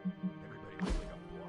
Everybody looks like a block.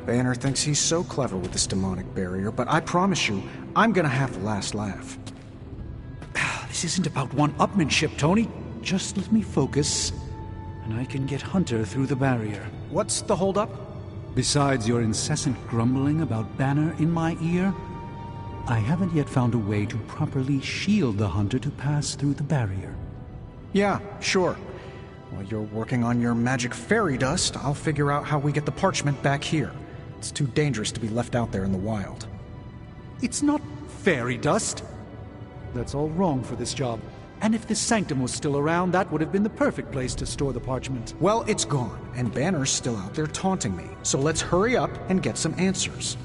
Banner thinks he's so clever with this demonic barrier, but I promise you, I'm gonna have the last laugh. This isn't about one-upmanship, Tony. Just let me focus, and I can get Hunter through the barrier. What's the holdup? Besides your incessant grumbling about Banner in my ear, I haven't yet found a way to properly shield the Hunter to pass through the barrier. Yeah, sure. While you're working on your magic fairy dust, I'll figure out how we get the parchment back here. It's too dangerous to be left out there in the wild. It's not fairy dust. That's all wrong for this job. And if this sanctum was still around, that would have been the perfect place to store the parchment. Well, it's gone, and Banner's still out there taunting me. So let's hurry up and get some answers.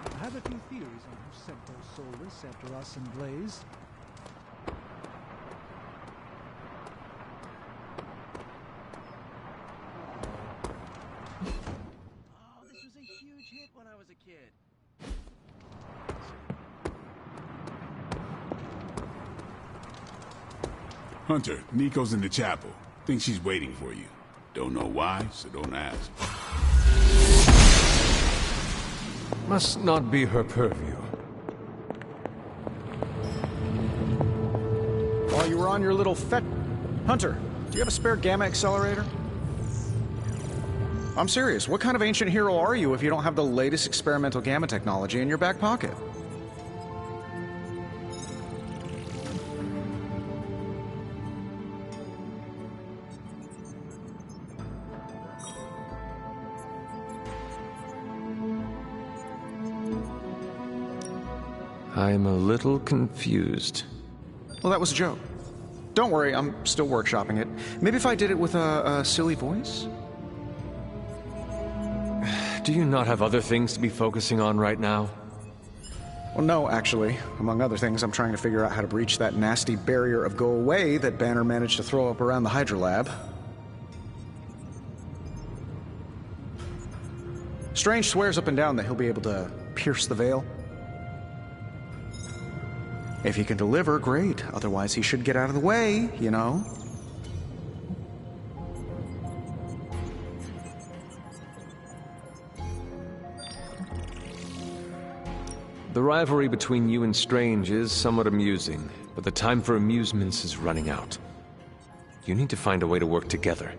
I have a few theories on who sent those soulless after us and Blaze. Oh, this was a huge hit when I was a kid. Hunter, Nico's in the chapel. Think she's waiting for you. Don't know why, so don't ask. Must not be her purview. While you were on your little Hunter, do you have a spare gamma accelerator? I'm serious. What kind of ancient hero are you if you don't have the latest experimental gamma technology in your back pocket? I'm a little confused. Well, that was a joke. Don't worry, I'm still workshopping it. Maybe if I did it with a silly voice? Do you not have other things to be focusing on right now? Well, no, actually. Among other things, I'm trying to figure out how to breach that nasty barrier of go away that Banner managed to throw up around the Hydra lab. Strange swears up and down that he'll be able to pierce the veil. If he can deliver, great. Otherwise, he should get out of the way, you know? The rivalry between you and Strange is somewhat amusing, but the time for amusements is running out. You need to find a way to work together.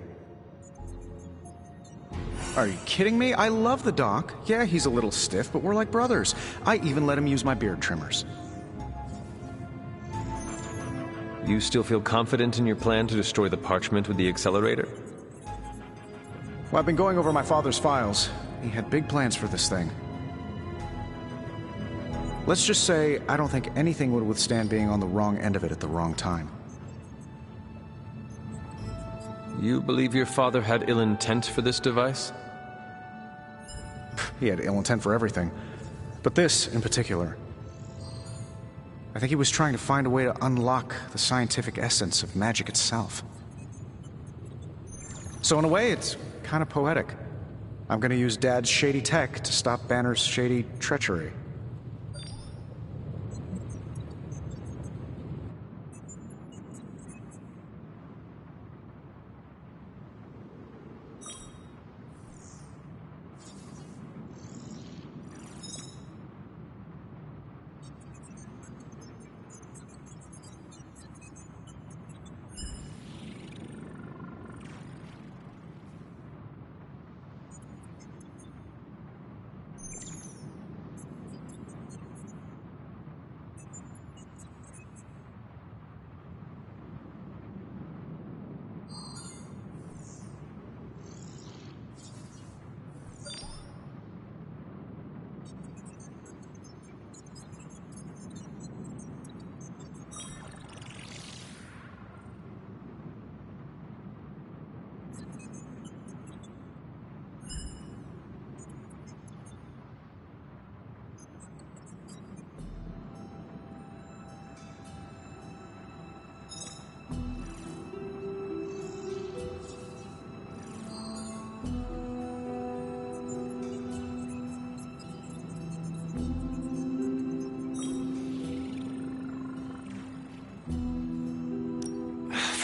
Are you kidding me? I love the Doc. Yeah, he's a little stiff, but we're like brothers. I even let him use my beard trimmers. You still feel confident in your plan to destroy the parchment with the accelerator? Well, I've been going over my father's files. He had big plans for this thing. Let's just say I don't think anything would withstand being on the wrong end of it at the wrong time. You believe your father had ill intent for this device? He had ill intent for everything. But this, in particular. I think he was trying to find a way to unlock the scientific essence of magic itself. So in a way, it's kind of poetic. I'm gonna use Dad's shady tech to stop Banner's shady treachery.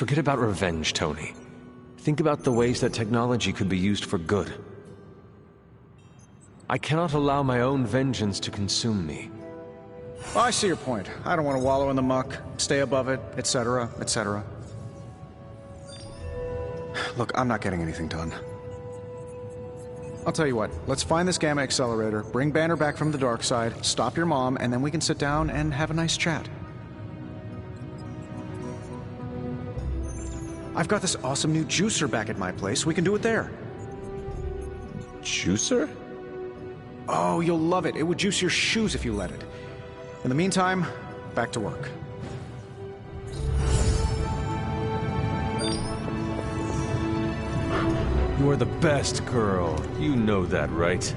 Forget about revenge, Tony. Think about the ways that technology could be used for good. I cannot allow my own vengeance to consume me. Well, I see your point. I don't want to wallow in the muck, stay above it, etc., etc. Look, I'm not getting anything done. I'll tell you what, let's find this gamma accelerator, bring Banner back from the dark side, stop your mom, and then we can sit down and have a nice chat. I've got this awesome new juicer back at my place. We can do it there. Juicer? Oh, you'll love it. It would juice your shoes if you let it. In the meantime, back to work. You are the best girl. You know that, right?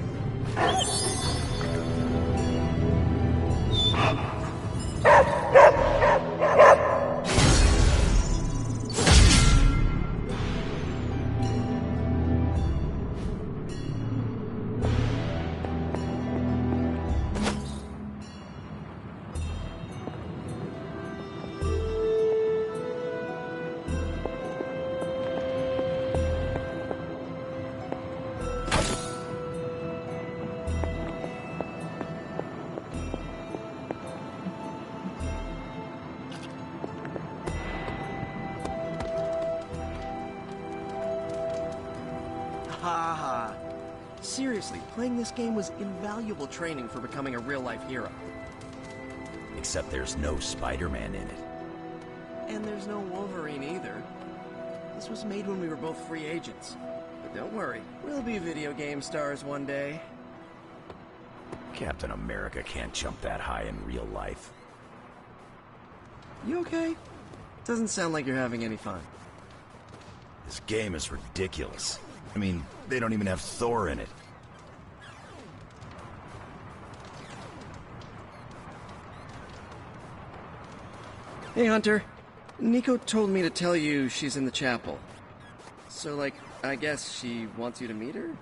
Haha. Seriously, playing this game was invaluable training for becoming a real-life hero. Except there's no Spider-Man in it. And there's no Wolverine either. This was made when we were both free agents. But don't worry, we'll be video game stars one day. Captain America can't jump that high in real life. You okay? Doesn't sound like you're having any fun. This game is ridiculous. I mean, they don't even have Thor in it. Hey, Hunter. Nico told me to tell you she's in the chapel. So, like, I guess she wants you to meet her?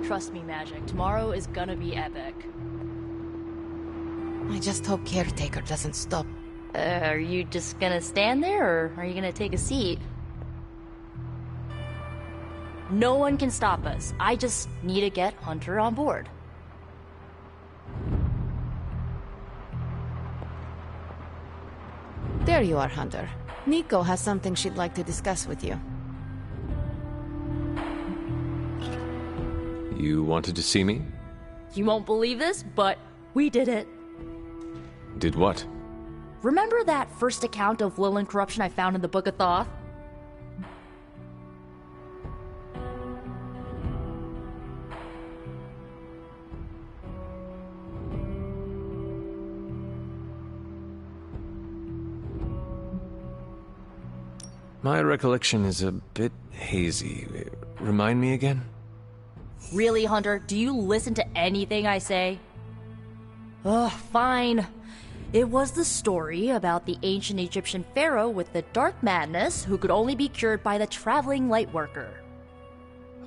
Trust me, Magic. Tomorrow is gonna be epic. I just hope Caretaker doesn't stop. Are you just gonna stand there, or are you gonna take a seat? No one can stop us. I just need to get Hunter on board. There you are, Hunter. Nico has something she'd like to discuss with you. You wanted to see me? You won't believe this, but we did it. Did what? Remember that first account of Lilin corruption I found in the Book of Thoth? My recollection is a bit hazy. Remind me again? Really, Hunter? Do you listen to anything I say? Ugh, fine. It was the story about the ancient Egyptian pharaoh with the dark madness who could only be cured by the traveling lightworker.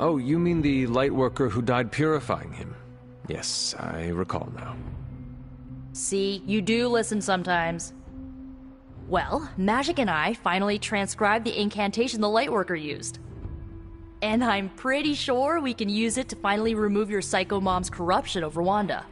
Oh, you mean the lightworker who died purifying him? Yes, I recall now. See, you do listen sometimes. Well, Magic and I finally transcribed the incantation the lightworker used. And I'm pretty sure we can use it to finally remove your psycho mom's corruption over Wanda.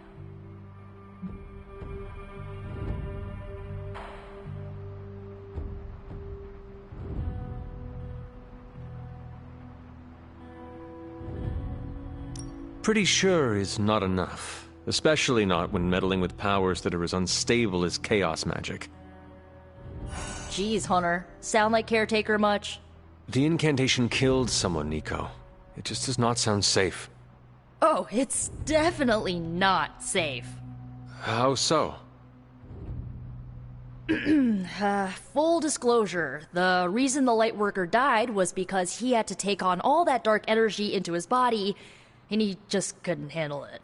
Pretty sure is not enough. Especially not when meddling with powers that are as unstable as chaos magic. Jeez, Hunter. Sound like Caretaker much? The incantation killed someone, Nico. It just does not sound safe. Oh, it's definitely not safe. How so? Full disclosure, the reason the Lightworker died was because he had to take on all that dark energy into his body, and he just couldn't handle it.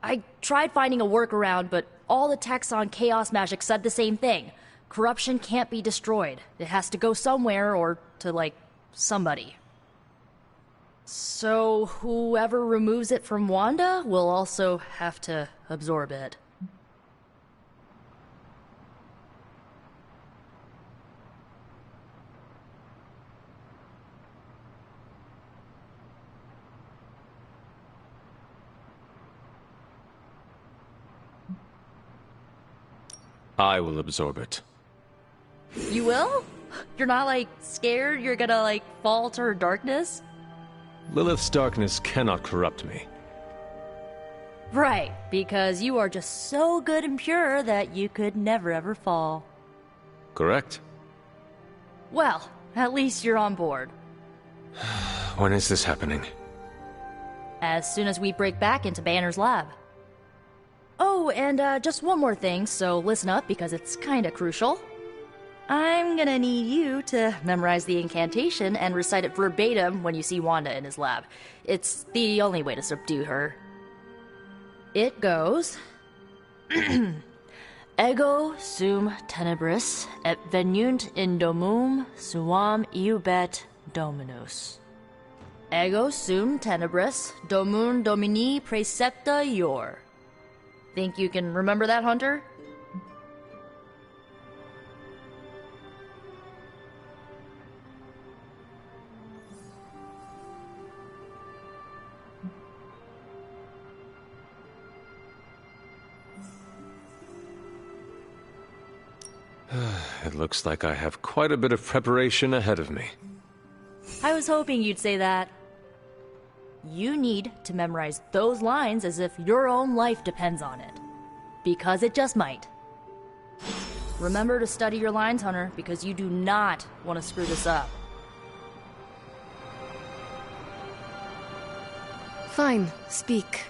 I tried finding a workaround, but all the texts on Chaos Magic said the same thing. Corruption can't be destroyed. It has to go somewhere or to, like, somebody. So whoever removes it from Wanda will also have to absorb it. I will absorb it. You will? You're not, like, scared you're gonna, like, fall to her darkness? Lilith's darkness cannot corrupt me. Right, because you are just so good and pure that you could never ever fall. Correct. Well, at least you're on board. When is this happening? As soon as we break back into Banner's lab. Oh, and just one more thing, so listen up because it's kinda crucial. I'm gonna need you to memorize the incantation and recite it verbatim when you see Wanda in his lab. It's the only way to subdue her. It goes... Ego sum tenebris et venunt in domum suam iubet dominus. Ego sum tenebris domum domini praecepta ior. Think you can remember that, Hunter? It looks like I have quite a bit of preparation ahead of me. I was hoping you'd say that. You need to memorize those lines as if your own life depends on it. Because it just might. Remember to study your lines, Hunter, because you do not want to screw this up. Fine, speak.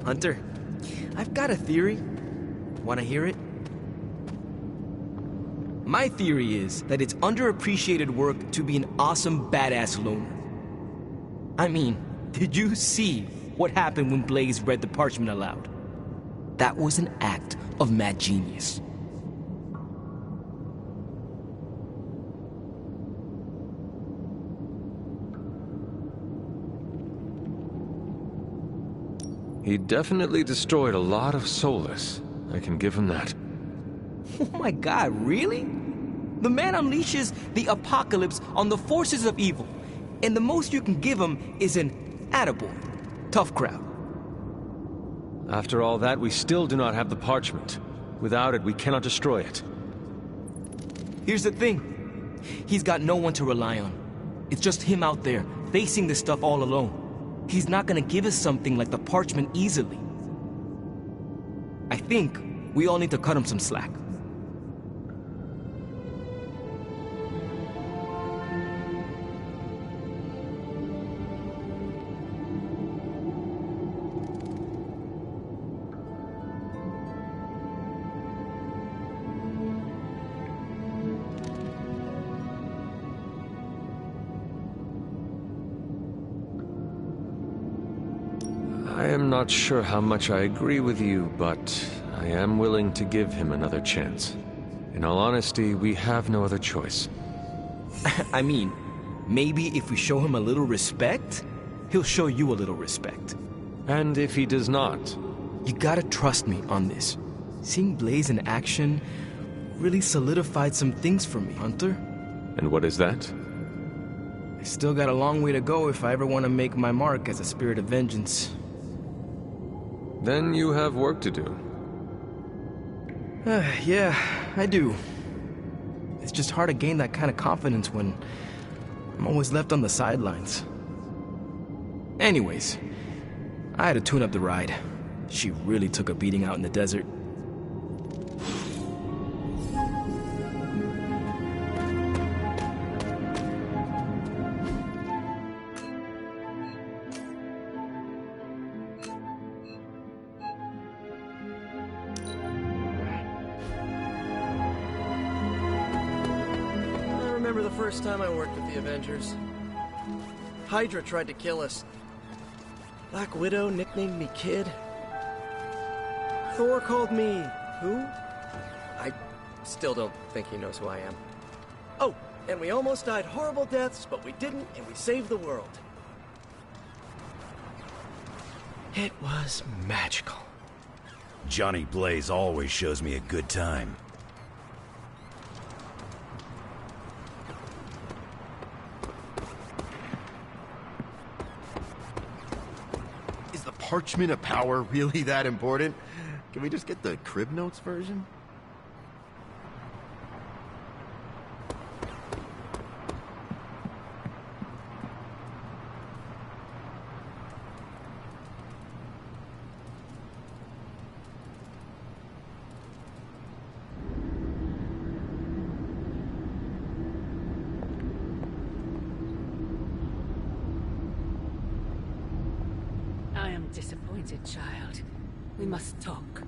Hunter, I've got a theory. Want to hear it? My theory is that it's underappreciated work to be an awesome badass loner. I mean, did you see what happened when Blaze read the parchment aloud? That was an act of mad genius. He definitely destroyed a lot of Solus. I can give him that. Oh my god, really? The man unleashes the apocalypse on the forces of evil, and the most you can give him is an attaboy. Tough crowd. After all that, we still do not have the parchment. Without it, we cannot destroy it. Here's the thing. He's got no one to rely on. It's just him out there, facing this stuff all alone. He's not gonna give us something like the parchment easily. I think we all need to cut him some slack. I am not sure how much I agree with you, but I am willing to give him another chance. In all honesty, we have no other choice. I mean, maybe if we show him a little respect, he'll show you a little respect. And if he does not? You gotta trust me on this. Seeing Blaze in action really solidified some things for me, Hunter. And what is that? I still got a long way to go if I ever want to make my mark as a spirit of vengeance. Then you have work to do. Yeah, I do. It's just hard to gain that kind of confidence when I'm always left on the sidelines. Anyways, I had to tune up the ride. She really took a beating out in the desert. I remember the first time I worked with the Avengers. Hydra tried to kill us. Black Widow nicknamed me Kid. Thor called me... who? I still don't think he knows who I am. Oh, and we almost died horrible deaths, but we didn't, and we saved the world. It was magical. Johnny Blaze always shows me a good time. Is the Parchment of Power really that important? Can we just get the Crib Notes version? I am disappointed, child. We must talk.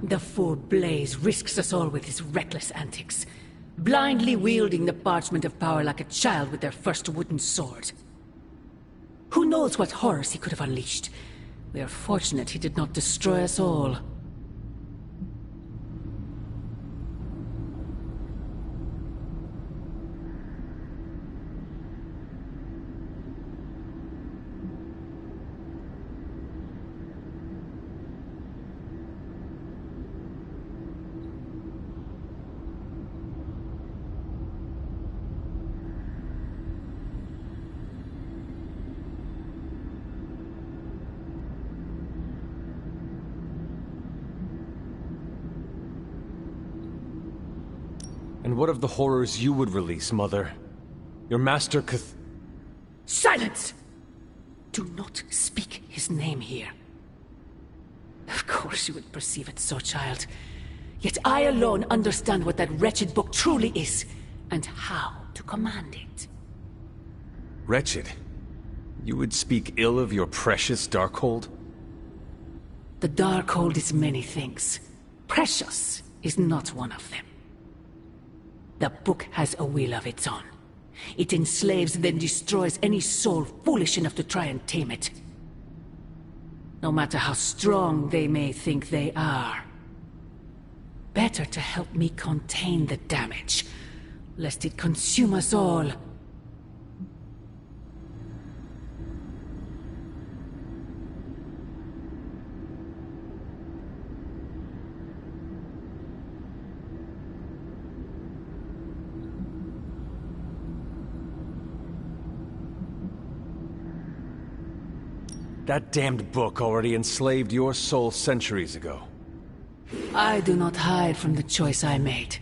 The fool Blaze risks us all with his reckless antics, blindly wielding the Parchment of Power like a child with their first wooden sword. Who knows what horrors he could have unleashed? We are fortunate he did not destroy us all. And what of the horrors you would release, Mother? Your master Silence! Do not speak his name here. Of course you would perceive it so, child. Yet I alone understand what that wretched book truly is, and how to command it. Wretched? You would speak ill of your precious Darkhold? The Darkhold is many things. Precious is not one of them. The book has a will of its own. It enslaves, then destroys any soul foolish enough to try and tame it. No matter how strong they may think they are. Better to help me contain the damage, lest it consume us all. That damned book already enslaved your soul centuries ago. I do not hide from the choice I made.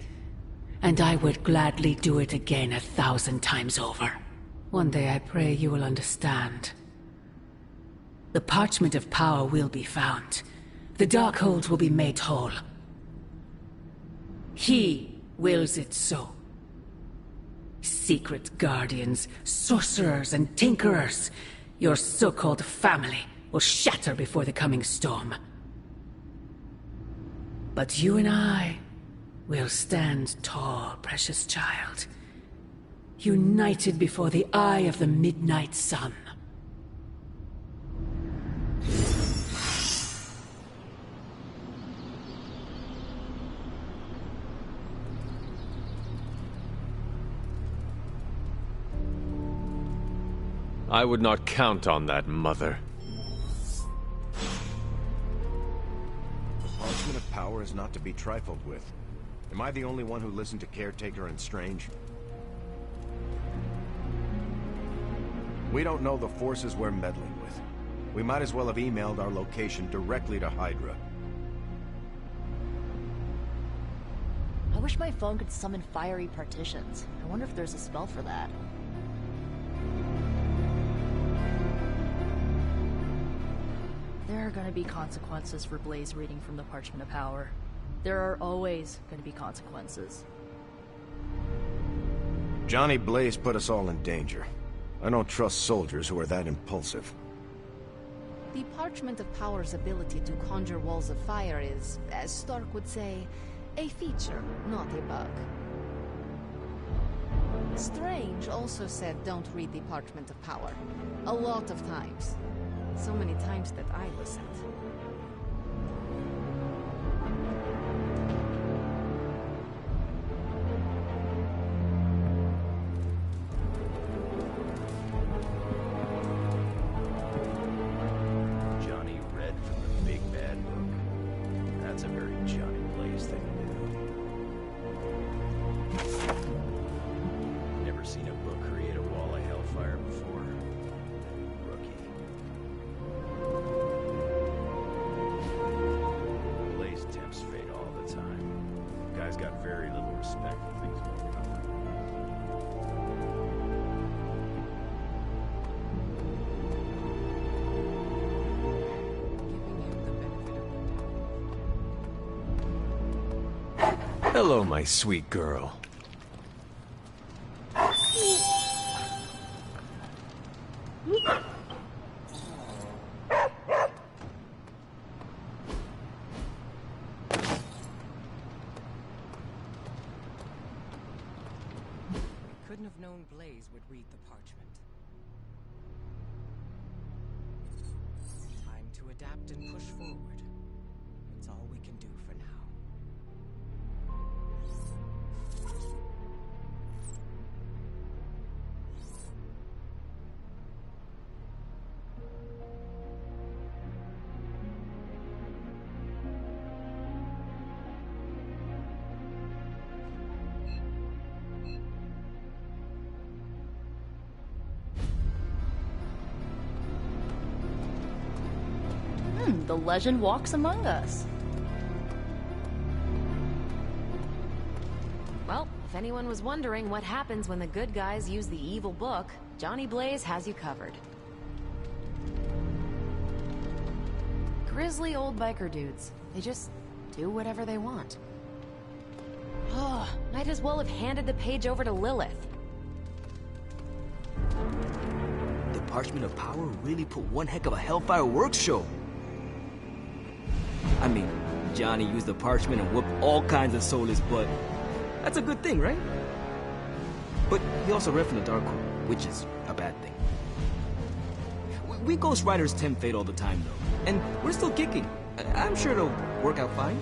And I would gladly do it again 1,000 times over. One day I pray you will understand. The Parchment of Power will be found. The Darkhold will be made whole. He wills it so. Secret guardians, sorcerers, and tinkerers, your so-called family, will shatter before the coming storm. But you and I will stand tall, precious child. United before the eye of the midnight sun. I would not count on that, Mother. The Parchment of Power is not to be trifled with. Am I the only one who listened to Caretaker and Strange? We don't know the forces we're meddling with. We might as well have emailed our location directly to Hydra. I wish my phone could summon fiery partitions. I wonder if there's a spell for that. There are gonna be consequences for Blaze reading from the Parchment of Power. There are always gonna be consequences. Johnny Blaze put us all in danger. I don't trust soldiers who are that impulsive. The Parchment of Power's ability to conjure walls of fire is, as Stark would say, a feature, not a bug. Strange also said don't read the Parchment of Power. A lot of times. So many times that I listened. Johnny read from the Big Bad Book. That's a very Johnny Blaze thing to do. Never seen a book create a wall of hellfire before. Rookie. Blaze tempts fate all the time. Guy's got very little respect for things going on. Hello, my sweet girl. Couldn't have known Blaze would read the parchment. Time to adapt and push forward. It's all we can do for now. The legend walks among us. Well, if anyone was wondering what happens when the good guys use the evil book, Johnny Blaze has you covered. Grizzly old biker dudes. They just do whatever they want. Oh, might as well have handed the page over to Lilith. The Parchment of Power really put one heck of a Hellfire Works show. I mean, Johnny used the parchment and whooped all kinds of soulless butt. That's a good thing, right? But he also read from the Darkhold, which is a bad thing. We Ghost Riders tempt fate all the time, though. And we're still kicking. I'm sure it'll work out fine.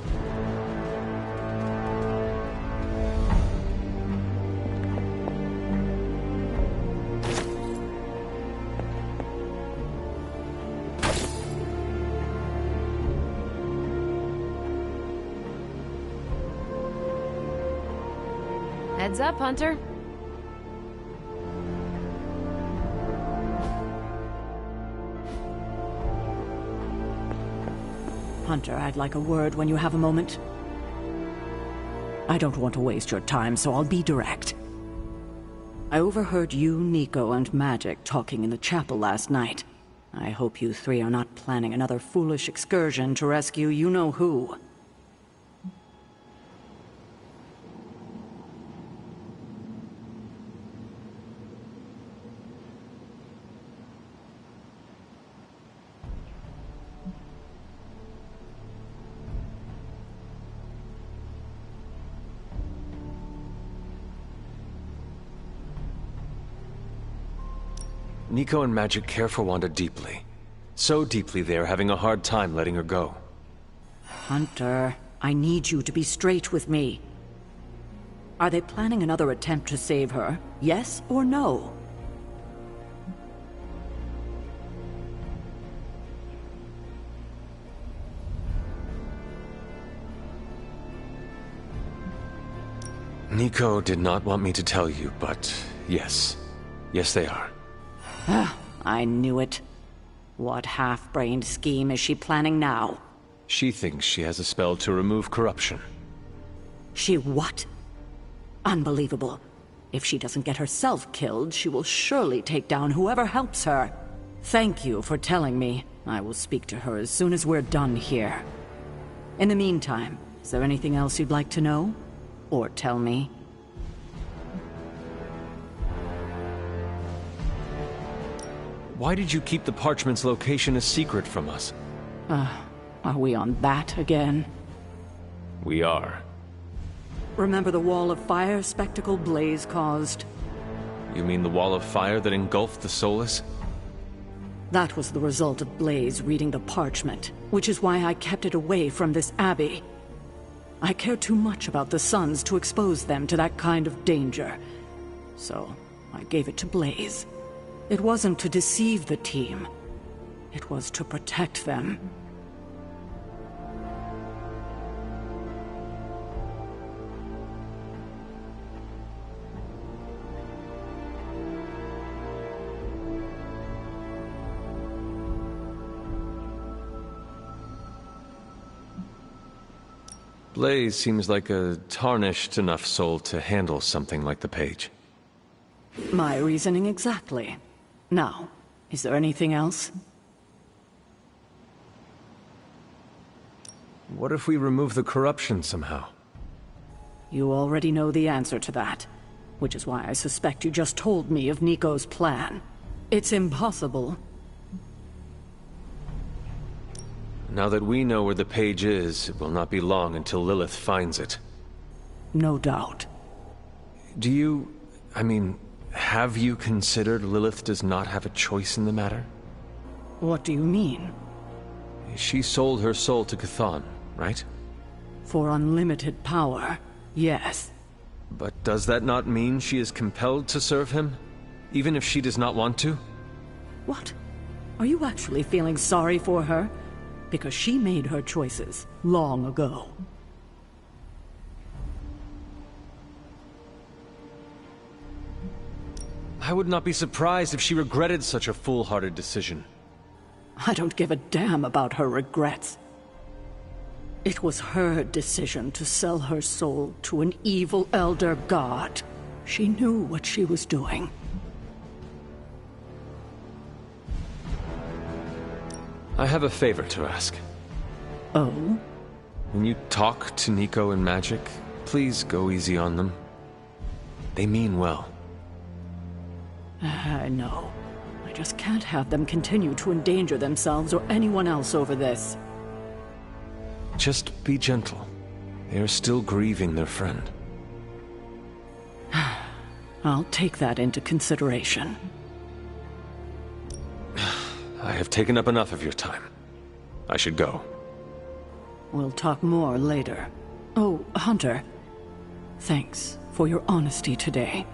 Heads up, Hunter. Hunter, I'd like a word when you have a moment. I don't want to waste your time, so I'll be direct. I overheard you, Nico, and Magic talking in the chapel last night. I hope you three are not planning another foolish excursion to rescue you-know-who. Nico and Magic care for Wanda deeply. So deeply they are having a hard time letting her go. Hunter, I need you to be straight with me. Are they planning another attempt to save her? Yes or no? Nico did not want me to tell you, but yes. Yes, they are. I knew it. What half-brained scheme is she planning now? She thinks she has a spell to remove corruption. She what? Unbelievable. If she doesn't get herself killed, she will surely take down whoever helps her. Thank you for telling me. I will speak to her as soon as we're done here. In the meantime, is there anything else you'd like to know? Or tell me? Why did you keep the parchment's location a secret from us? Are we on that again? We are. Remember the wall of fire spectacle Blaze caused? You mean the wall of fire that engulfed the Solus? That was the result of Blaze reading the parchment, which is why I kept it away from this abbey. I care too much about the Sons to expose them to that kind of danger. So, I gave it to Blaze. It wasn't to deceive the team. It was to protect them. Blaze seems like a tarnished enough soul to handle something like the page. My reasoning exactly. Now, is there anything else? What if we remove the corruption somehow? You already know the answer to that, which is why I suspect you just told me of Nico's plan. It's impossible. Now that we know where the page is, it will not be long until Lilith finds it. No doubt. Do you... have you considered Lilith does not have a choice in the matter? What do you mean? She sold her soul to Chthon, right? For unlimited power, yes. But does that not mean she is compelled to serve him? Even if she does not want to? What? Are you actually feeling sorry for her? Because she made her choices long ago. I would not be surprised if she regretted such a foolhardy decision. I don't give a damn about her regrets. It was her decision to sell her soul to an evil elder god. She knew what she was doing. I have a favor to ask. Oh? When you talk to Nico and Magic, please go easy on them. They mean well. I know. I just can't have them continue to endanger themselves or anyone else over this. Just be gentle. They are still grieving their friend. I'll take that into consideration. I have taken up enough of your time. I should go. We'll talk more later. Oh, Hunter. Thanks for your honesty today.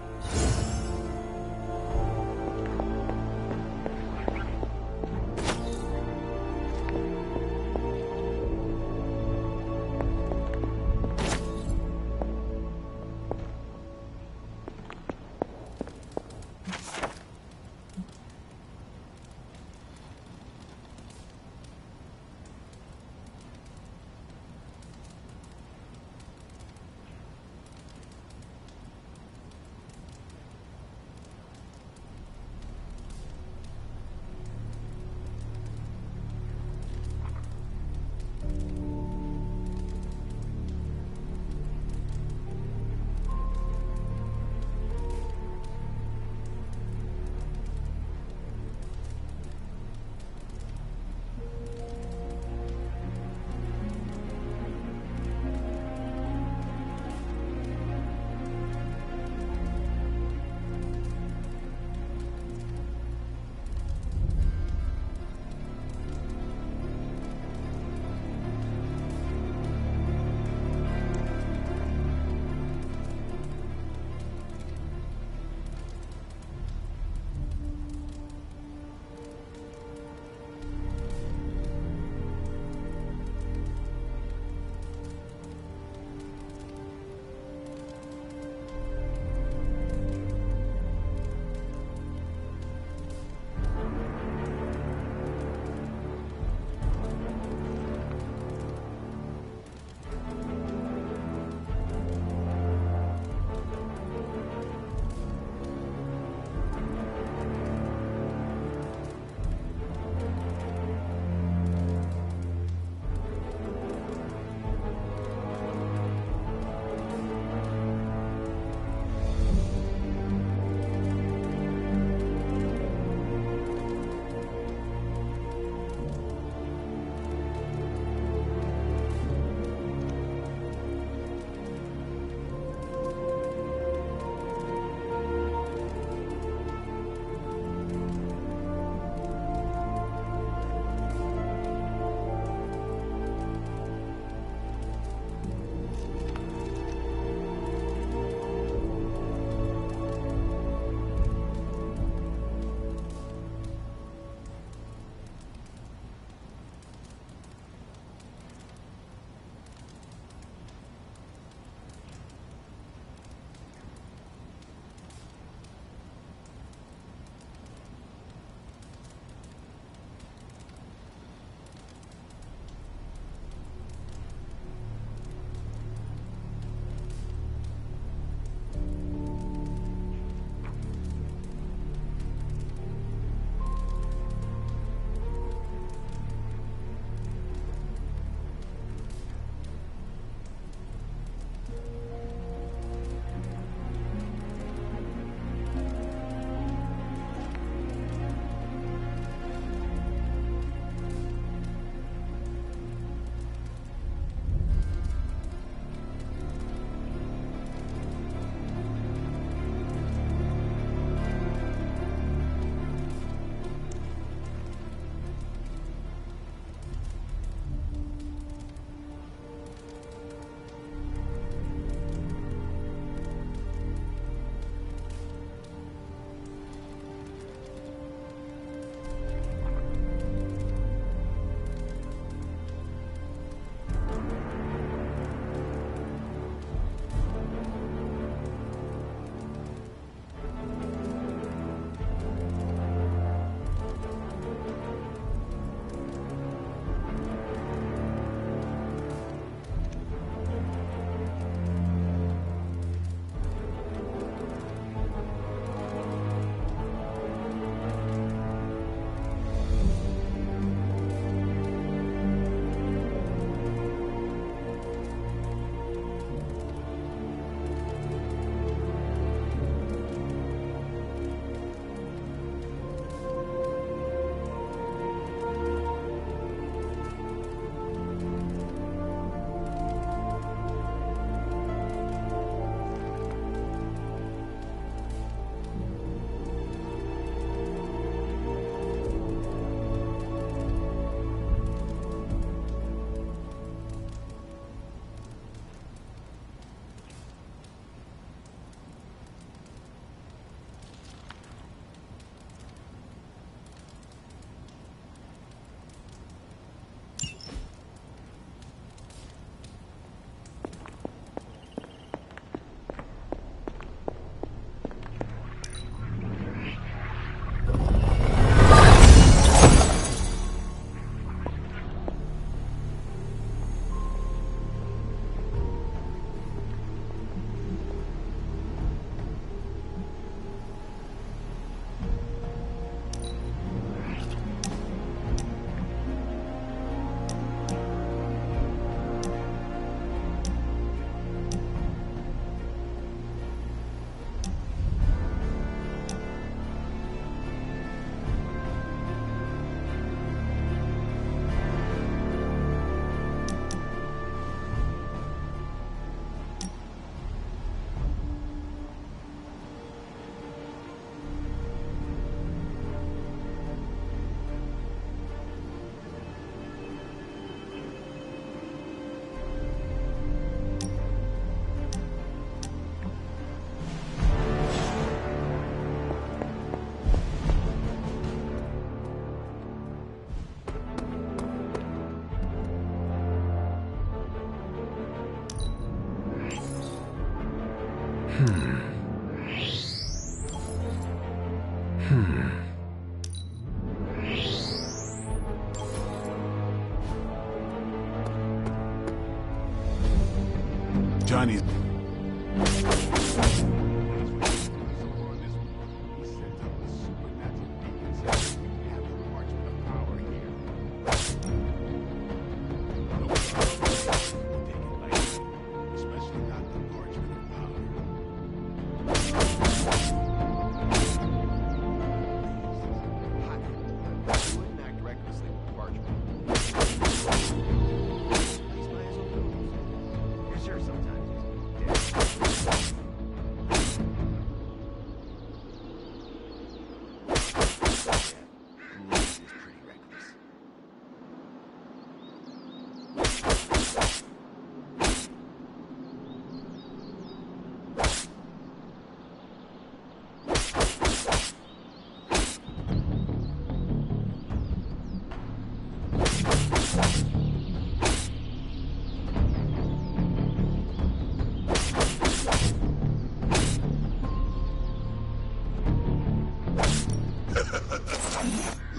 Johnny's...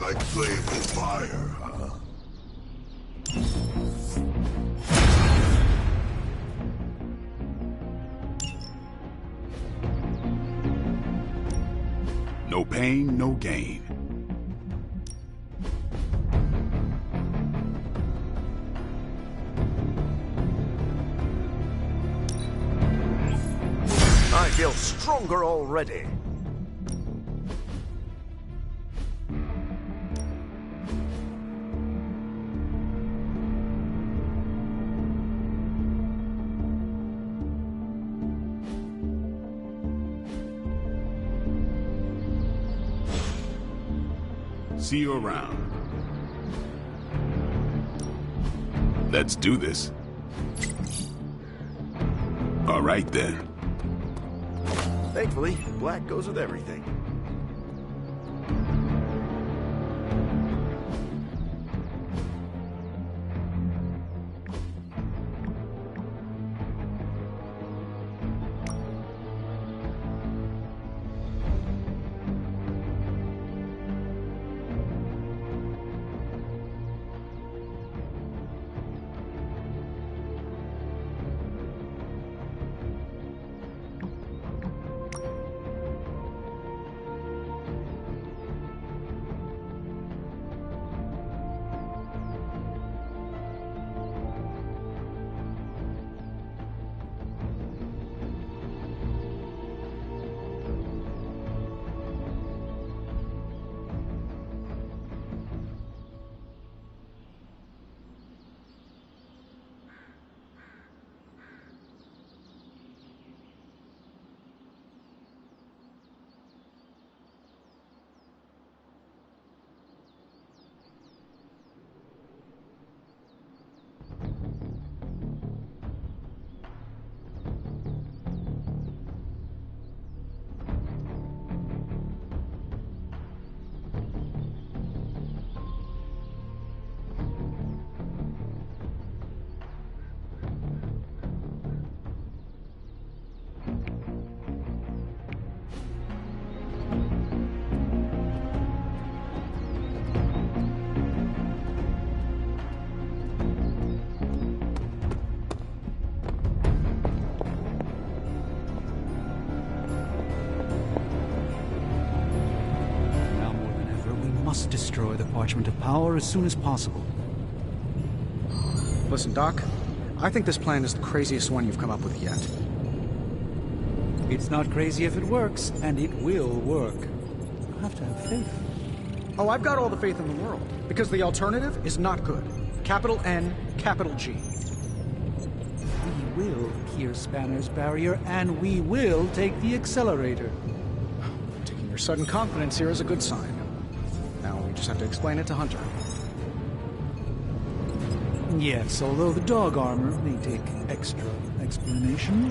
Like playing with fire, huh? No pain, no gain. I feel stronger already. See you around. Let's do this. All right, then. Thankfully, black goes with everything. Destroy the Parchment of Power as soon as possible. Listen, Doc, I think this plan is the craziest one you've come up with yet. It's not crazy if it works, and it will work. You have to have faith. Oh, I've got all the faith in the world, because the alternative is not good. Capital N, capital G. We will pierce Banner's barrier, and we will take the accelerator. Taking your sudden confidence here is a good sign. Now we just have to explain it to Hunter. Yes, although the dog armor may take extra explanation.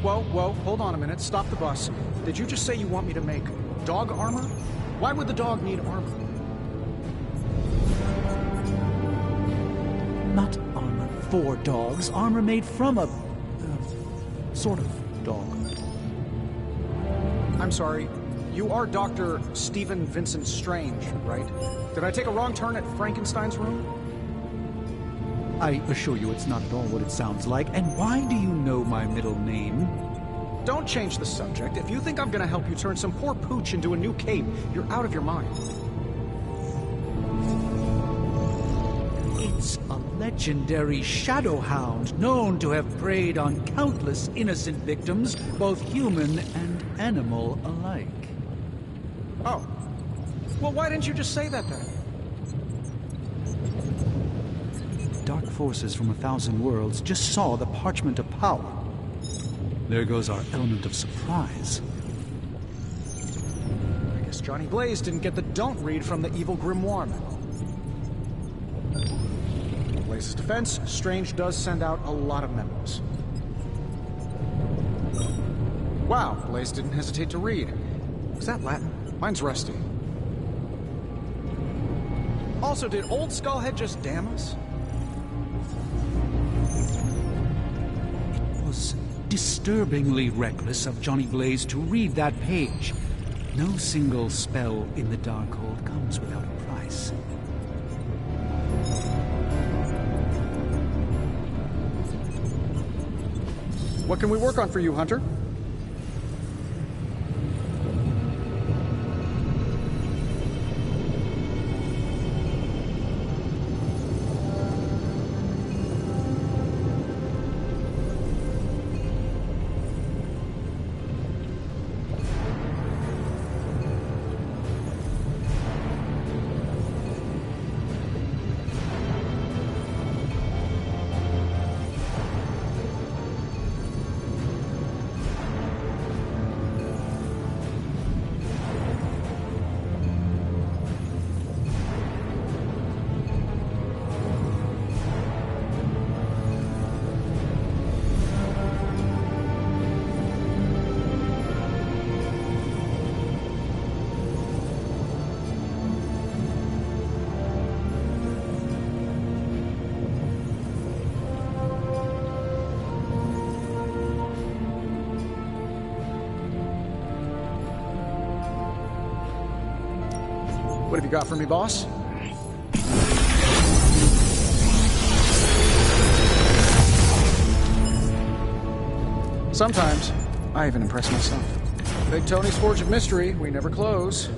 Whoa, hold on a minute. Stop the bus. Did you just say you want me to make dog armor? Why would the dog need armor? Not armor for dogs. Armor made from a... sort of dog. I'm sorry. you are Dr. Stephen Vincent Strange, right? Did I take a wrong turn at Frankenstein's room? I assure you it's not at all what it sounds like. And why do you know my middle name? Don't change the subject. If you think I'm gonna help you turn some poor pooch into a new cape, you're out of your mind. It's a legendary shadow hound known to have preyed on countless innocent victims, both human and animal alike. Oh. Well, why didn't you just say that then? Dark forces from 1,000 worlds just saw the Parchment of Power. There goes our element of surprise. I guess Johnny Blaze didn't get the don't read from the evil grimoire memo. In Blaze's defense, Strange does send out a lot of memos. Wow, Blaze didn't hesitate to read. Was that Latin? Mine's rusty. Also, did Old Skullhead just damn us? It was disturbingly reckless of Johnny Blaze to read that page. No single spell in the Darkhold comes without a price. What can we work on for you, Hunter? What have you got for me, boss? Sometimes, I even impress myself. Big Tony's Forge of Mystery, we never close.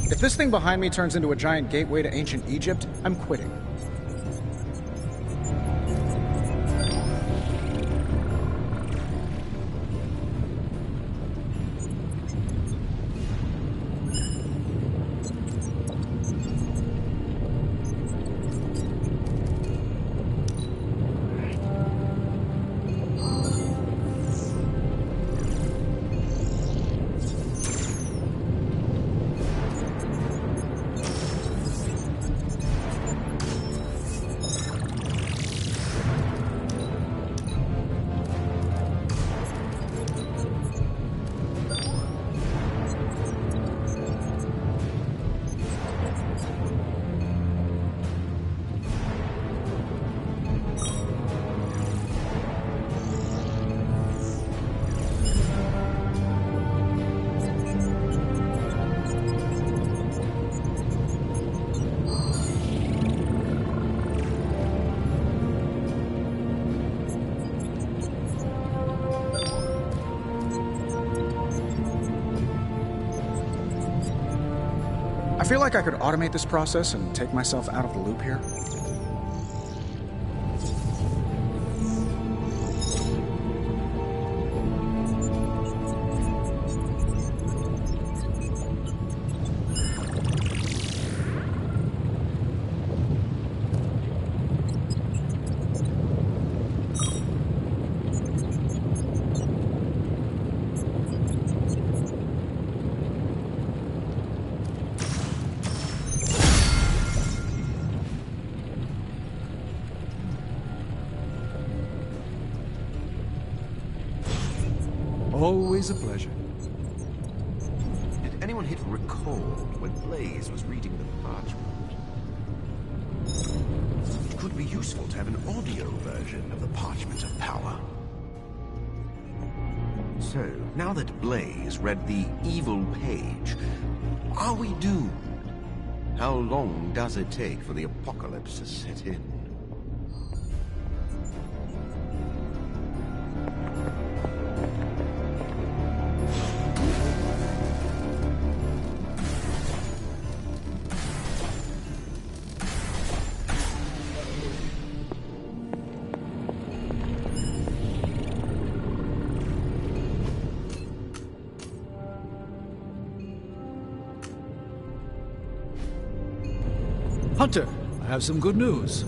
If this thing behind me turns into a giant gateway to ancient Egypt, I'm quitting. I feel like I could automate this process and take myself out of the loop here. Always a pleasure. Did anyone hit record when Blaze was reading the parchment? It could be useful to have an audio version of the Parchment of Power. So, now that Blaze read the evil page, are we doomed? How long does it take for the apocalypse to set in? Hunter, I have some good news.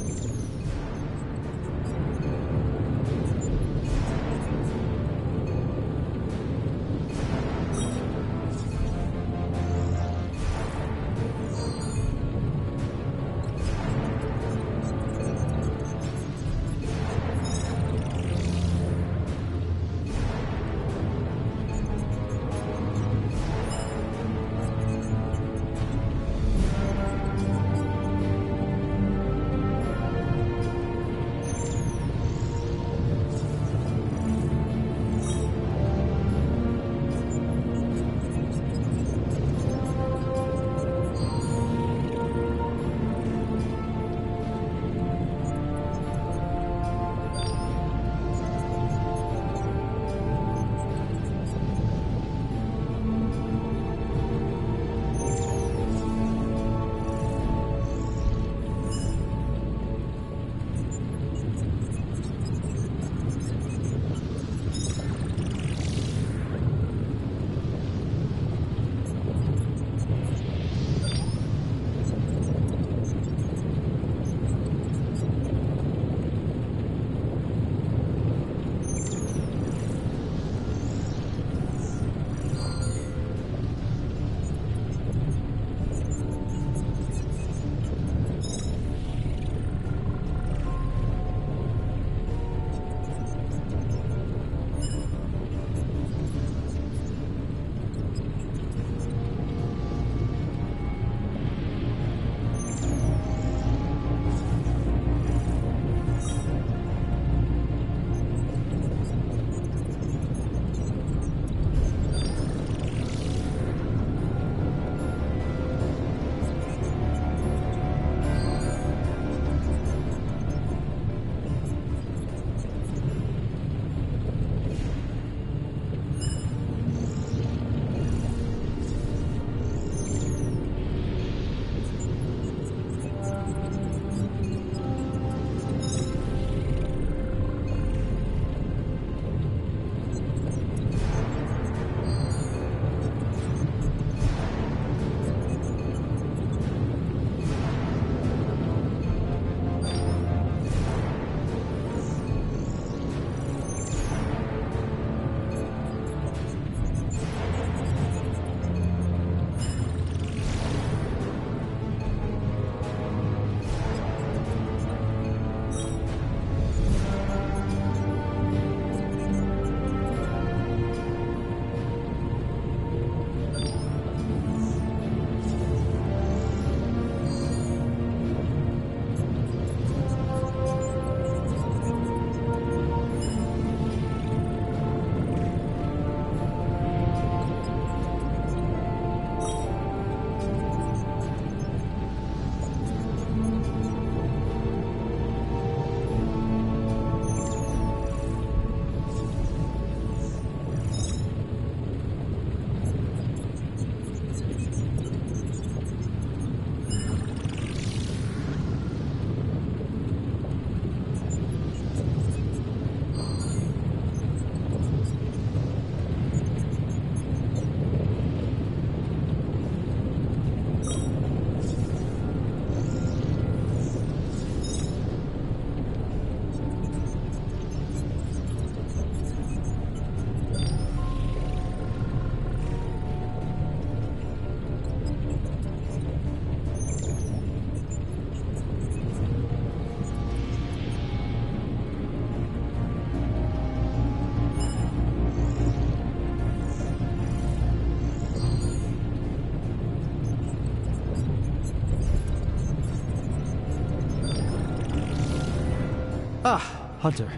Hunter.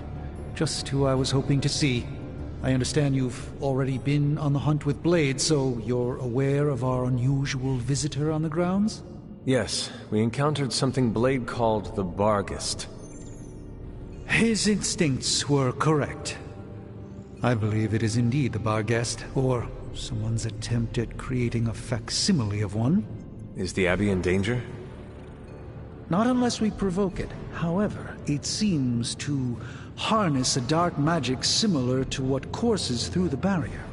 Just who I was hoping to see. I understand you've already been on the hunt with Blade, so you're aware of our unusual visitor on the grounds? Yes, we encountered something Blade called the Barghest. His instincts were correct. I believe it is indeed the Barghest, or someone's attempt at creating a facsimile of one. Is the Abbey in danger? Not unless we provoke it. However, it seems to harness a dark magic similar to what courses through the barrier.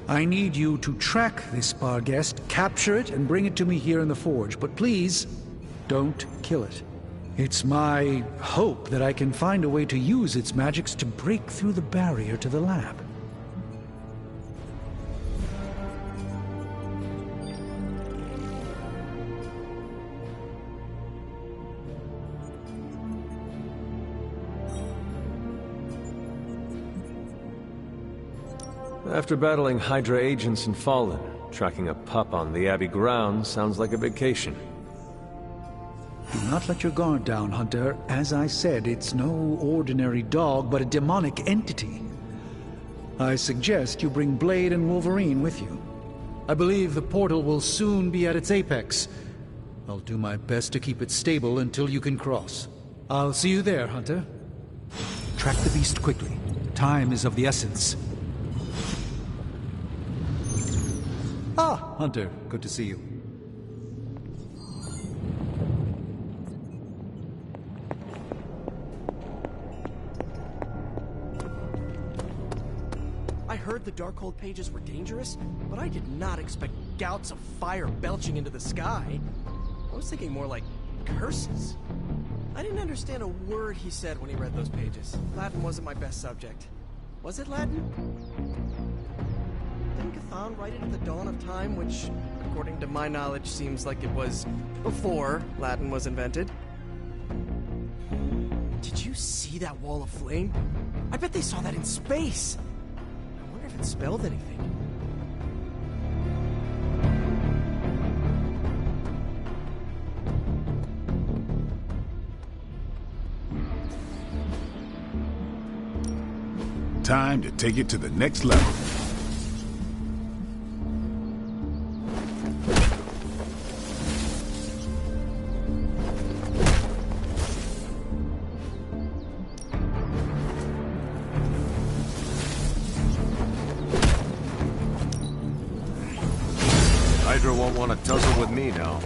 I need you to track this Barghest, capture it, and bring it to me here in the Forge. But please, don't kill it. It's my hope that I can find a way to use its magics to break through the barrier to the lab. After battling Hydra agents and Fallen, tracking a pup on the Abbey grounds sounds like a vacation. Do not let your guard down, Hunter. As I said, it's no ordinary dog, but a demonic entity. I suggest you bring Blade and Wolverine with you. I believe the portal will soon be at its apex. I'll do my best to keep it stable until you can cross. I'll see you there, Hunter. Track the beast quickly. Time is of the essence. Ah, Hunter, good to see you. I heard the Darkhold pages were dangerous, but I did not expect gouts of fire belching into the sky. I was thinking more like curses. I didn't understand a word he said when he read those pages. Latin wasn't my best subject. Was it Latin? Didn't Cthulhu write it at the dawn of time, which, according to my knowledge, seems like it was before Latin was invented? Did you see that wall of flame? I bet they saw that in space. I wonder if it spelled anything. Time to take it to the next level. Hydra won't want to tussle with me now.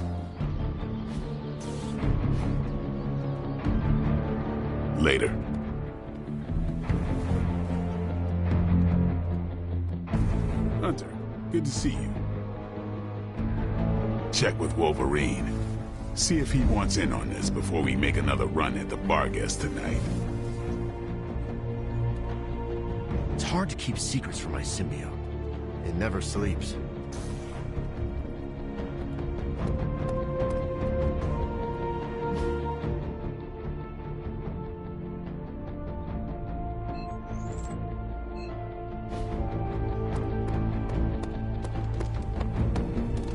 Later. Hunter, good to see you. Check with Wolverine. See if he wants in on this before we make another run at the Barghest tonight. It's hard to keep secrets from my symbiote. It never sleeps.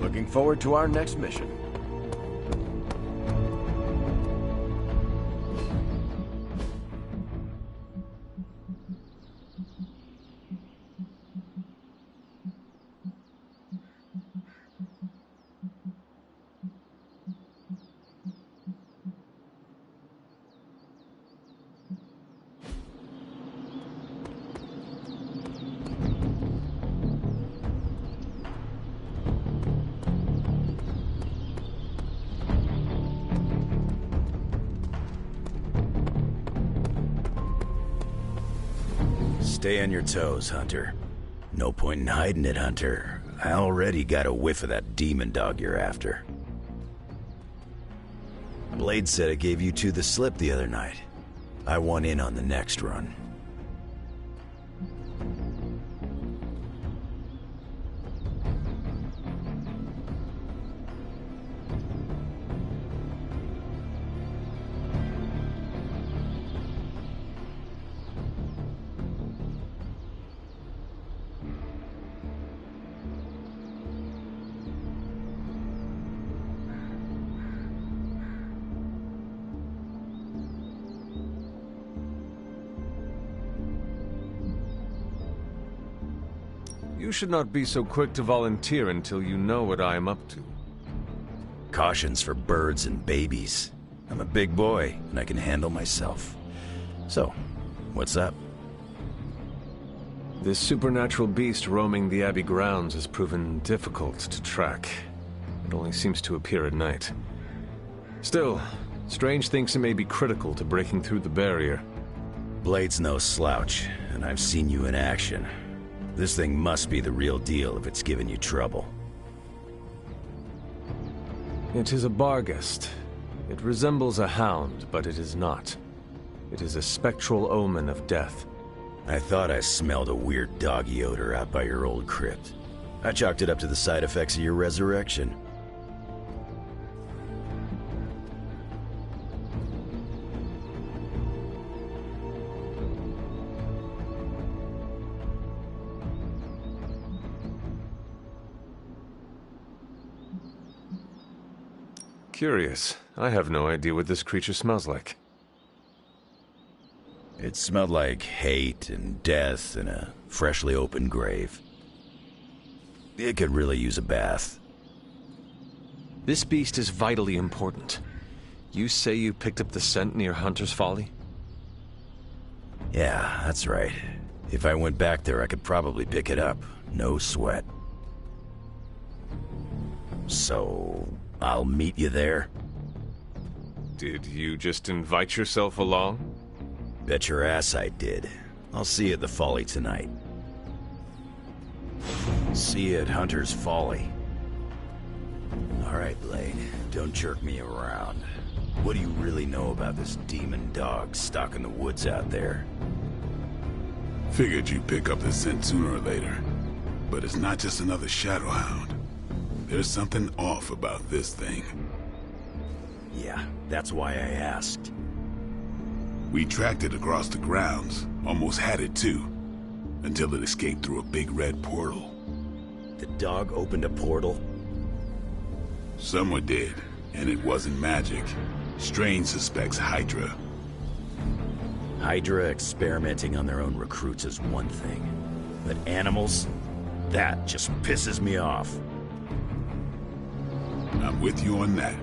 Looking forward to our next mission. Stay on your toes, Hunter. No point in hiding it, Hunter. I already got a whiff of that demon dog you're after. Blade said it gave you two the slip the other night. I want in on the next run. You should not be so quick to volunteer until you know what I am up to. Caution's for birds and babies. I'm a big boy, and I can handle myself. So, what's up? This supernatural beast roaming the Abbey grounds has proven difficult to track. It only seems to appear at night. Still, Strange thinks it may be critical to breaking through the barrier. Blade's no slouch, and I've seen you in action. This thing must be the real deal if it's giving you trouble. It is a Barghest. It resembles a hound, but it is not. It is a spectral omen of death. I thought I smelled a weird doggy odor out by your old crypt. I chalked it up to the side effects of your resurrection. Curious. I have no idea what this creature smells like. It smelled like hate and death and a freshly opened grave. It could really use a bath. This beast is vitally important. You say you picked up the scent near Hunter's Folly? Yeah, that's right. If I went back there, I could probably pick it up. No sweat. So, I'll meet you there? Did you just invite yourself along? Bet your ass I did. I'll see you at the Folly tonight. See you at Hunter's Folly. Alright, Blade. Don't jerk me around. What do you really know about this demon dog stuck in the woods out there? Figured you'd pick up the scent sooner or later. But it's not just another shadow hound. There's something off about this thing. Yeah, that's why I asked. We tracked it across the grounds, almost had it too, until it escaped through a big red portal. The dog opened a portal? Someone did, and it wasn't magic. Strange suspects Hydra. Hydra experimenting on their own recruits is one thing, but animals? That just pisses me off. I'm with you on that.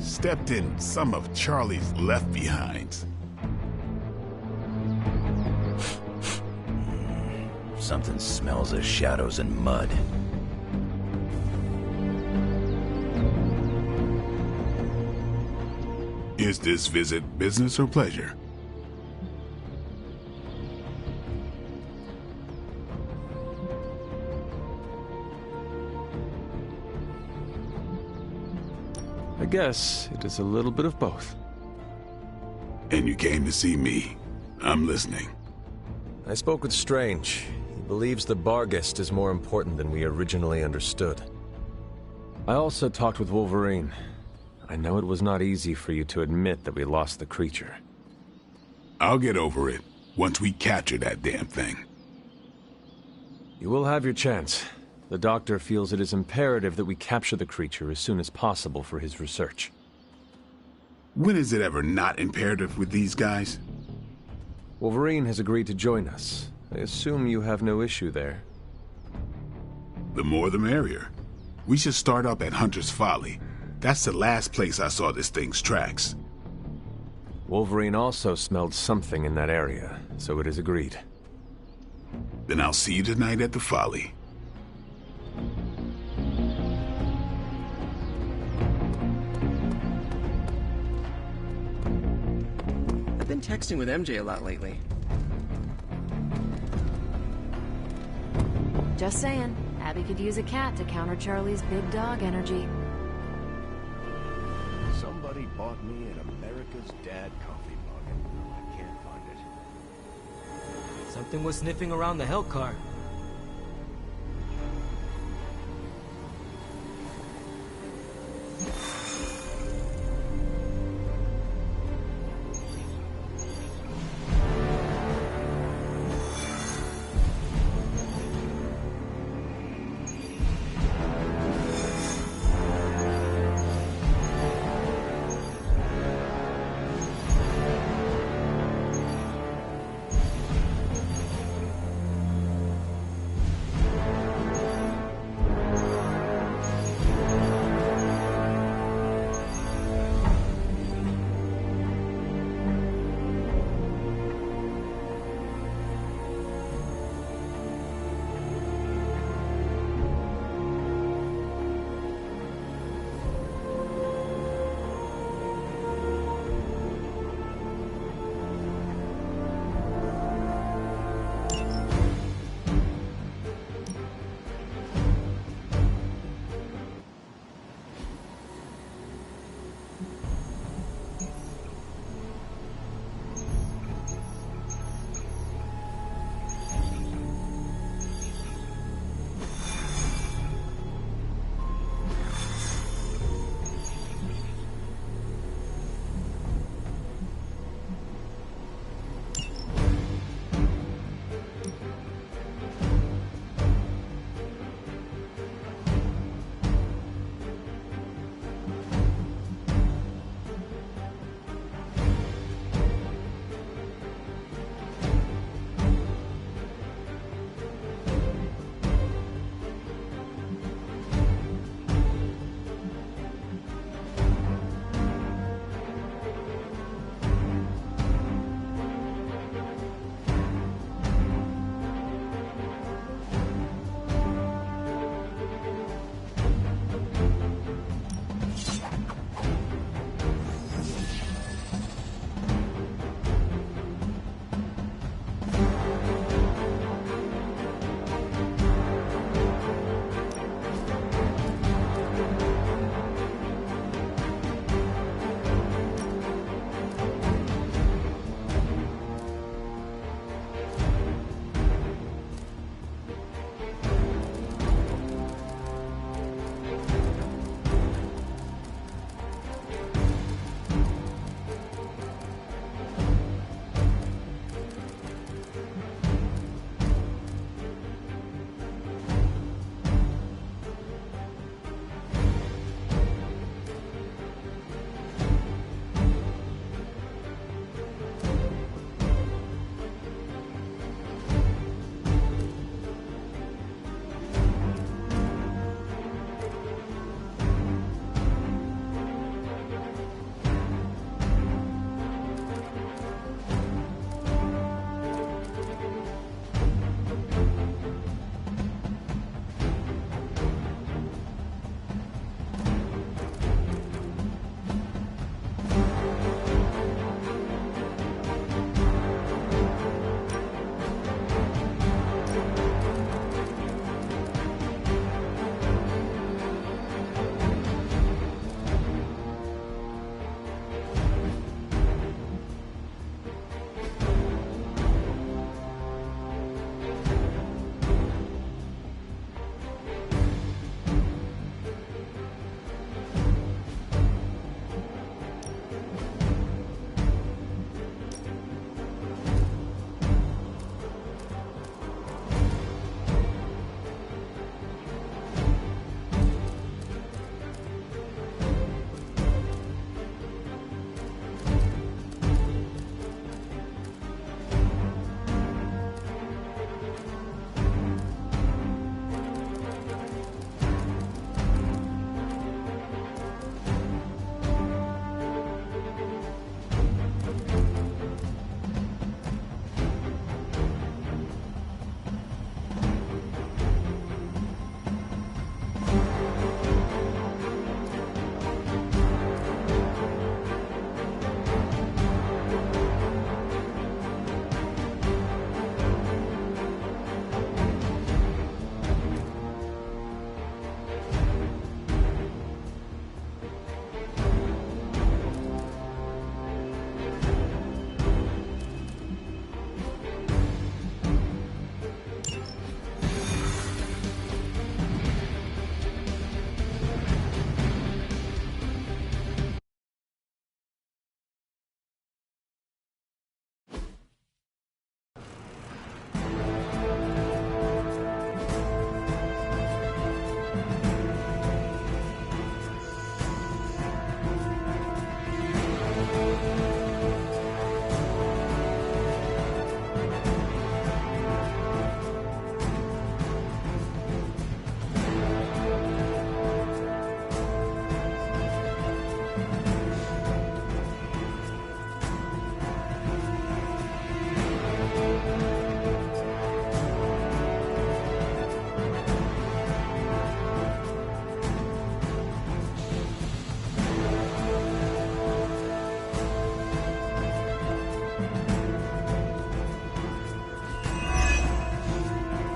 Stepped in some of Charlie's left behinds. Something smells of shadows and mud. Is this visit business or pleasure? I guess it is a little bit of both. And you came to see me. I'm listening. I spoke with Strange. He believes the Barghest is more important than we originally understood. I also talked with Wolverine. I know it was not easy for you to admit that we lost the creature. I'll get over it once we capture that damn thing. You will have your chance. The doctor feels it is imperative that we capture the creature as soon as possible for his research. When is it ever not imperative with these guys? Wolverine has agreed to join us. I assume you have no issue there. The more the merrier. We should start up at Hunter's Folly. That's the last place I saw this thing's tracks. Wolverine also smelled something in that area, so it is agreed. Then I'll see you tonight at the Folly. I've been texting with MJ a lot lately. Just saying, Abby could use a cat to counter Charlie's big dog energy. Somebody bought me an America's Dad coffee mug, and I can't find it. Something was sniffing around the Hell car.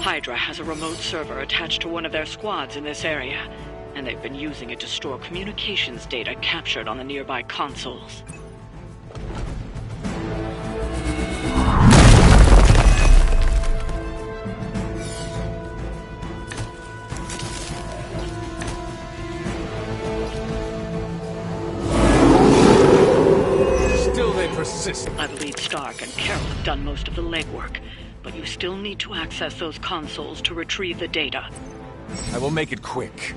Hydra has a remote server attached to one of their squads in this area, and they've been using it to store communications data captured on the nearby consoles. Still they persist. I believe Stark and Carol have done most of the legwork, but you still need to access those consoles to retrieve the data. I will make it quick.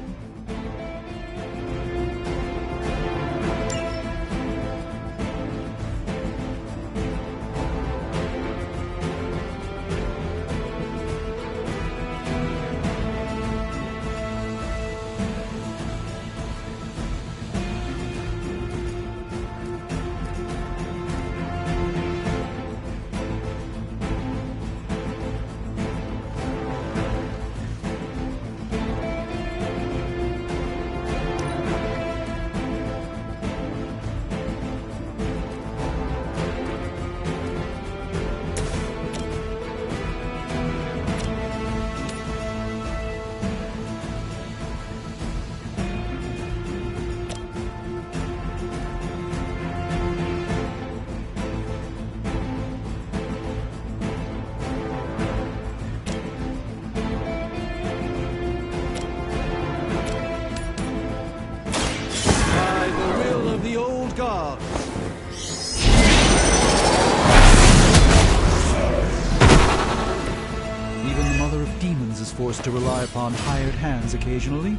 Forced to rely upon hired hands occasionally.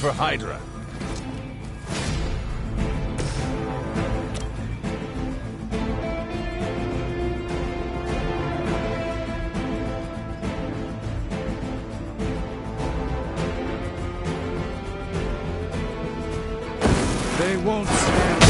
for Hydra. They won't stand.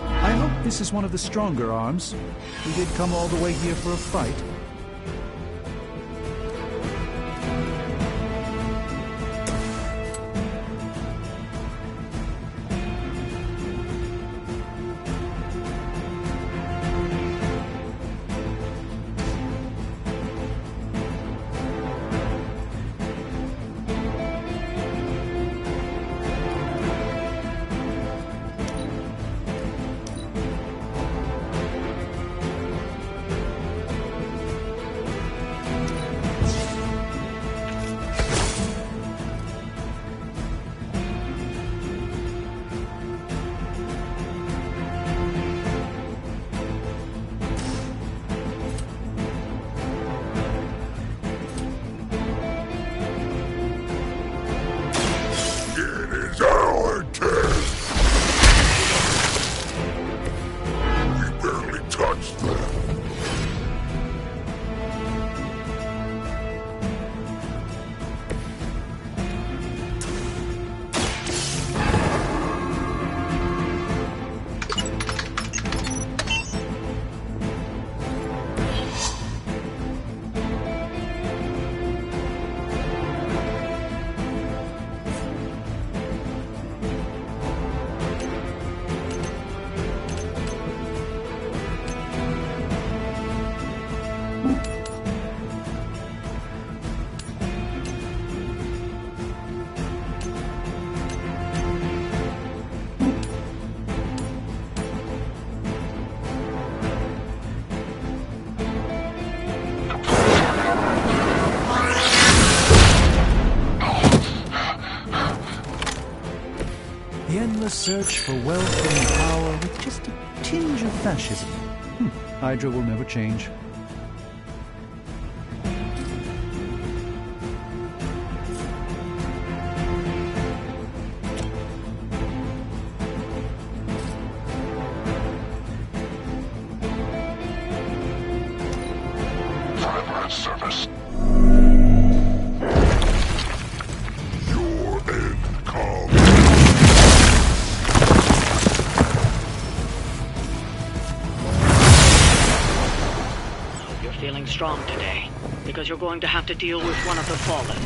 I hope this is one of the stronger arms. We did come all the way here for a fight. The endless search for wealth and power with just a tinge of fascism. Hydra will never change. Timeline service. Feeling strong today, because you're going to have to deal with one of the Fallen.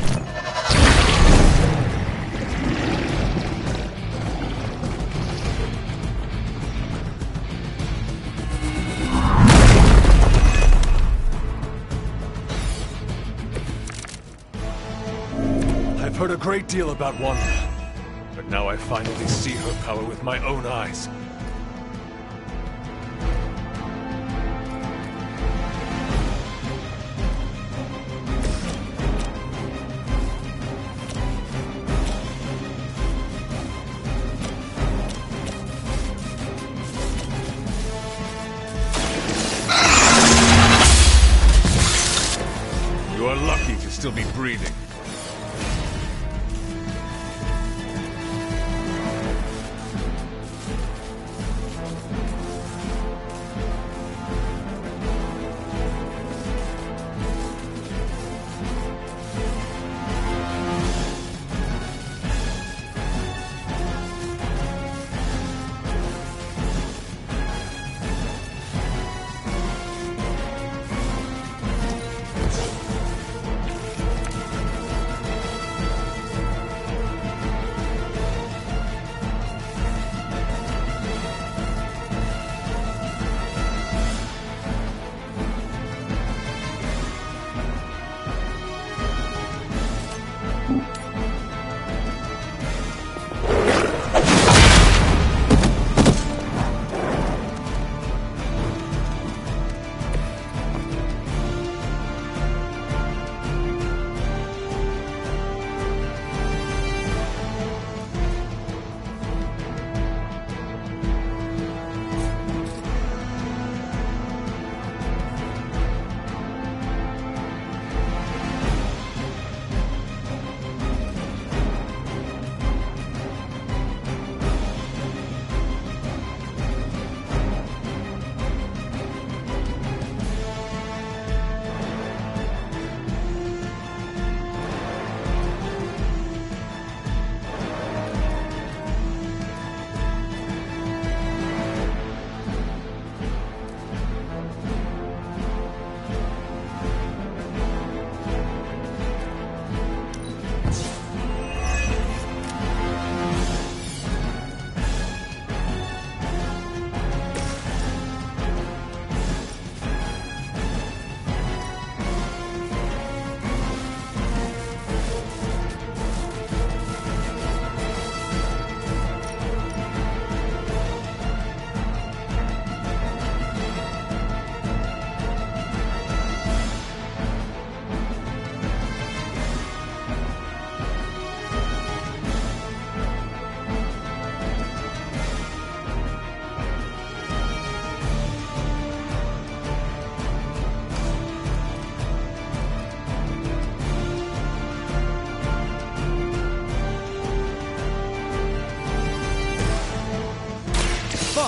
I've heard a great deal about Wanda, but now I finally see her power with my own eyes. You are lucky to still be breathing.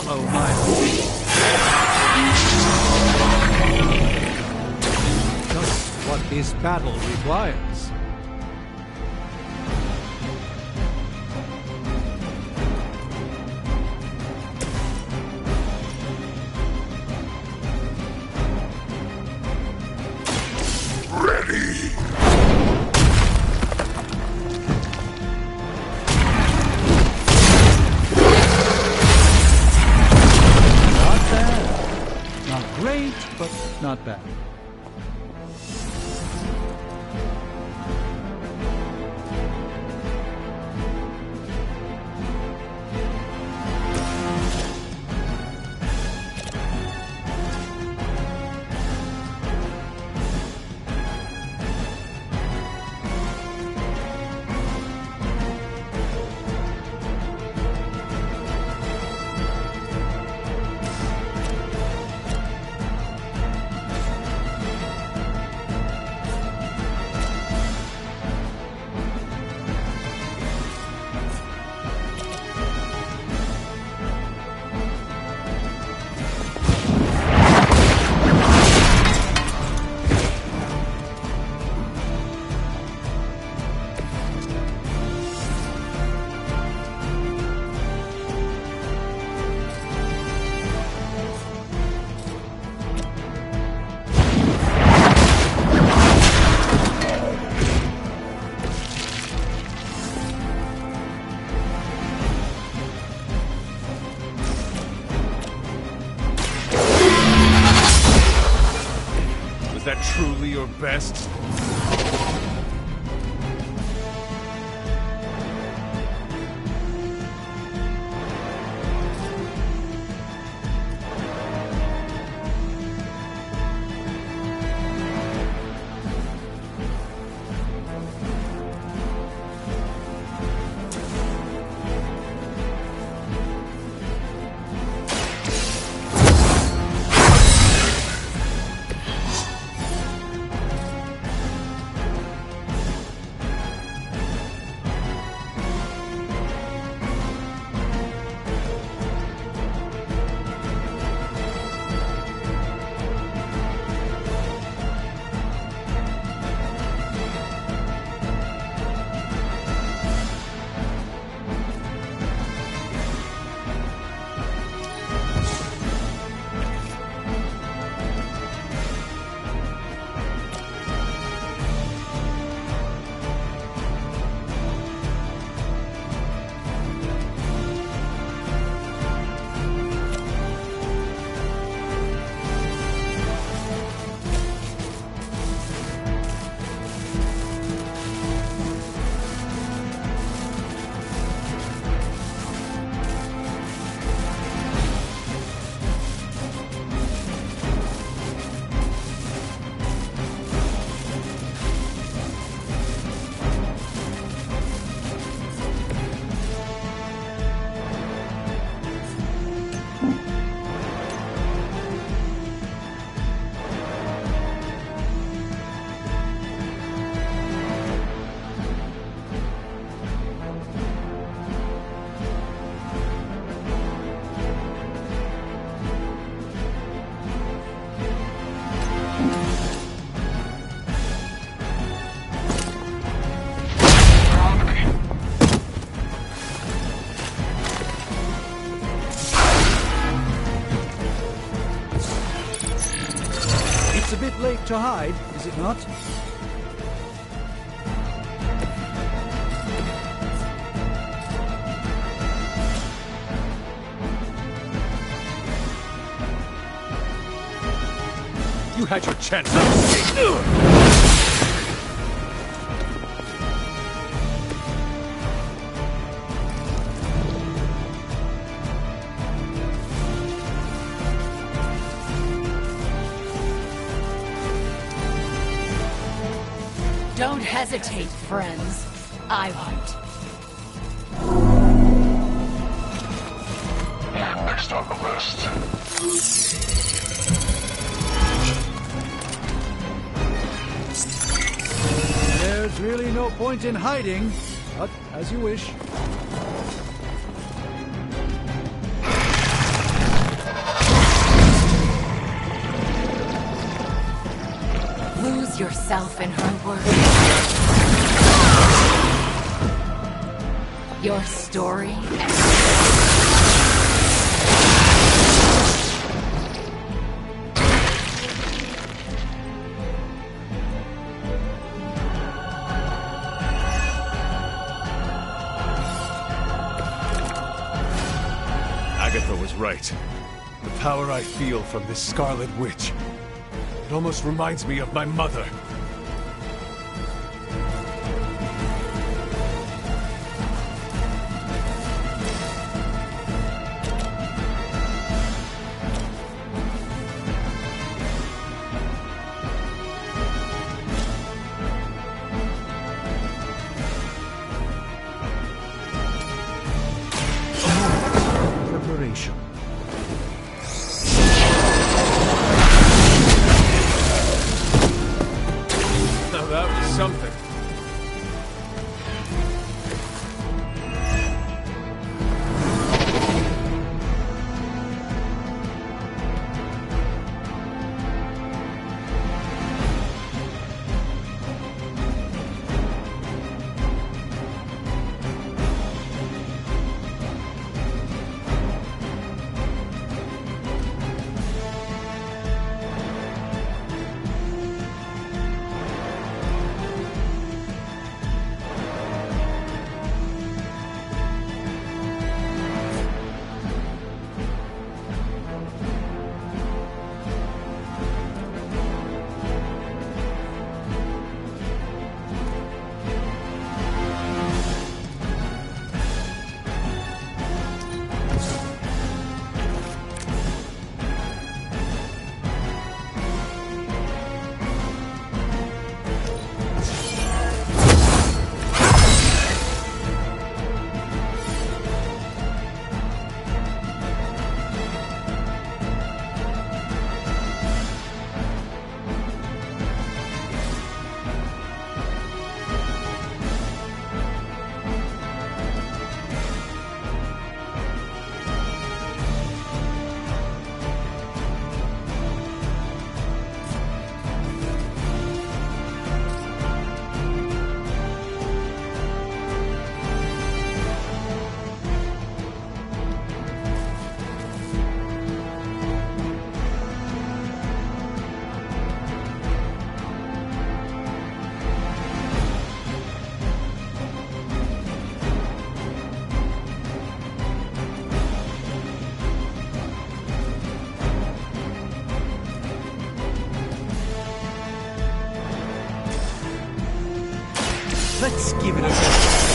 Follow my lead. Just what this battle requires. Ready! Not bad. Not great, but not bad. Was that truly your best? It's a bit late to hide, is it not? You had your chance. Don't hesitate, friends. I won't. Next on the list. There's really no point in hiding, but as you wish. Lose yourself in her words. Your story. Agatha was right. The power I feel from this Scarlet Witch. It almost reminds me of my mother. Preparation. Now that was something. Let's give it a go.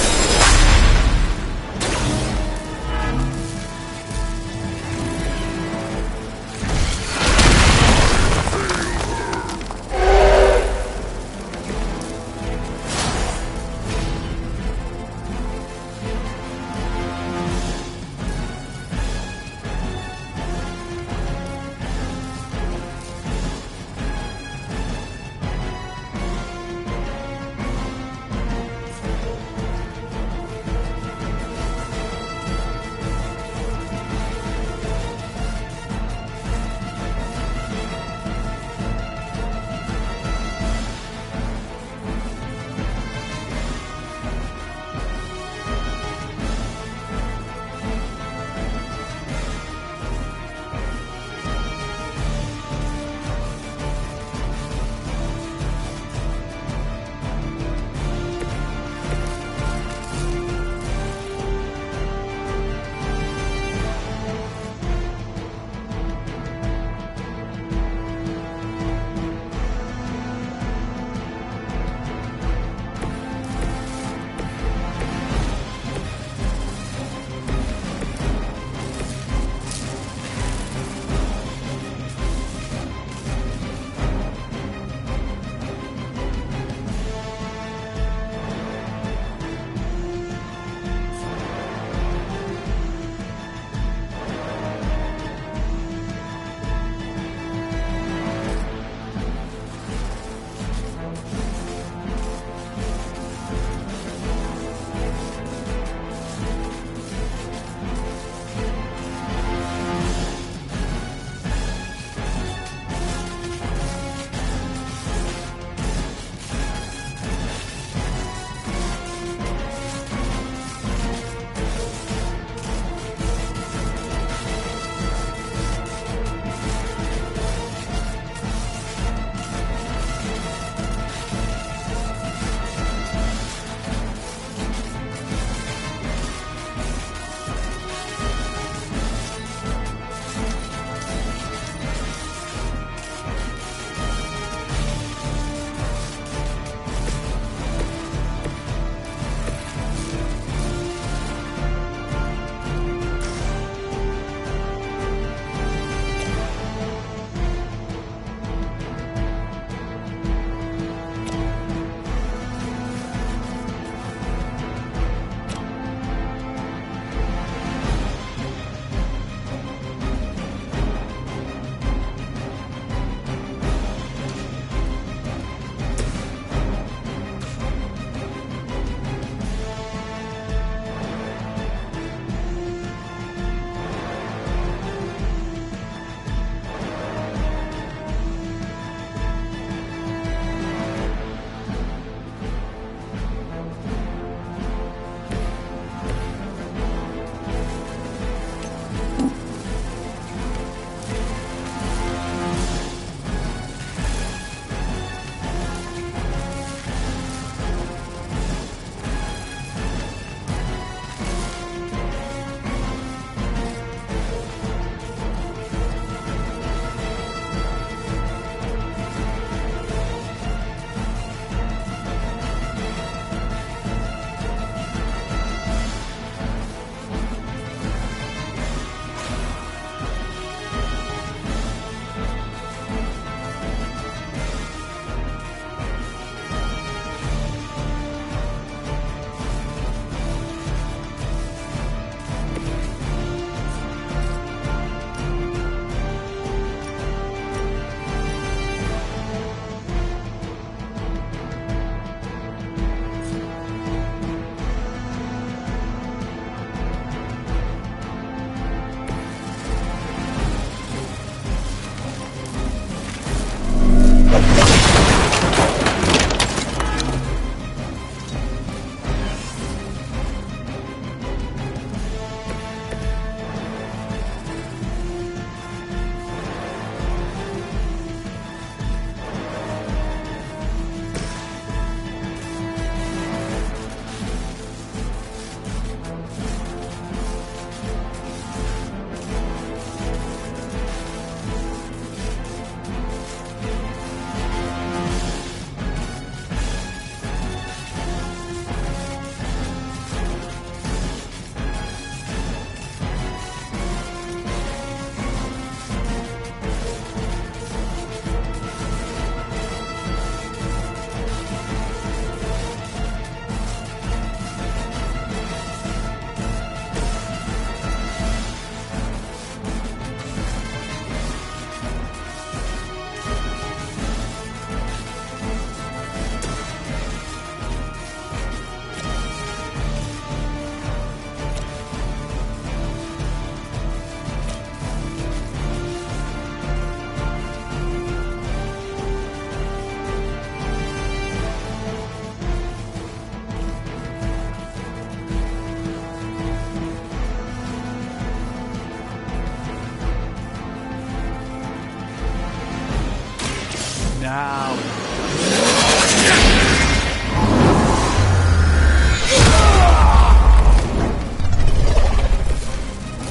Now.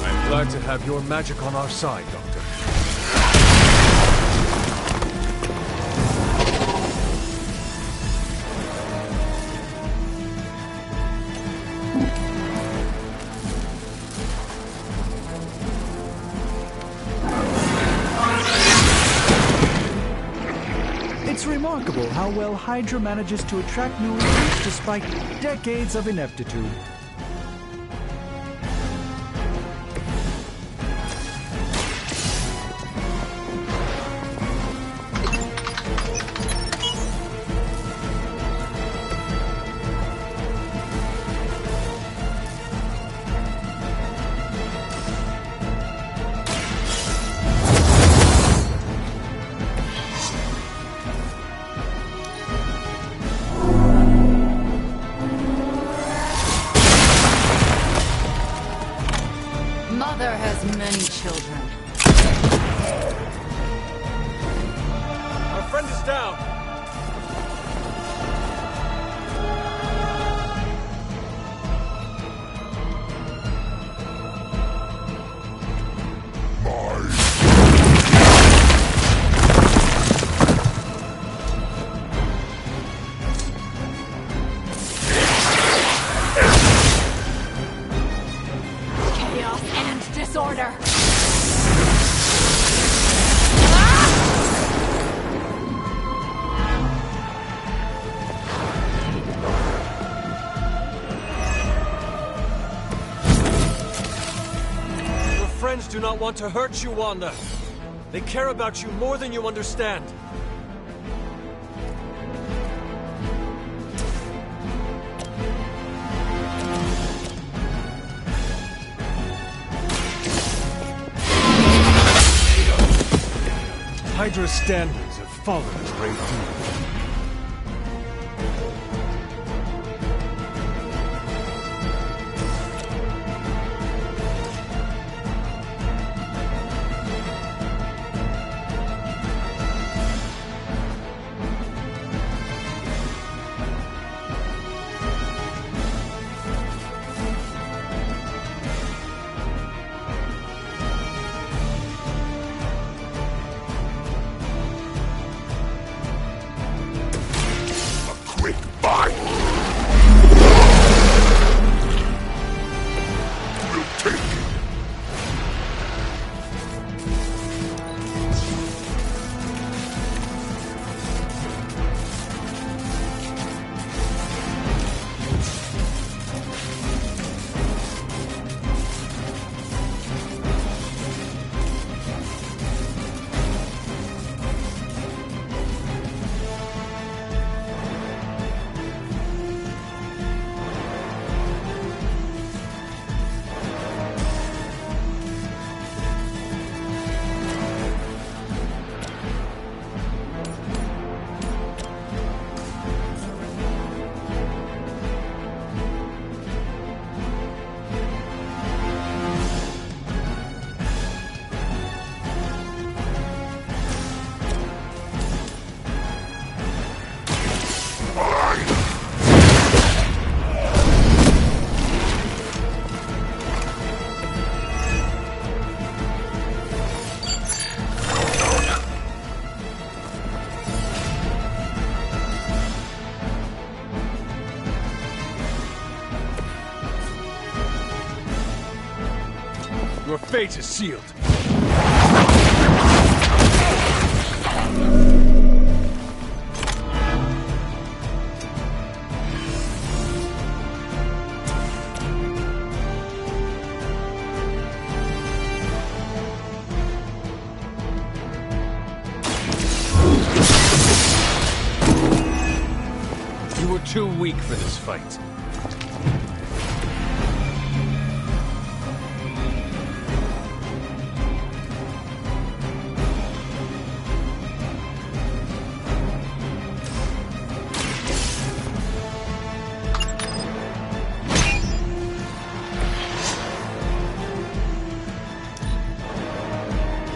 I'm glad to have your magic on our side, Doctor. It's remarkable how well Hydra manages to attract new recruits despite decades of ineptitude. Mother has many children. Our friend is down! Chaos and disorder. Your friends do not want to hurt you, Wanda. They care about you more than you understand. Hydra's standards have fallen a great deal. Your fate is sealed. You were too weak for this fight.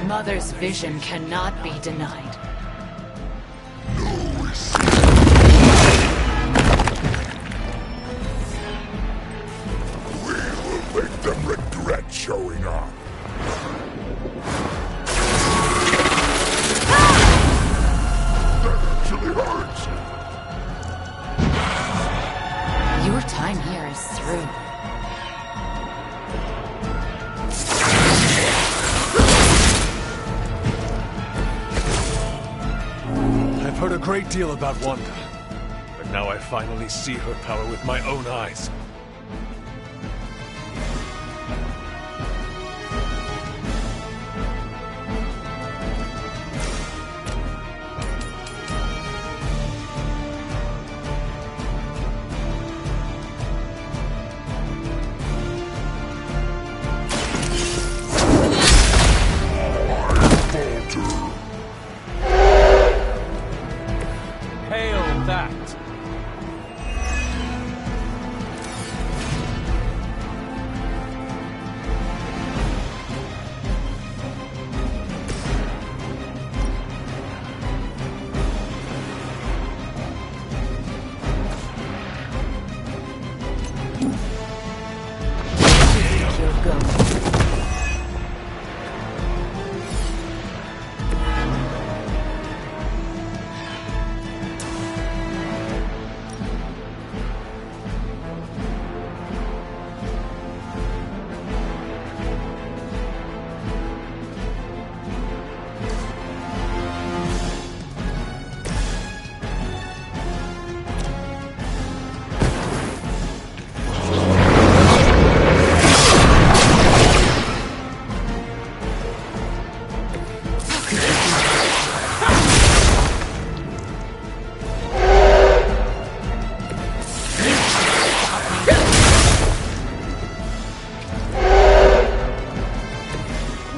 Mother's vision cannot be denied. Wanda. That actually hurts. Your time here is through. I've heard a great deal about Wanda, but now I finally see her power with my own eyes. Hail that! Your ghost.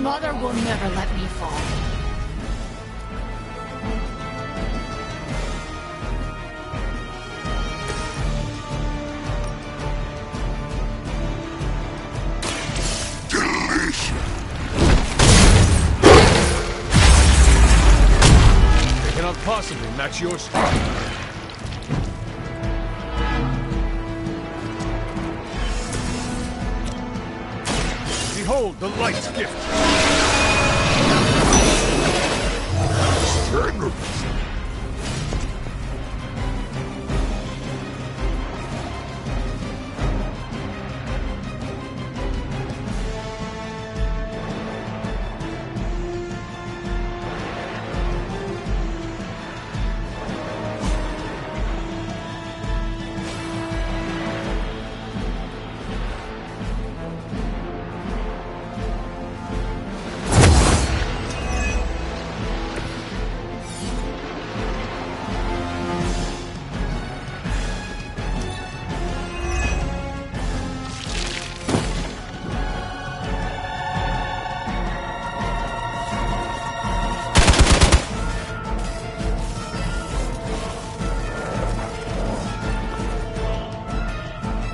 Mother will never let me fall. They cannot possibly match your strength. Behold the light's gift!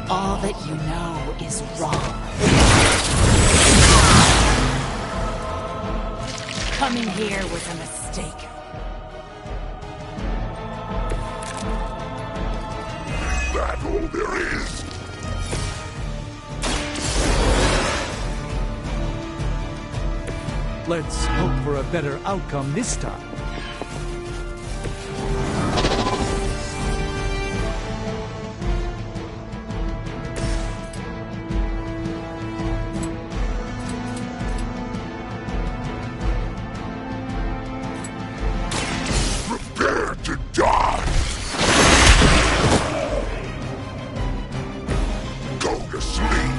All that you know is wrong. Coming here was a mistake. That all there is? Let's hope for a better outcome this time. Prepare to die! Go to sleep!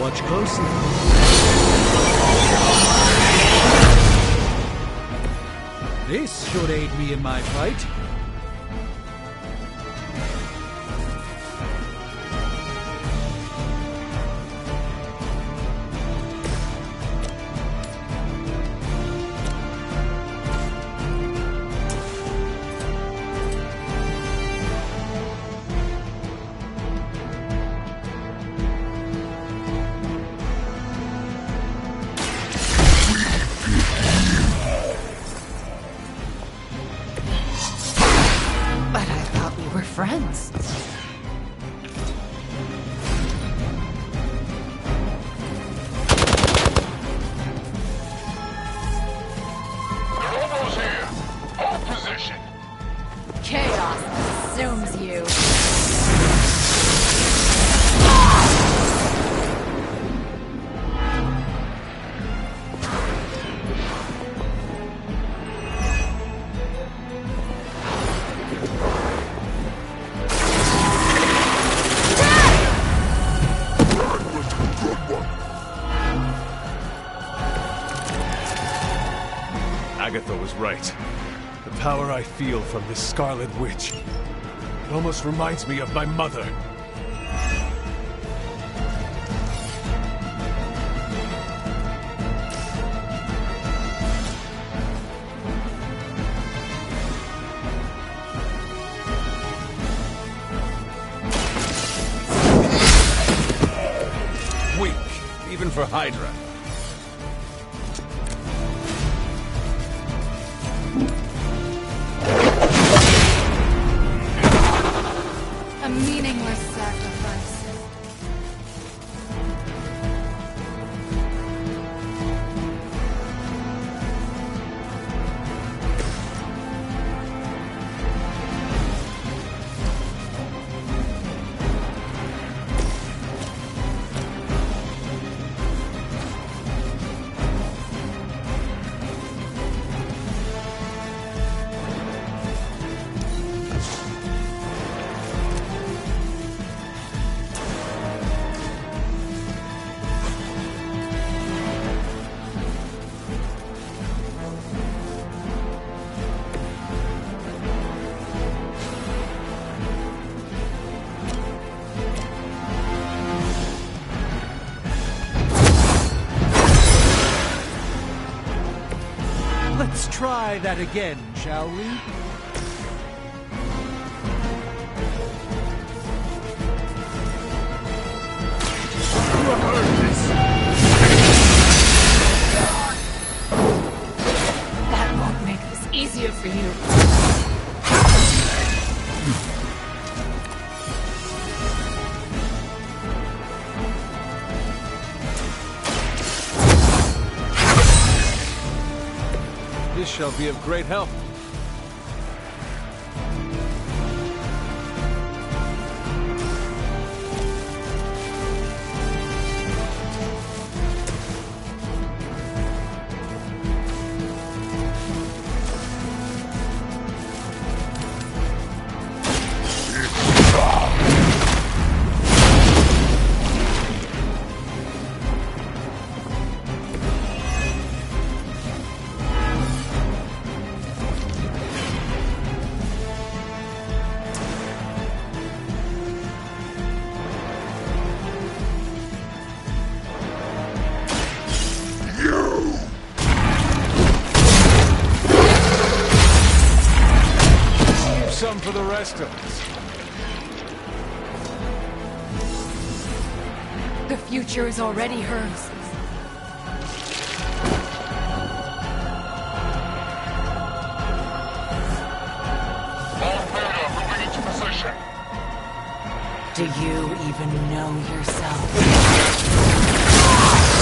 Watch closely. This should aid me in my fight. But I thought we were friends. Almost here. Hold position. Chaos consumes you. Agatha was right. The power I feel from this Scarlet Witch. It almost reminds me of my mother. Weak, even for Hydra. A meaningless sacrifice. Let's try that again, shall we? That won't make this easier for you. This shall be of great help. Some for the rest of us. The future is already hers. Moving into position. Do you even know yourself?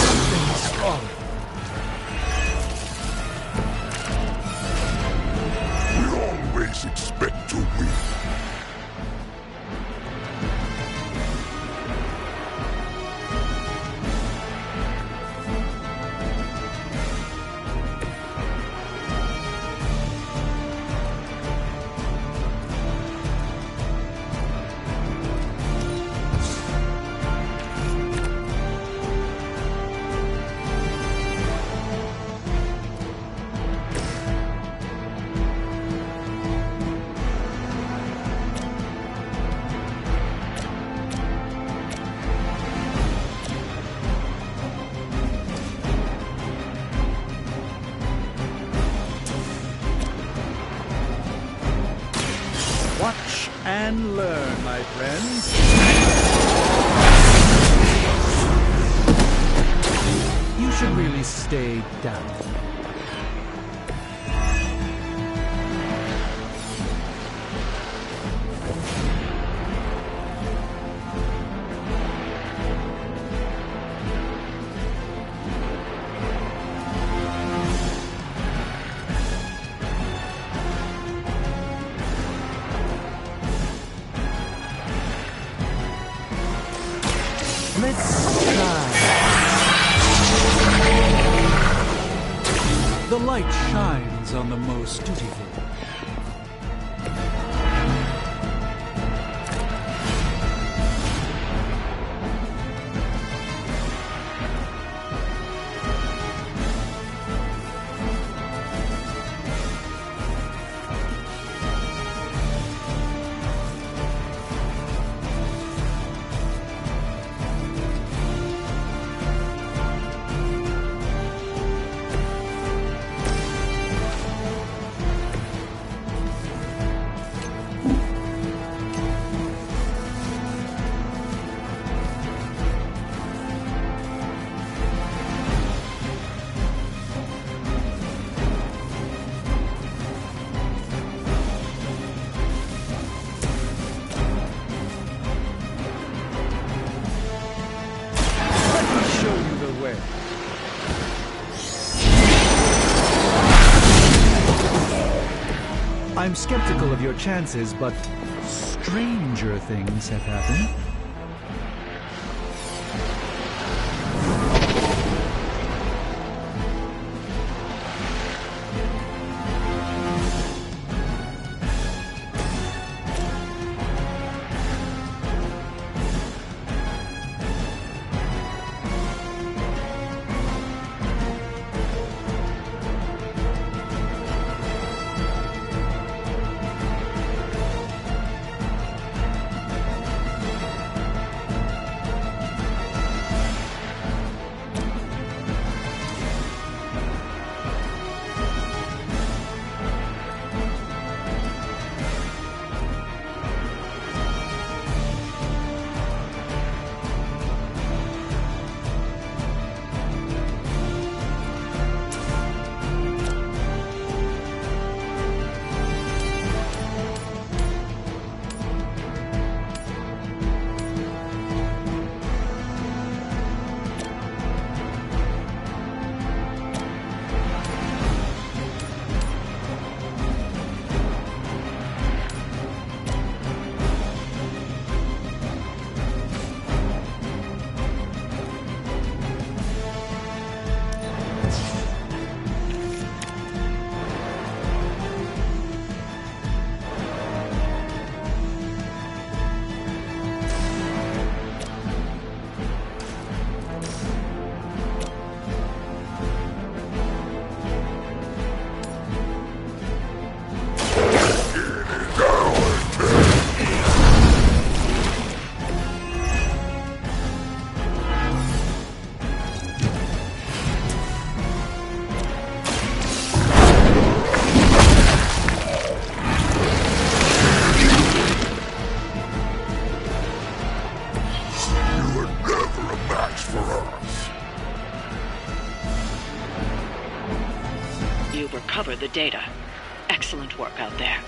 Something is wrong. We always expect to win. and learn, my friends. You should really stay down. Let's try. The light shines on the most dutiful. I'm skeptical of your chances, but stranger things have happened. Recover the data. Excellent work out there.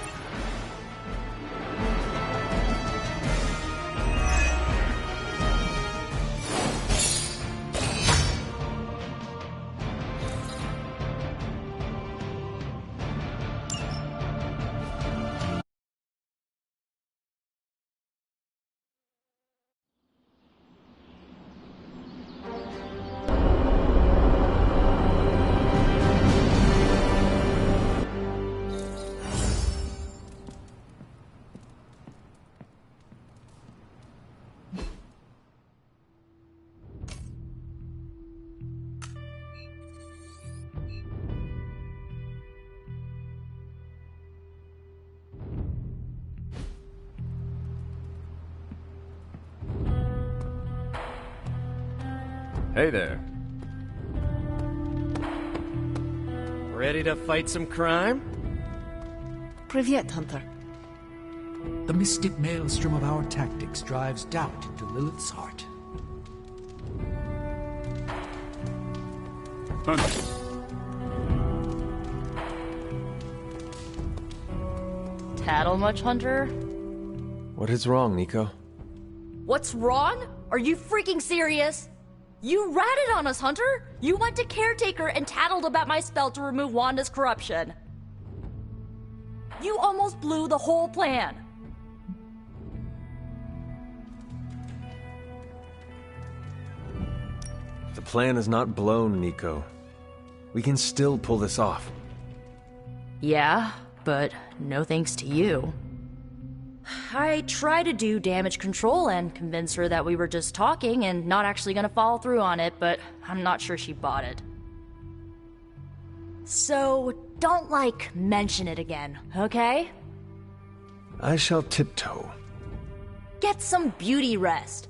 Hey there. Ready to fight some crime? Privyet, Hunter. The The mystic maelstrom of our tactics drives doubt into Lilith's heart. Tattle much, Hunter? What is wrong, Nico? What's wrong? Are you freaking serious? You ratted on us, Hunter! You went to Caretaker and tattled about my spell to remove Wanda's corruption. You almost blew the whole plan. The plan is not blown, Nico. We can still pull this off. Yeah, but no thanks to you. I tried to do damage control and convince her that we were just talking and not actually gonna follow through on it, but I'm not sure she bought it. So, don't, mention it again, okay? I shall tiptoe. Get some beauty rest.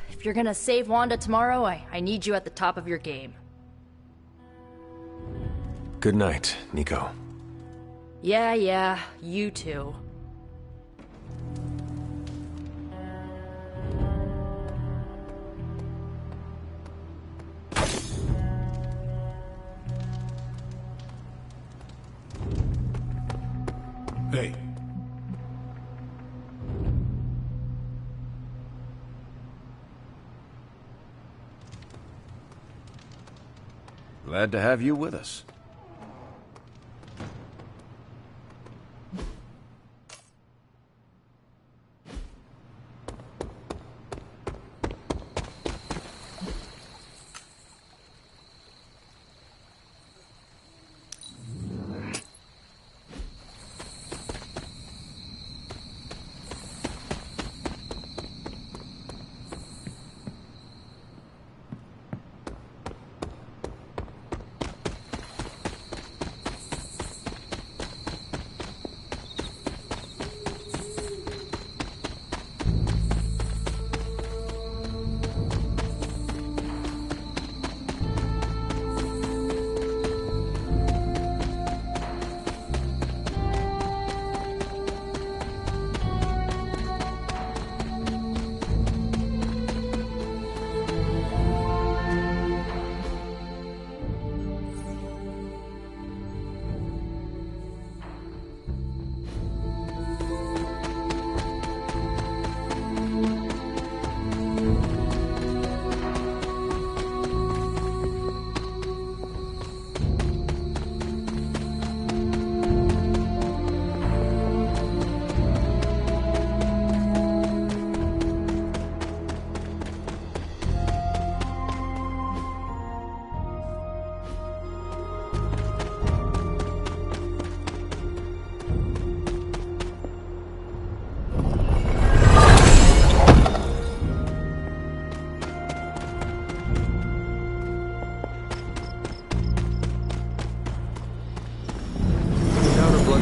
If you're gonna save Wanda tomorrow, I need you at the top of your game. Good night, Nico. Yeah, you too. Hey. Glad to have you with us.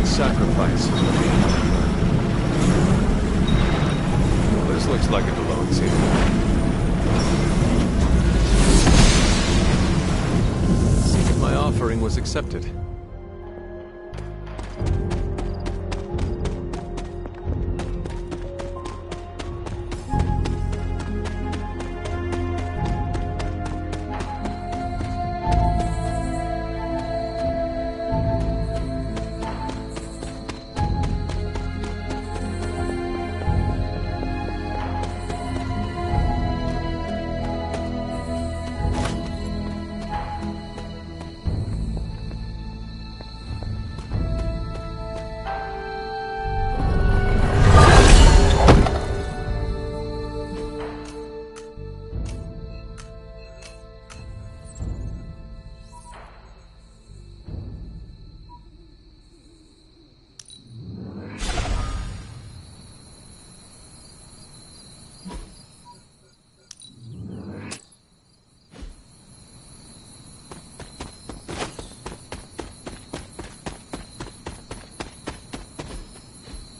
Sacrifice. This looks like it belongs here. Seems my offering was accepted.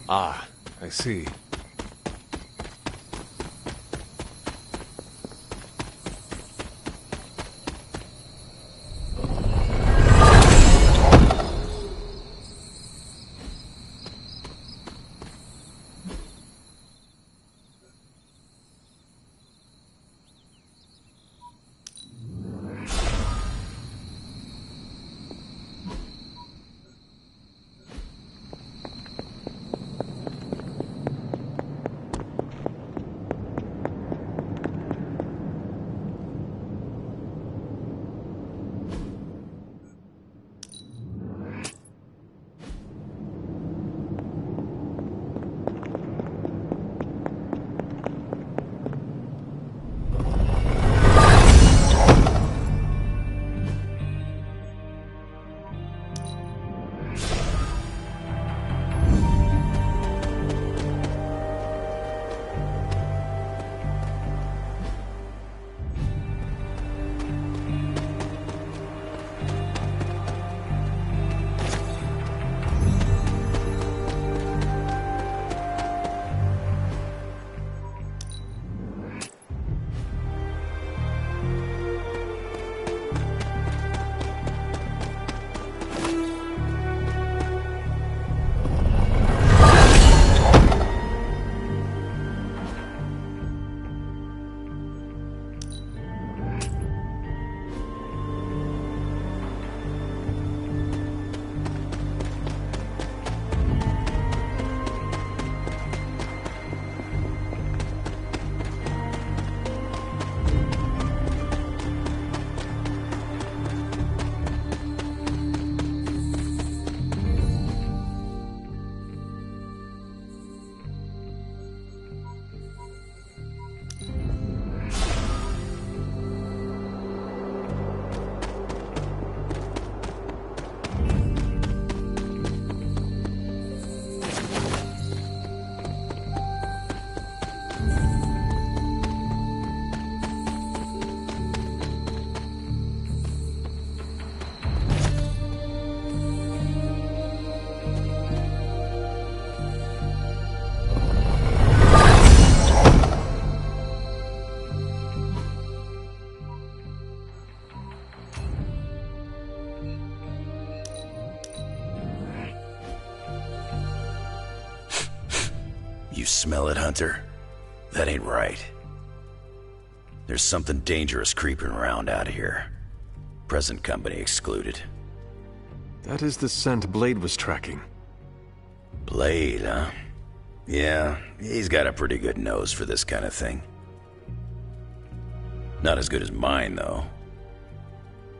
Ah, I see. smell it, Hunter? That ain't right. There's something dangerous creeping around out here. Present company excluded. That is the scent Blade was tracking. Blade, huh? Yeah, he's got a pretty good nose for this kind of thing. Not as good as mine, though.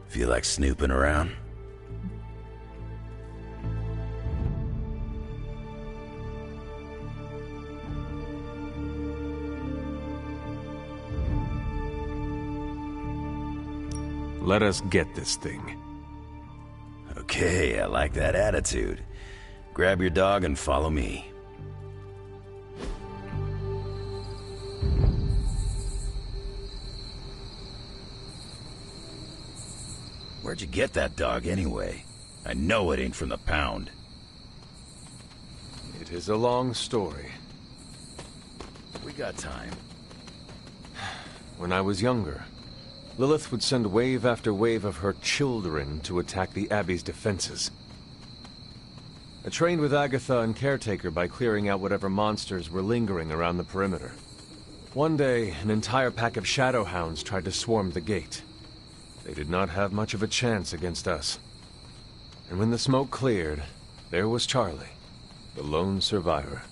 Feel like snooping around? Let us get this thing. Okay, I like that attitude. Grab your dog and follow me. Where'd you get that dog anyway? I know it ain't from the pound. It is a long story. We got time. When I was younger, Lilith would send wave after wave of her children to attack the Abbey's defenses. I trained with Agatha and Caretaker by clearing out whatever monsters were lingering around the perimeter. One day, an entire pack of shadow hounds tried to swarm the gate. They did not have much of a chance against us. And when the smoke cleared, there was Charlie, the lone survivor.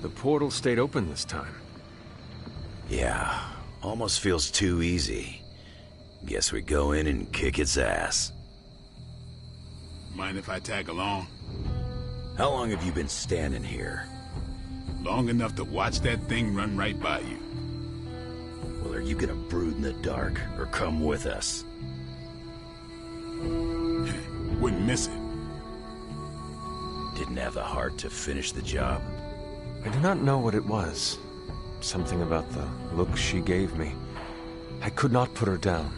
The portal stayed open this time. Yeah, almost feels too easy. Guess we go in and kick its ass. Mind if I tag along? How long have you been standing here? Long enough to watch that thing run right by you. Well, are you gonna brood in the dark, or come with us? Wouldn't miss it. Didn't have the heart to finish the job? I do not know what it was. Something about the look she gave me. I could not put her down.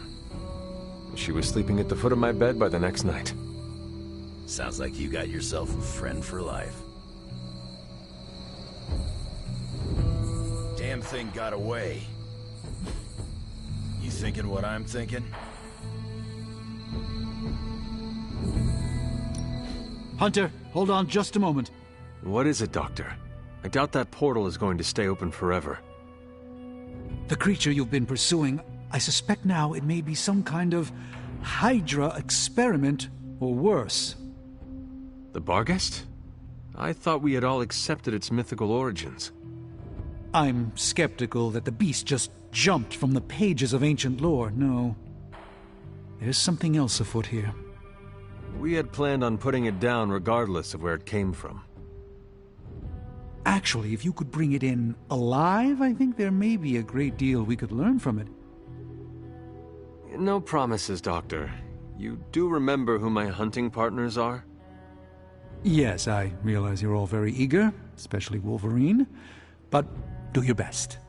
She was sleeping at the foot of my bed by the next night. Sounds like you got yourself a friend for life. Damn thing got away. You thinking what I'm thinking? Hunter, hold on just a moment. What is it, Doctor? I doubt that portal is going to stay open forever. The creature you've been pursuing, I suspect now it may be some kind of Hydra experiment, or worse. The Barghest? I thought we had all accepted its mythical origins. I'm skeptical that the beast just jumped from the pages of ancient lore. No. There's something else afoot here. We had planned on putting it down regardless of where it came from. Actually, if you could bring it in alive, I think there may be a great deal we could learn from it. No promises, Doctor. You do remember who my hunting partners are? Yes, I realize you're all very eager, especially Wolverine, but do your best.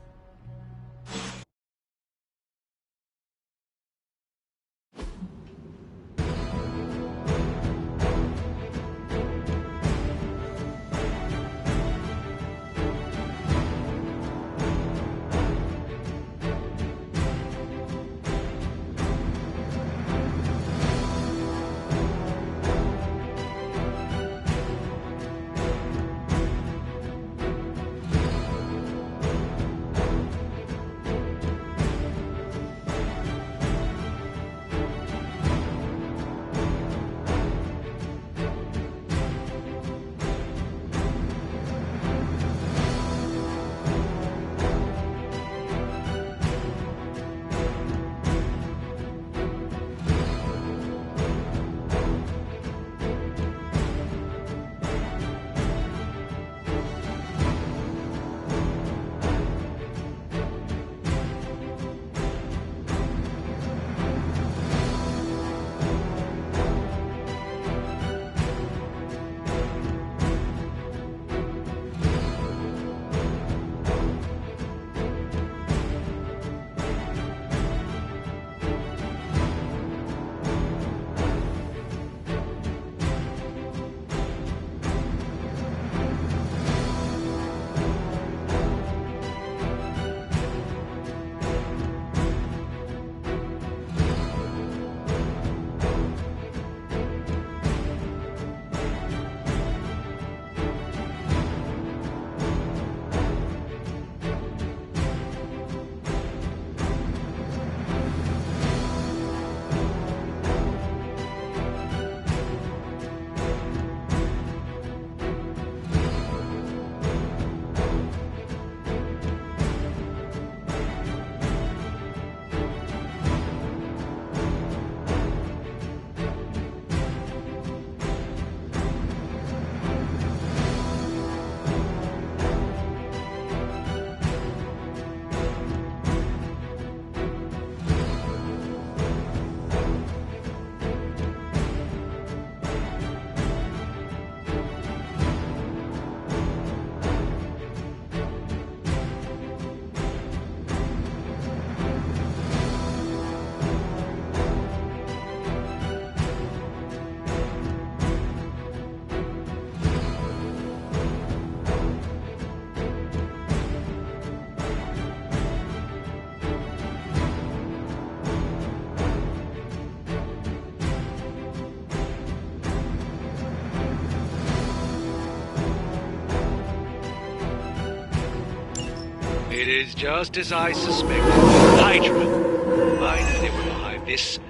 It is just as I suspected. Hydra. I knew they were behind this.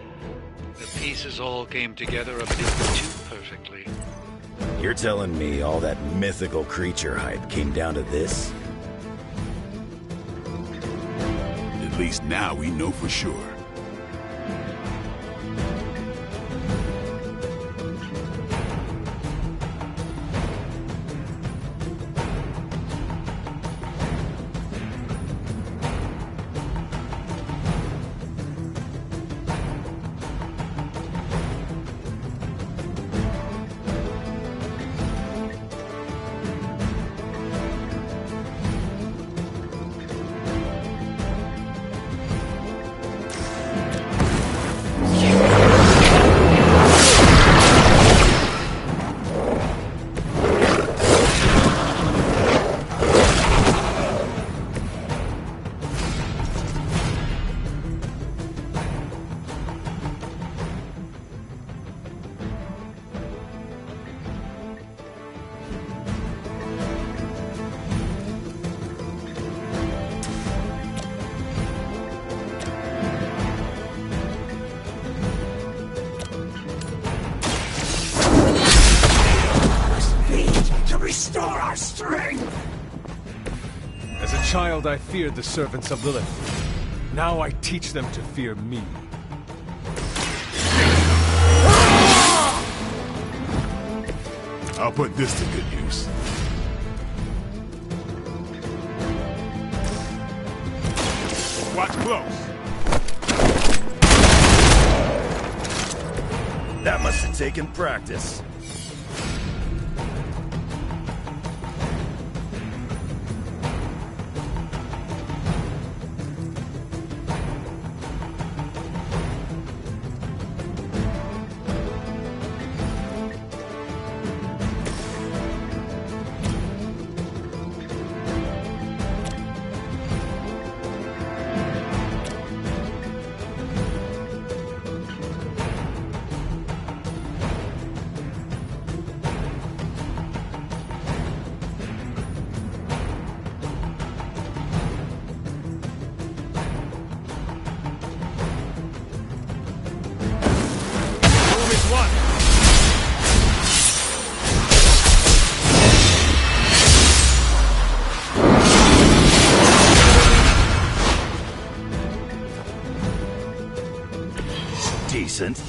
The pieces all came together a bit too perfectly. You're telling me all that mythical creature hype came down to this? At least now we know for sure. Restore our strength! As a child, I feared the servants of Lilith. Now I teach them to fear me. I'll put this to good use. Watch close. That must have taken practice. Decent.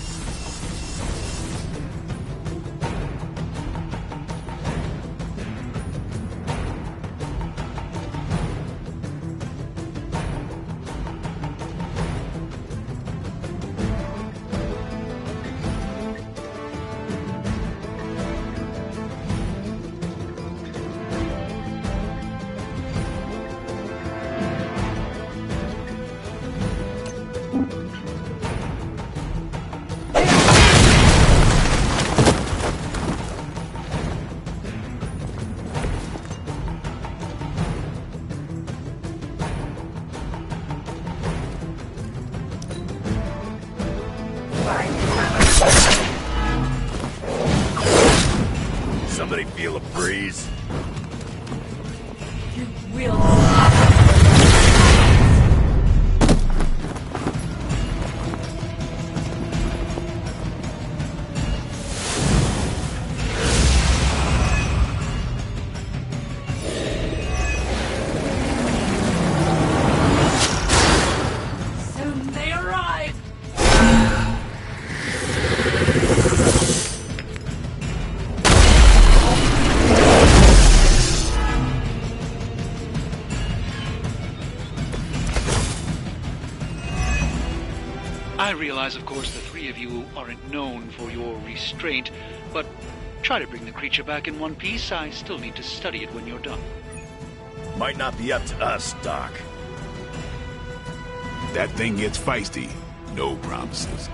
Somebody feel a breeze? You will. Soon they arrive! I realize, of course, the three of you aren't known for your restraint, but try to bring the creature back in one piece. I still need to study it when you're done. Might not be up to us, Doc. That thing gets feisty. No promises.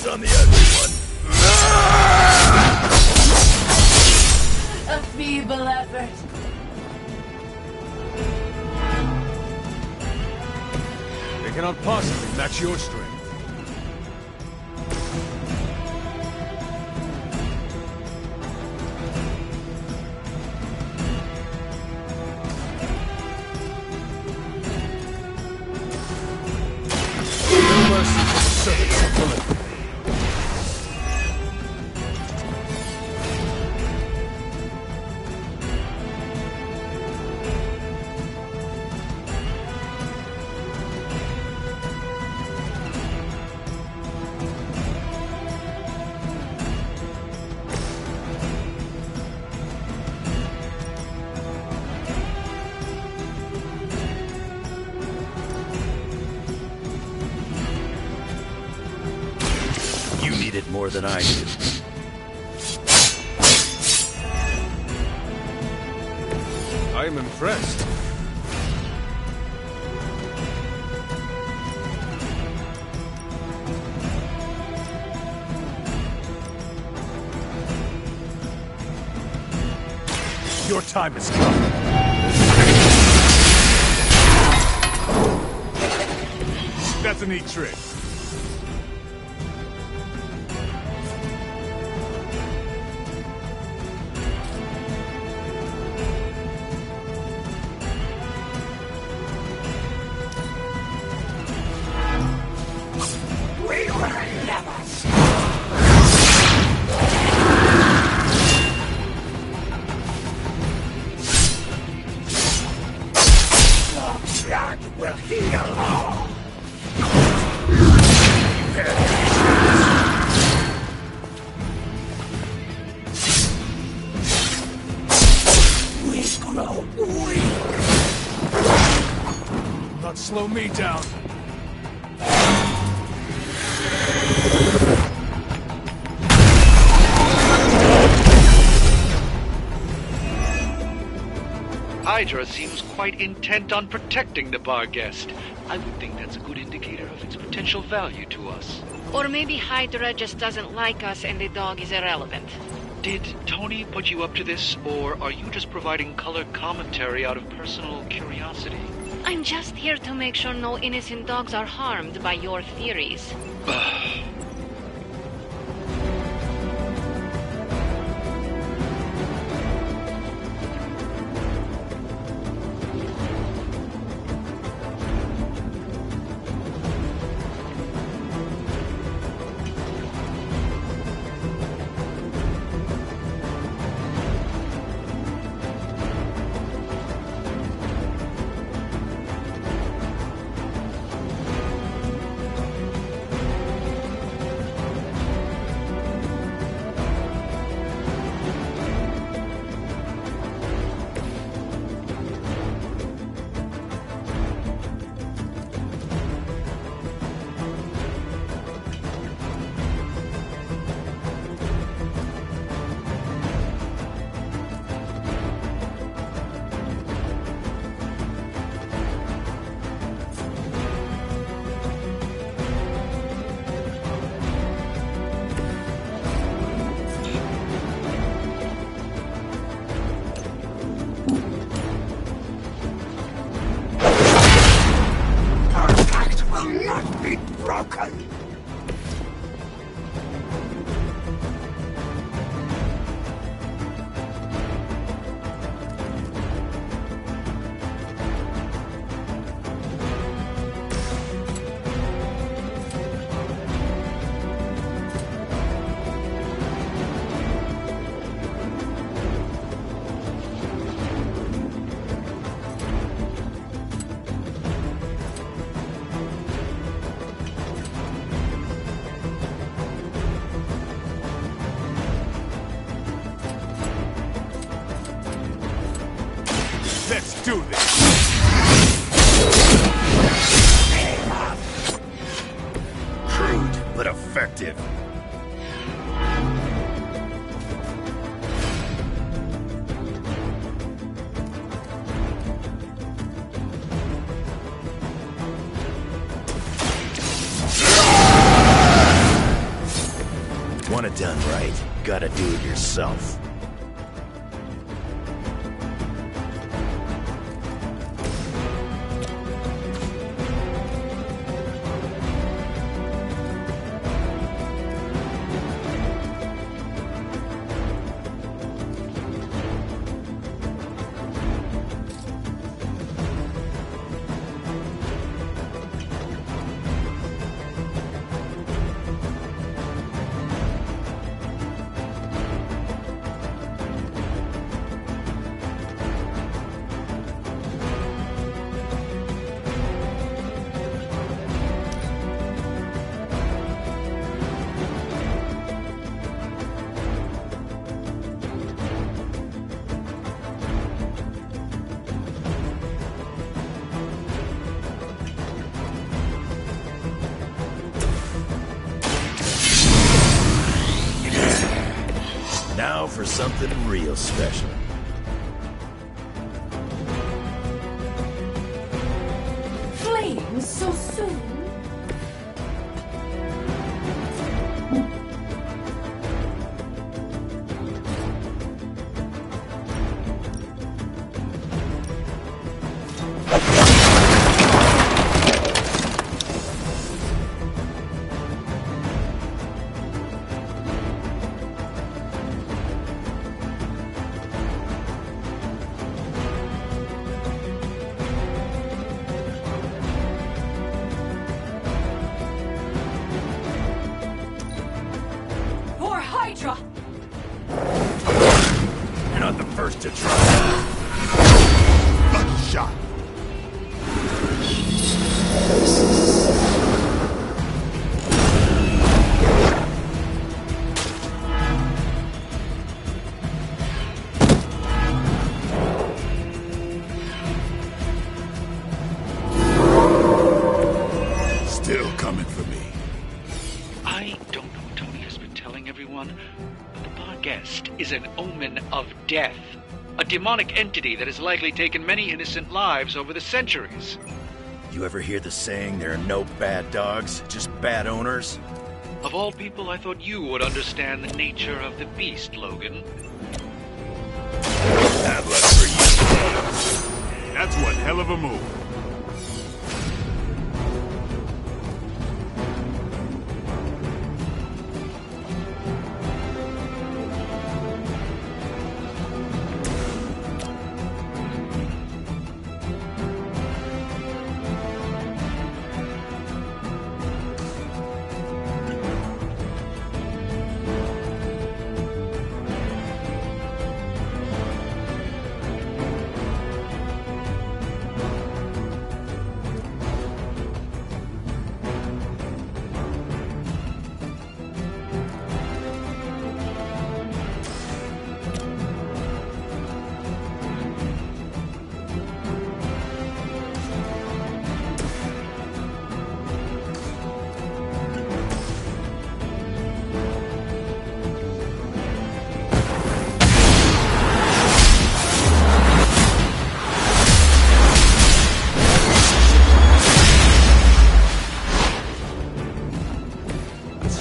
eyes on the ugly one. A feeble effort. They cannot possibly match your strength. No mercy for the servants of Bullet. You need it more than I do. I am impressed. Your time has come. That's a neat trick. Not slow me down. Hydra seems quite intent on protecting the bar guest. I would think that's a good indicator of its potential value to us. Or maybe Hydra just doesn't like us and the dog is irrelevant. Did Tony put you up to this, or are you just providing color commentary out of personal curiosity? I'm just here to make sure no innocent dogs are harmed by your theories. Let's do this! Crude, but effective. want it done right, you gotta do it yourself. Now for something real special. Flames so soon? You're not the first to try. Lucky shot. Still coming for me. I don't know what Tony has been telling everyone, but the Barghest is an omen of death. A demonic entity that has likely taken many innocent lives over the centuries. You ever hear the saying, there are no bad dogs, just bad owners? Of all people, I thought you would understand the nature of the beast, Logan. Bad luck for you. That's one hell of a move.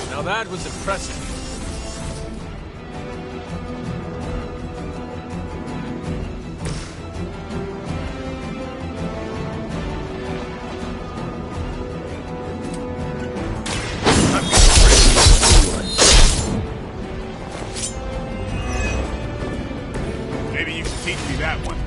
Now that was impressive. Maybe you can teach me that one.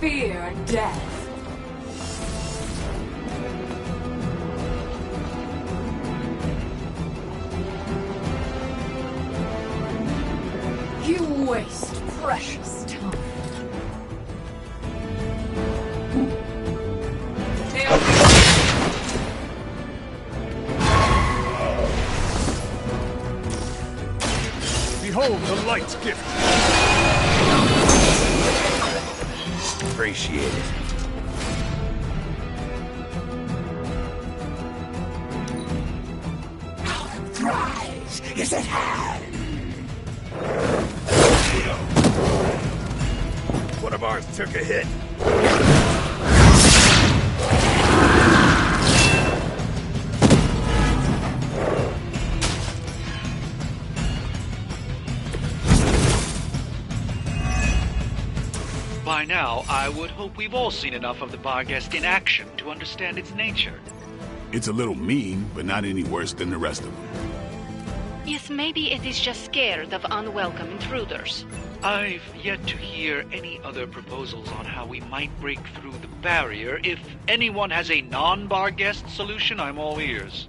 Fear death. You waste precious time. Take Behold the light's gift! Appreciate it. Prize is at hand! One of ours took a hit. By now, I would hope we've all seen enough of the Barghest in action to understand its nature. It's a little mean, but not any worse than the rest of them. Yes, maybe it is just scared of unwelcome intruders. I've yet to hear any other proposals on how we might break through the barrier. If anyone has a non-Barghest solution, I'm all ears.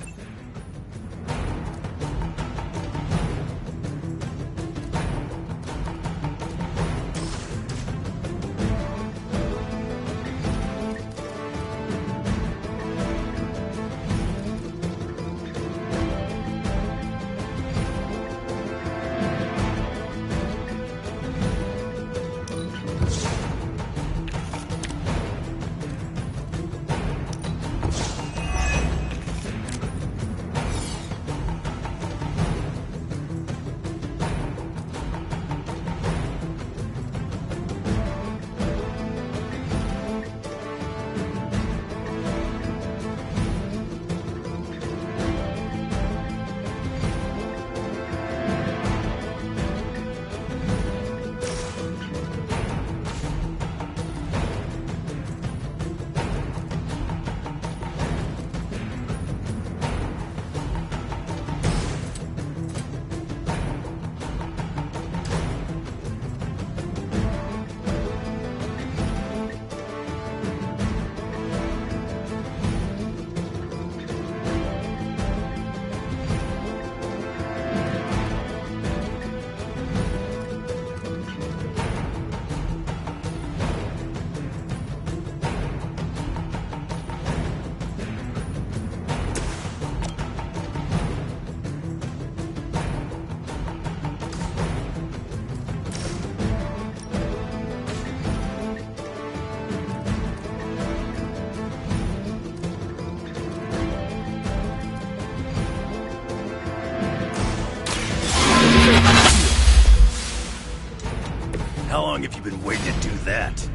How long have you been waiting to do that?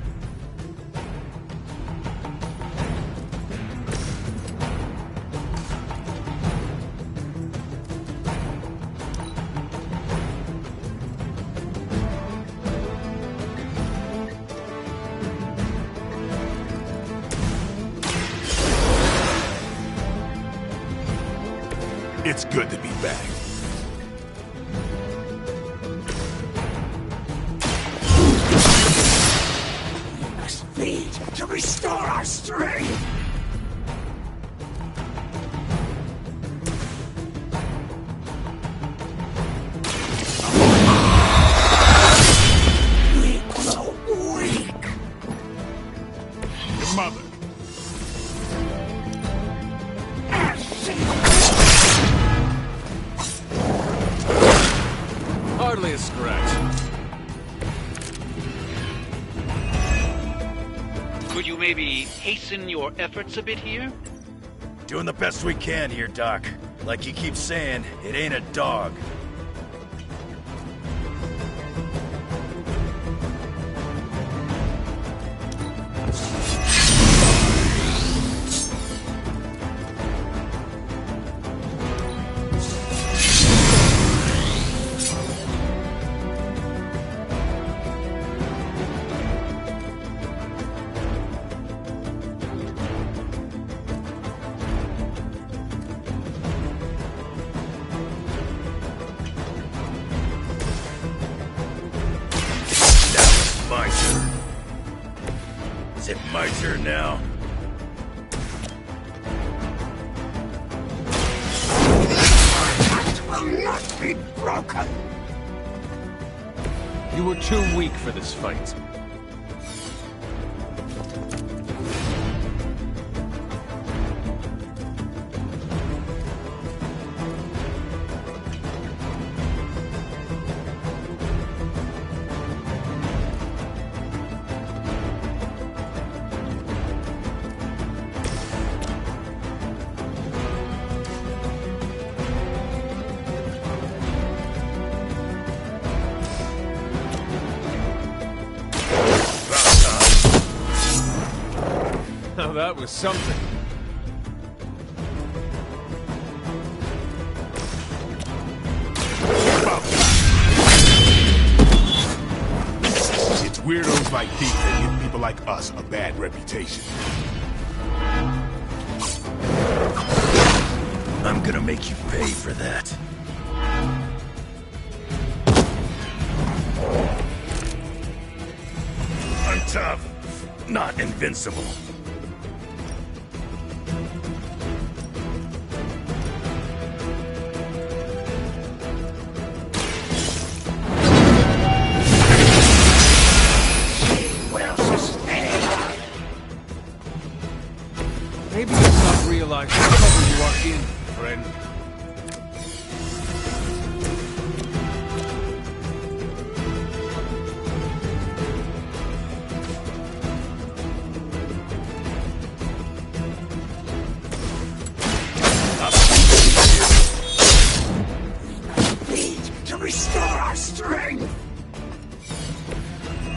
It's good to be back. Feed to restore our strength! We grow weak! Your mother. Hardly a scratch. Could you maybe hasten your efforts a bit here? Doing the best we can here, Doc. Like you keep saying, it ain't a dog. My turn. Is it my turn now? That will not be broken! You were too weak for this fight. that was something. It's weirdos like these that give people like us a bad reputation. I'm gonna make you pay for that. I'm tough, not invincible. Maybe you not realize the trouble you are in, friend. To restore our strength!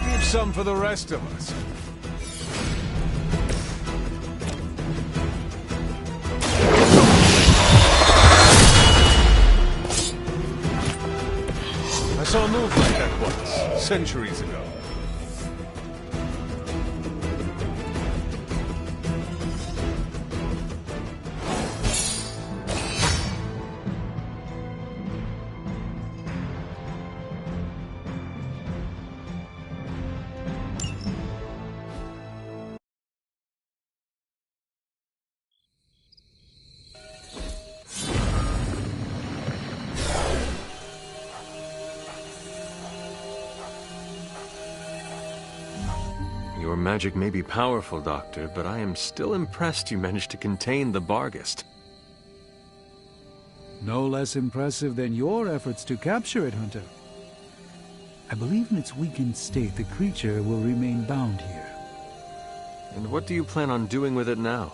Leave some for the rest of us. I saw a move like that once, centuries ago. Your magic may be powerful, Doctor, but I am still impressed you managed to contain the Barghest. No less impressive than your efforts to capture it, Hunter. I believe in its weakened state, the creature will remain bound here. And what do you plan on doing with it now?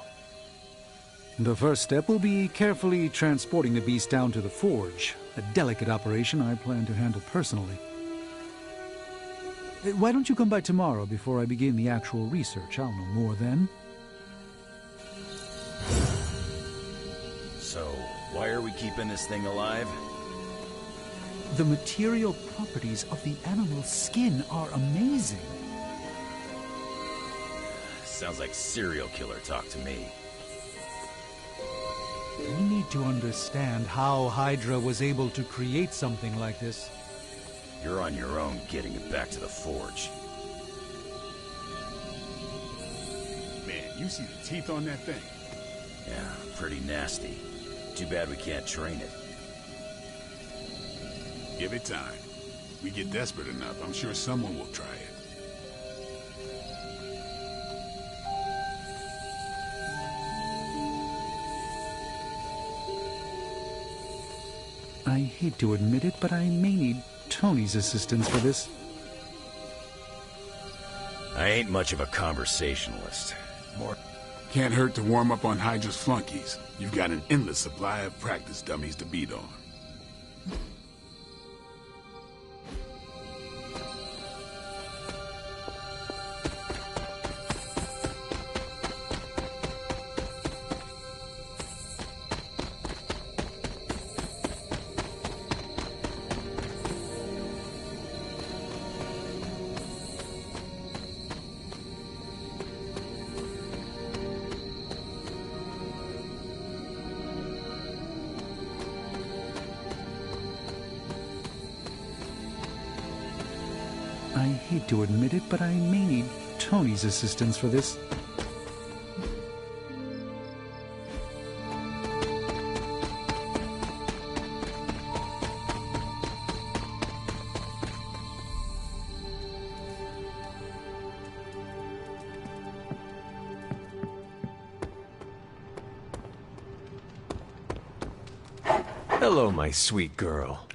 The first step will be carefully transporting the beast down to the forge. A delicate operation I plan to handle personally. Why don't you come by tomorrow before I begin the actual research? I'll know more then. So, why are we keeping this thing alive? The material properties of the animal's skin are amazing. Sounds like serial killer talk to me. We need to understand how Hydra was able to create something like this. You're on your own getting it back to the forge. Man, you see the teeth on that thing? Yeah, pretty nasty. Too bad we can't train it. Give it time. We get desperate enough, I'm sure someone will try it. I hate to admit it, but I may need Tony's assistance for this. I ain't much of a conversationalist. Can't hurt to warm up on Hydra's flunkies. You've got an endless supply of practice dummies to beat on. I hate to admit it, but I may need Tony's assistance for this. Hello, my sweet girl.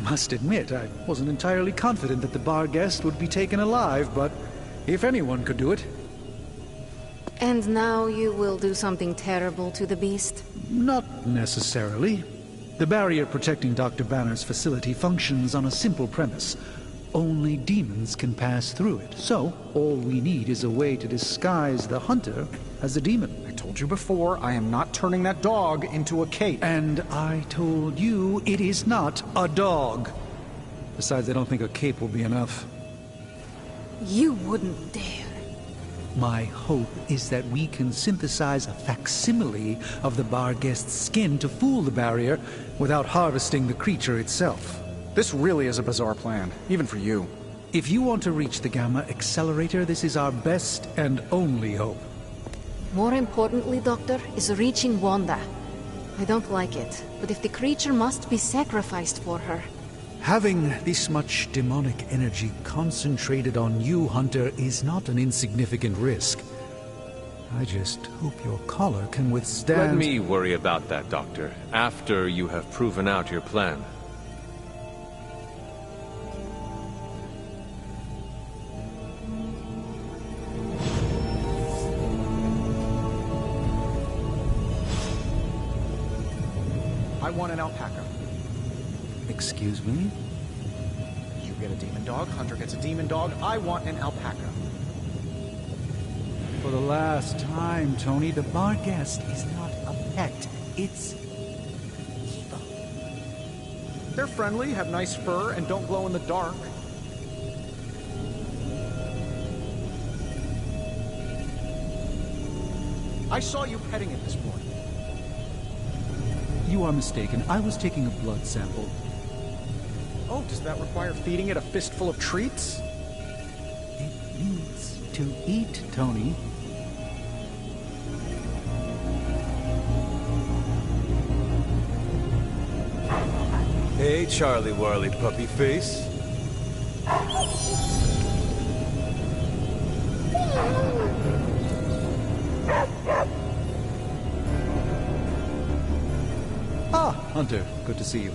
must admit, I wasn't entirely confident that the bar guest would be taken alive, but if anyone could do it... And now you will do something terrible to the beast? Not necessarily. The barrier protecting Dr. Banner's facility functions on a simple premise. Only demons can pass through it, so all we need is a way to disguise the hunter as a demon. I told you before, I am not turning that dog into a cape. And I told you it is not a dog. Besides, I don't think a cape will be enough. You wouldn't dare. My hope is that we can synthesize a facsimile of the bar guest's skin to fool the barrier without harvesting the creature itself. This really is a bizarre plan, even for you. If you want to reach the Gamma Accelerator, this is our best and only hope. More importantly, Doctor, is reaching Wanda. I don't like it, but if the creature must be sacrificed for her... Having this much demonic energy concentrated on you, Hunter, is not an insignificant risk. I just hope your collar can withstand... Let me worry about that, Doctor, after you have proven out your plan. I want an alpaca. Excuse me? You get a demon dog, Hunter gets a demon dog. I want an alpaca. For the last time, Tony, the bar guest is not a pet. It's... evil. They're friendly, have nice fur, and don't glow in the dark. I saw you petting it this morning. You are mistaken. I was taking a blood sample. Oh, does that require feeding it a fistful of treats? It needs to eat, Tony. Hey, Charlie Warley puppy face. Ah, Hunter, good to see you.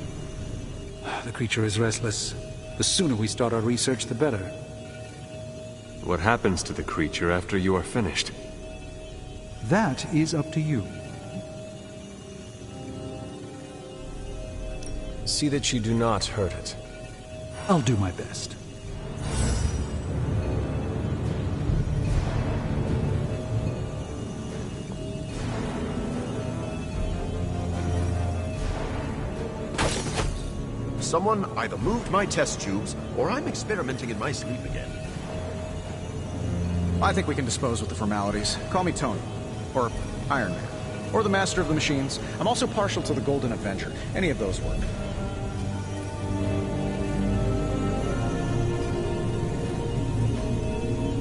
The creature is restless. The sooner we start our research, the better. What happens to the creature after you are finished? That is up to you. See that you do not hurt it. I'll do my best. Someone either moved my test tubes, or I'm experimenting in my sleep again. I think we can dispose with the formalities. Call me Tony. Or Iron Man. Or the Master of the Machines. I'm also partial to the Golden Adventure. Any of those work.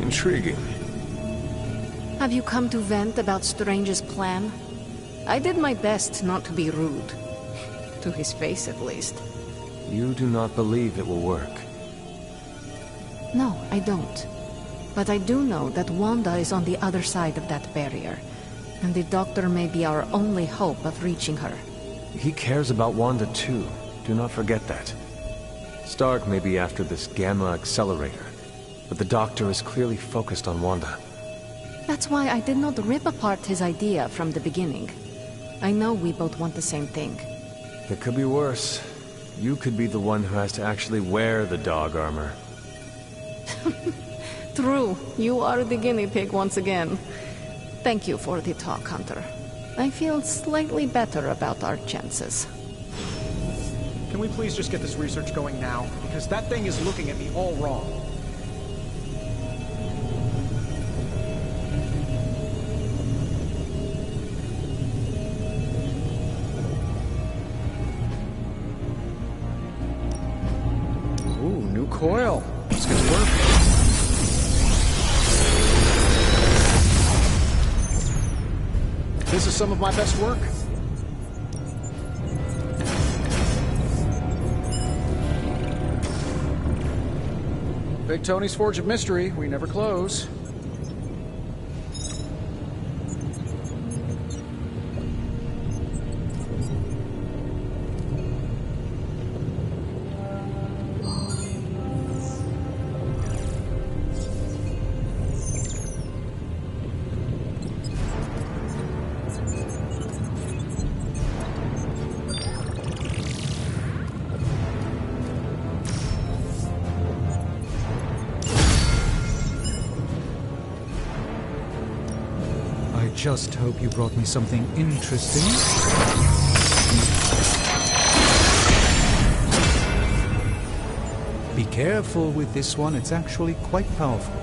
Intriguing. Have you come to vent about Strange's plan? I did my best not to be rude. To his face, at least. You do not believe it will work. No, I don't. But I do know that Wanda is on the other side of that barrier. And the Doctor may be our only hope of reaching her. He cares about Wanda too. Do not forget that. Stark may be after this Gamma Accelerator, but the Doctor is clearly focused on Wanda. That's why I did not rip apart his idea from the beginning. I know we both want the same thing. It could be worse. You could be the one who has to actually wear the dog armor. True. You are the guinea pig once again. Thank you for the talk, Hunter. I feel slightly better about our chances. Can we please just get this research going now? Because that thing is looking at me all wrong. Ooh, new coil. Let's get to work. This is some of my best work. Big Tony's Forge of Mystery. We never close. just hope you brought me something interesting. Be careful with this one, it's actually quite powerful.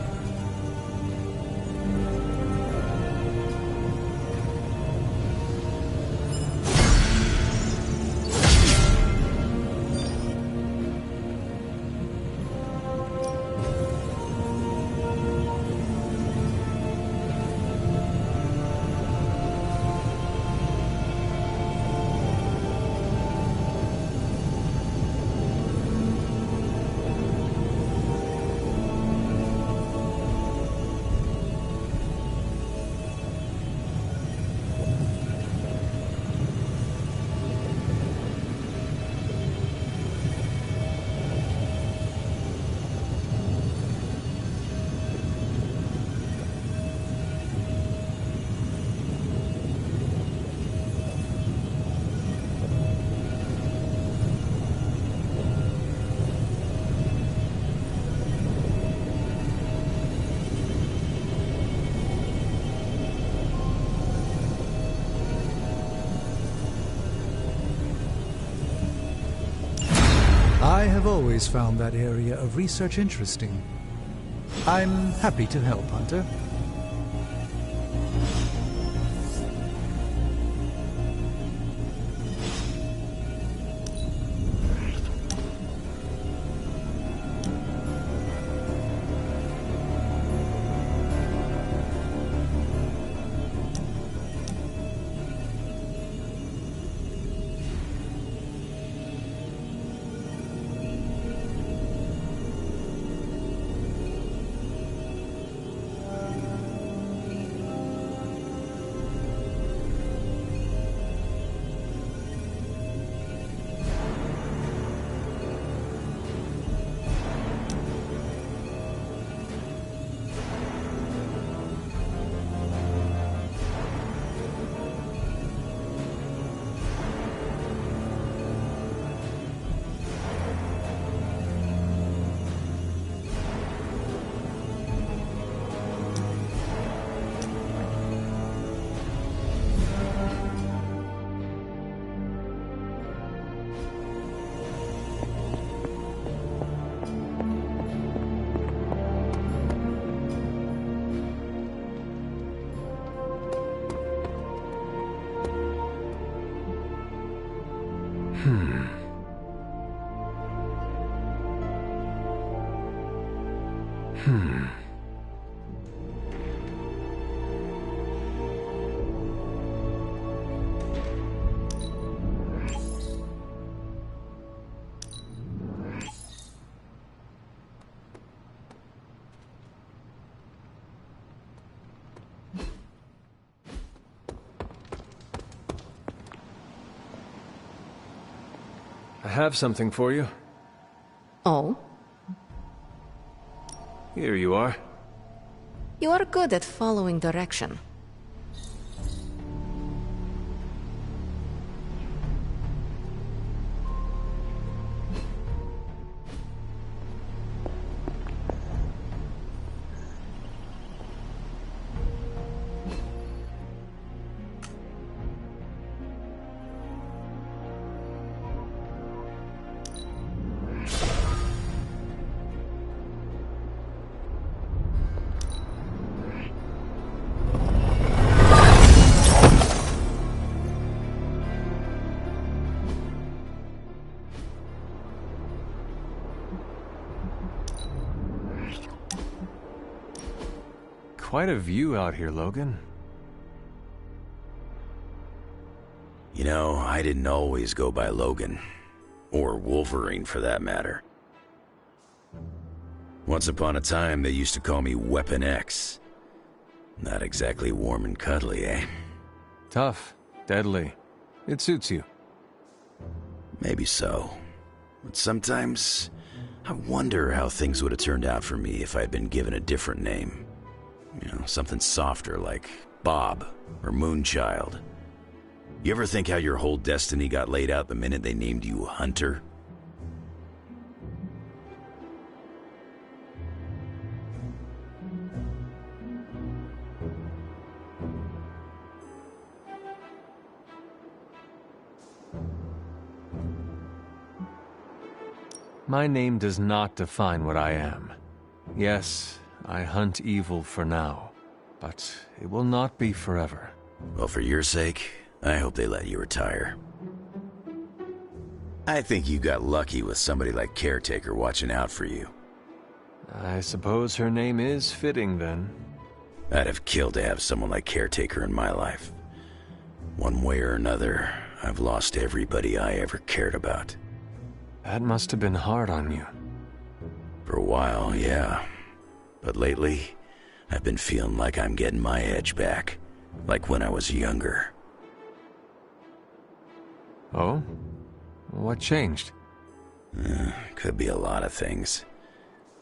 I have always found that area of research interesting. I'm happy to help, Hunter. I have something for you. Oh? Here you are. You are good at following direction. Quite a view out here, Logan. You know, I didn't always go by Logan. Or Wolverine, for that matter. Once upon a time, they used to call me Weapon X. Not exactly warm and cuddly, eh? Tough. Deadly. It suits you. Maybe so. But sometimes, I wonder how things would have turned out for me if I'd been given a different name. You know, something softer like Bob or Moonchild. You ever think how your whole destiny got laid out the minute they named you Hunter? My name does not define what I am. Yes, I hunt evil for now, but it will not be forever. Well, for your sake, I hope they let you retire. I think you got lucky with somebody like Caretaker watching out for you. I suppose her name is fitting, then. I'd have killed to have someone like Caretaker in my life. One way or another, I've lost everybody I ever cared about. That must have been hard on you. For a while, yeah. But lately, I've been feeling like I'm getting my edge back. Like when I was younger. Oh? What changed? Could be a lot of things.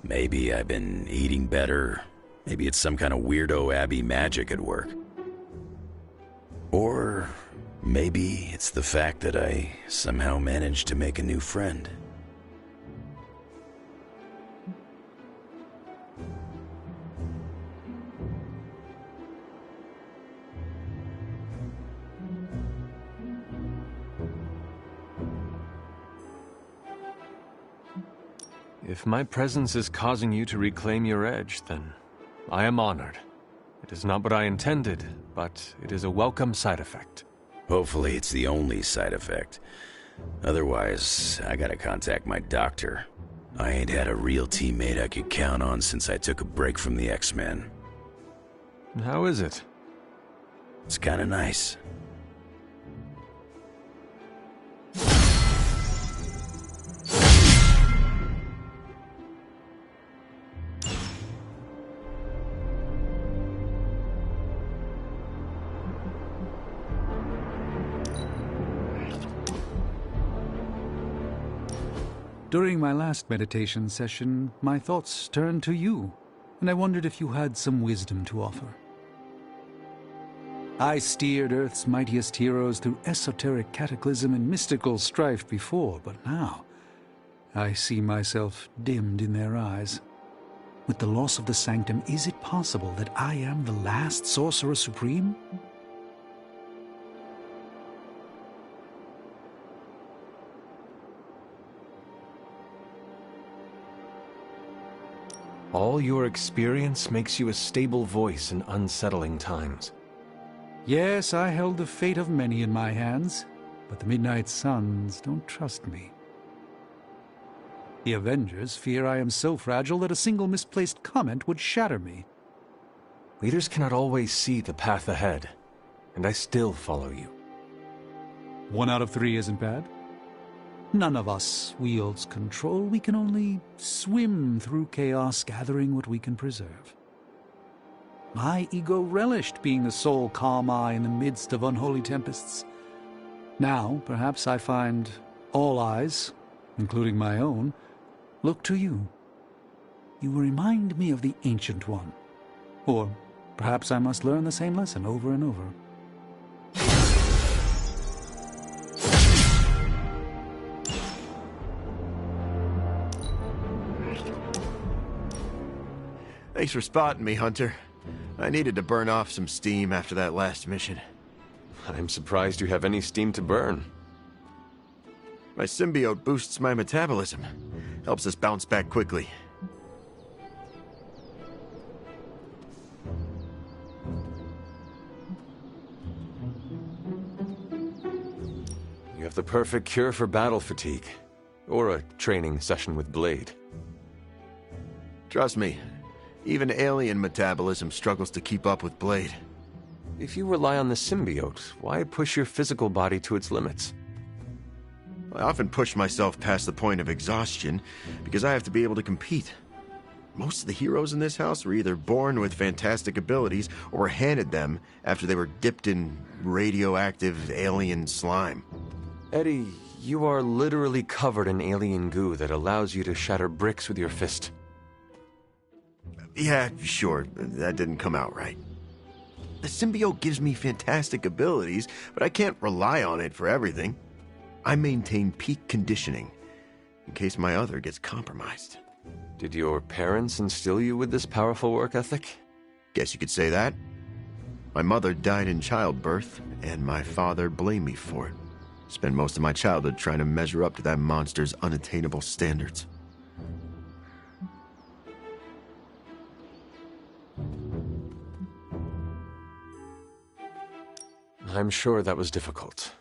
Maybe I've been eating better. Maybe it's some kind of weirdo Abbey magic at work. Or maybe it's the fact that I somehow managed to make a new friend. If my presence is causing you to reclaim your edge, then I am honored. It is not what I intended, but it is a welcome side effect. Hopefully it's the only side effect. Otherwise, I gotta contact my doctor. I ain't had a real teammate I could count on since I took a break from the X-Men. How is it? It's kinda nice. During my last meditation session, my thoughts turned to you, and I wondered if you had some wisdom to offer. I steered Earth's mightiest heroes through esoteric cataclysm and mystical strife before, but now I see myself dimmed in their eyes. With the loss of the Sanctum, is it possible that I am the last Sorcerer Supreme? All your experience makes you a stable voice in unsettling times. Yes, I held the fate of many in my hands, but the Midnight Suns don't trust me. The Avengers fear I am so fragile that a single misplaced comment would shatter me. Leaders cannot always see the path ahead, and I still follow you. 1 out of 3 isn't bad. None of us wields control. We can only swim through chaos, gathering what we can preserve. My ego relished being the sole calm eye in the midst of unholy tempests. Now, perhaps I find all eyes, including my own, look to you. You remind me of the Ancient One. Or perhaps I must learn the same lesson over and over. Thanks for spotting me, Hunter. I needed to burn off some steam after that last mission. I'm surprised you have any steam to burn. My symbiote boosts my metabolism. Helps us bounce back quickly. You have the perfect cure for battle fatigue. Or a training session with Blade. Trust me, even alien metabolism struggles to keep up with Blade. If you rely on the symbiote, why push your physical body to its limits? I often push myself past the point of exhaustion because I have to be able to compete. Most of the heroes in this house were either born with fantastic abilities or were handed them after they were dipped in radioactive alien slime. Eddie, you are literally covered in alien goo that allows you to shatter bricks with your fist. Yeah, sure, that didn't come out right. The symbiote gives me fantastic abilities, but I can't rely on it for everything. I maintain peak conditioning, in case my other gets compromised. Did your parents instill you with this powerful work ethic? Guess you could say that. My mother died in childbirth, and my father blamed me for it. Spent most of my childhood trying to measure up to that monster's unattainable standards. I'm sure that was difficult.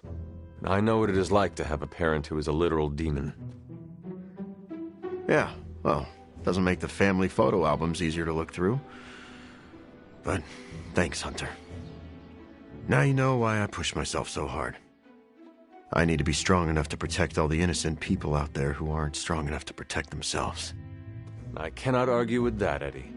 I know what it is like to have a parent who is a literal demon. Yeah, well, doesn't make the family photo albums easier to look through. But thanks, Hunter. Now you know why I push myself so hard. I need to be strong enough to protect all the innocent people out there who aren't strong enough to protect themselves. I cannot argue with that, Eddie.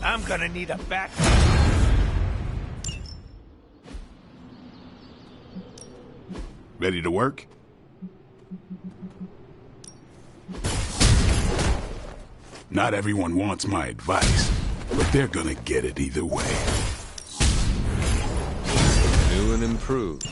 I'm gonna need a back. Ready to work? Not everyone wants my advice, but they're gonna get it either way. New and improved.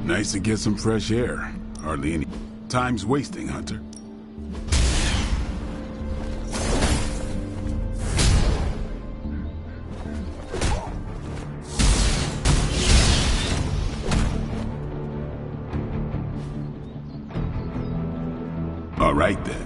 Nice to get some fresh air. Hardly any time's wasting, Hunter. All right, then.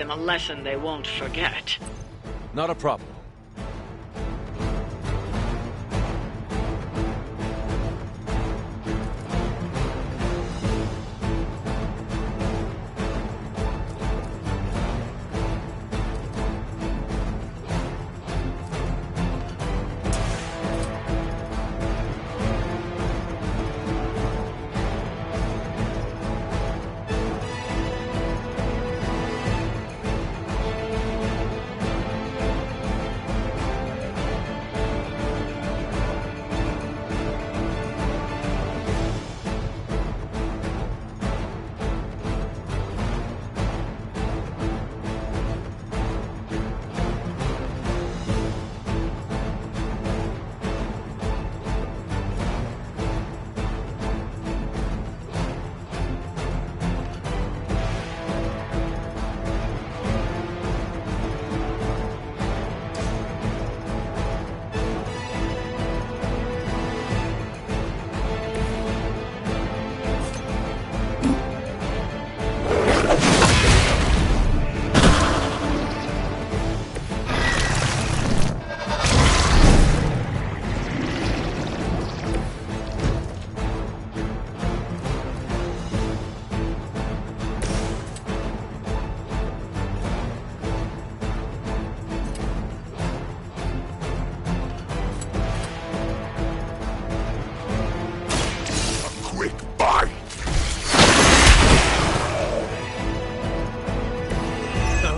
them a lesson they won't forget. Not a problem.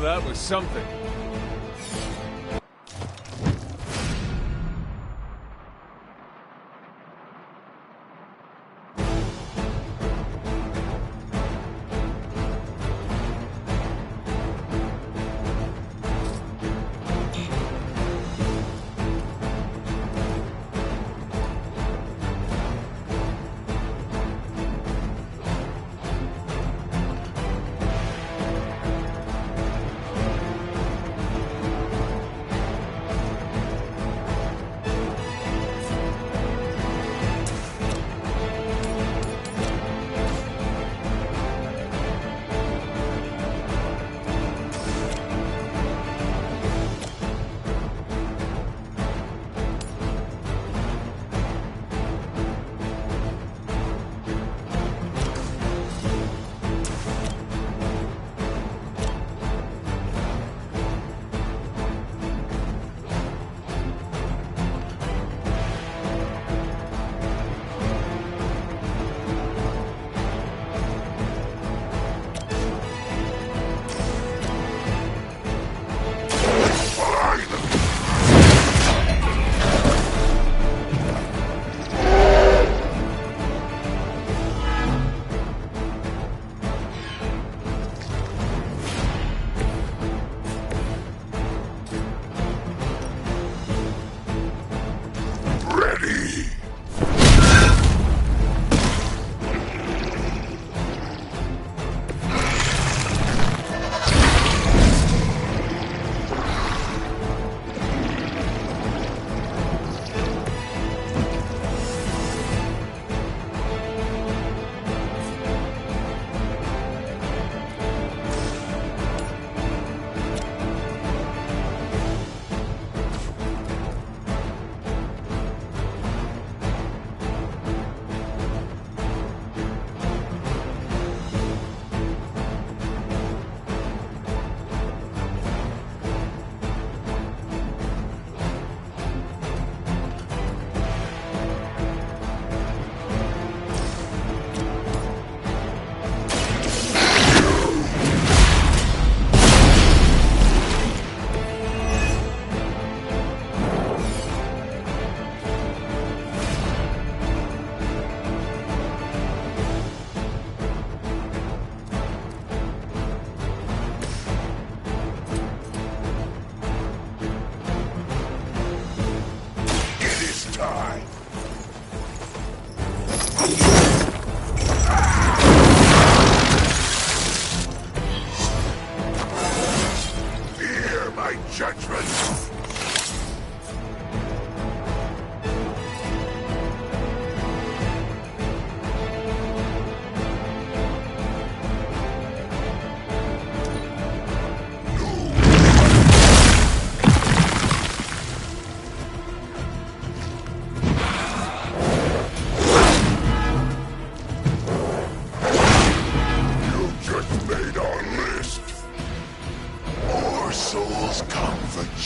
That was something.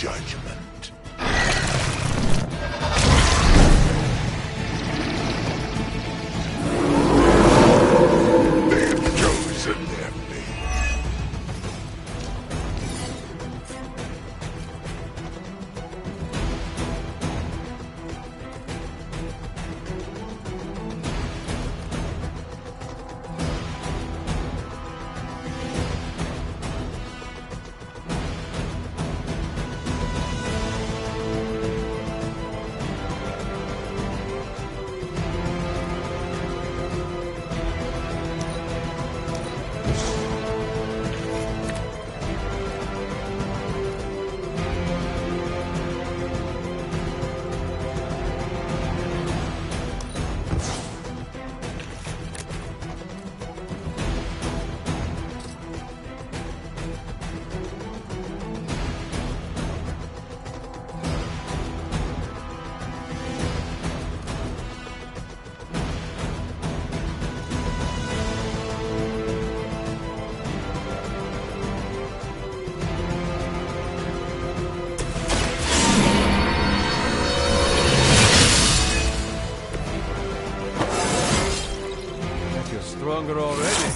judgment. They have chosen their fate. Stronger already.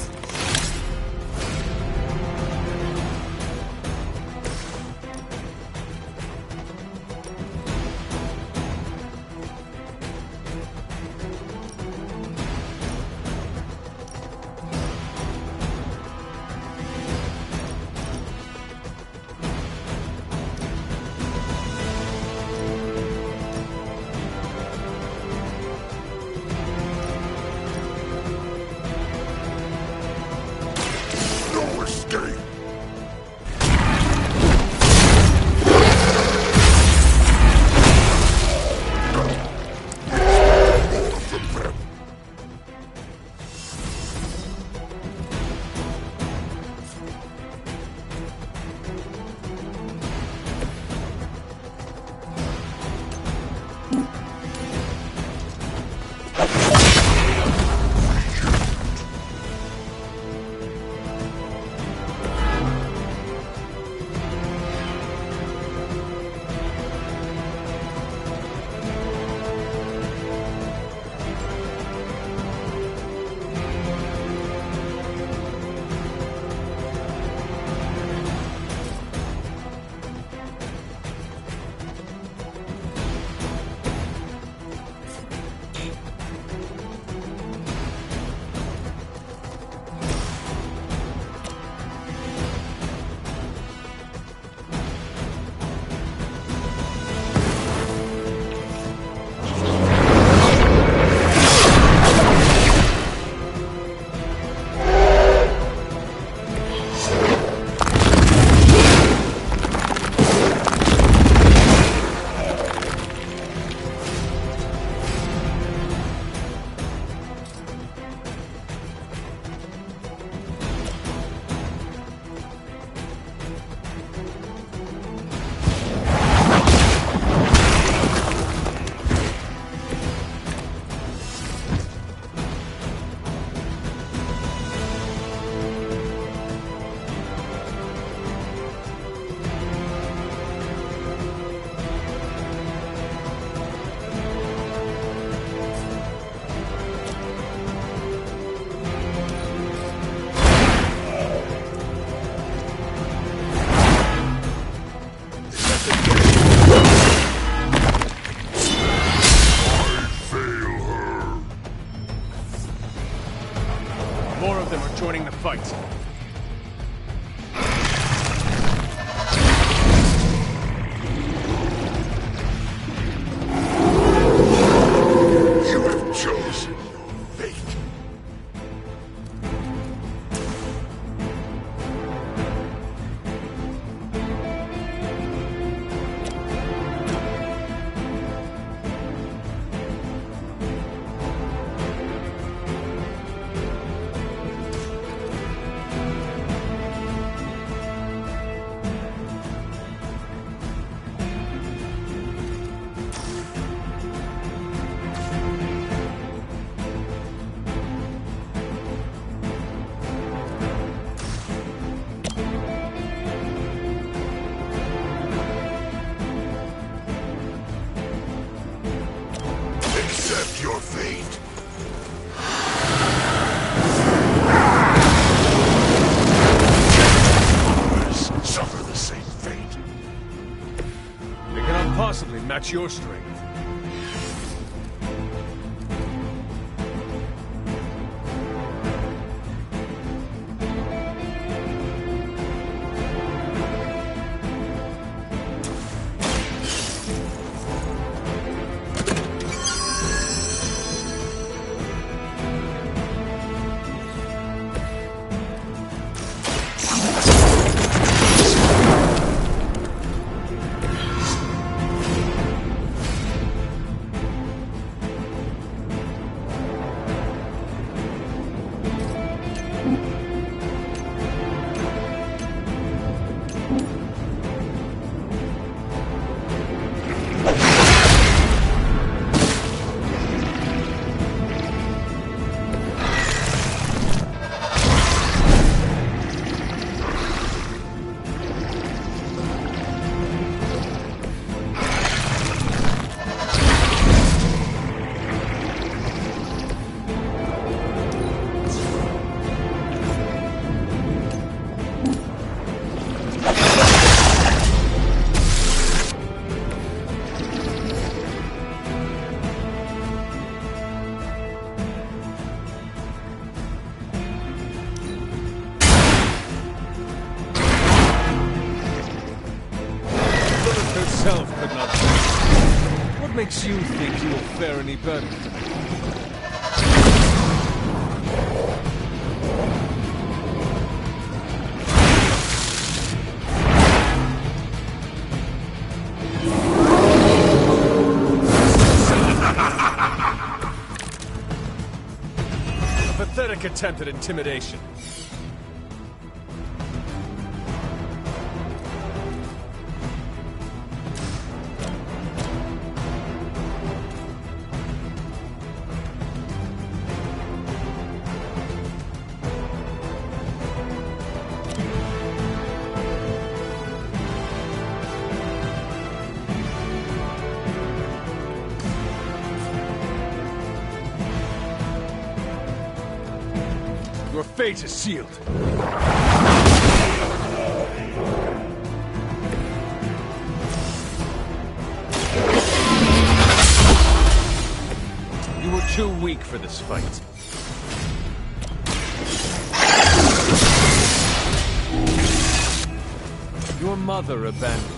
No escape. More of them are joining the fight. You have chosen your fate. your fate. Others suffer the same fate. They cannot possibly match your strength. Herself could not. What makes you think you will fare any better? A pathetic attempt at intimidation. Your fate is sealed. You were too weak for this fight. Your mother abandoned you.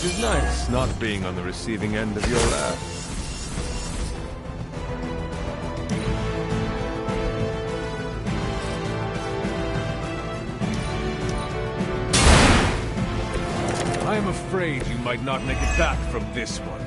It is nice not being on the receiving end of your laugh. I am afraid you might not make it back from this one.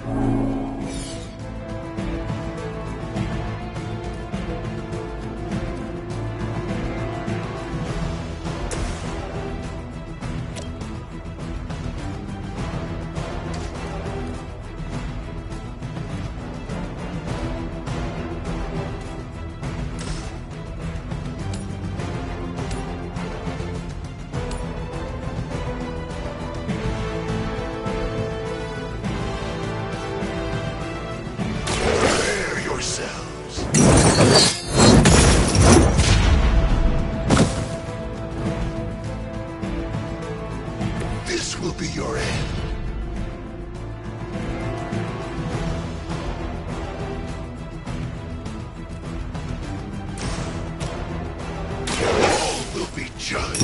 This will be your end. All will be judged.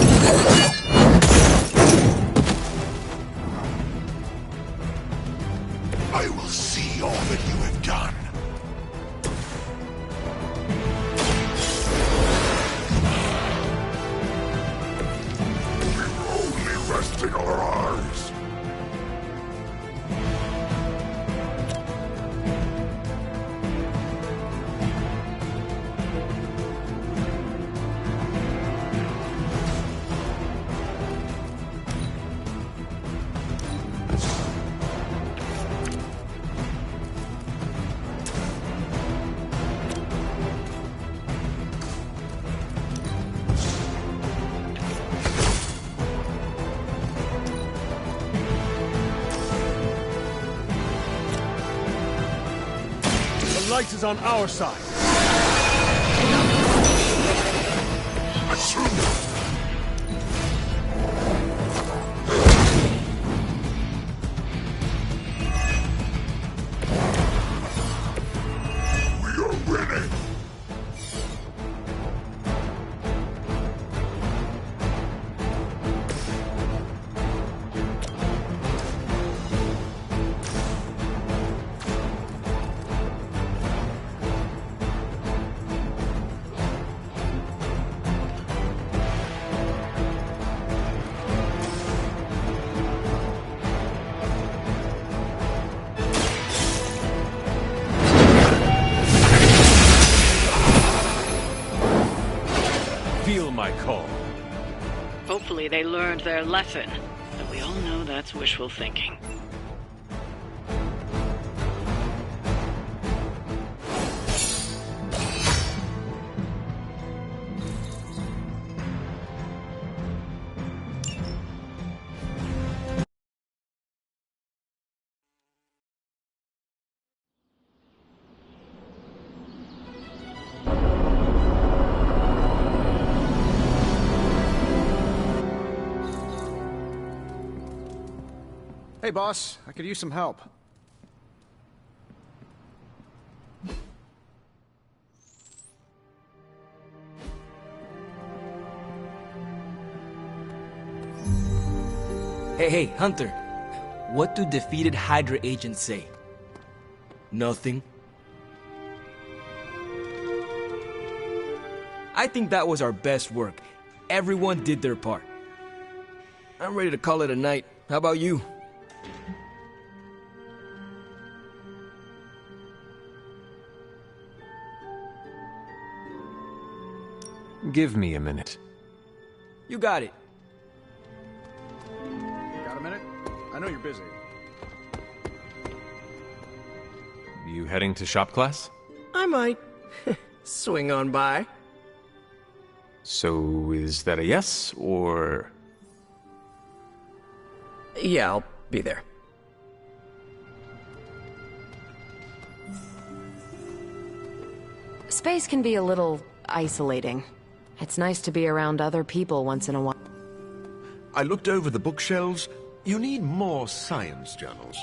I will see all that you have done. Resting our eyes. light is on our side. We are winning. Feel my call. Hopefully they learned their lesson, but we all know that's wishful thinking. Hey, boss. I could use some help. Hey, Hunter. What do defeated Hydra agents say? Nothing. I think that was our best work. Everyone did their part. I'm ready to call it a night. How about you? Give me a minute. You got it. Got a minute? I know you're busy. You heading to shop class? I might. Swing on by. So is that a yes, or... Yeah, I'll be there. Space can be a little isolating. It's nice to be around other people once in a while. I looked over the bookshelves. You need more science journals.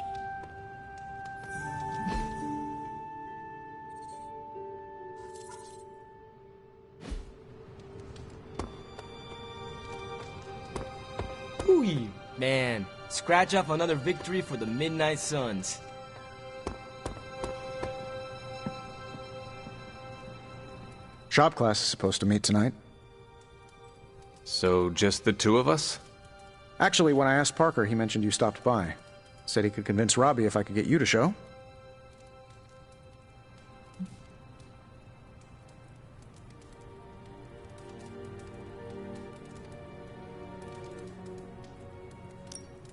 Ooh, man. Scratch off another victory for the Midnight Suns. Shop class is supposed to meet tonight. So just the two of us? Actually, when I asked Parker, he mentioned you stopped by. Said he could convince Robbie if I could get you to show.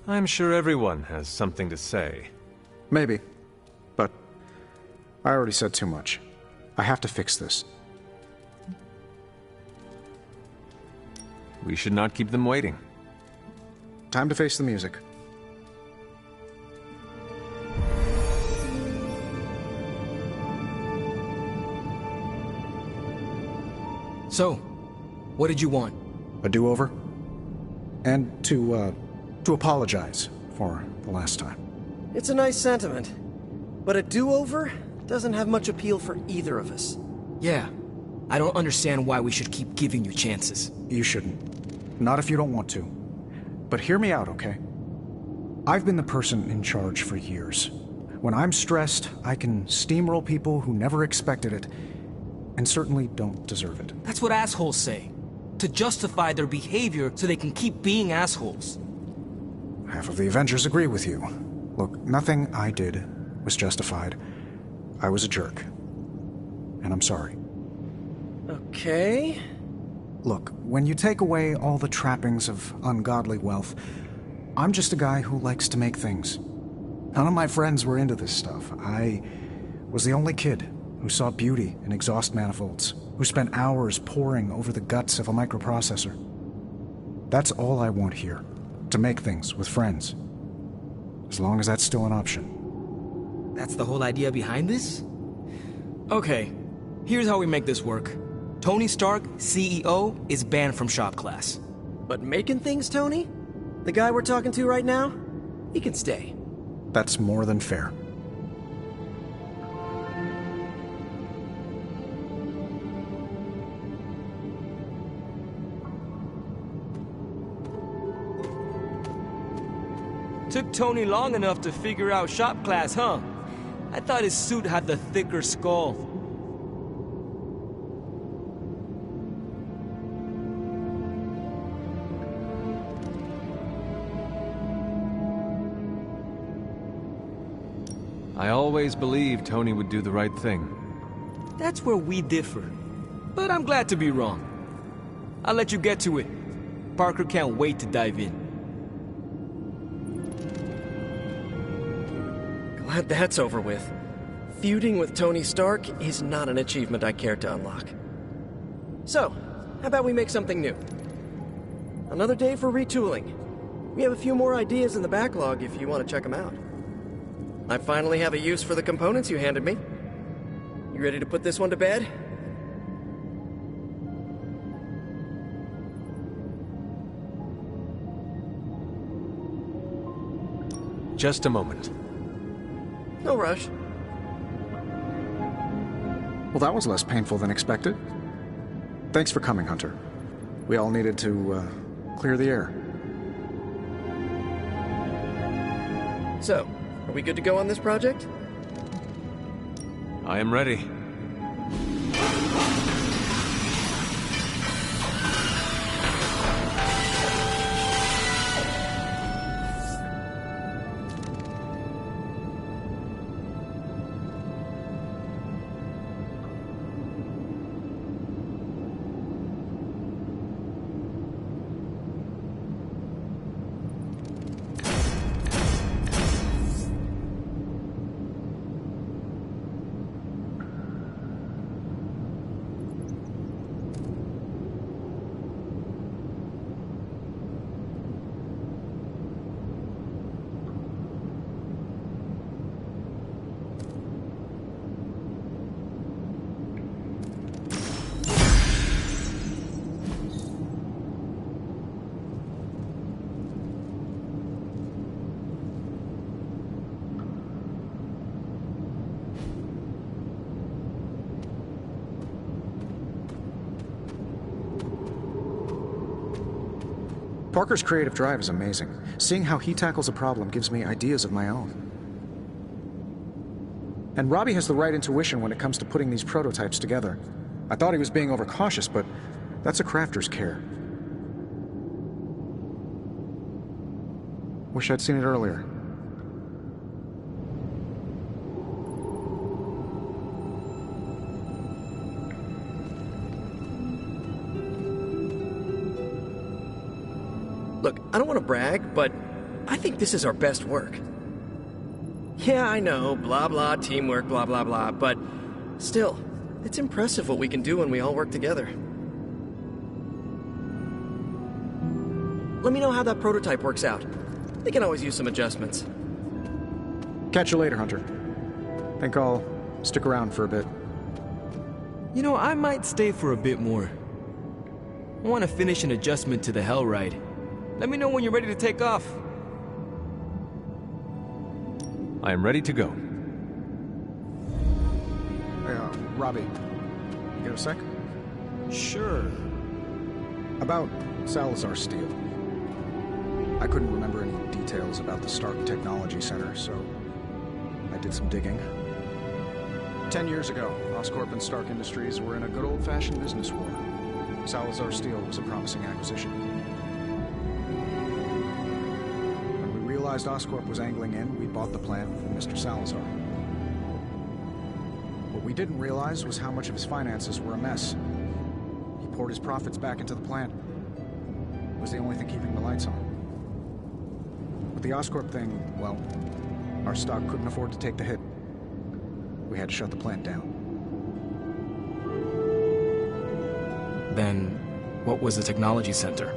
I'm sure everyone has something to say. Maybe. But I already said too much. I have to fix this. We should not keep them waiting. Time to face the music. So, what did you want? A do-over? And to apologize for the last time. It's a nice sentiment. But a do-over doesn't have much appeal for either of us. Yeah. I don't understand why we should keep giving you chances. You shouldn't. Not if you don't want to. But hear me out, okay? I've been the person in charge for years. When I'm stressed, I can steamroll people who never expected it, and certainly don't deserve it. That's what assholes say. To justify their behavior so they can keep being assholes. Half of the Avengers agree with you. Look, nothing I did was justified. I was a jerk. And I'm sorry. Okay. Look, when you take away all the trappings of ungodly wealth, I'm just a guy who likes to make things. None of my friends were into this stuff. I was the only kid who saw beauty in exhaust manifolds, who spent hours poring over the guts of a microprocessor. That's all I want here, to make things with friends. As long as that's still an option. That's the whole idea behind this? Okay, here's how we make this work. Tony Stark, CEO, is banned from shop class. But making things, Tony? The guy we're talking to right now? He can stay. That's more than fair. Took Tony long enough to figure out shop class, huh? I thought his suit had the thicker skull. I always believed Tony would do the right thing. That's where we differ. But I'm glad to be wrong. I'll let you get to it. Parker can't wait to dive in. Glad that's over with. Feuding with Tony Stark is not an achievement I care to unlock. So, how about we make something new? Another day for retooling. We have a few more ideas in the backlog if you want to check them out. I finally have a use for the components you handed me. You ready to put this one to bed? Just a moment. No rush. Well, that was less painful than expected. Thanks for coming, Hunter. We all needed to, clear the air. So, are we good to go on this project? I am ready. Parker's creative drive is amazing. Seeing how he tackles a problem gives me ideas of my own. And Robbie has the right intuition when it comes to putting these prototypes together. I thought he was being overcautious, but that's a crafter's care. Wish I'd seen it earlier. Look, I don't want to brag, but I think this is our best work. Yeah, I know, blah blah, teamwork, blah blah blah, but still, it's impressive what we can do when we all work together. Let me know how that prototype works out. They can always use some adjustments. Catch you later, Hunter. Think I'll stick around for a bit. You know, I might stay for a bit more. I want to finish an adjustment to the Hell Ride. Let me know when you're ready to take off. I am ready to go. Hey, Robbie, you get a sec? Sure. About Salazar Steel. I couldn't remember any details about the Stark Technology Center, so I did some digging. 10 years ago, Oscorp and Stark Industries were in a good old-fashioned business war. Salazar Steel was a promising acquisition. When we realized Oscorp was angling in, we bought the plant from Mr. Salazar. What we didn't realize was how much of his finances were a mess. He poured his profits back into the plant. It was the only thing keeping the lights on. With the Oscorp thing, well, our stock couldn't afford to take the hit. We had to shut the plant down. Then, what was the technology center?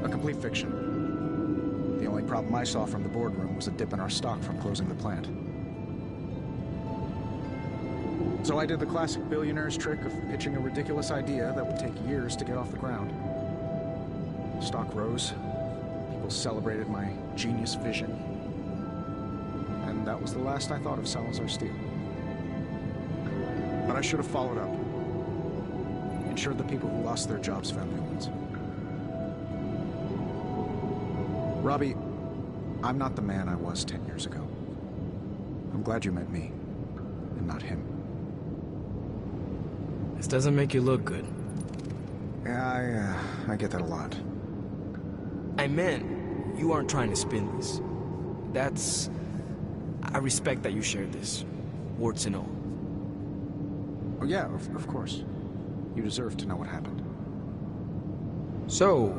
A complete fiction. The only problem I saw from the boardroom was a dip in our stock from closing the plant. So I did the classic billionaire's trick of pitching a ridiculous idea that would take years to get off the ground. Stock rose. People celebrated my genius vision. And that was the last I thought of Salazar Steel. But I should have followed up. Ensured the people who lost their jobs found new ones. Robbie, I'm not the man I was 10 years ago. I'm glad you met me, and not him. This doesn't make you look good. Yeah, I get that a lot. I meant, you aren't trying to spin this. I respect that you shared this, warts and all. Oh yeah, of course. You deserve to know what happened. So,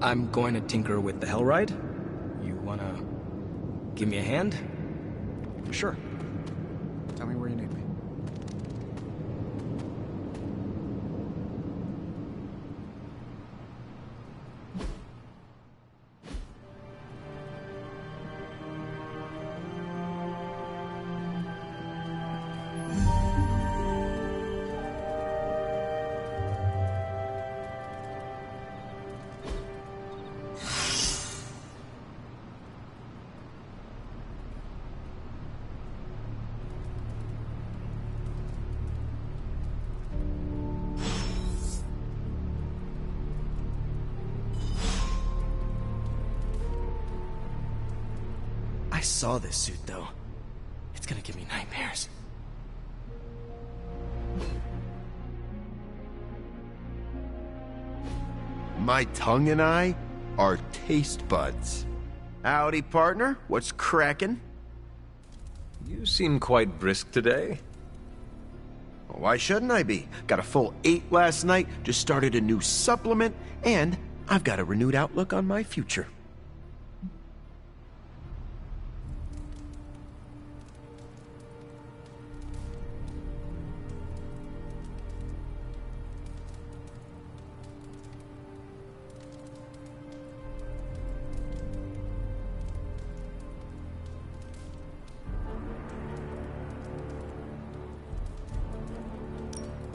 I'm going to tinker with the Hellride? You wanna give me a hand? Sure. Tell me where you need me. I saw this suit, though. It's gonna give me nightmares. My tongue and I are taste buds. Howdy, partner. What's crackin'? You seem quite brisk today. Why shouldn't I be? Got a full 8 last night, just started a new supplement, and I've got a renewed outlook on my future.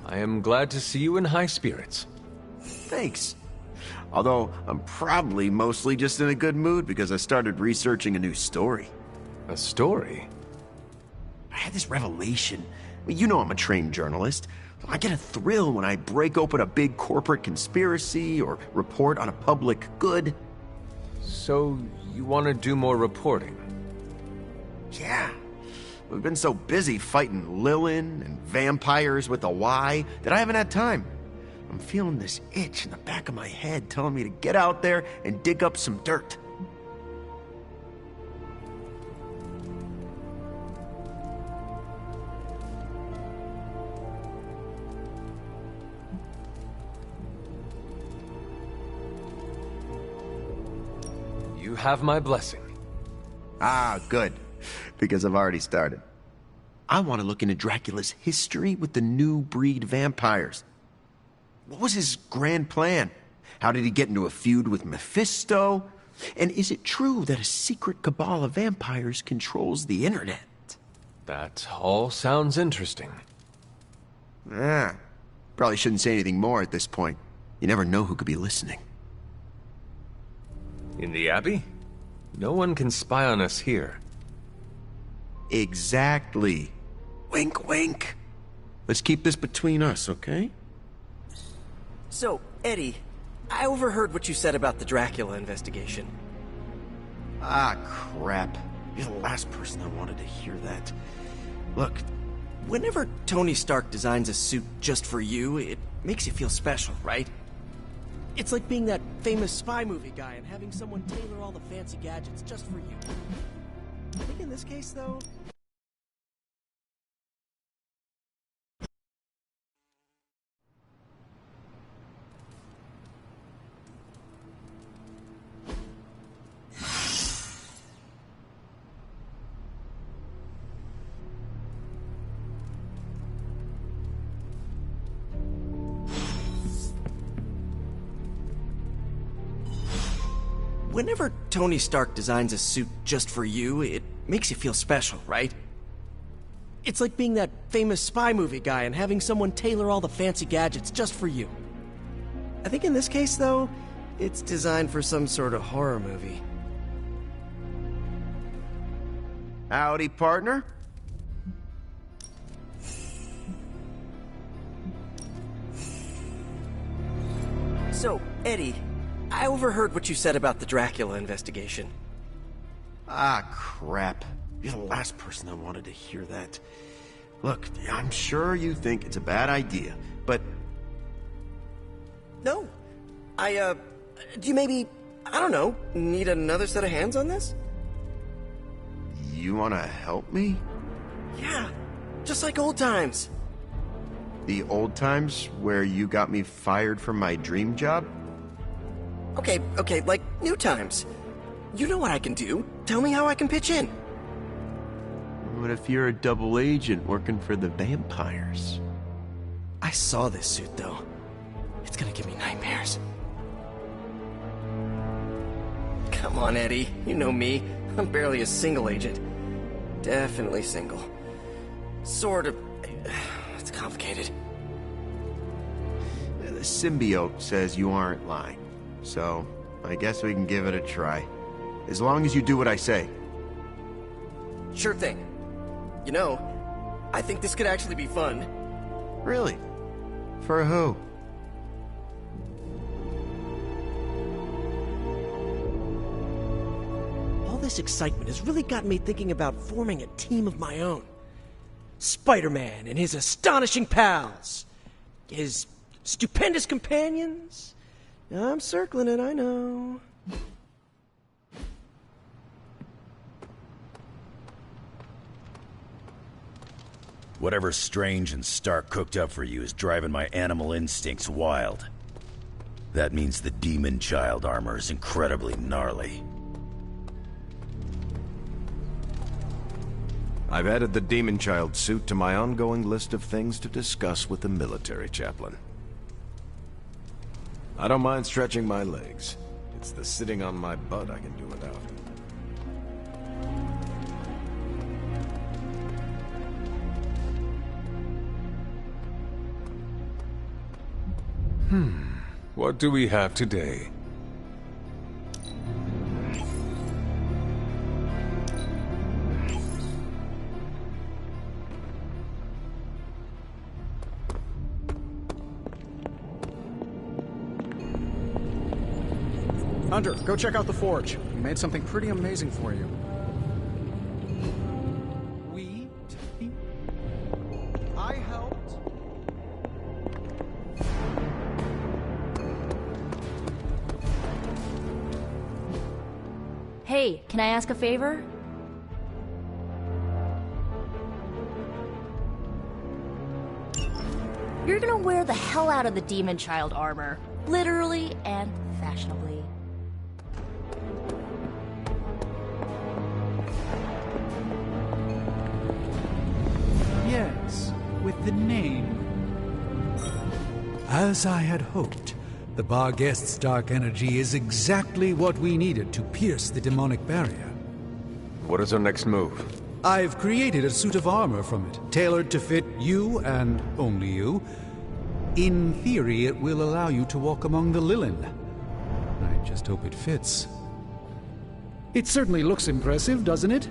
I am glad to see you in high spirits. Thanks. Although, I'm probably mostly just in a good mood because I started researching a new story. A story? I had this revelation. You know I'm a trained journalist. I get a thrill when I break open a big corporate conspiracy or report on a public good. So, you want to do more reporting? Yeah. We've been so busy fighting Lilin and vampires with a Y that I haven't had time. I'm feeling this itch in the back of my head telling me to get out there and dig up some dirt. You have my blessing. Ah, good. Because I've already started. I want to look into Dracula's history with the new breed vampires. What was his grand plan? How did he get into a feud with Mephisto? And is it true that a secret cabal of vampires controls the internet? That all sounds interesting. Probably shouldn't say anything more at this point. You never know who could be listening. In the Abbey? No one can spy on us here. Exactly. Wink, wink. Let's keep this between us, okay? So, Eddie, I overheard what you said about the Dracula investigation. Ah, crap. You're the last person I wanted to hear that. Look, whenever Tony Stark designs a suit just for you, it makes you feel special, right? It's like being that famous spy movie guy and having someone tailor all the fancy gadgets just for you. I think in this case, though... Whenever Tony Stark designs a suit just for you, it makes you feel special, right? It's like being that famous spy movie guy and having someone tailor all the fancy gadgets just for you. I think in this case, though, it's designed for some sort of horror movie. Howdy, partner. So, Eddie, I overheard what you said about the Dracula investigation. Ah, crap. You're the last person that wanted to hear that. Look, I'm sure you think it's a bad idea, but... No. Do you maybe, I don't know, need another set of hands on this? You want to help me? Yeah, just like old times. The old times where you got me fired from my dream job? Okay, like new times. You know what I can do. Tell me how I can pitch in. What if you're a double agent working for the vampires? I saw this suit, though. It's gonna give me nightmares. Come on, Eddie. You know me. I'm barely a single agent. Definitely single. Sort of. It's complicated. The symbiote says you aren't lying. So, I guess we can give it a try. As long as you do what I say. Sure thing. You know, I think this could actually be fun. Really? For who? All this excitement has really got me thinking about forming a team of my own. Spider-Man and his astonishing pals. His stupendous companions. I'm circling it, I know. Whatever Strange and Stark cooked up for you is driving my animal instincts wild. That means the Demon Child armor is incredibly gnarly. I've added the Demon Child suit to my ongoing list of things to discuss with the military chaplain. I don't mind stretching my legs. It's the sitting on my butt I can do without. What do we have today? Hunter, go check out the forge. We made something pretty amazing for you. I helped. Hey, can I ask a favor? You're gonna wear the hell out of the Demon Child armor. Literally and fashionably. Yes, with the name. As I had hoped, the Barghest's dark energy is exactly what we needed to pierce the demonic barrier. What is our next move? I've created a suit of armor from it, tailored to fit you and only you. In theory, it will allow you to walk among the Lilin. I just hope it fits. It certainly looks impressive, doesn't it?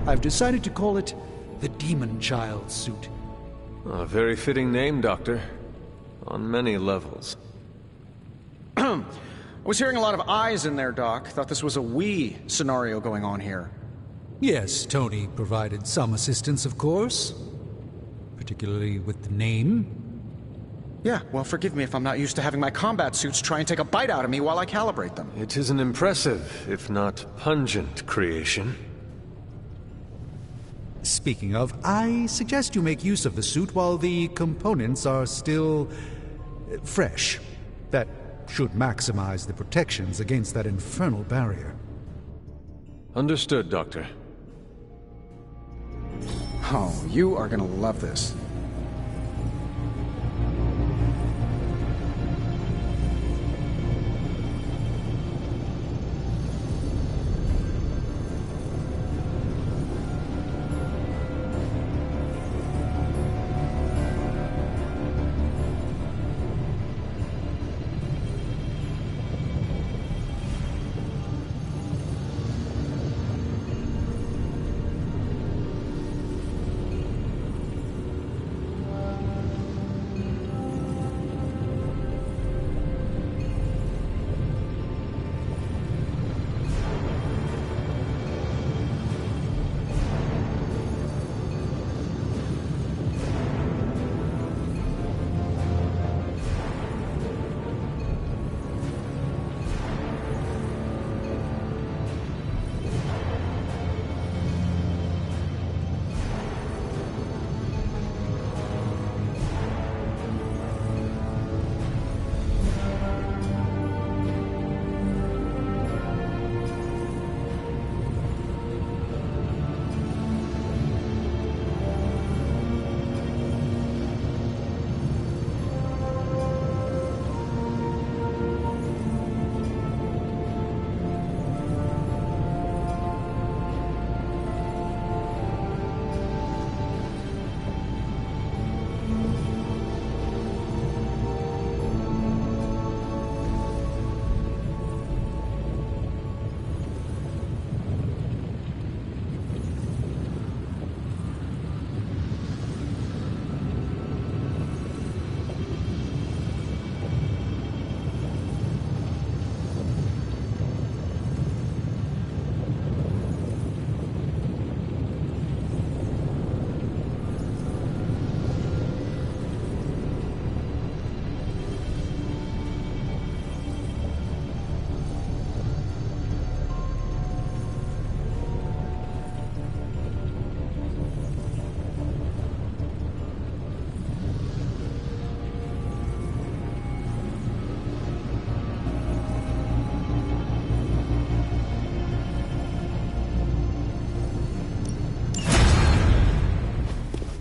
I've decided to call it the Demon Child suit. A very fitting name, Doctor. On many levels. I was hearing a lot of I's in there, Doc. Thought this was a we scenario going on here. Yes, Tony provided some assistance, of course. Particularly with the name. Yeah, well, forgive me if I'm not used to having my combat suits try and take a bite out of me while I calibrate them. It is an impressive, if not pungent, creation. Speaking of, I suggest you make use of the suit while the components are still fresh. That should maximize the protections against that infernal barrier. Understood, Doctor. Oh, you are gonna love this.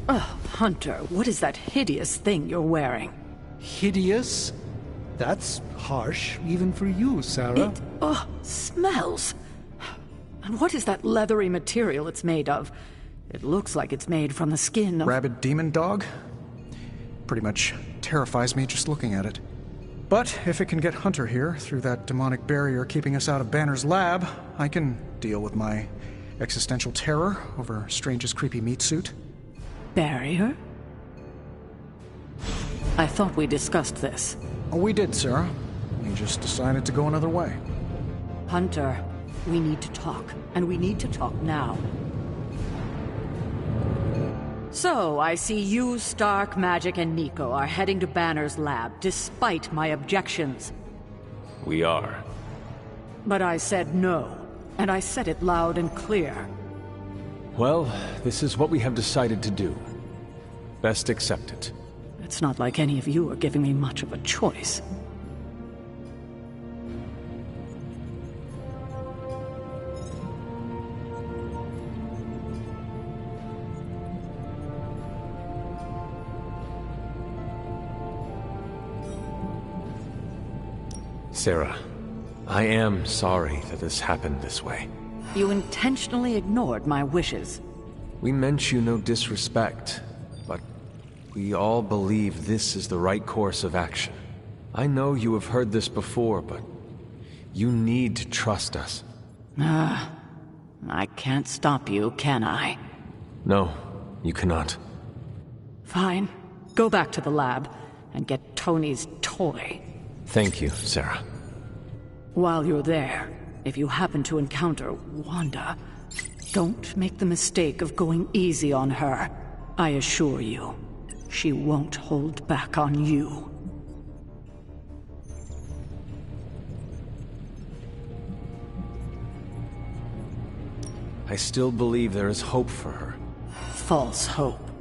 Oh, Hunter, what is that hideous thing you're wearing? Hideous? That's harsh, even for you, Sarah. It, smells. And what is that leathery material it's made of? It looks like it's made from the skin of... Rabid demon dog? Pretty much terrifies me just looking at it. But if it can get Hunter here through that demonic barrier keeping us out of Banner's lab, I can deal with my existential terror over Strange's creepy meat suit. Barrier? I thought we discussed this. Oh, we did, Sarah. We just decided to go another way. Hunter, we need to talk, and we need to talk now. So, I see you, Stark, Magic, and Nico are heading to Banner's lab, despite my objections. We are. But I said no, and I said it loud and clear. Well, this is what we have decided to do. Best accept it. It's not like any of you are giving me much of a choice. Sarah, I am sorry that this happened this way. You intentionally ignored my wishes. We meant you no disrespect, but we all believe this is the right course of action. I know you have heard this before, but you need to trust us. I can't stop you, can I? No, you cannot. Fine. Go back to the lab and get Tony's toy. Thank you, Sarah. While you're there, if you happen to encounter Wanda, don't make the mistake of going easy on her. I assure you, she won't hold back on you. I still believe there is hope for her. False hope.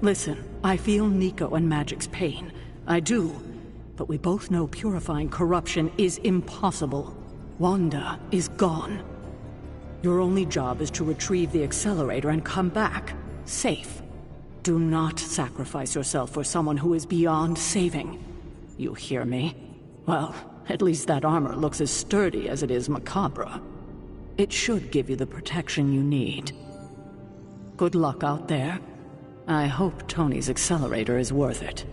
Listen, I feel Nico and Magic's pain. I do. But we both know purifying corruption is impossible. Wanda is gone. Your only job is to retrieve the accelerator and come back, safe. Do not sacrifice yourself for someone who is beyond saving. You hear me? Well, at least that armor looks as sturdy as it is macabre. It should give you the protection you need. Good luck out there. I hope Tony's accelerator is worth it.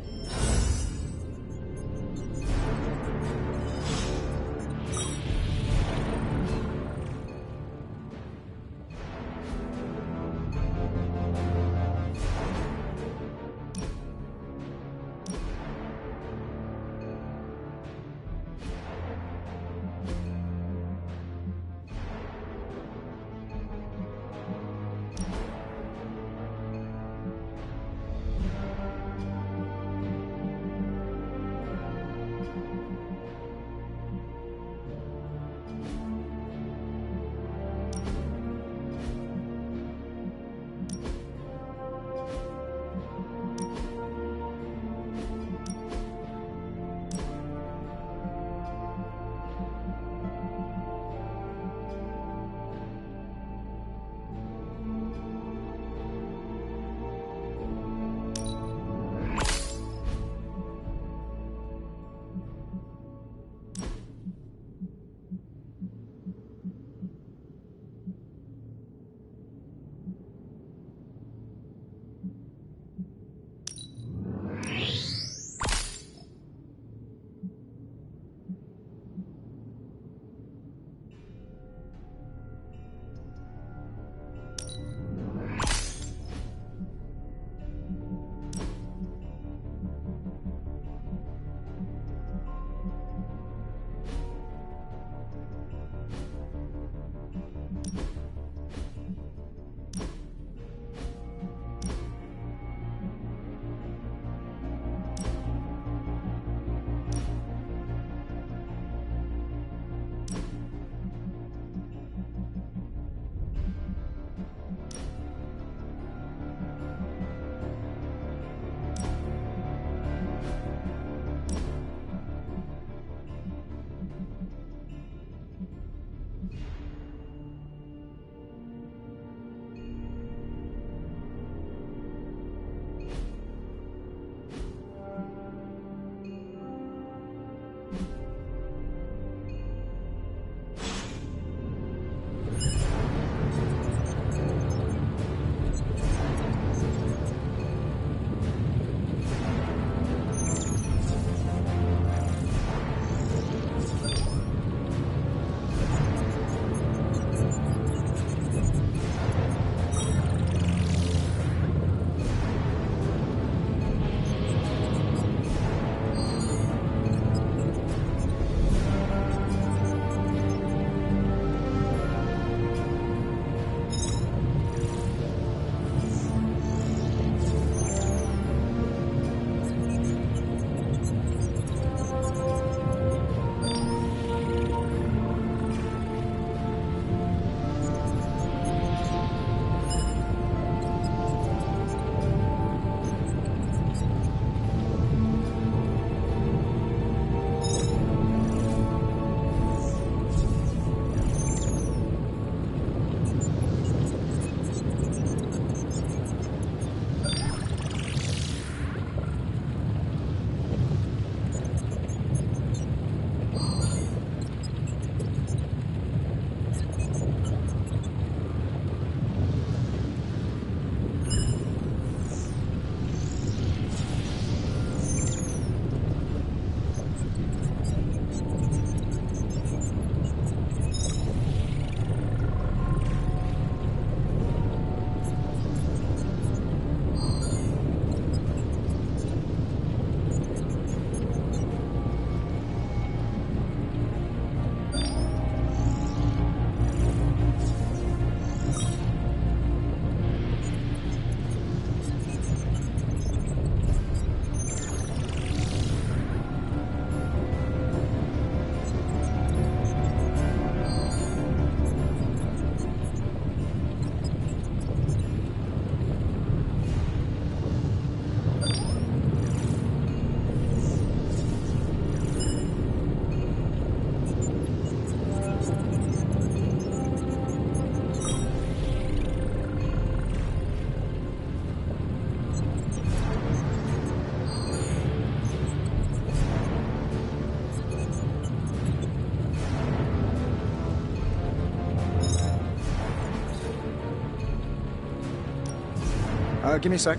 Give me a sec.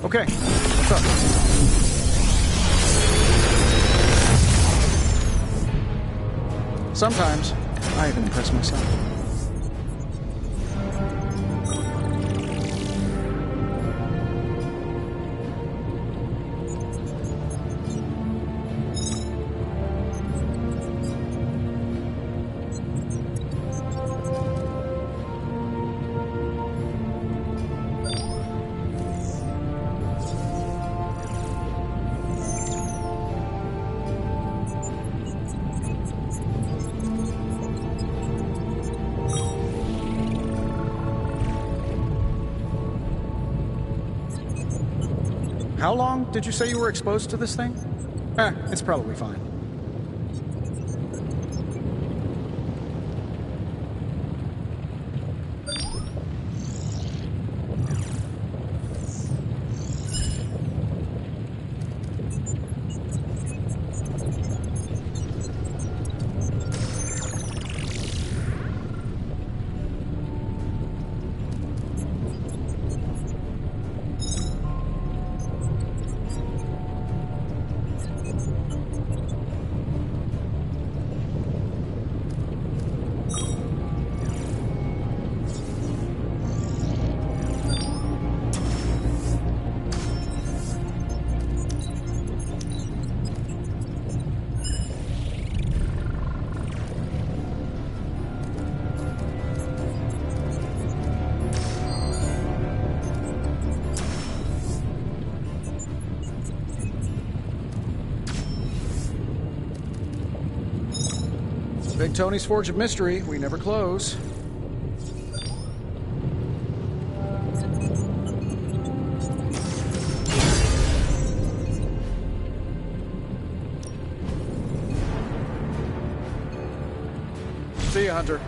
Okay, what's up? Sometimes, I even impress myself. How long did you say you were exposed to this thing? It's probably fine. Big Tony's Forge of Mystery. We never close. See ya, Hunter.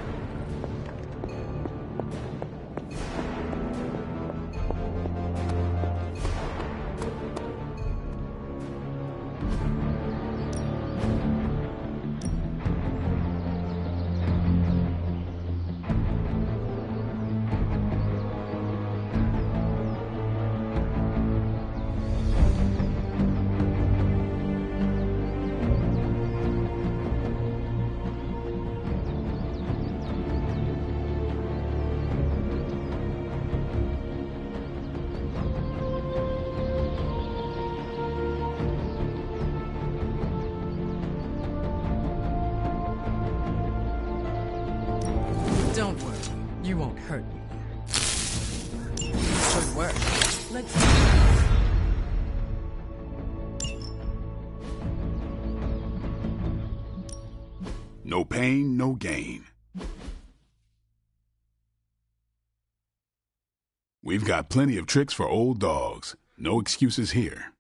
Don't worry, you won't hurt me. Good work. Let's... No pain, no gain. We've got plenty of tricks for old dogs. No excuses here.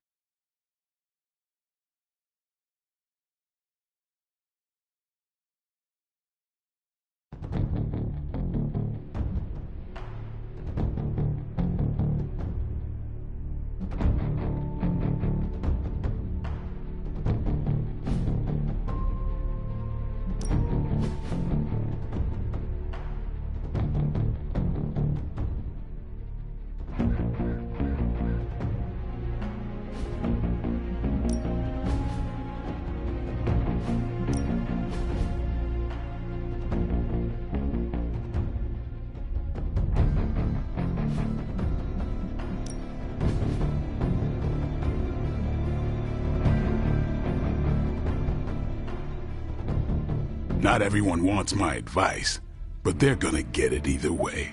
Not everyone wants my advice, but they're gonna get it either way.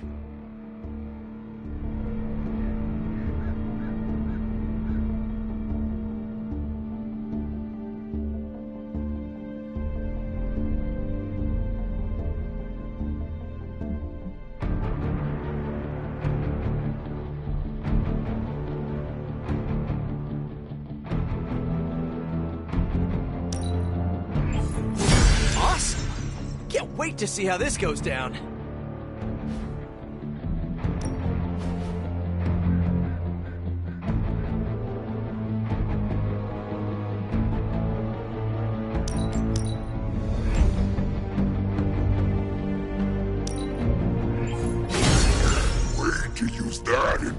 Can't wait to see how this goes down. Way to use that.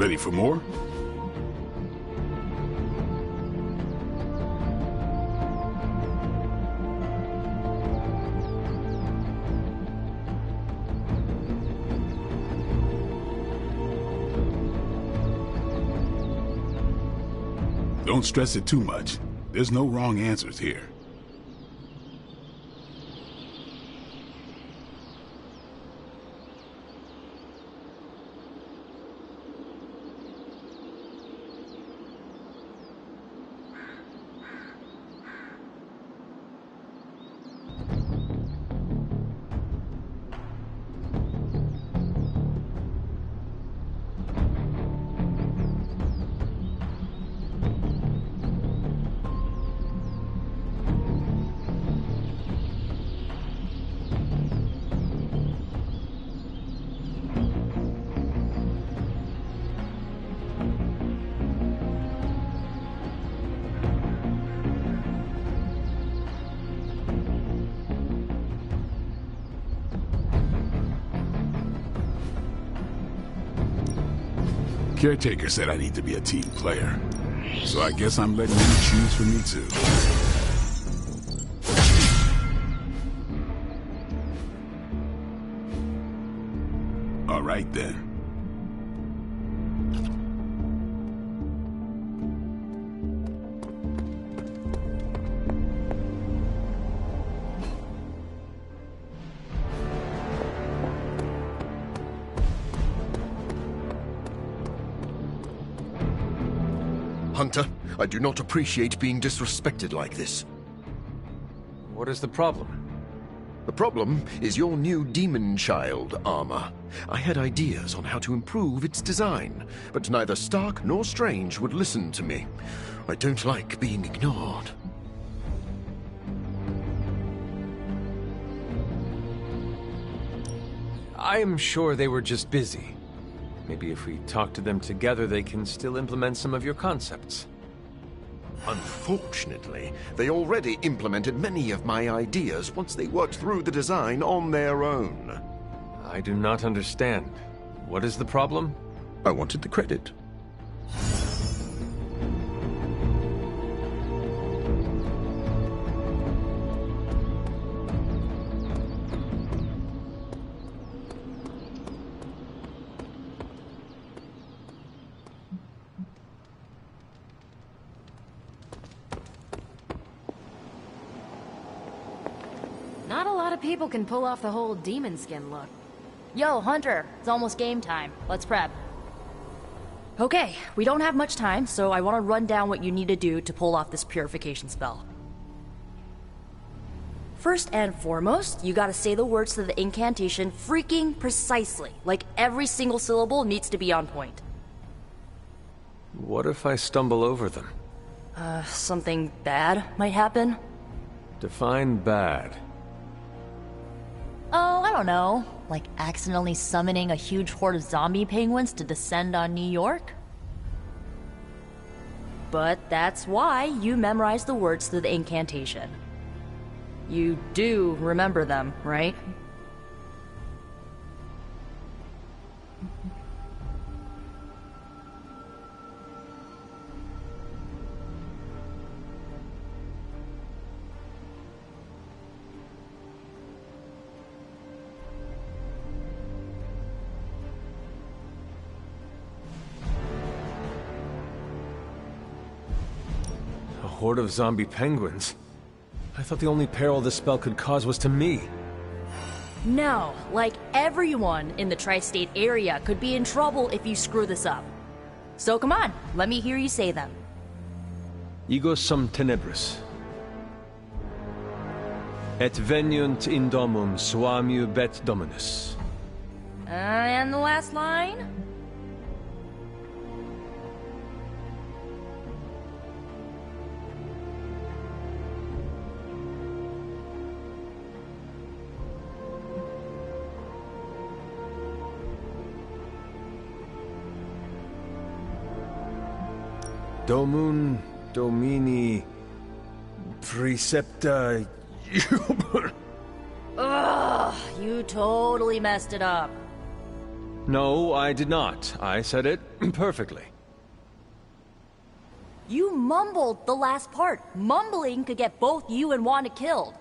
Ready for more? Don't stress it too much. There's no wrong answers here. Caretaker said I need to be a team player, so I guess I'm letting you choose for me too. All right then. Hunter, I do not appreciate being disrespected like this. What is the problem? The problem is your new demon child armor. I had ideas on how to improve its design, but neither Stark nor Strange would listen to me. I don't like being ignored. I am sure they were just busy. Maybe if we talk to them together, they can still implement some of your concepts. Unfortunately, they already implemented many of my ideas once they worked through the design on their own. I do not understand. What is the problem? I wanted the credit. Not a lot of people can pull off the whole demon skin look. Yo, Hunter, it's almost game time. Let's prep. Okay, we don't have much time, so I want to run down what you need to do to pull off this purification spell. First and foremost, you gotta say the words to the incantation freaking precisely. Like every single syllable needs to be on point. What if I stumble over them? Something bad might happen? Define bad. Oh, I don't know. Like accidentally summoning a huge horde of zombie penguins to descend on New York? But that's why you memorize the words to the incantation. You do remember them, right? A horde of zombie penguins? I thought the only peril this spell could cause was to me. No, like everyone in the tri-state area could be in trouble if you screw this up. So come on, let me hear you say them. Ego sum tenebris. Et veniunt in domum suamiu bet dominus. And the last line? Domun Domini Precepta Uber. Ugh, you totally messed it up. No, I did not. I said it perfectly. You mumbled the last part. Mumbling could get both you and Wanda killed.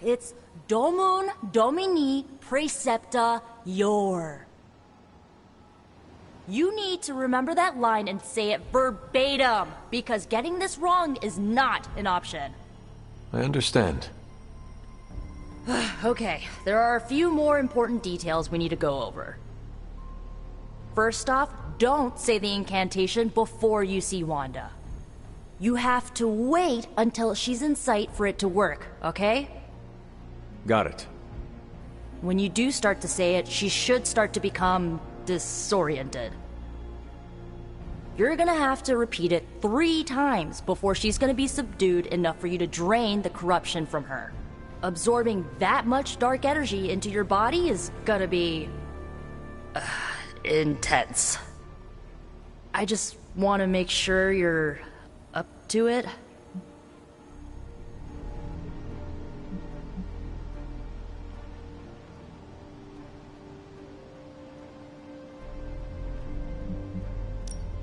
It's Domun Domini Precepta Yor. You need to remember that line and say it verbatim, because getting this wrong is not an option. I understand. Okay, there are a few more important details we need to go over. First off, don't say the incantation before you see Wanda. You have to wait until she's in sight for it to work, okay? Got it. When you do start to say it, she should start to become disoriented. You're gonna have to repeat it 3 times before she's gonna be subdued enough for you to drain the corruption from her. Absorbing that much dark energy into your body is gonna be intense. I just want to make sure you're up to it.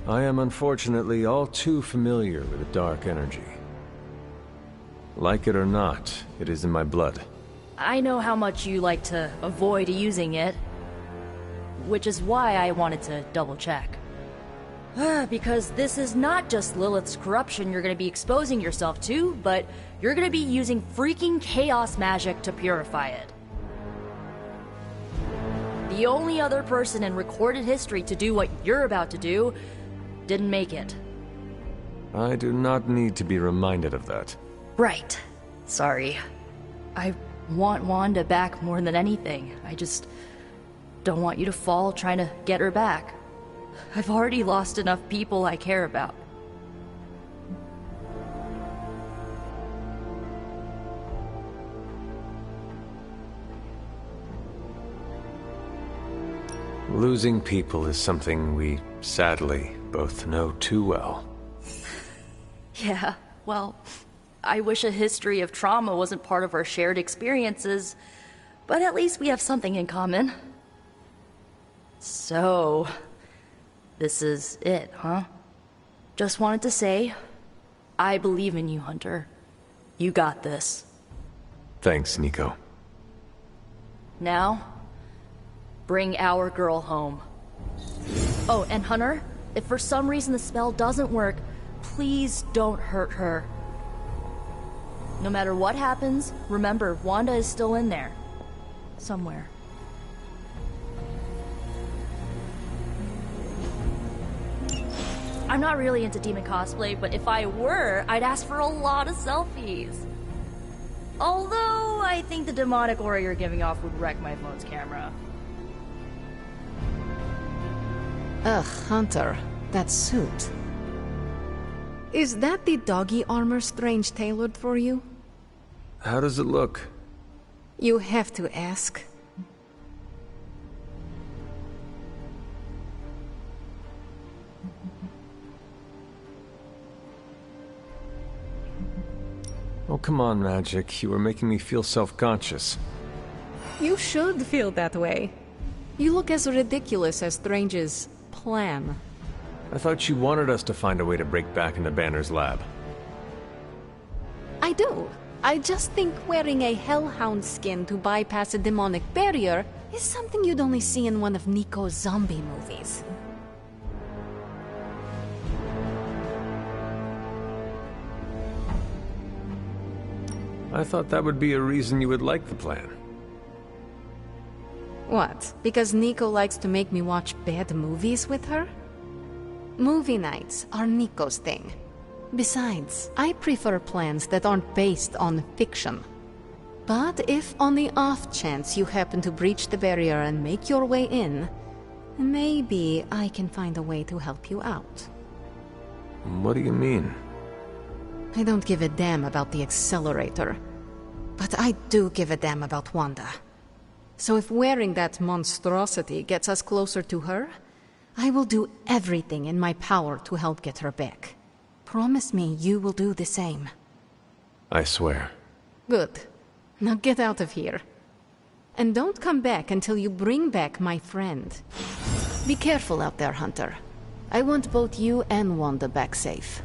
I am unfortunately all too familiar with the dark energy. Like it or not, it is in my blood. I know how much you like to avoid using it, which is why I wanted to double check. Because this is not just Lilith's corruption you're going to be exposing yourself to, but you're going to be using freaking chaos magic to purify it. The only other person in recorded history to do what you're about to do didn't make it. I do not need to be reminded of that. Right. Sorry. I want Wanda back more than anything. I just don't want you to fall trying to get her back. I've already lost enough people I care about. Losing people is something we, sadly, both know too well. Yeah, well, I wish a history of trauma wasn't part of our shared experiences, but at least we have something in common. So, this is it, huh? Just wanted to say, I believe in you, Hunter. You got this. Thanks, Nico. Now, bring our girl home. Oh, and Hunter, if for some reason the spell doesn't work, please don't hurt her. No matter what happens, remember, Wanda is still in there. Somewhere. I'm not really into demon cosplay, but if I were, I'd ask for a lot of selfies. Although, I think the demonic aura you're giving off would wreck my phone's camera. Ugh, Hunter, that suit. Is that the doggy armor Strange tailored for you? How does it look? You have to ask. Oh, come on, Magic. You are making me feel self-conscious. You should feel that way. You look as ridiculous as Strange's plan. I thought you wanted us to find a way to break back into Banner's lab. I do. I just think wearing a hellhound skin to bypass a demonic barrier is something you'd only see in one of Nico's zombie movies. I thought that would be a reason you would like the plan. What? Because Nico likes to make me watch bad movies with her? Movie nights are Nico's thing. Besides, I prefer plans that aren't based on fiction. But if on the off chance you happen to breach the barrier and make your way in, maybe I can find a way to help you out. What do you mean? I don't give a damn about the accelerator. But I do give a damn about Wanda. So if wearing that monstrosity gets us closer to her, I will do everything in my power to help get her back. Promise me you will do the same. I swear. Good. Now get out of here. And don't come back until you bring back my friend. Be careful out there, Hunter. I want both you and Wanda back safe.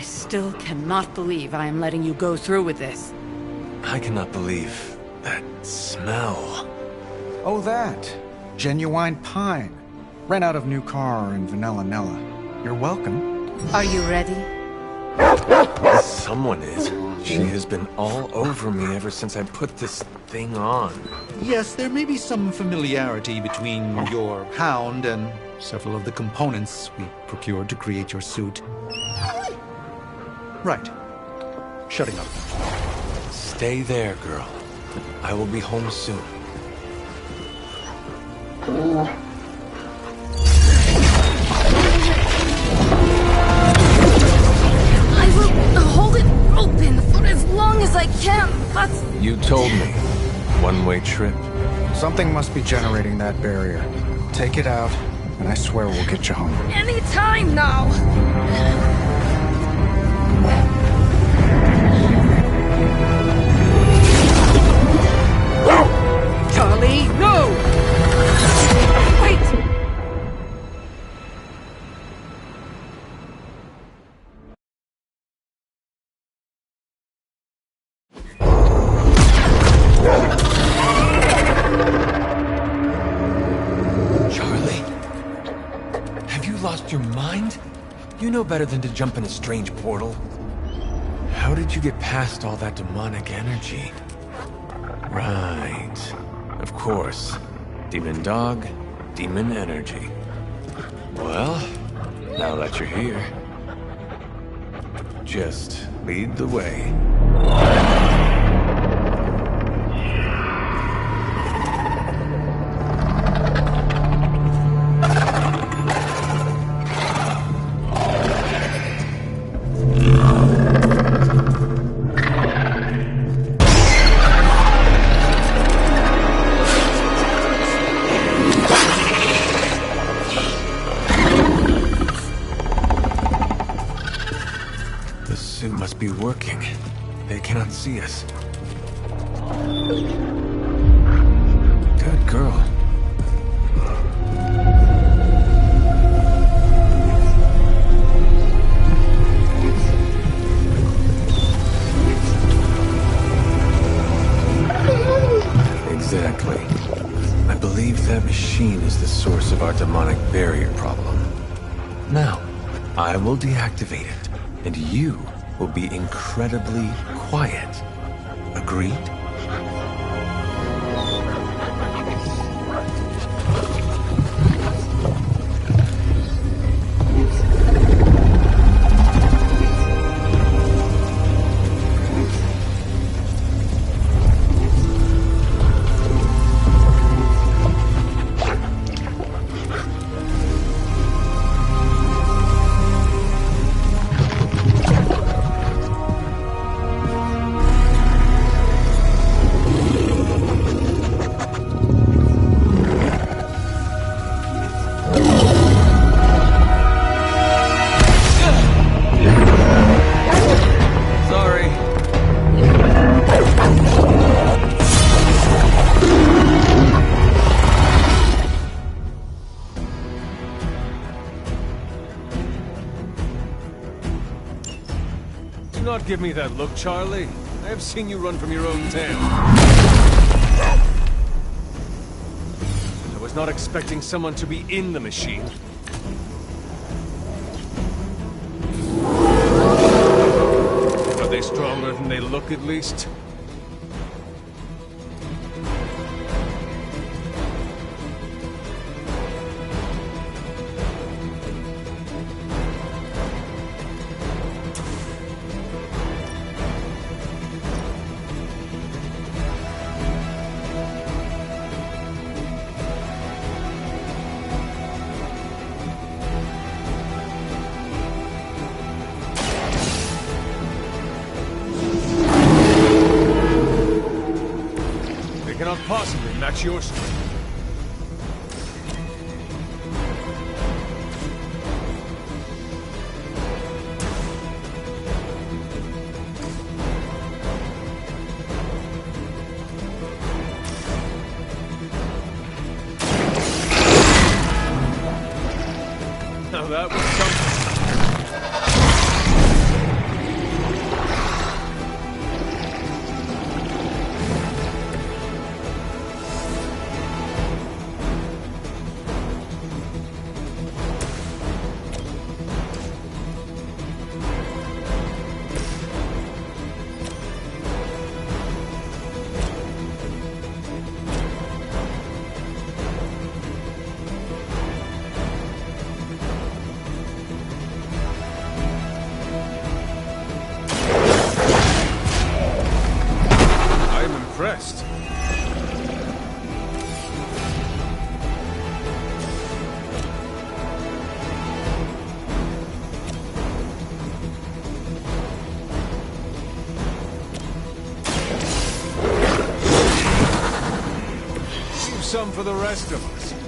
I still cannot believe I am letting you go through with this. I cannot believe that smell. Oh, that. Genuine pine. Ran out of new car and vanilla Nella. You're welcome. Are you ready? Someone is. She has been all over me ever since I put this thing on. Yes, there may be some familiarity between your hound and several of the components we procured to create your suit. Right. Shutting up. Stay there, girl. I will be home soon. I will hold it open for as long as I can, but... You told me. One-way trip. Something must be generating that barrier. Take it out, and I swear we'll get you home. Any time now! Charlie, no! Wait! Charlie? Have you lost your mind? You know better than to jump in a strange portal. How did you get past all that demonic energy? Right. Of course. Demon dog, demon energy. Well, now that you're here, just lead the way. Be working. They cannot see us. Good girl. Exactly. I believe that machine is the source of our demonic barrier problem. Now, I will deactivate it, and you will be incredibly quiet. Agreed? Do not give me that look, Charlie. I have seen you run from your own tail. I was not expecting someone to be in the machine. Are they stronger than they look, at least? Cannot possibly match your strength. Now that was something. some for the rest of us.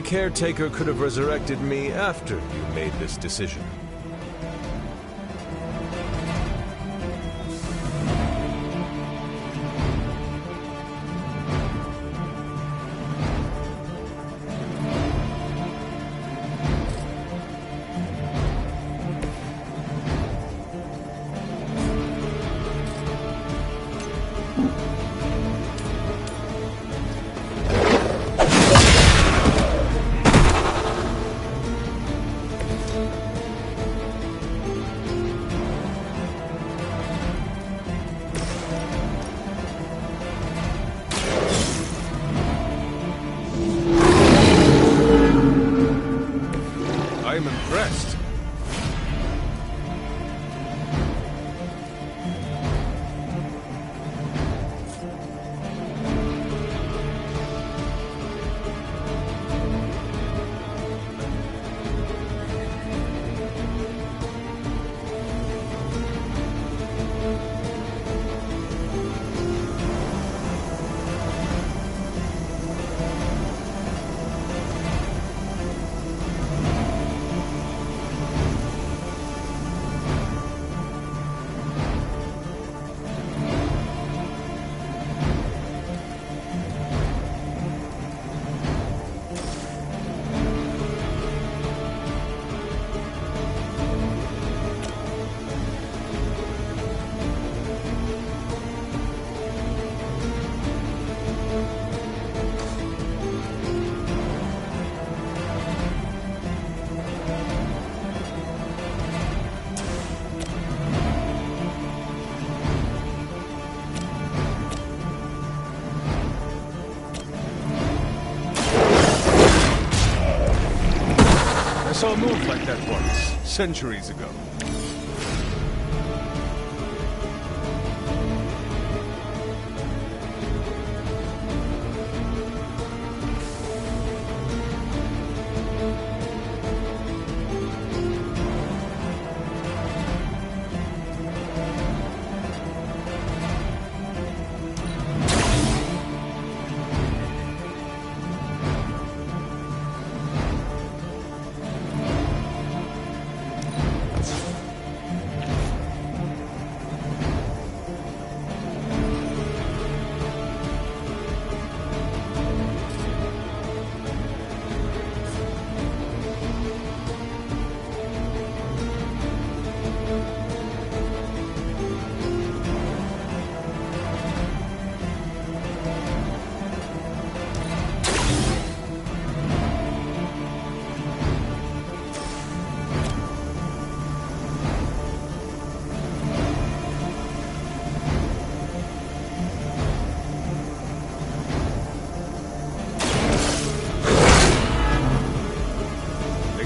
caretaker could have resurrected me after you made this decision. I'm impressed. I saw a move like that once, centuries ago.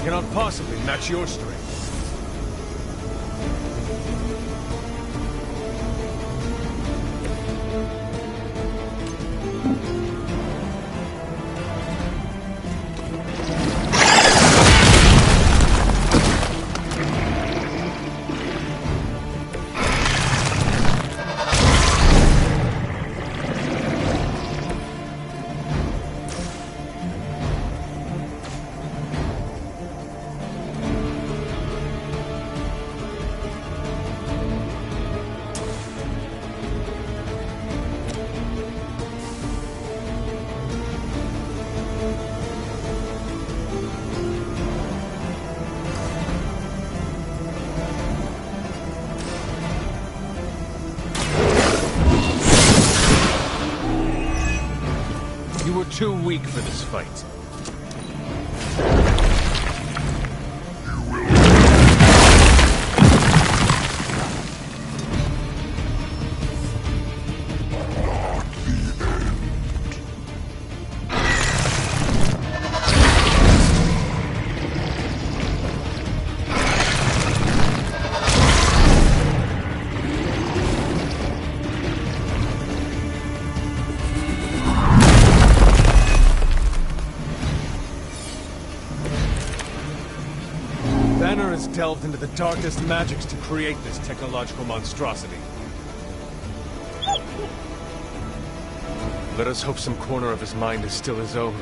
Cannot possibly match your strength. You were too weak for this fight. Banner has delved into the darkest magics to create this technological monstrosity. Let us hope some corner of his mind is still his own.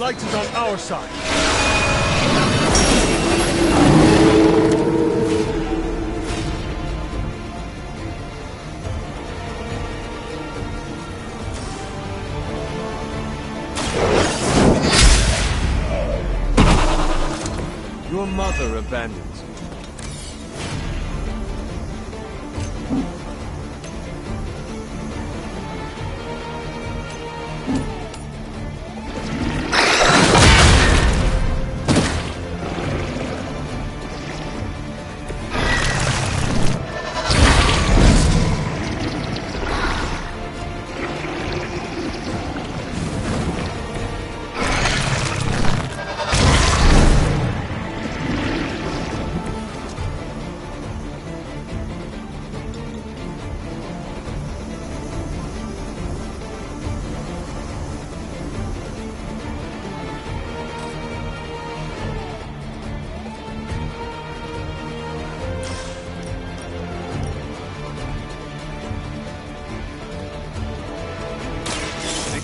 light is on our side. Your mother abandons you.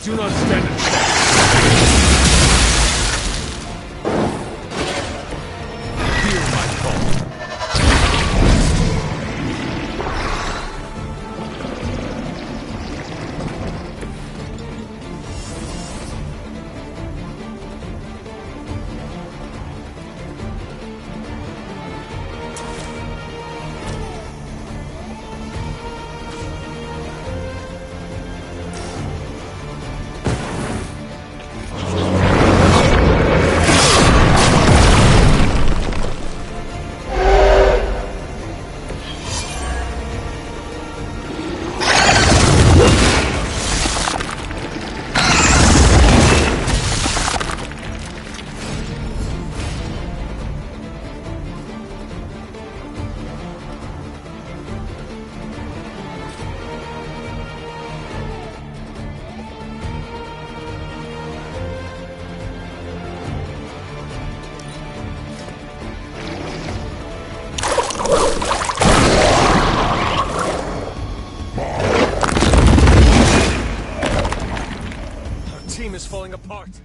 Do not stand a chance. Hear my call. Team is falling apart.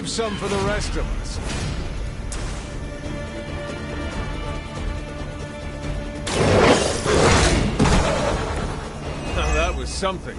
Some for the rest of us. Now that was something.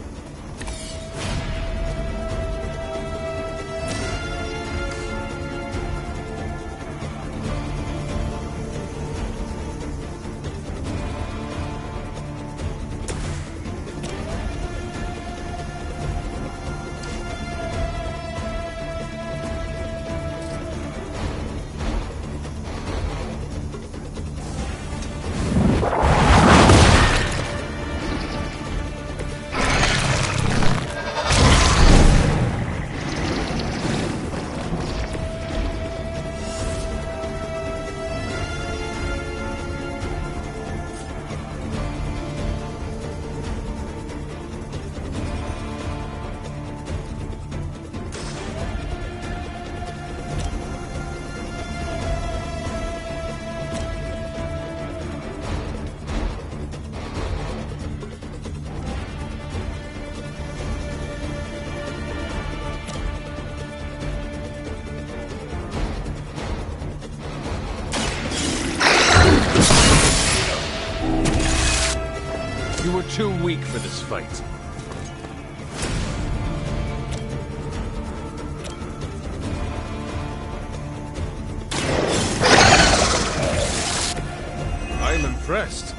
too weak for this fight. I'm impressed.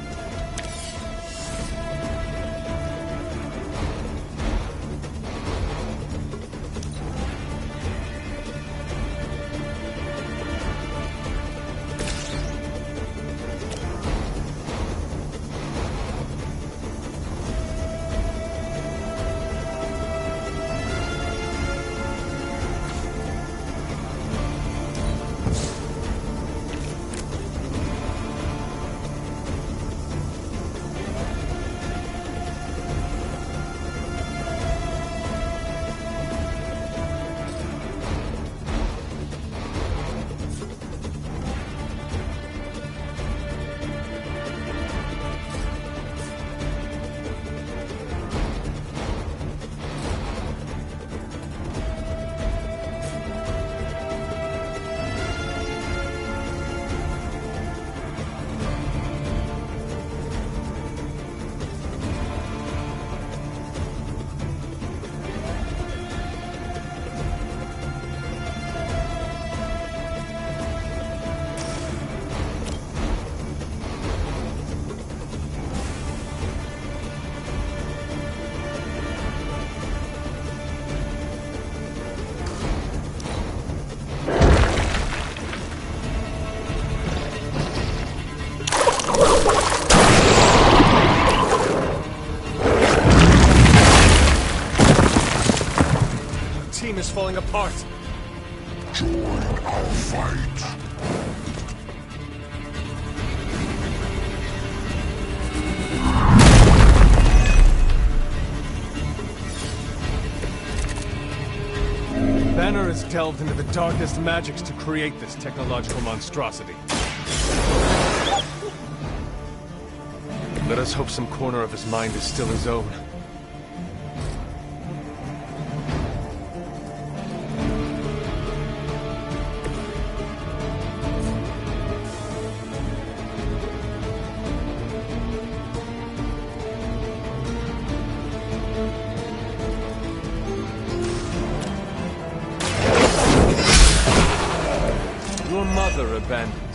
Is falling apart. Join our fight. Banner has delved into the darkest magics to create this technological monstrosity. Let us hope some corner of his mind is still his own. Your mother abandoned you.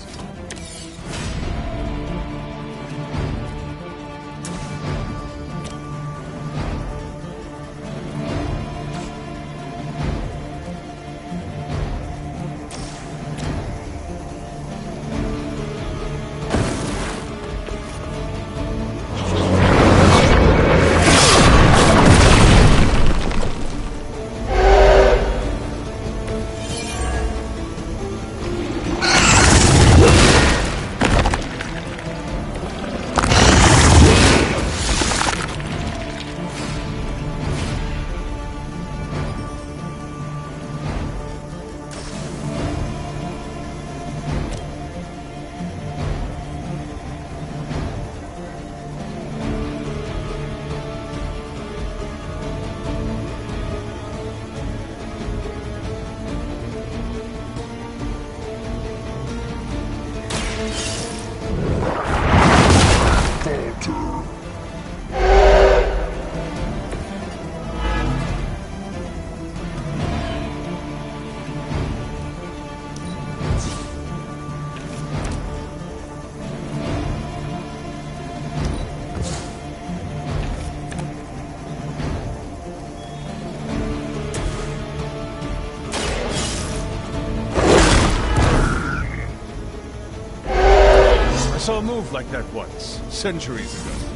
I saw a move like that once, centuries ago.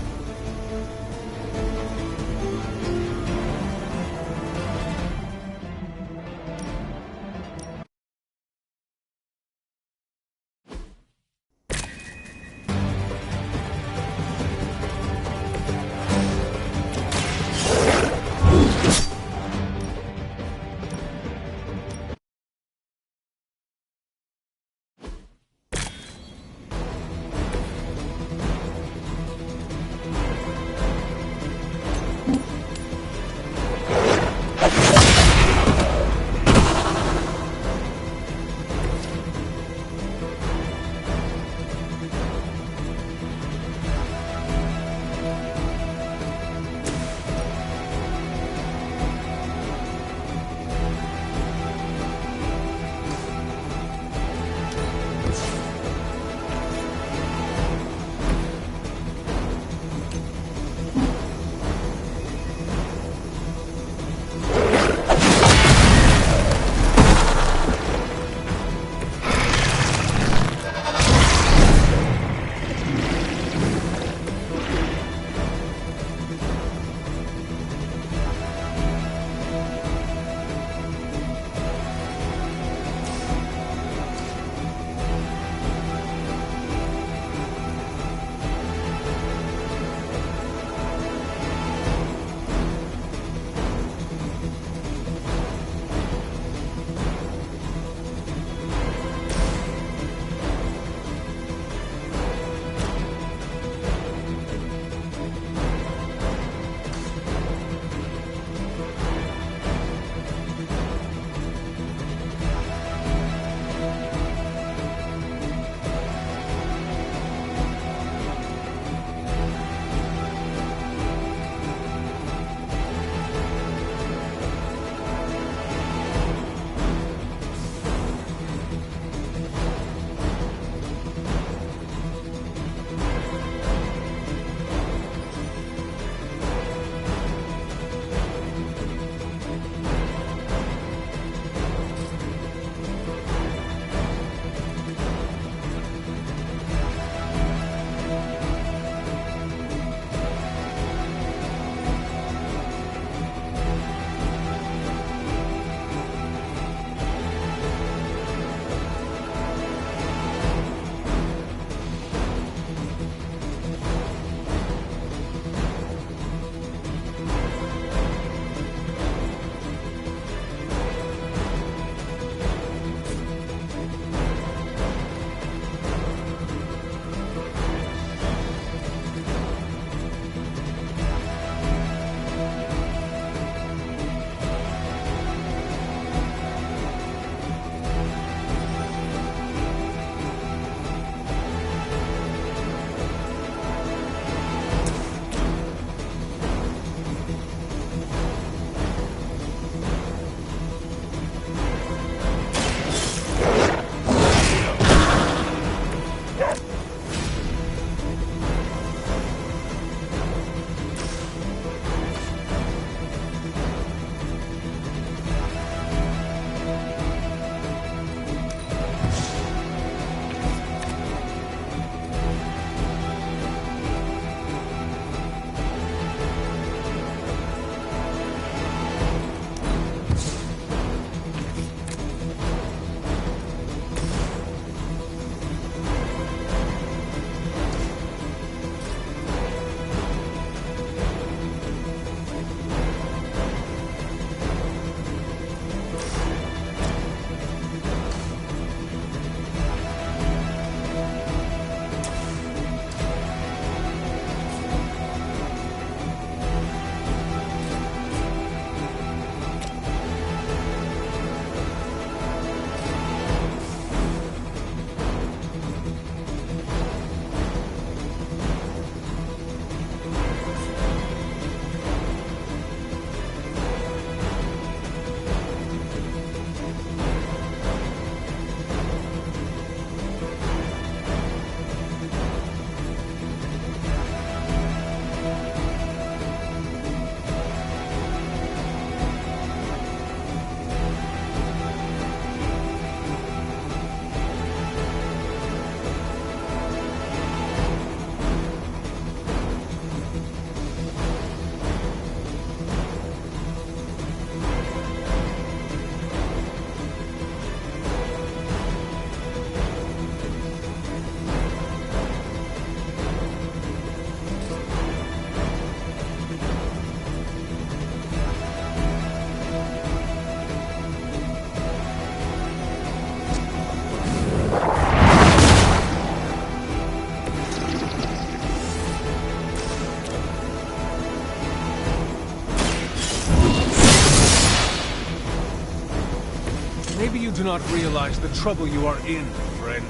Maybe you do not realize the trouble you are in, friend.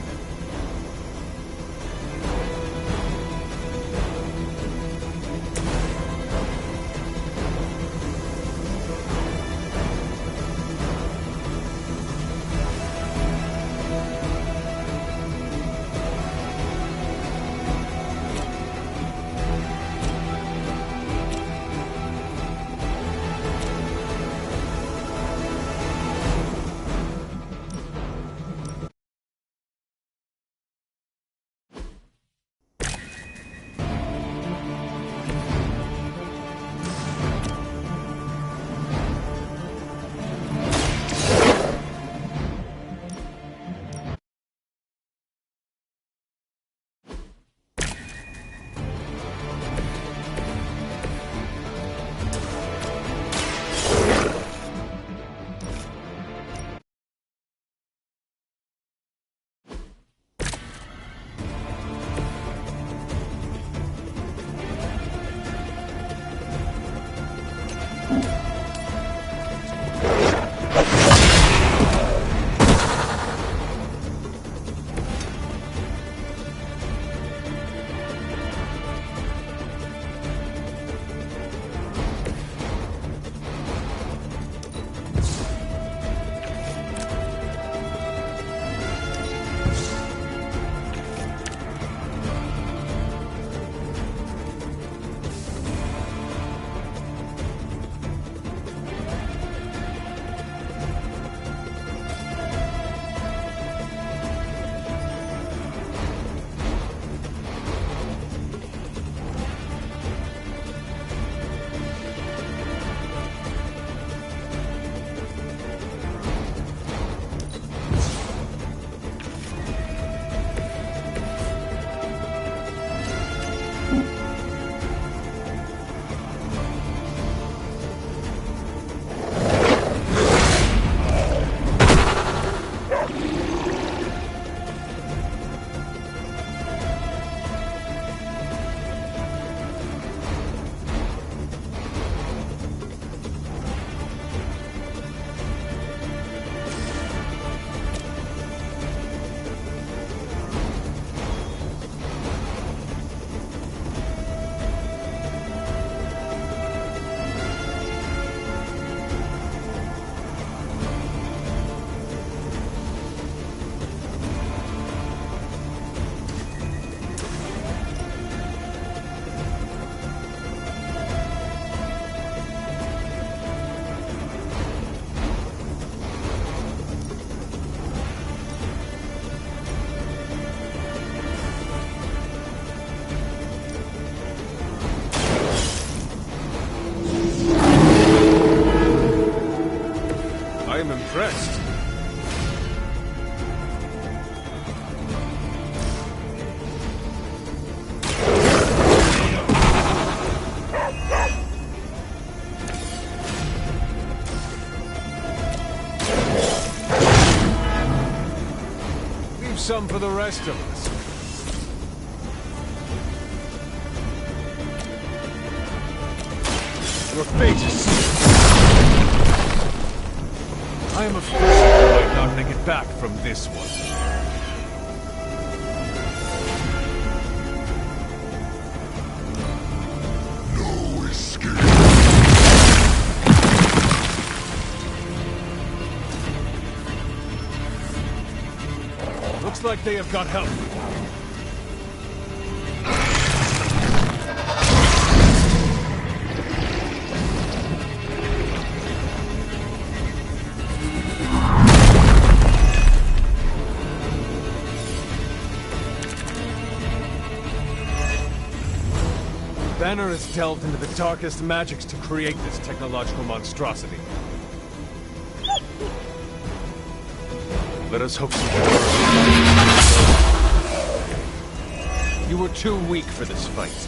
Impressed. Leave some for the rest of us. Your fate is sealed. I am afraid you might not make it back from this one. No escape. Looks like they have got help. Banner has delved into the darkest magics to create this technological monstrosity. Let us hope so. You were too weak for this fight.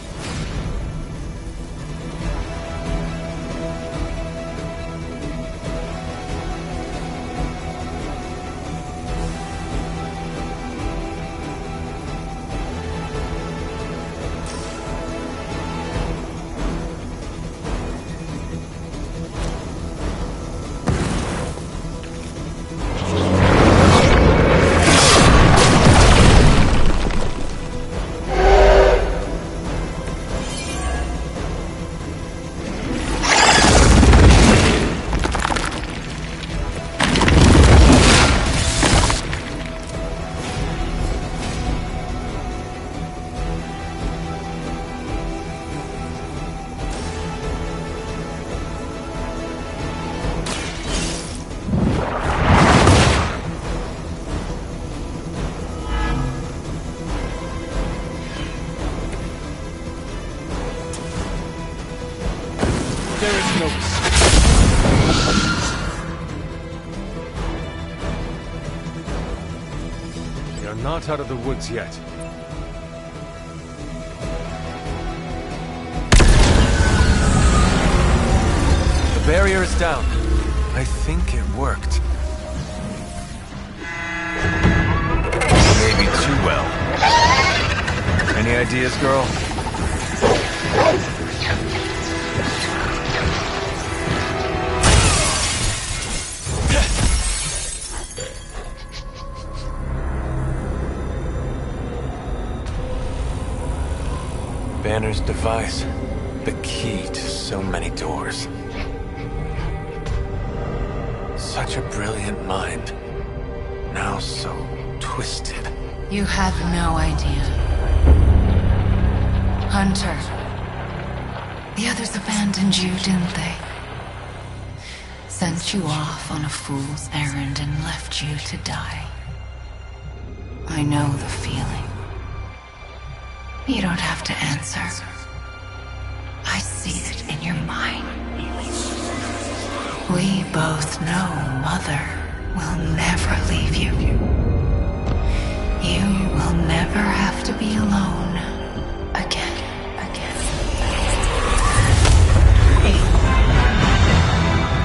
are not out of the woods yet. The barrier is down. I think it worked. Maybe too well. Any ideas, girl? Banner's device. The key to so many doors. Such a brilliant mind. Now so twisted. You have no idea. Hunter. The others abandoned you, didn't they? Sent you off on a fool's errand and left you to die. I know the feeling. You don't have to answer. I see it in your mind. We both know Mother will never leave you. You will never have to be alone again.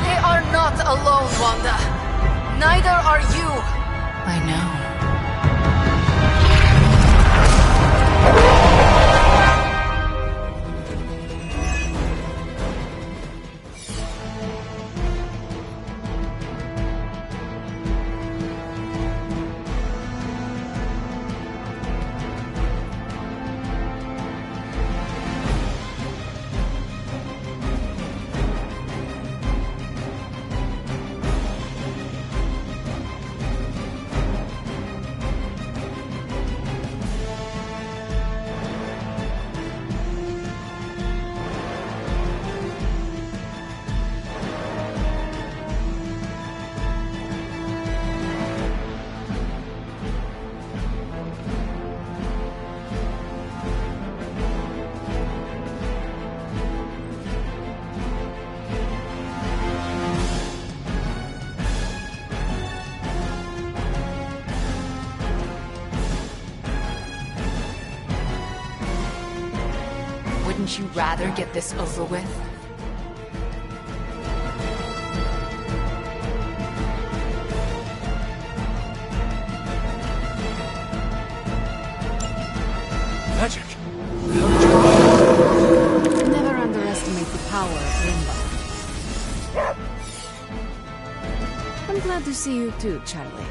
They are not alone, Wanda. Neither are you. I know. Wouldn't you rather get this over with? Magic! Never underestimate the power of Limbo. I'm glad to see you too, Charlie.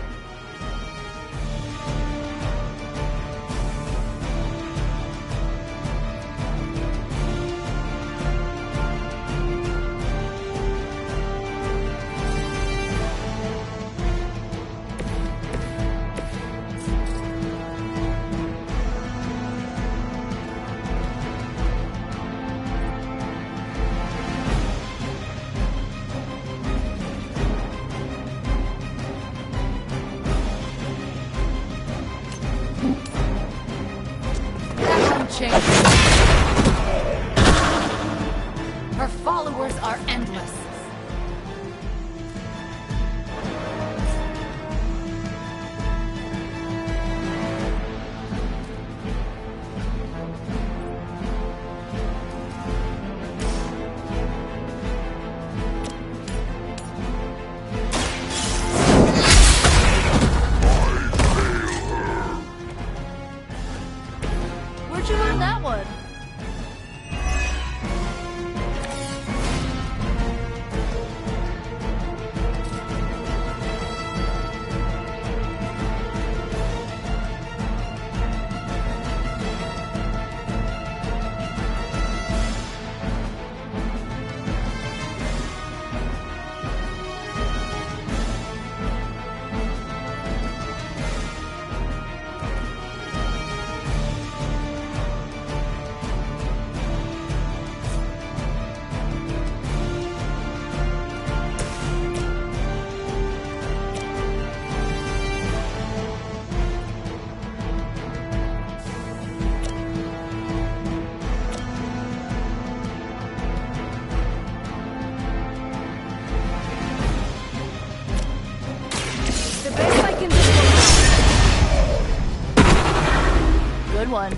one.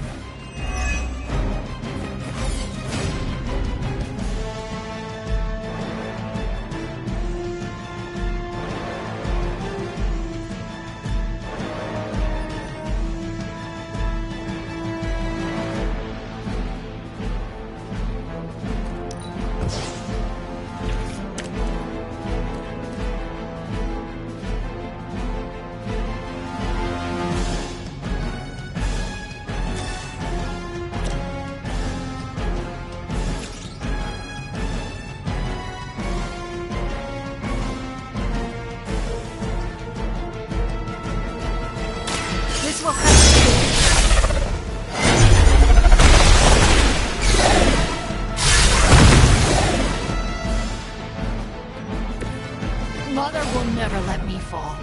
Mother will never let me fall.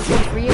Good for you.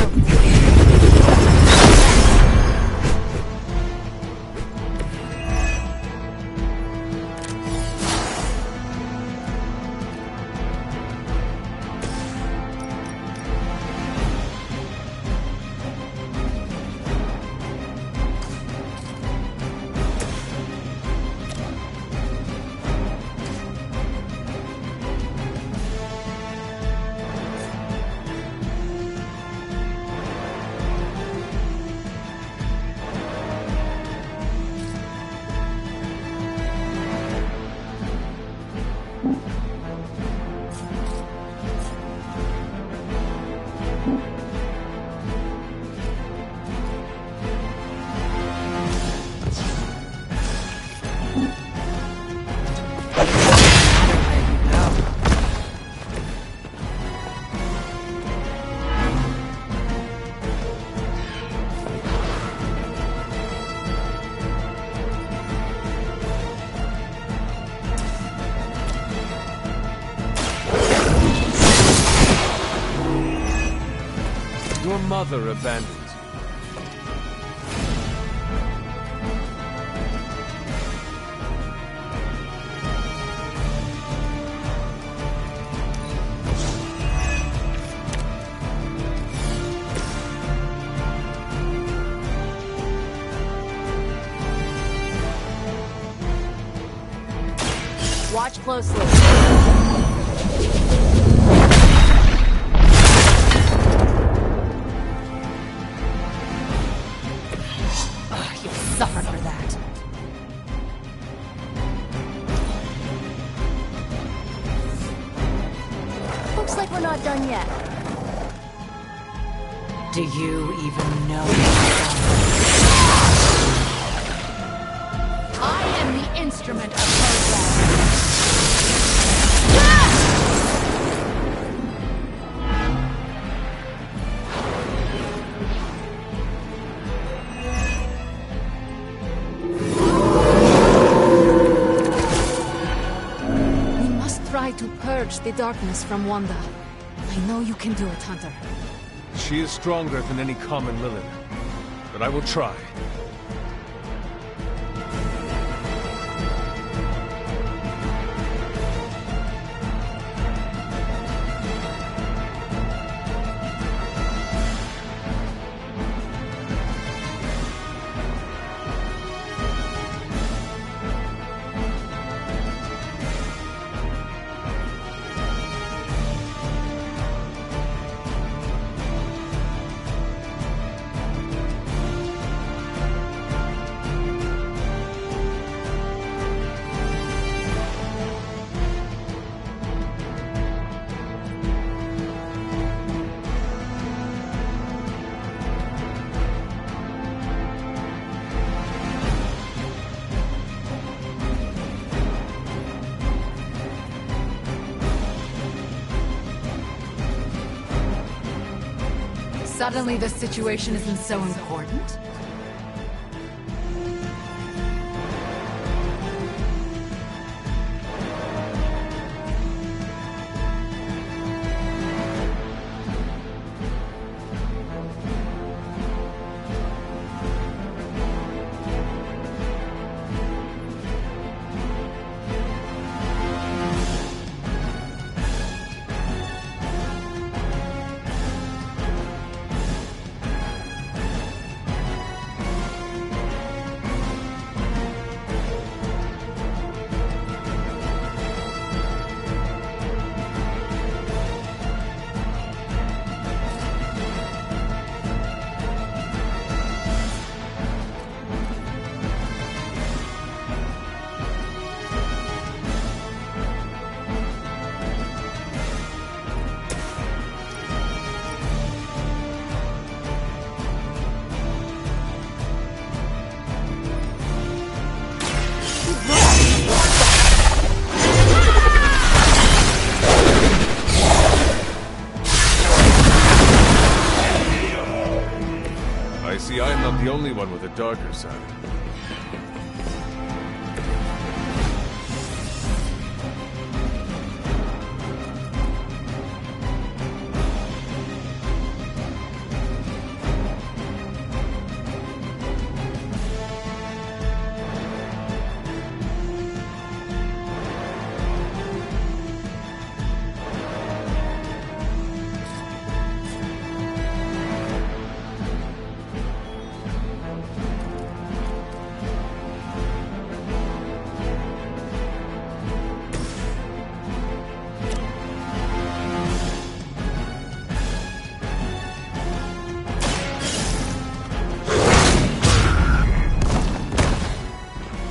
Your mother abandoned you. Watch closely. You'll suffer for that. Looks like we're not done yet. Do you even know? I am the instrument of her wrath. We must try to purge the darkness from Wanda. I know you can do it, Hunter. She is stronger than any common Lilith, but I will try. Suddenly the situation isn't so important? Maybe I am not the only one with a darker side.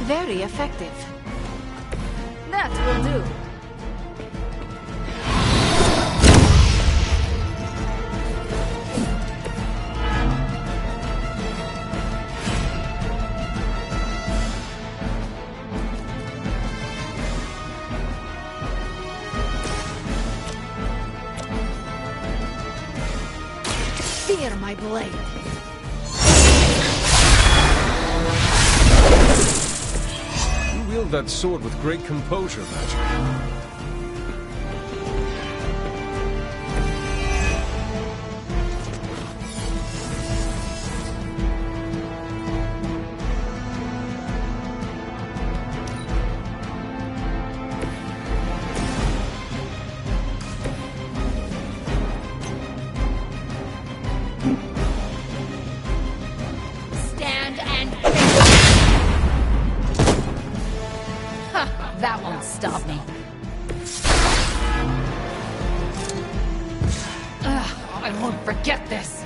Very effective. That will do. Fear my blade. Wield that sword with great composure, Magic. Stand and that won't stop me. I won't forget this.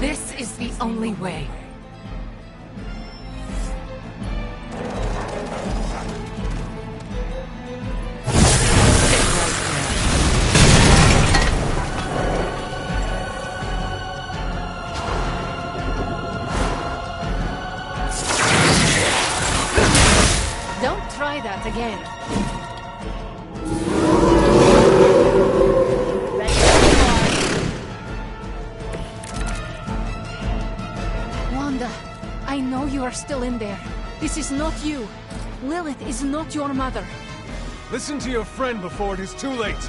This is the only way. Don't try that again. Wanda, I know you are still in there. This is not you. Lilith is not your mother. Listen to your friend before it is too late.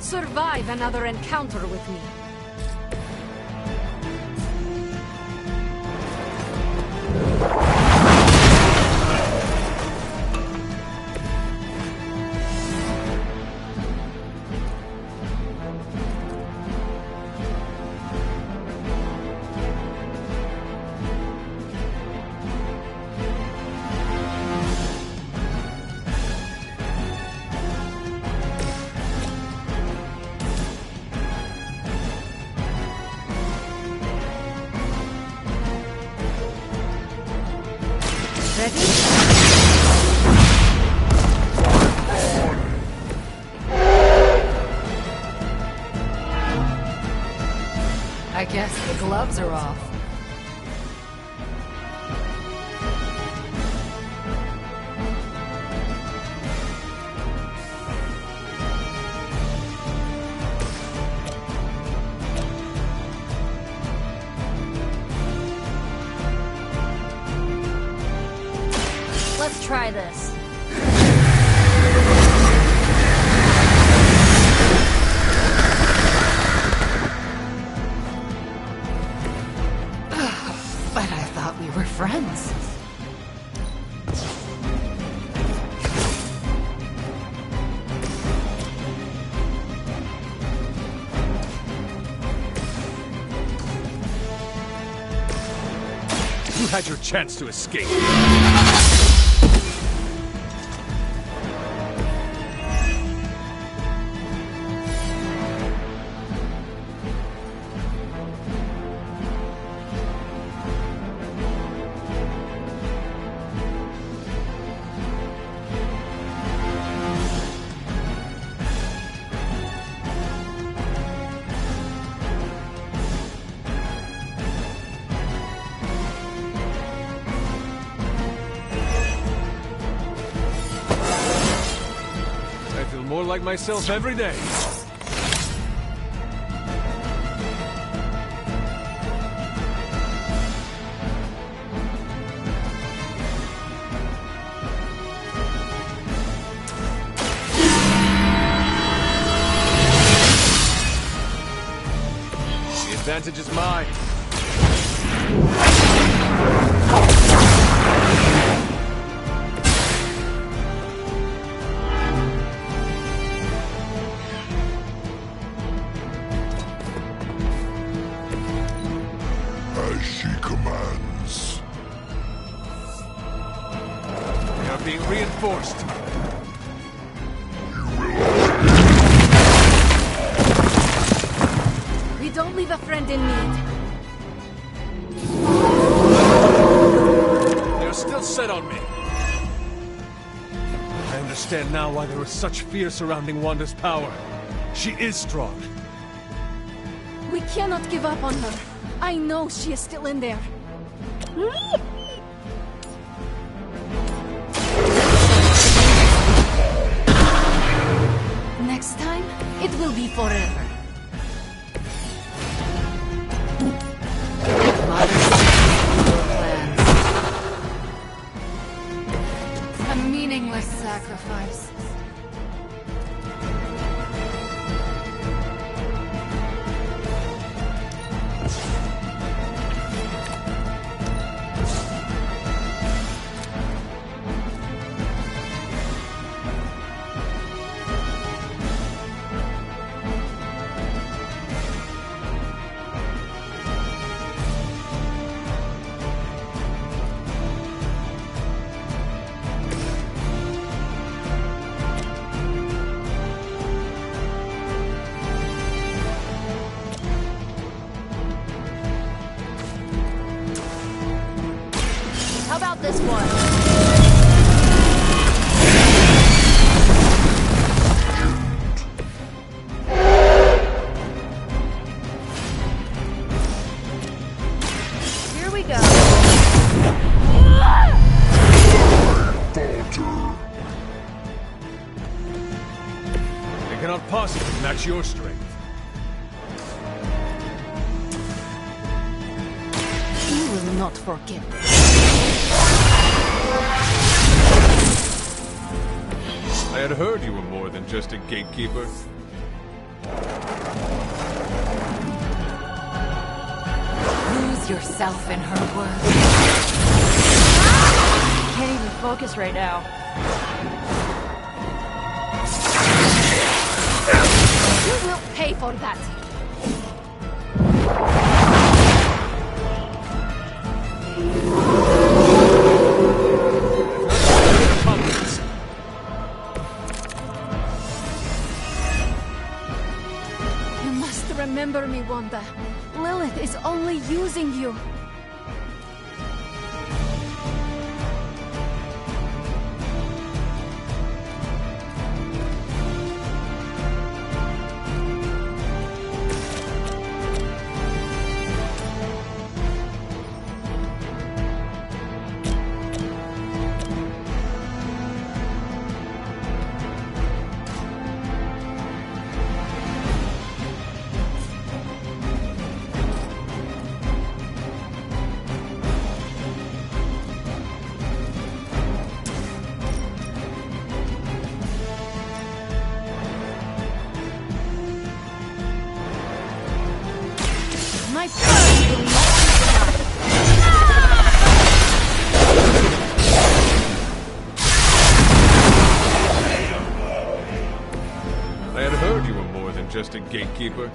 Survive another encounter with me. I guess the gloves are off. Let's try this. But I thought we were friends. You had your chance to escape. more like myself every day. The advantage is mine. As she commands. We are being reinforced. We don't leave a friend in need. They are still set on me. I understand now why there was such fear surrounding Wanda's power. She is strong. We cannot give up on her. I know she is still in there. Next time, it will be forever. A meaningless sacrifice. How about this one? Here we go. They cannot possibly match your strength. You will not forget. I had heard you were more than just a gatekeeper. Lose yourself in her words. Can't even focus right now. You will pay for that. You must remember me, Wanda. Lilith is only using you. My blood will not I had heard you were more than just a gatekeeper.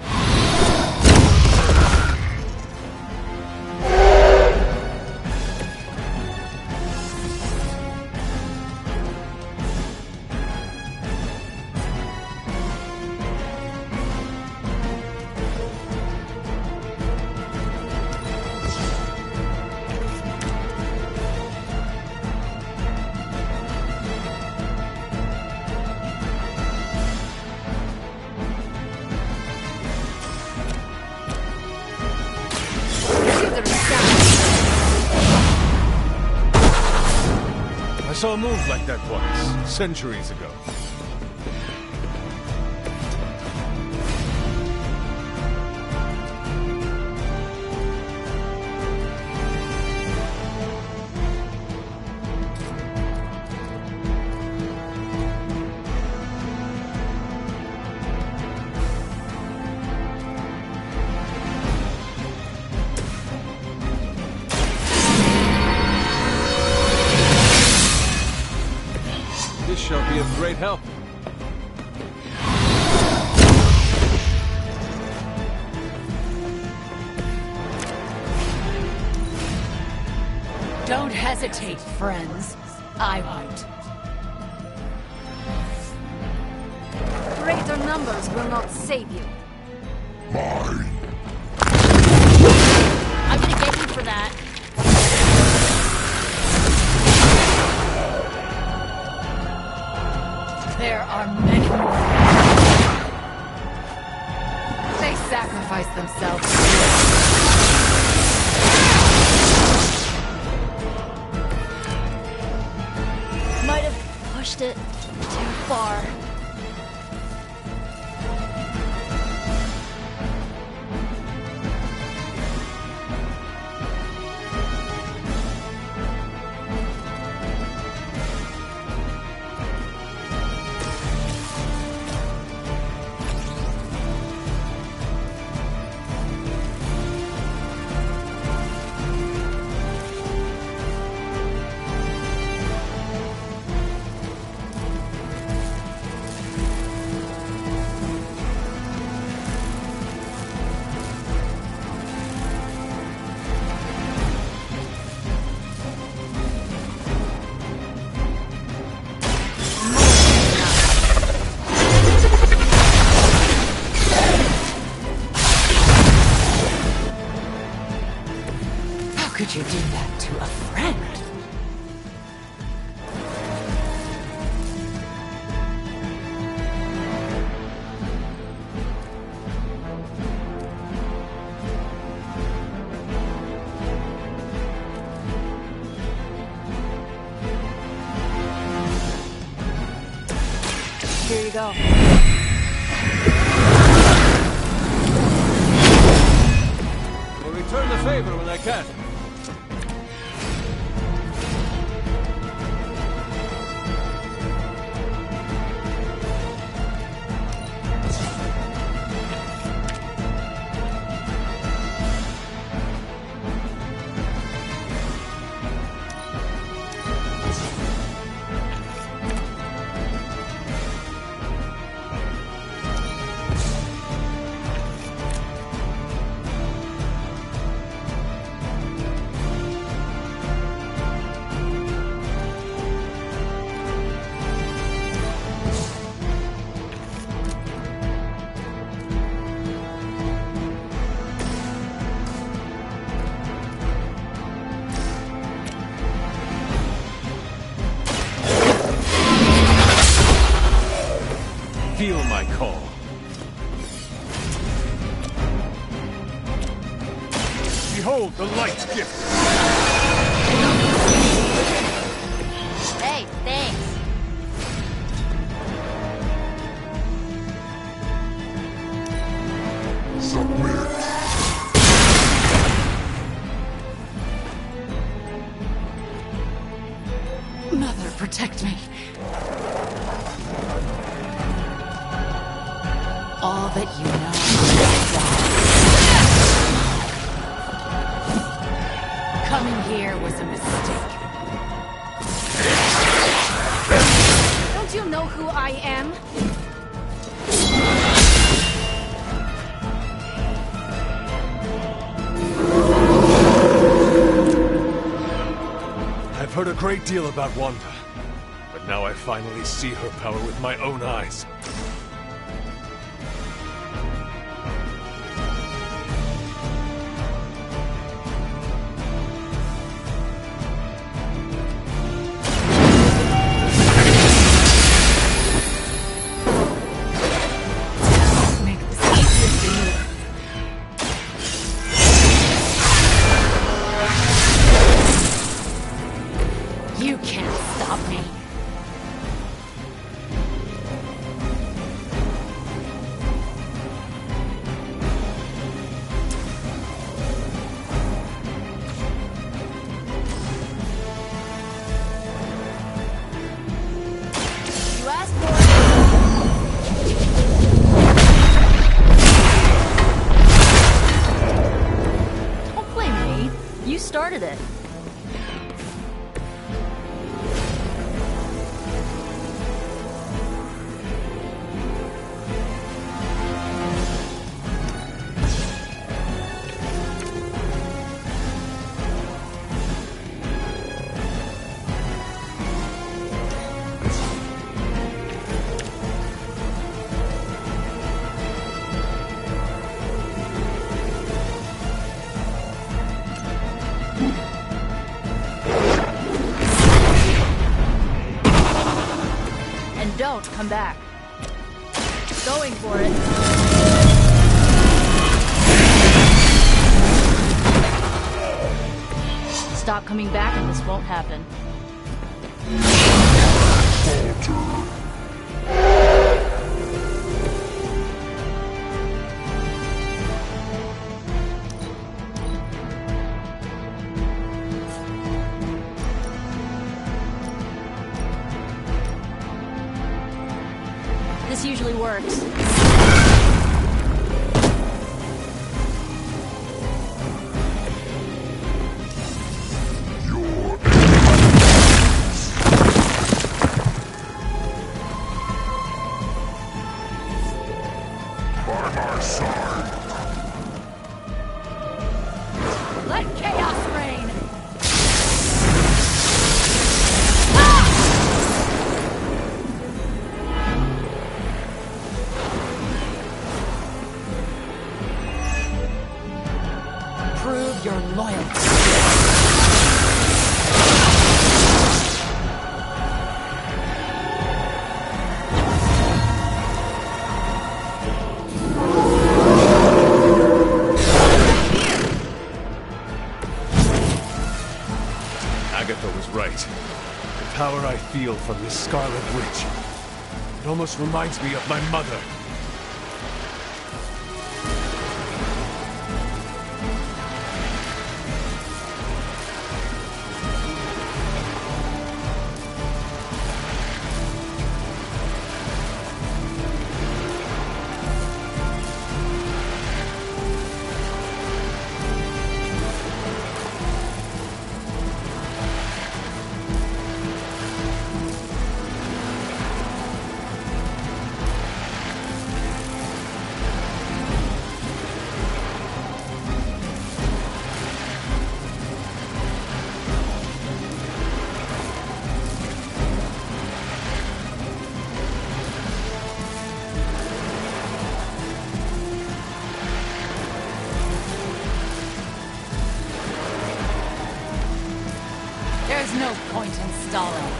I saw a move like that once, centuries ago. be of great help. Don't hesitate, friends. I won't. Greater numbers will not save you. Mine. I'm gonna get you for that. There are many more. They sacrifice themselves. Might have pushed it too far. Could you do that to a friend? Here you go. I'll return the favor when I can. Feel my call. Behold the light gift. Hey, thanks. Submit. Mother, protect me. All that you know is coming here was a mistake. Don't you know who I am? I've heard a great deal about Wanda, but now I finally see her power with my own eyes. You can't stop me. You asked for it. Don't blame me. You started it. don't come back. Going for it. Stop coming back and this won't happen. This usually works. Let chaos reign! Prove your loyalty. Agatha was right. The power I feel from this Scarlet Witch. It almost reminds me of my mother. There's no point in stalling.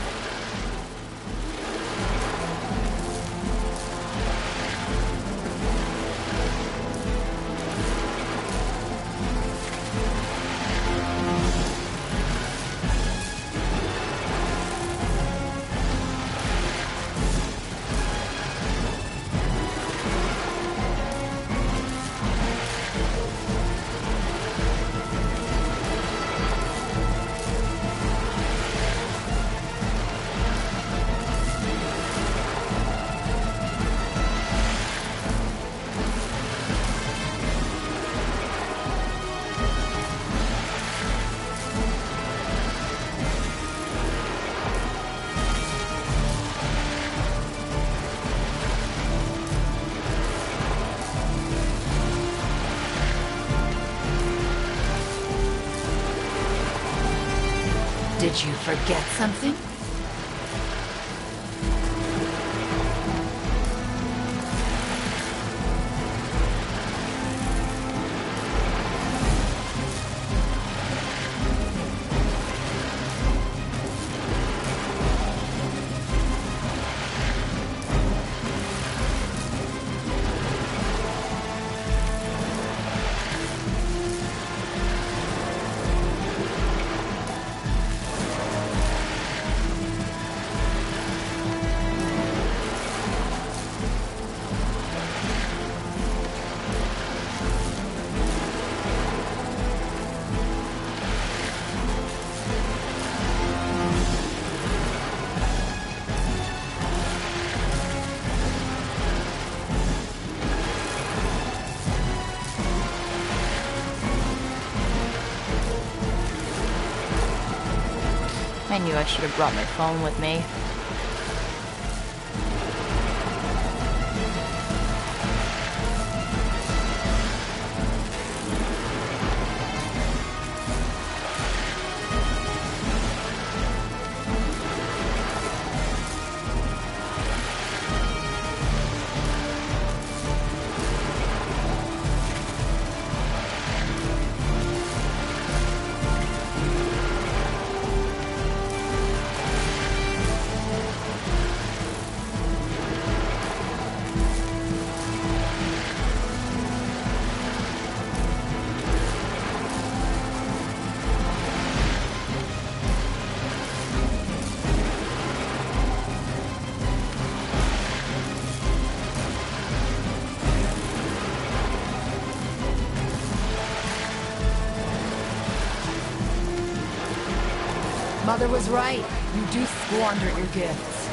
Did you forget something? I knew I should have brought my phone with me. Father was right. You do squander your gifts.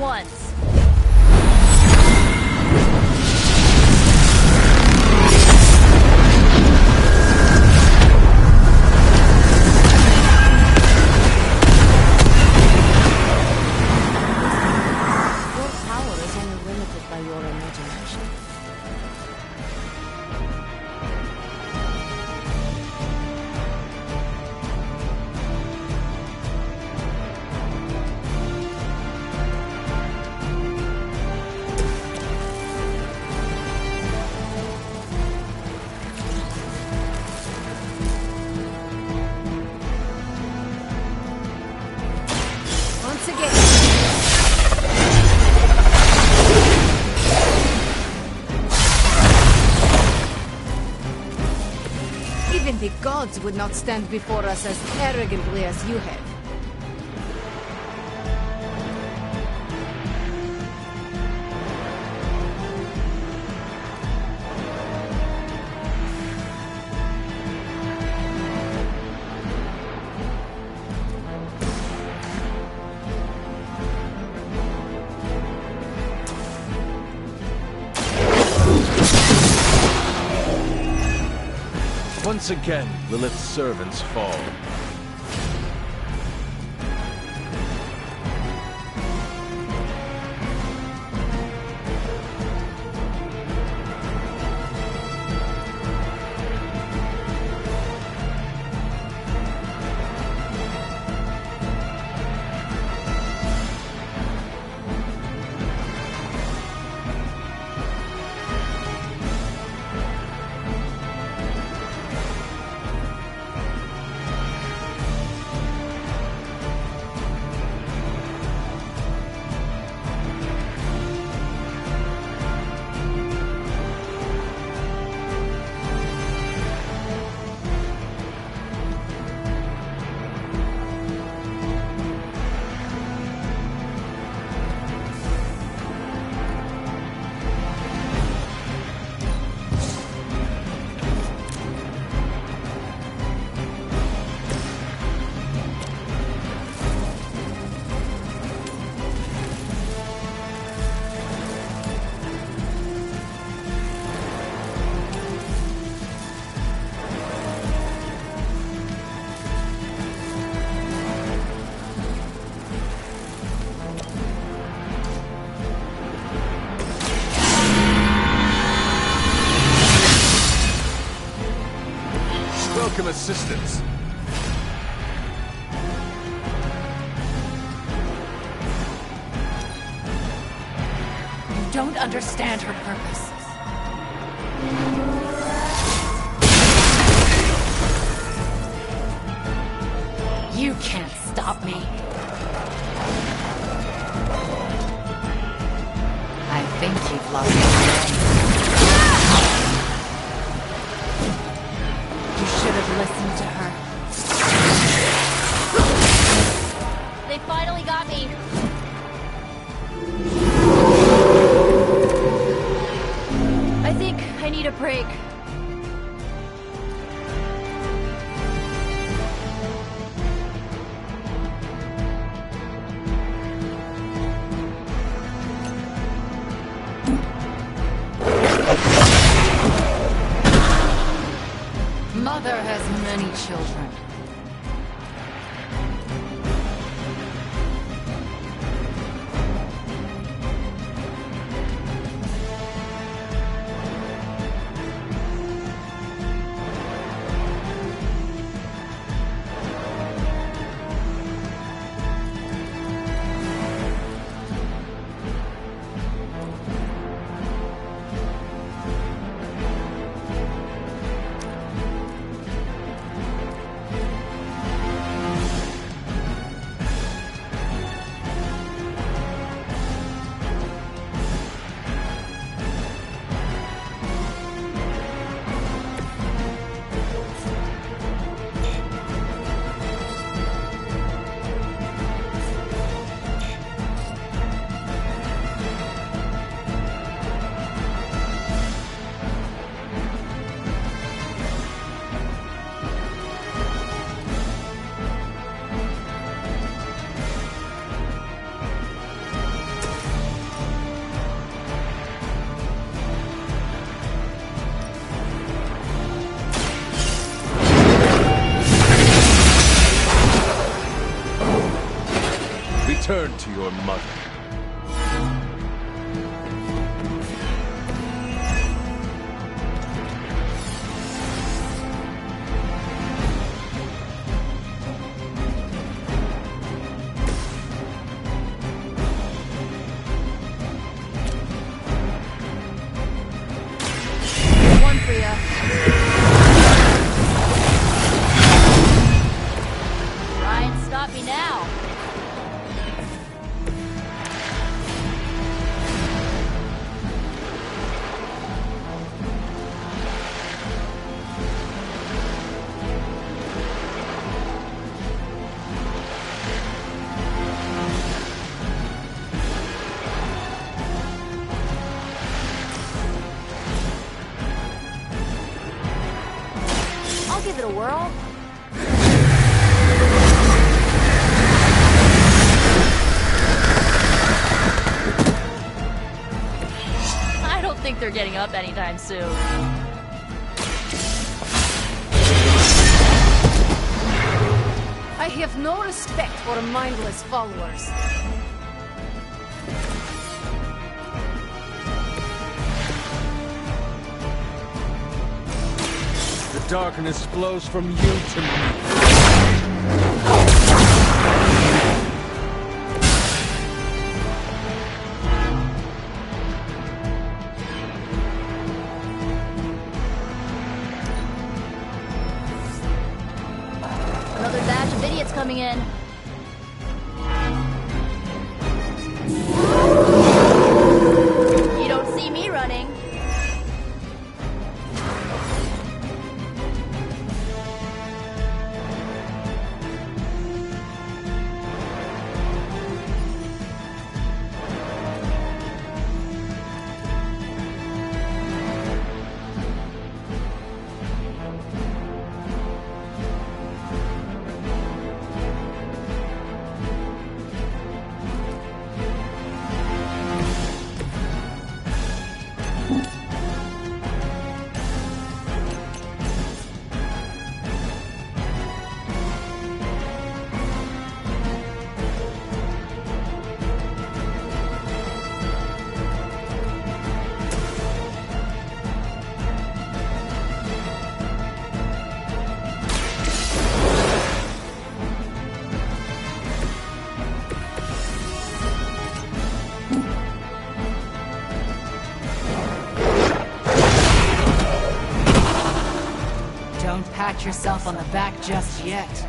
Once. Your power is only limited by your imagination. Once again. Even the gods would not stand before us as arrogantly as you have. Once again, Lilith's servants fall. Welcome assistance. don't understand her purpose. You can't stop me. I think you've lost your way. You should have listened to her. They finally got me. I think I need a break. Mother has many children. Return to your mother. One for ya. Try and stop me now. I'll give it a whirl. I don't think they're getting up anytime soon. I have no respect for mindless followers. The darkness flows from you to me. Another batch of idiots coming in. You don't see me running. pat yourself on the back just yet.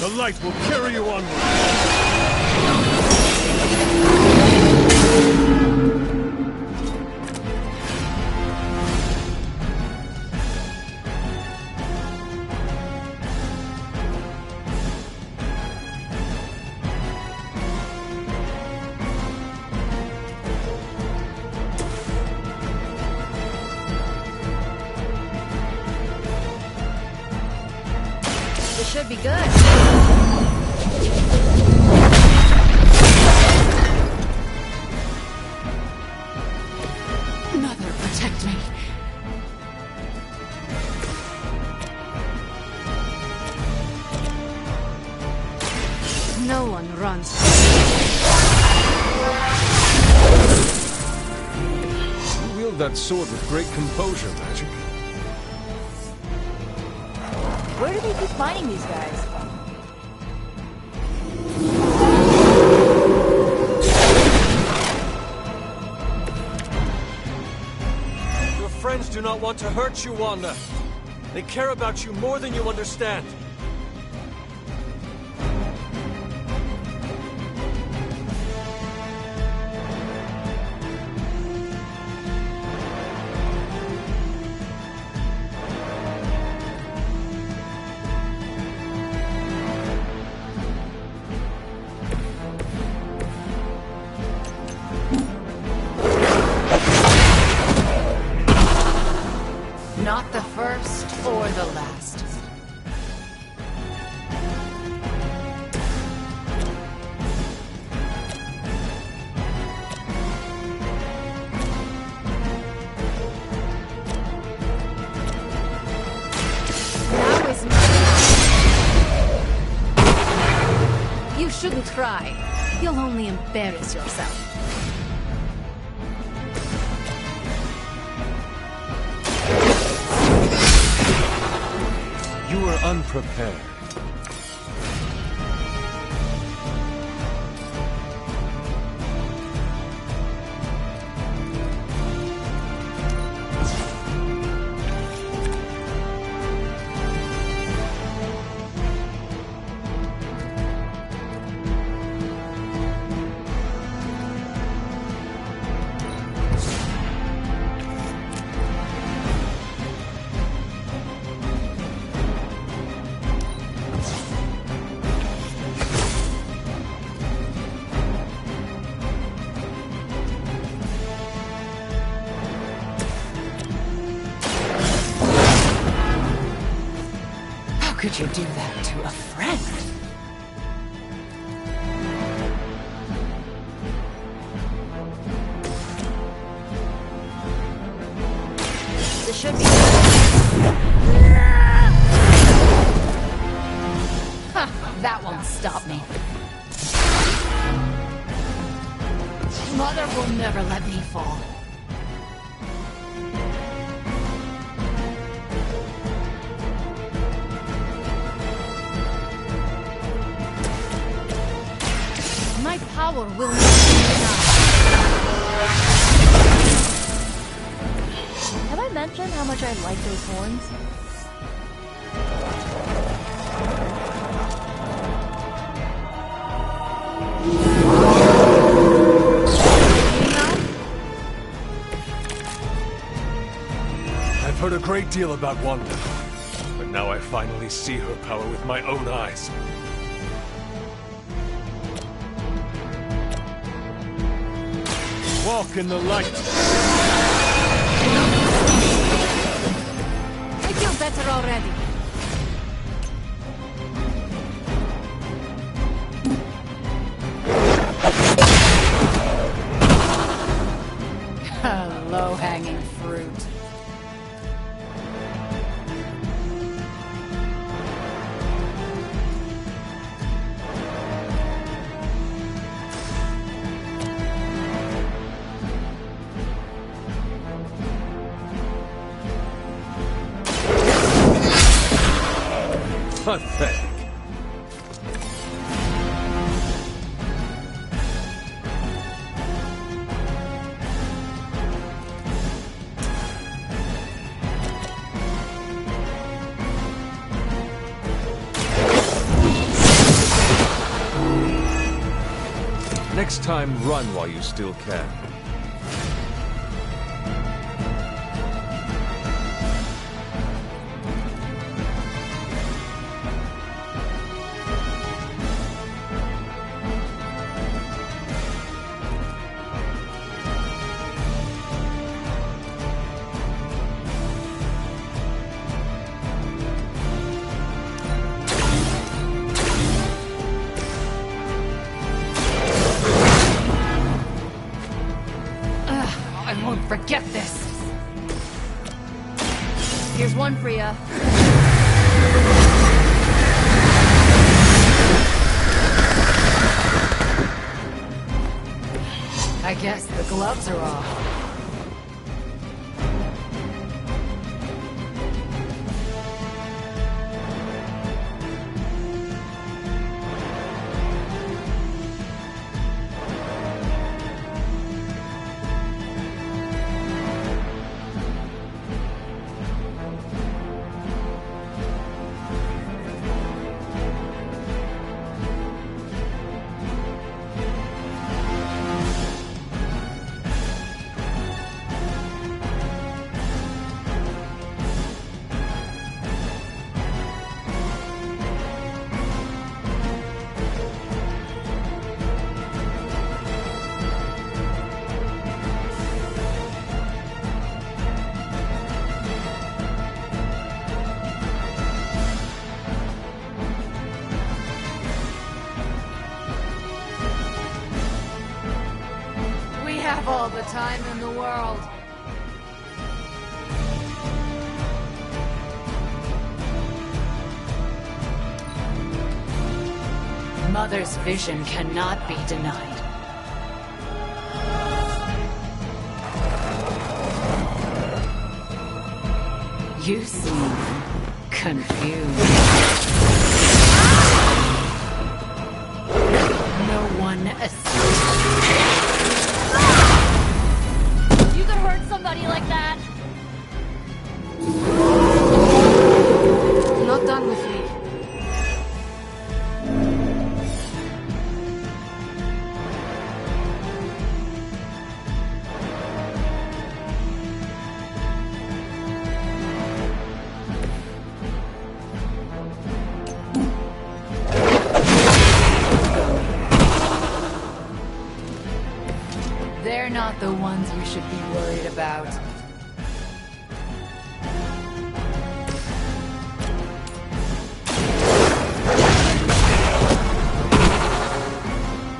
The light will carry you onward! This should be good. Mother, protect me. No one runs. You wield that sword with great composure, Magic. Where do they keep finding these guys? Your friends do not want to hurt you, Wanda. They care about you more than you understand. Not the first or the last. Now is my time. You shouldn't cry. You'll only embarrass yourself. You were unprepared. How could you do that to a friend? This should be That won't stop me. Mother will never let me fall. My power will not be denied. Have I mentioned how much I like those horns? I've heard a great deal about Wanda, but now I finally see her power with my own eyes. Walk in the light. I feel better already. Pathetic. Next time, run while you still can. Forget this. Here's one for ya. I guess the gloves are off. All the time in the world. Mother's vision cannot be denied. You seem confused. No one escapes. You could hurt somebody like that. Not done with me. They're not the ones you should be worried about.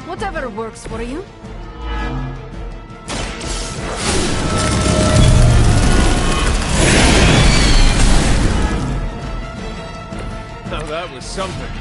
Whatever works for you. Now that was something.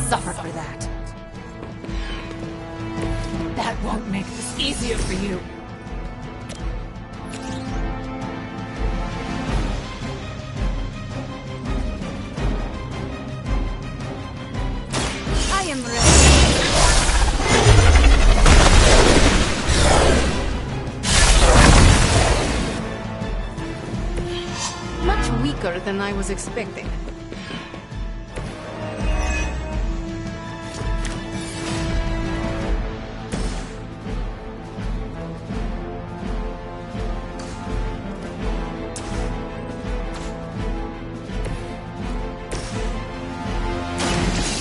Suffer for that. That won't make this easier for you. I am ready. Much weaker than I was expecting.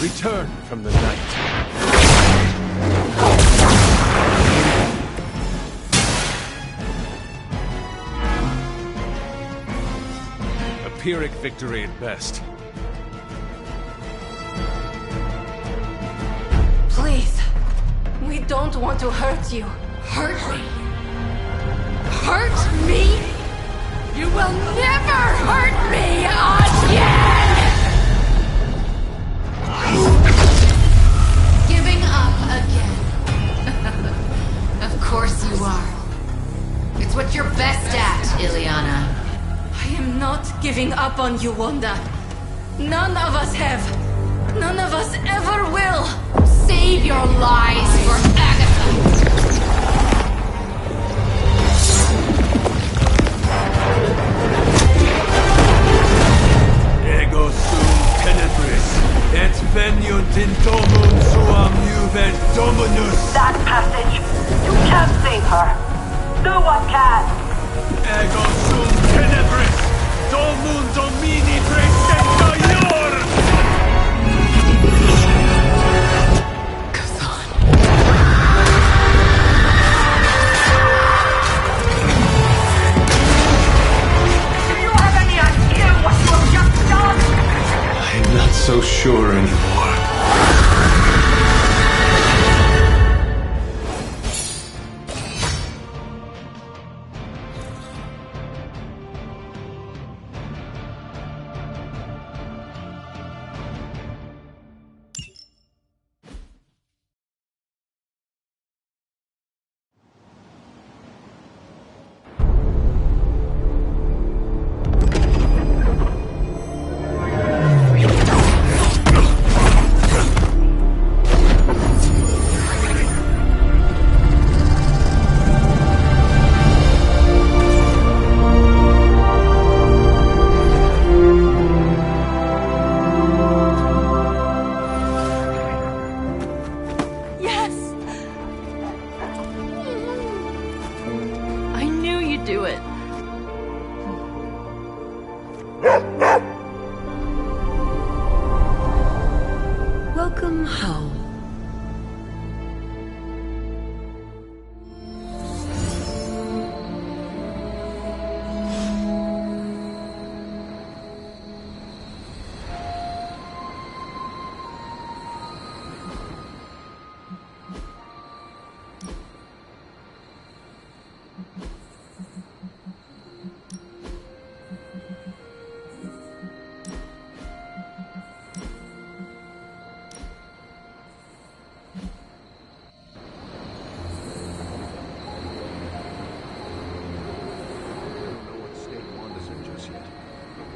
Return from the night. A Pyrrhic victory at best. Please, we don't don't want to hurt you. Hurt me? Hurt me? You will never hurt me again! Giving up again. Of course you are. It's what you're best at, Ileana. I am not giving up on you, Wanda. None of us have. None of us ever will. Save your lies for Agatha. Ego sum tenebris, et veniunt in domum suam juve dominus. That passage. You can't save her. No one can. Ego sum tenebris, domum domini presenta ior. Do you have any idea what you have just done? I'm not so sure anymore. Yes! I knew you'd do it. Welcome home.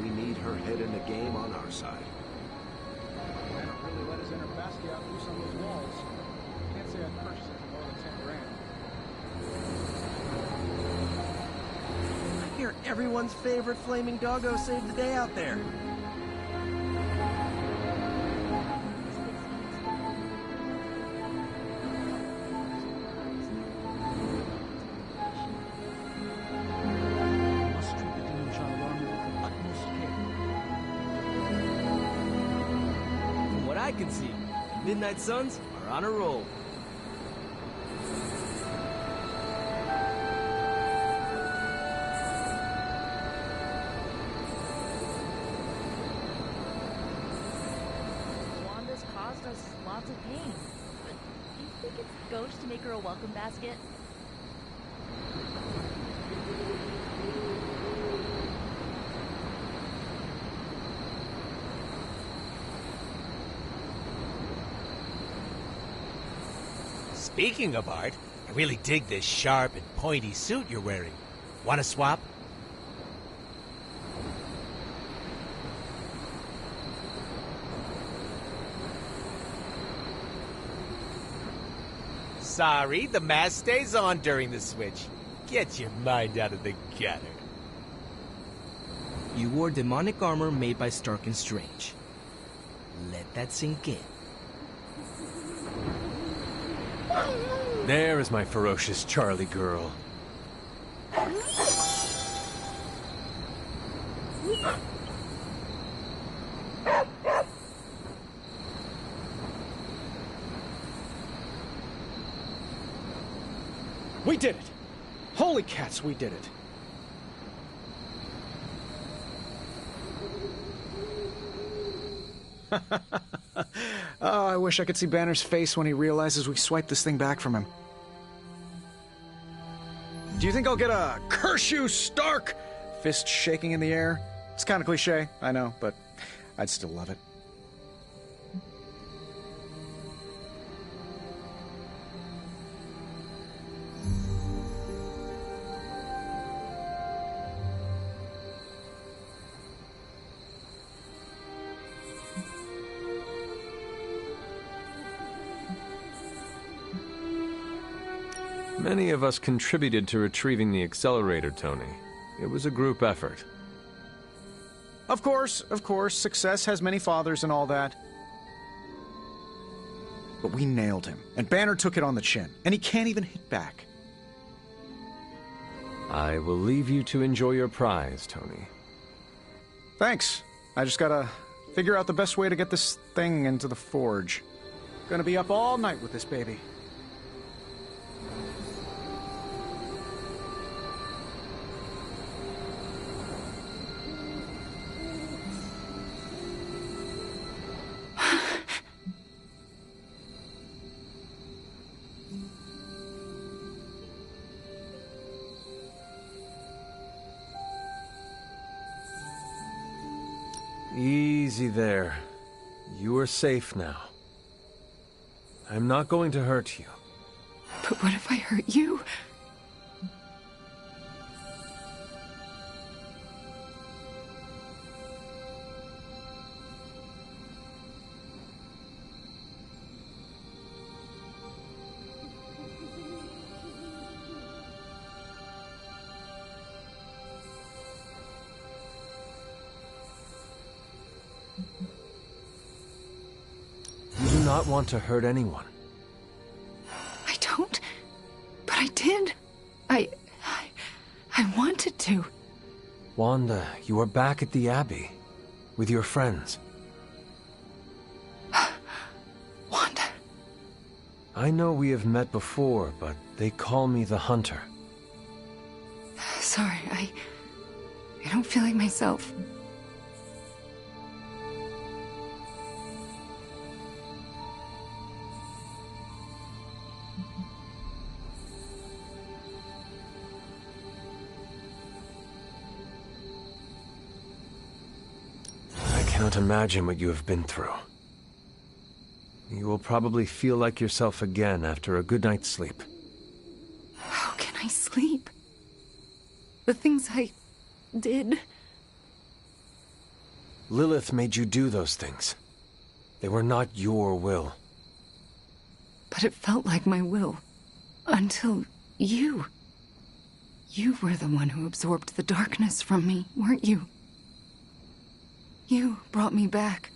We need her head in the game on our side. They don't really let us enter Basquiat loose on those walls. Can't say I've purchased it for more than 10 grand. I hear everyone's favorite flaming doggo saved the day out there. From what I can see, the Midnight Suns are on a roll. Wanda's caused us lots of pain. But do you think it's gauche to make her a welcome basket? Speaking of art, I really dig this sharp and pointy suit you're wearing. Want to swap? Sorry, the mask stays on during the switch. Get your mind out of the gutter. You wore demonic armor made by Stark and Strange. Let that sink in. There is my ferocious Charlie girl. We did it! Holy cats, we did it! Oh, I wish I could see Banner's face when he realizes we swiped this thing back from him. Do you think I'll get a "curse you, Stark" fist shaking in the air? It's kind of cliche, I know, but I'd still love it. Many of us contributed to retrieving the accelerator, Tony. It was a group effort. Of course, success has many fathers and all that. But we nailed him, and Banner took it on the chin, and he can't even hit back. I will leave you to enjoy your prize, Tony. Thanks. I just gotta figure out the best way to get this thing into the forge. Gonna be up all night with this baby. Easy there. You are safe now. I'm not going to hurt you. But what if I hurt you? You do not want to hurt anyone. I don't. But I did. I wanted to. Wanda, you are back at the Abbey. With your friends. Wanda. I know we have met before, but they call me the Hunter. Sorry, I don't feel like myself. I cannot imagine what you have been through. You will probably feel like yourself again after a good night's sleep. How can I sleep? The things I did. Lilith made you do those things. They were not your will. But it felt like my will. Until you. You were the one who absorbed the darkness from me, weren't you? You brought me back.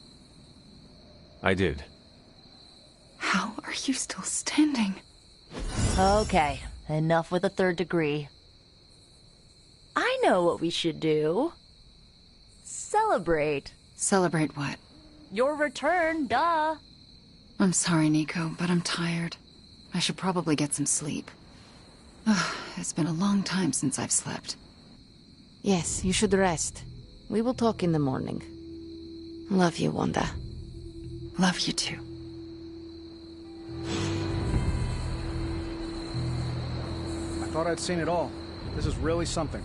I did. How are you still standing? Okay, enough with the third degree. I know what we should do. Celebrate. Celebrate what? Your return, duh. I'm sorry, Nico, but I'm tired. I should probably get some sleep. Ugh, it's been a long time since I've slept. Yes, you should rest. We will talk in the morning. Love you, Wanda. Love you too. I thought I'd seen it all. This is really something.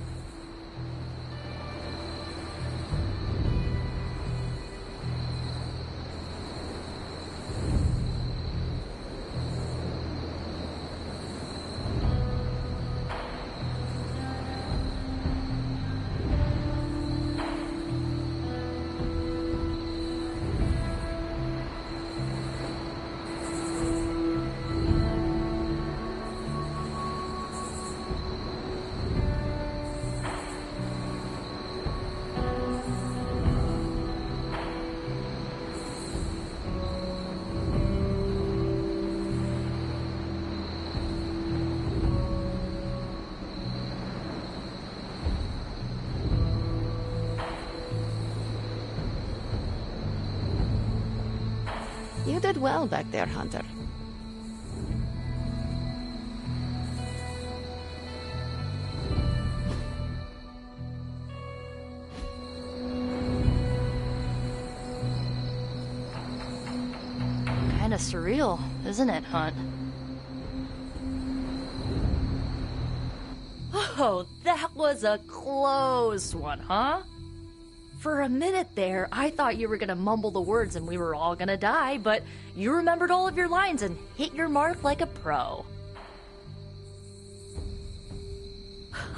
You did well back there, Hunter. surreal, isn't it, Hunt? Oh, that was a close one, huh? For a minute there, I thought you were gonna mumble the words and we were all gonna die, but you remembered all of your lines and hit your mark like a pro.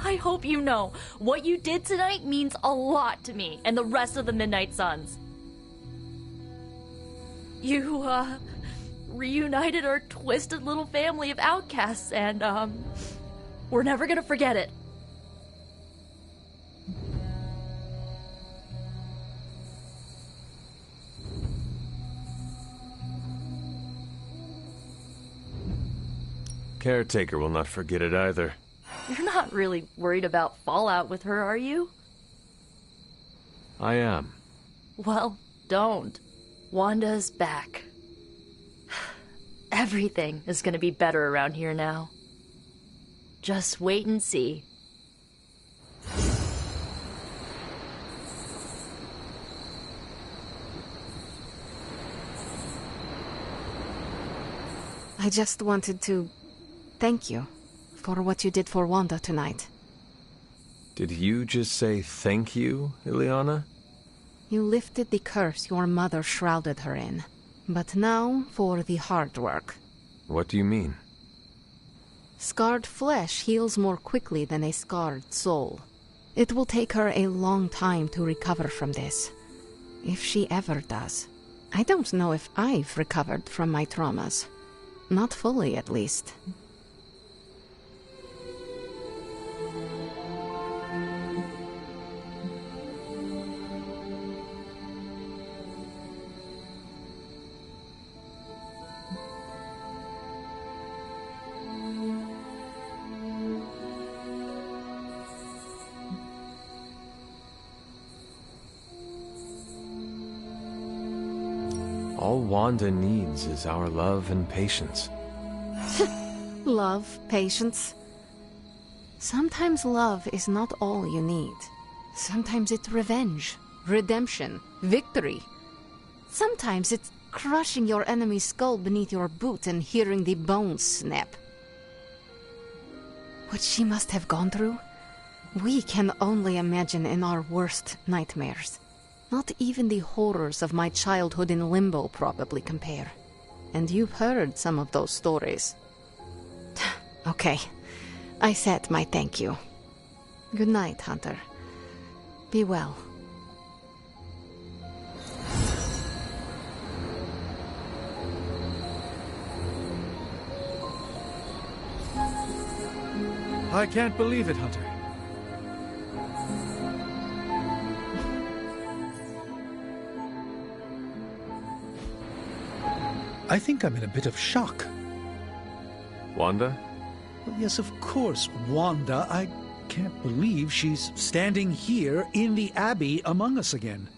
I hope you know, what you did tonight means a lot to me and the rest of the Midnight Suns. You, reunited our twisted little family of outcasts, and, we're never gonna forget it. Caretaker will not forget it either. You're not really worried about fallout with her, are you? I am. Well, don't. Wanda's back. Everything is gonna be better around here now. Just wait and see. I just wanted to thank you for what you did for Wanda tonight. Did you just say thank you, Ileana? You lifted the curse your mother shrouded her in. But now for the hard work. What do you mean? Scarred flesh heals more quickly than a scarred soul. It will take her a long time to recover from this. If she ever does. I don't know if I've recovered from my traumas. Not fully, at least. All Wanda needs is our love and patience. Love, patience. Sometimes love is not all you need. Sometimes it's revenge, redemption, victory. Sometimes it's crushing your enemy's skull beneath your boot and hearing the bones snap. What she must have gone through, we can only imagine in our worst nightmares. Not even the horrors of my childhood in Limbo probably compare. And you've heard some of those stories. Okay, I said my thank you. Good night, Hunter. Be well. I can't believe it, Hunter. I think I'm in a bit of shock. Wanda? Well, yes, of course, Wanda. I can't believe she's standing here in the Abbey among us again.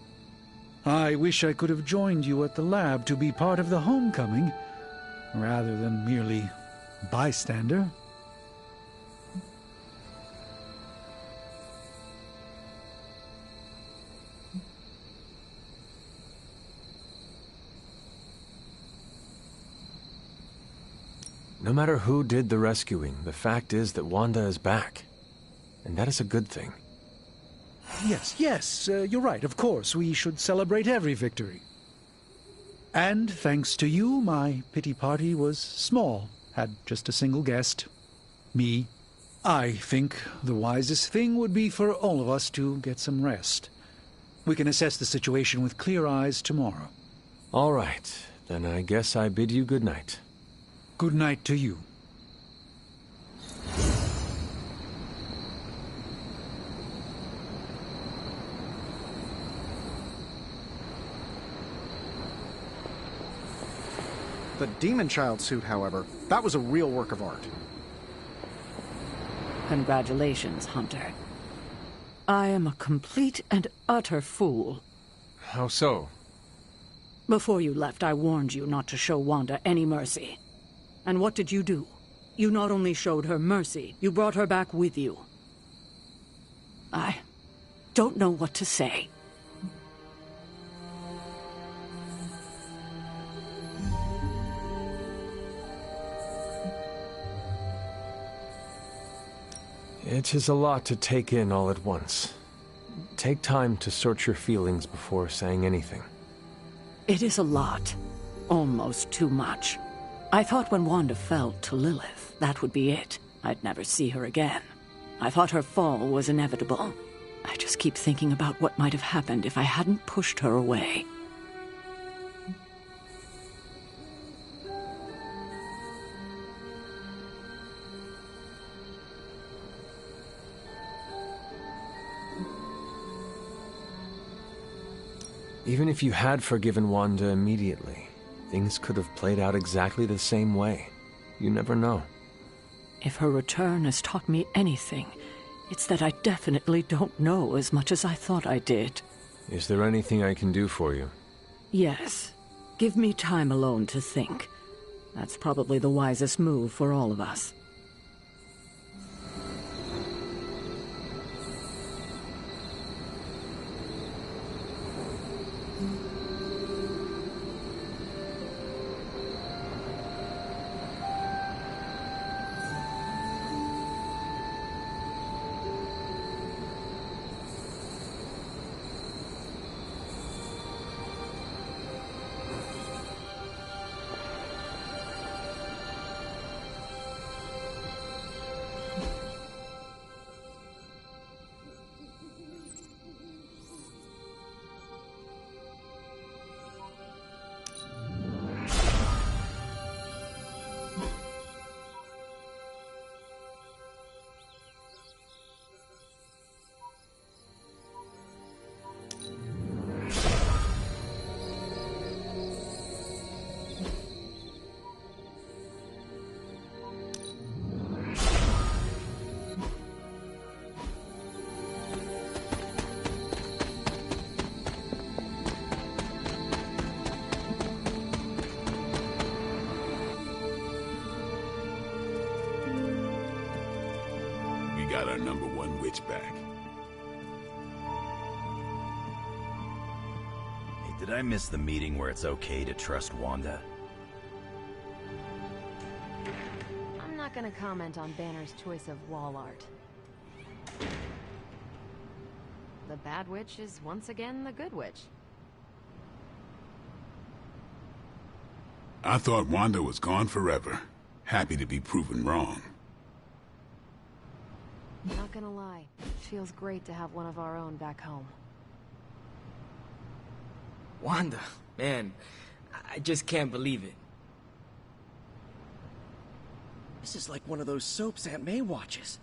I wish I could have joined you at the lab to be part of the homecoming, rather than merely bystander. No matter who did the rescuing, the fact is that Wanda is back. And that is a good thing. Yes, you're right, of course. We should celebrate every victory. And thanks to you, my pity party was small. Had just a single guest. Me. I think the wisest thing would be for all of us to get some rest. We can assess the situation with clear eyes tomorrow. All right. Then I guess I bid you good night. Good night to you. The Demon Child suit, however, that was a real work of art. Congratulations, Hunter. I am a complete and utter fool. How so? Before you left, I warned you not to show Wanda any mercy. And what did you do? You not only showed her mercy, you brought her back with you. I don't know what to say. It is a lot to take in all at once. Take time to sort your feelings before saying anything. It is a lot. Almost too much. I thought when Wanda fell to Lilith, that would be it. I'd never see her again. I thought her fall was inevitable. I just keep thinking about what might have happened if I hadn't pushed her away. Even if you had forgiven Wanda immediately, things could have played out exactly the same way. You never know. If her return has taught me anything, it's that I definitely don't know as much as I thought I did. Is there anything I can do for you? Yes. Give me time alone to think. That's probably the wisest move for all of us. Got our #1 witch back. Hey, did I miss the meeting where it's okay to trust Wanda? I'm not gonna comment on Banner's choice of wall art. The bad witch is once again the good witch. I thought Wanda was gone forever. Happy to be proven wrong. Not gonna lie, it feels great to have one of our own back home. Wanda, man, I just can't believe it. This is like one of those soaps Aunt May watches.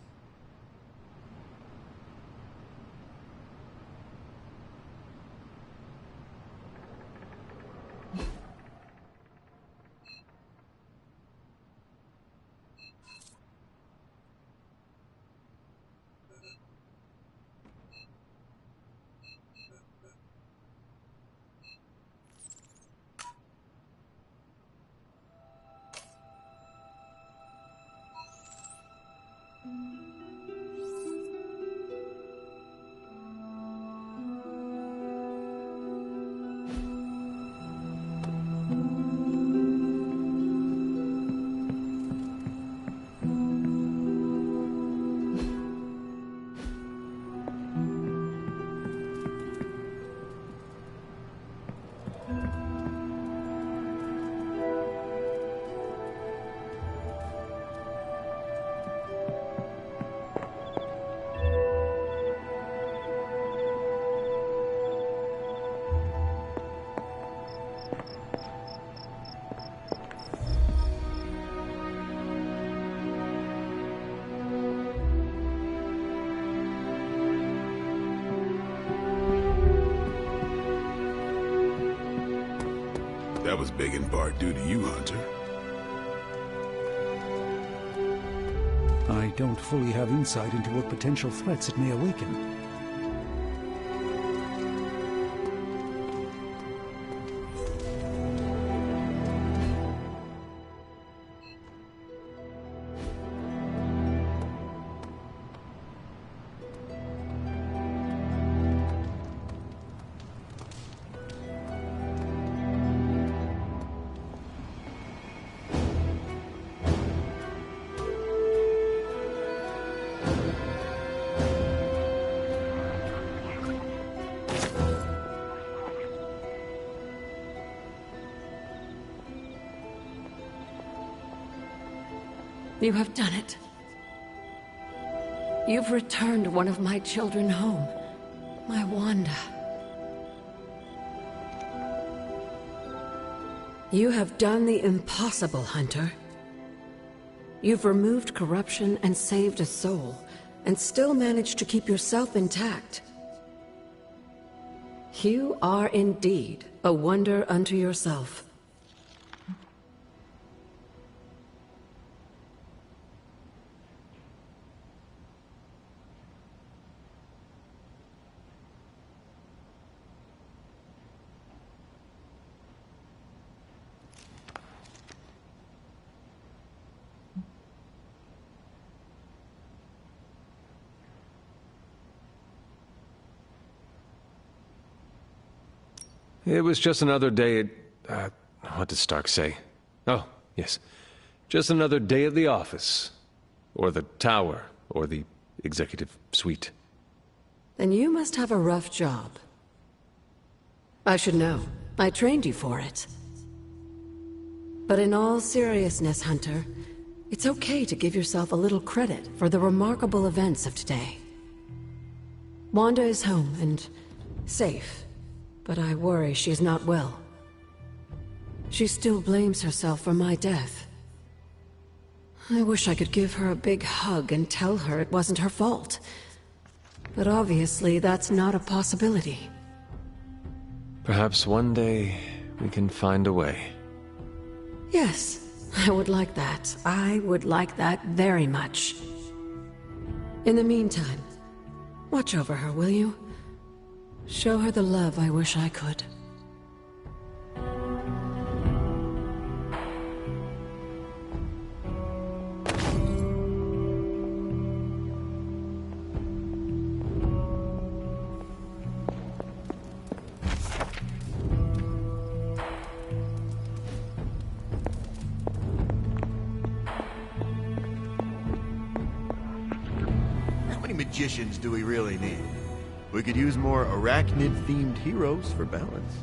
That was big in part due to you, Hunter. I don't fully have insight into what potential threats it may awaken. You have done it. You've returned one of my children home. My Wanda. You have done the impossible, Hunter. You've removed corruption and saved a soul, and still managed to keep yourself intact. You are indeed a wonder unto yourself. It was just another day at... what did Stark say? Oh, yes. Just another day at the office. Or the tower. Or the executive suite. Then you must have a rough job. I should know. I trained you for it. But in all seriousness, Hunter, it's okay to give yourself a little credit for the remarkable events of today. Wanda is home and safe. But I worry she is not well. She still blames herself for my death. I wish I could give her a big hug and tell her it wasn't her fault. But obviously that's not a possibility. Perhaps one day we can find a way. Yes, I would like that. I would like that very much. In the meantime, watch over her, will you? Show her the love I wish I could. How many magicians do we really need? We could use more arachnid-themed heroes for balance.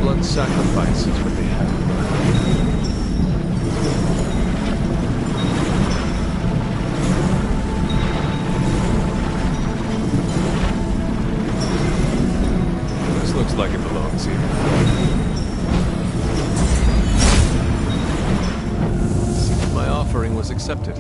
Blood sacrifice is what they have. This looks like it belongs here. Seems my offering was accepted.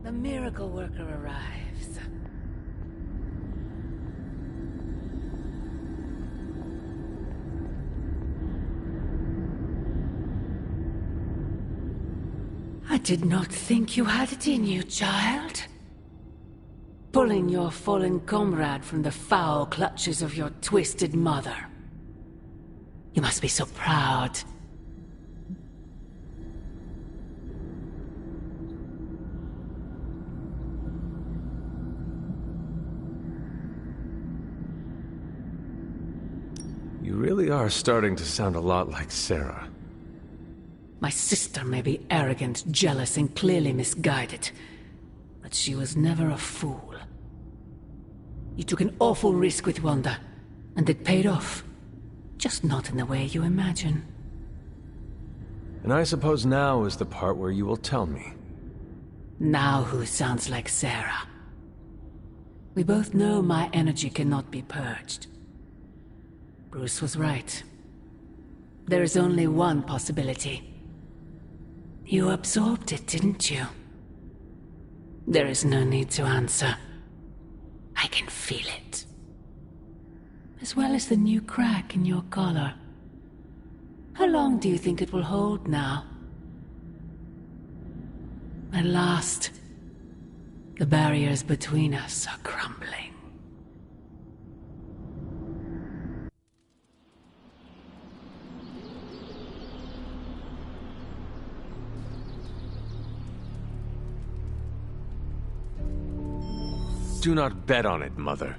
The miracle worker arrives. I did not think you had it in you, child. Pulling your fallen comrade from the foul clutches of your twisted mother. You must be so proud. You really are starting to sound a lot like Sarah. My sister may be arrogant, jealous, and clearly misguided, but she was never a fool. You took an awful risk with Wanda, and it paid off. Just not in the way you imagine. And I suppose now is the part where you will tell me. Now who sounds like Sarah? We both know my energy cannot be purged. Bruce was right. There is only one possibility. You absorbed it, didn't you? There is no need to answer. I can feel it. As well as the new crack in your collar. How long do you think it will hold now? At last, the barriers between us are crumbling. Do not bet on it, Mother.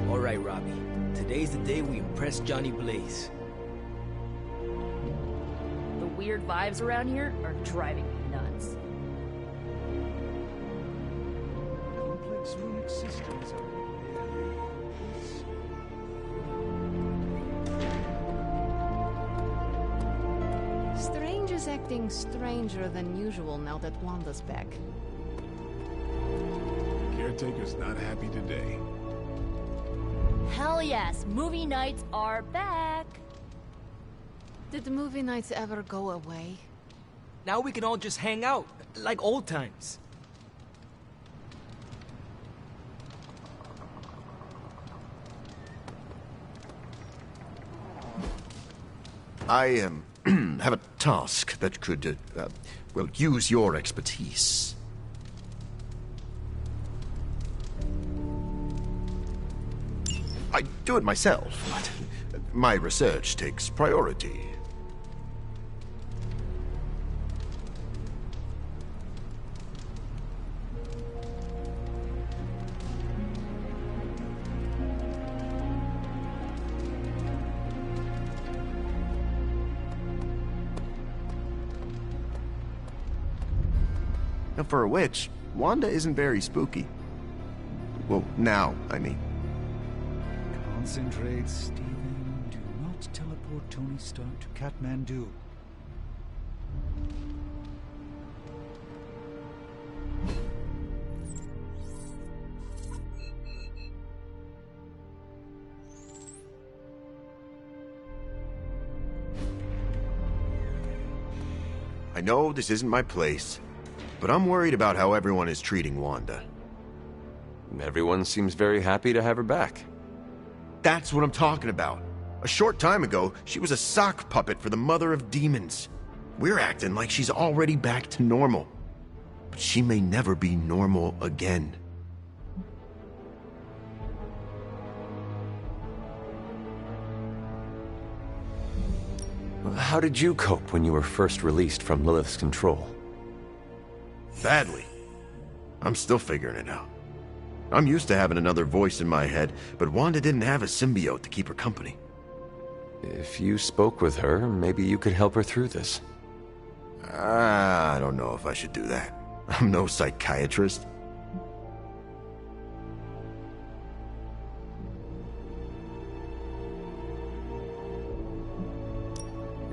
Alright, Robbie. Today's the day we impress Johnny Blaze. The weird vibes around here are driving me nuts. Complex runic systems are... Strange is acting stranger than usual now that Wanda's back. Caretaker's not happy today. Hell yes, movie nights are back! Did the movie nights ever go away? Now we can all just hang out, like old times. I have a task that could, well, use your expertise. I do it myself, but my research takes priority. Now, for a witch, Wanda isn't very spooky. Well, now, I mean. Concentrate, Stephen. Do not teleport Tony Stark to Kathmandu. I know this isn't my place, but I'm worried about how everyone is treating Wanda. Everyone seems very happy to have her back. That's what I'm talking about. A short time ago, she was a sock puppet for the Mother of Demons. We're acting like she's already back to normal. But she may never be normal again. How did you cope when you were first released from Lilith's control? Badly. I'm still figuring it out. I'm used to having another voice in my head, but Wanda didn't have a symbiote to keep her company. If you spoke with her, maybe you could help her through this. I don't know if I should do that. I'm no psychiatrist.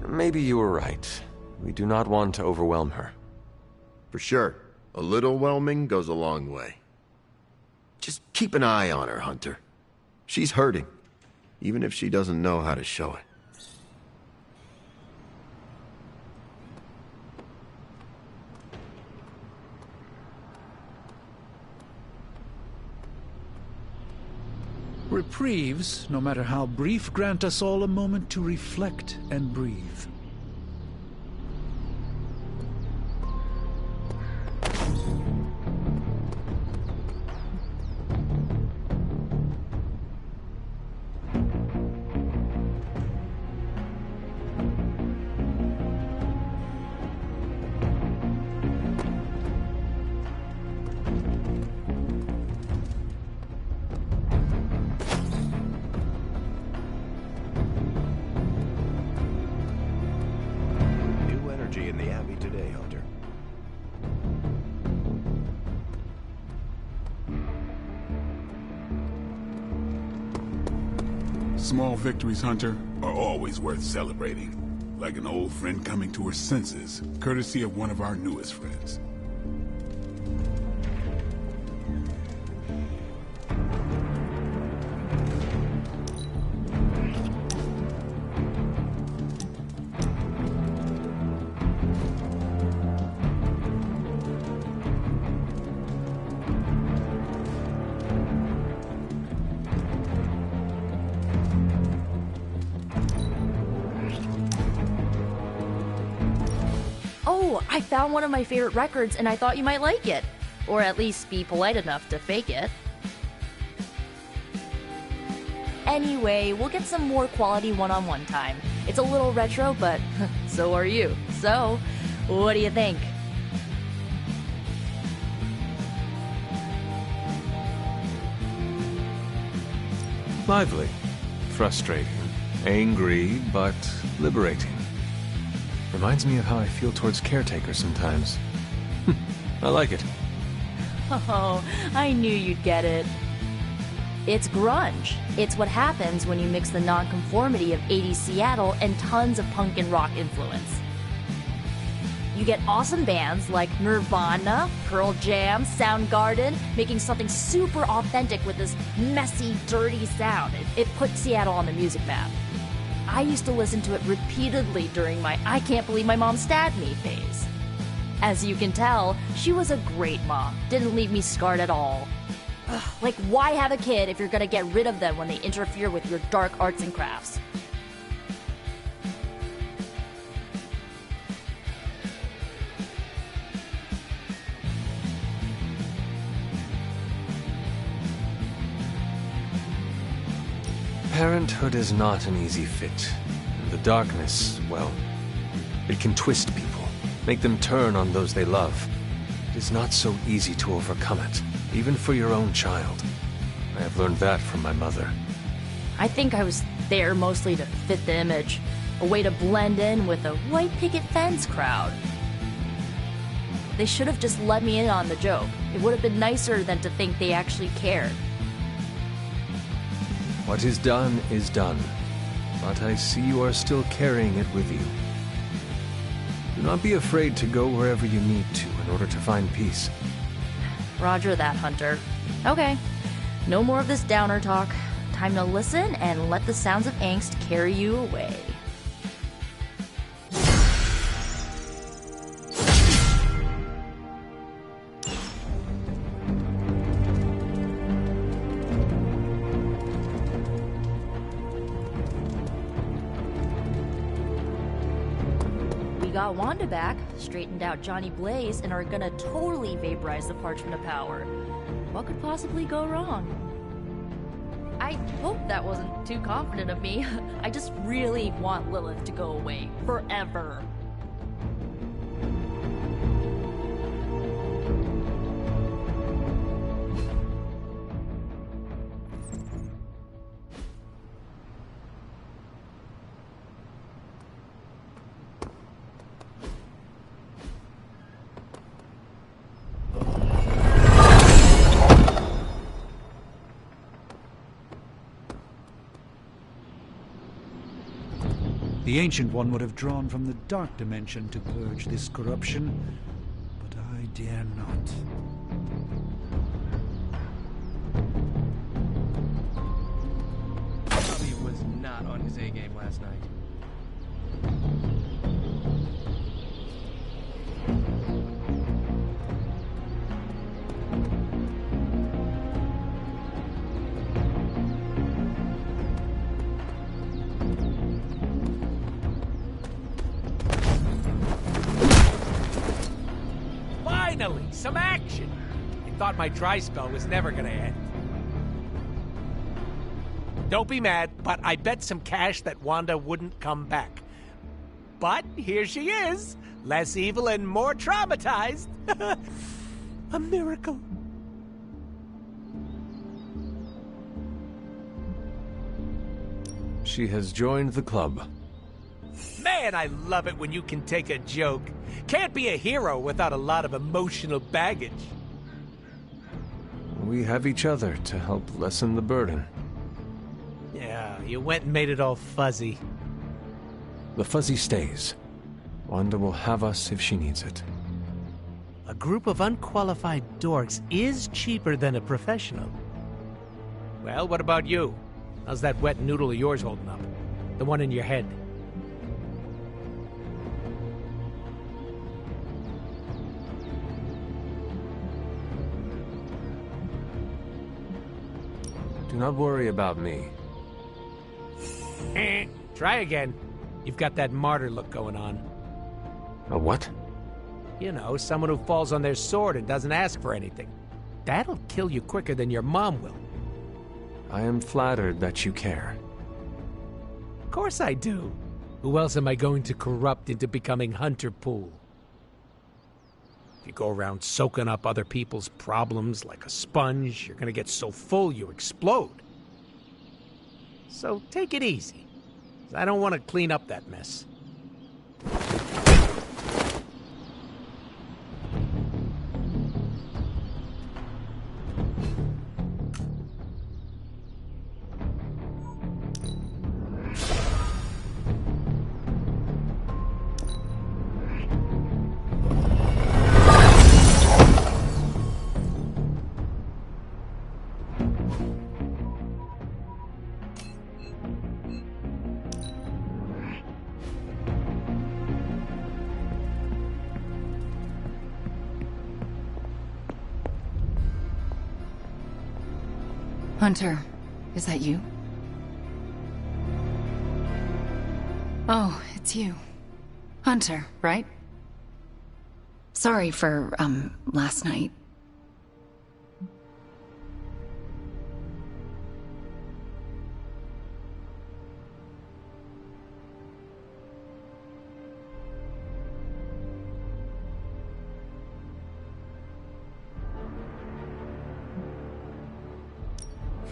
Maybe you were right. We do not want to overwhelm her. For sure. A little whelming goes a long way. Just keep an eye on her, Hunter. She's hurting, even if she doesn't know how to show it. Reprieves, no matter how brief, grant us all a moment to reflect and breathe. In the Abbey today, Hunter. Small victories, Hunter, are always worth celebrating. Like an old friend coming to her senses, courtesy of one of our newest friends. I found one of my favorite records and I thought you might like it. Or at least be polite enough to fake it. Anyway, we'll get some more quality one-on-one time. It's a little retro, but so are you. So, what do you think? Lively, frustrating, angry, but liberating. Reminds me of how I feel towards caretakers sometimes. I like it. Oh, I knew you'd get it. It's grunge. It's what happens when you mix the nonconformity of 80s Seattle and tons of punk and rock influence. You get awesome bands like Nirvana, Pearl Jam, Soundgarden, making something super authentic with this messy, dirty sound. It put Seattle on the music map. I used to listen to it repeatedly during my I can't believe my mom stabbed me phase. As you can tell, she was a great mom. Didn't leave me scarred at all. Ugh, like, why have a kid if you're gonna get rid of them when they interfere with your dark arts and crafts? Parenthood is not an easy fit. And the darkness, well, it can twist people, make them turn on those they love. It is not so easy to overcome it, even for your own child. I have learned that from my mother. I think I was there mostly to fit the image, a way to blend in with a white picket fence crowd. They should have just let me in on the joke. It would have been nicer than to think they actually cared. What is done, but I see you are still carrying it with you. Do not be afraid to go wherever you need to in order to find peace. Roger that, Hunter. Okay, no more of this downer talk. Time to listen and let the sounds of angst carry you away. got Wanda back, straightened out Johnny Blaze, and are gonna totally vaporize the Parchment of Power. What could possibly go wrong? I hope that wasn't too confident of me. I just really want Lilith to go away. Forever. The Ancient One would have drawn from the Dark Dimension to purge this corruption, but I dare not. Bobby was not on his A-game last night. Finally, some action! I thought my dry spell was never gonna end. Don't be mad, but I bet some cash that Wanda wouldn't come back. But here she is, less evil and more traumatized. A miracle. She has joined the club. Man, I love it when you can take a joke. Can't be a hero without a lot of emotional baggage. We have each other to help lessen the burden. Yeah, you went and made it all fuzzy. The fuzzy stays. Wanda will have us if she needs it. A group of unqualified dorks is cheaper than a professional. Well, what about you? How's that wet noodle of yours holding up? The one in your head. Do not worry about me. Try again. You've got that martyr look going on. A what? You know, someone who falls on their sword and doesn't ask for anything. That'll kill you quicker than your mom will. I am flattered that you care. Of course I do. Who else am I going to corrupt into becoming Hunter Poole? If you go around soaking up other people's problems like a sponge, you're gonna get so full you explode. So take it easy. I don't want to clean up that mess. Hunter, is that you? Oh, it's you. Hunter, right? Sorry for, last night.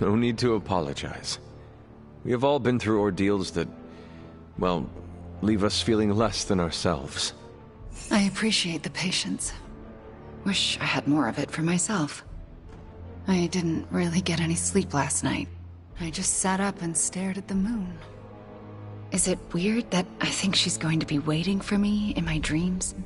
No need to apologize. We have all been through ordeals that, well, leave us feeling less than ourselves. I appreciate the patience. Wish I had more of it for myself. I didn't really get any sleep last night. I just sat up and stared at the moon. Is it weird that I think she's going to be waiting for me in my dreams?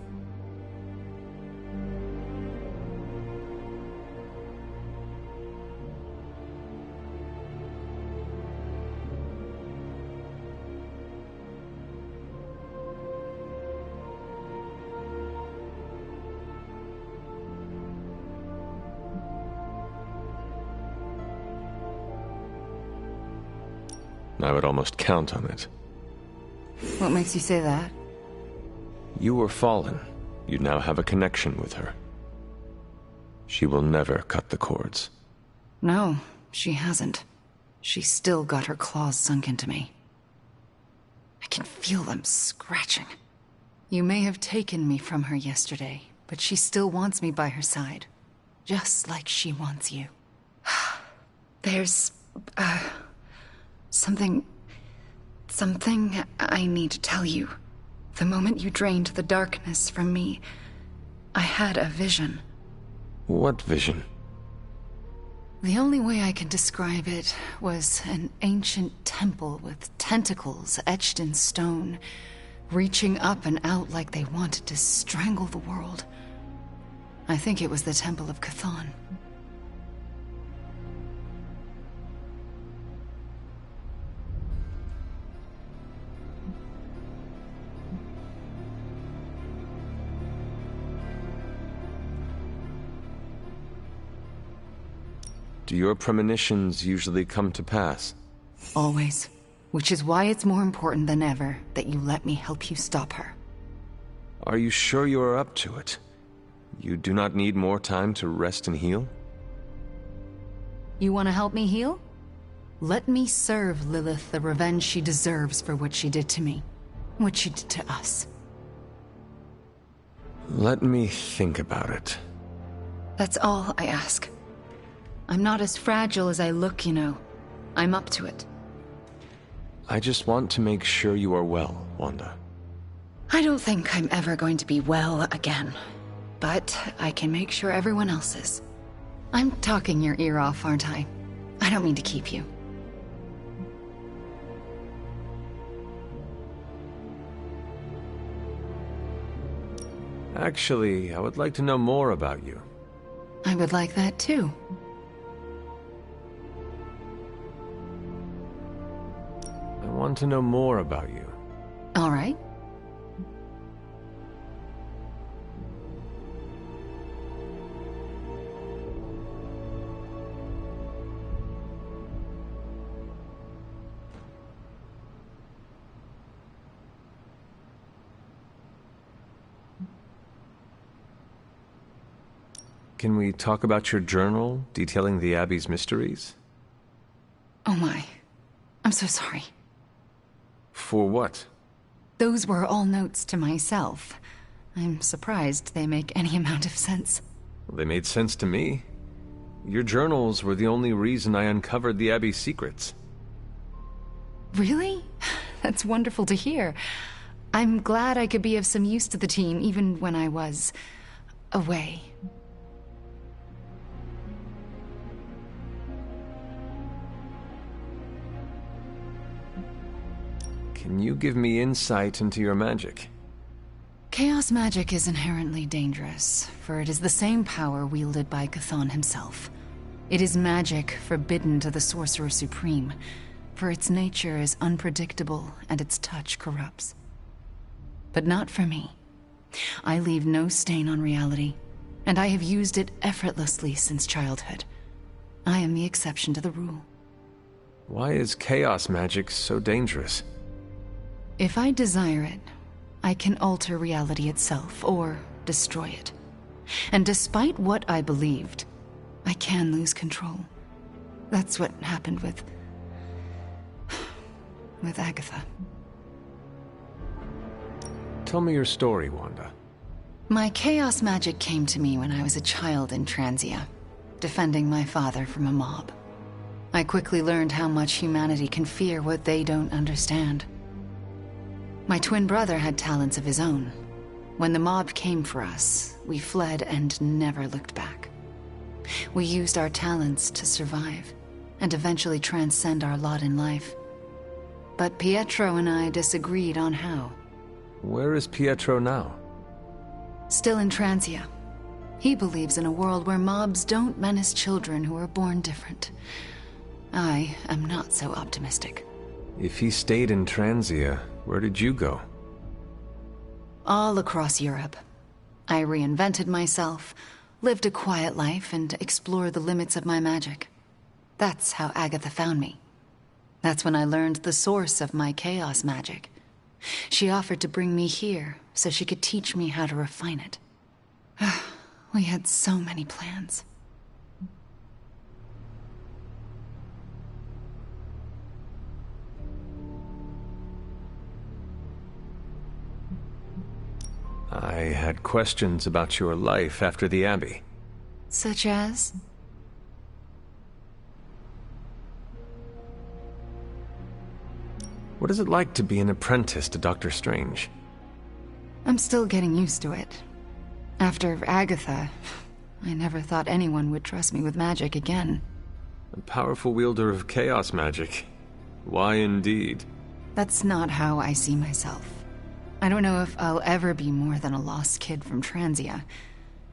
I would almost count on it. What makes you say that? You were fallen. You now have a connection with her. She will never cut the cords. No, she hasn't. She's still got her claws sunk into me. I can feel them scratching. You may have taken me from her yesterday, but she still wants me by her side. Just like she wants you. There's... something I need to tell you. The moment you drained the darkness from me, I had a vision. What vision? The only way I can describe it was an ancient temple with tentacles etched in stone, reaching up and out like they wanted to strangle the world. I think it was the Temple of Chthon. Do your premonitions usually come to pass? Always. Which is why it's more important than ever that you let me help you stop her. Are you sure you are up to it? You do not need more time to rest and heal? You want to help me heal? Let me serve Lilith the revenge she deserves for what she did to me. What she did to us. Let me think about it. That's all I ask. I'm not as fragile as I look, you know. I'm up to it. I just want to make sure you are well, Wanda. I don't think I'm ever going to be well again. But I can make sure everyone else is. I'm talking your ear off, aren't I? I don't mean to keep you. Actually, I would like to know more about you. I would like that too. I want to know more about you. All right. Can we talk about your journal detailing the Abbey's mysteries? Oh my. I'm so sorry. For what? Those were all notes to myself. I'm surprised they make any amount of sense. Well, they made sense to me. Your journals were the only reason I uncovered the Abbey's secrets. Really? That's wonderful to hear. I'm glad I could be of some use to the team, even when I was... away. Can you give me insight into your magic? Chaos magic is inherently dangerous, for it is the same power wielded by Chthon himself. It is magic forbidden to the Sorcerer Supreme, for its nature is unpredictable and its touch corrupts. But not for me. I leave no stain on reality, and I have used it effortlessly since childhood. I am the exception to the rule. Why is chaos magic so dangerous? If I desire it, I can alter reality itself, or destroy it. And despite what I believed, I can lose control. That's what happened with Agatha. Tell me your story, Wanda. My chaos magic came to me when I was a child in Transia, defending my father from a mob. I quickly learned how much humanity can fear what they don't understand. My twin brother had talents of his own. When the mob came for us, we fled and never looked back. We used our talents to survive, and eventually transcend our lot in life. But Pietro and I disagreed on how. Where is Pietro now? Still in Transia. He believes in a world where mobs don't menace children who are born different. I am not so optimistic. If he stayed in Transia, where did you go? All across Europe. I reinvented myself, lived a quiet life, and explored the limits of my magic. That's how Agatha found me. That's when I learned the source of my chaos magic. She offered to bring me here so she could teach me how to refine it. We had so many plans. I had questions about your life after the Abbey. Such as? What is it like to be an apprentice to Dr. Strange? I'm still getting used to it. After Agatha, I never thought anyone would trust me with magic again. A powerful wielder of chaos magic. Why indeed? That's not how I see myself. I don't know if I'll ever be more than a lost kid from Transia.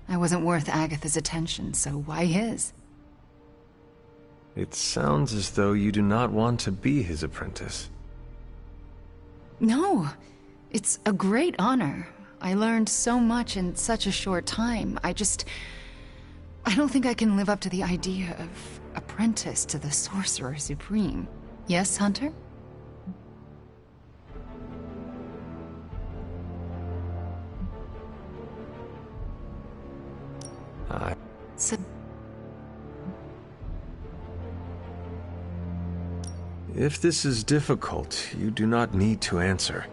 I wasn't worth Agatha's attention, so why his? It sounds as though you do not want to be his apprentice. No, it's a great honor. I learned so much in such a short time. I don't think I can live up to the idea of apprentice to the Sorcerer Supreme. Yes, Hunter? If this is difficult, you do not need to answer.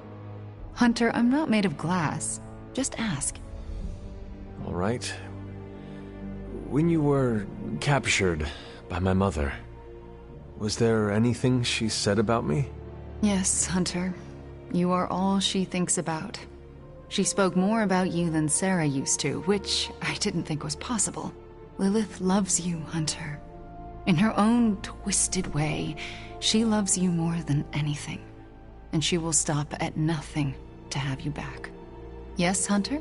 Hunter, I'm not made of glass. Just ask. All right. When you were captured by my mother, was there anything she said about me? Yes, Hunter. You are all she thinks about. She spoke more about you than Sarah used to, which I didn't think was possible. Lilith loves you, Hunter. In her own twisted way, she loves you more than anything. And she will stop at nothing to have you back. Yes, Hunter?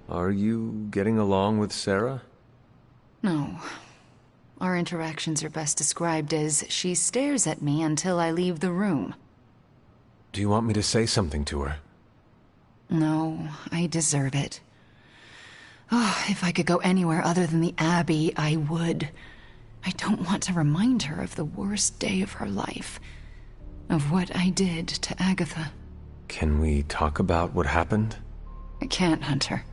Are you getting along with Sarah? No. Our interactions are best described as she stares at me until I leave the room. Do you want me to say something to her? No, I deserve it. Oh, if I could go anywhere other than the Abbey, I would. I don't want to remind her of the worst day of her life. Of what I did to Agatha. Can we talk about what happened? I can't, Hunter.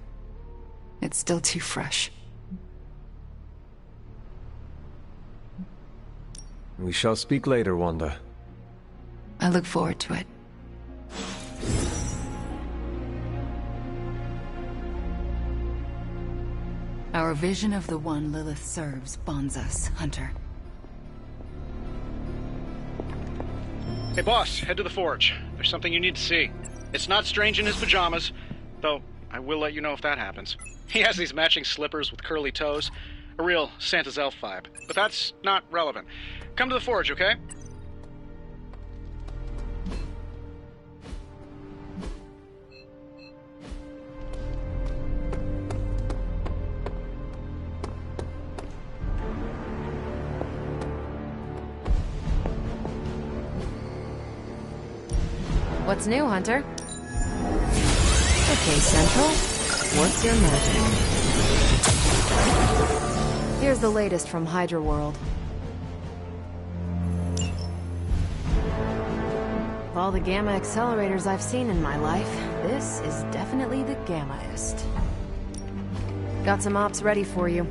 It's still too fresh. We shall speak later, Wanda. I look forward to it. Our vision of the one Lilith serves bonds us, Hunter. Hey boss, head to the forge. There's something you need to see. It's not Strange in his pajamas, though I will let you know if that happens. He has these matching slippers with curly toes. A real Santa's elf vibe. But that's not relevant. Come to the forge, okay? What's new, Hunter? Okay, Central. What's your magic? Here's the latest from Hydra World. Of all the gamma accelerators I've seen in my life, this is definitely the gammaest. Got some ops ready for you.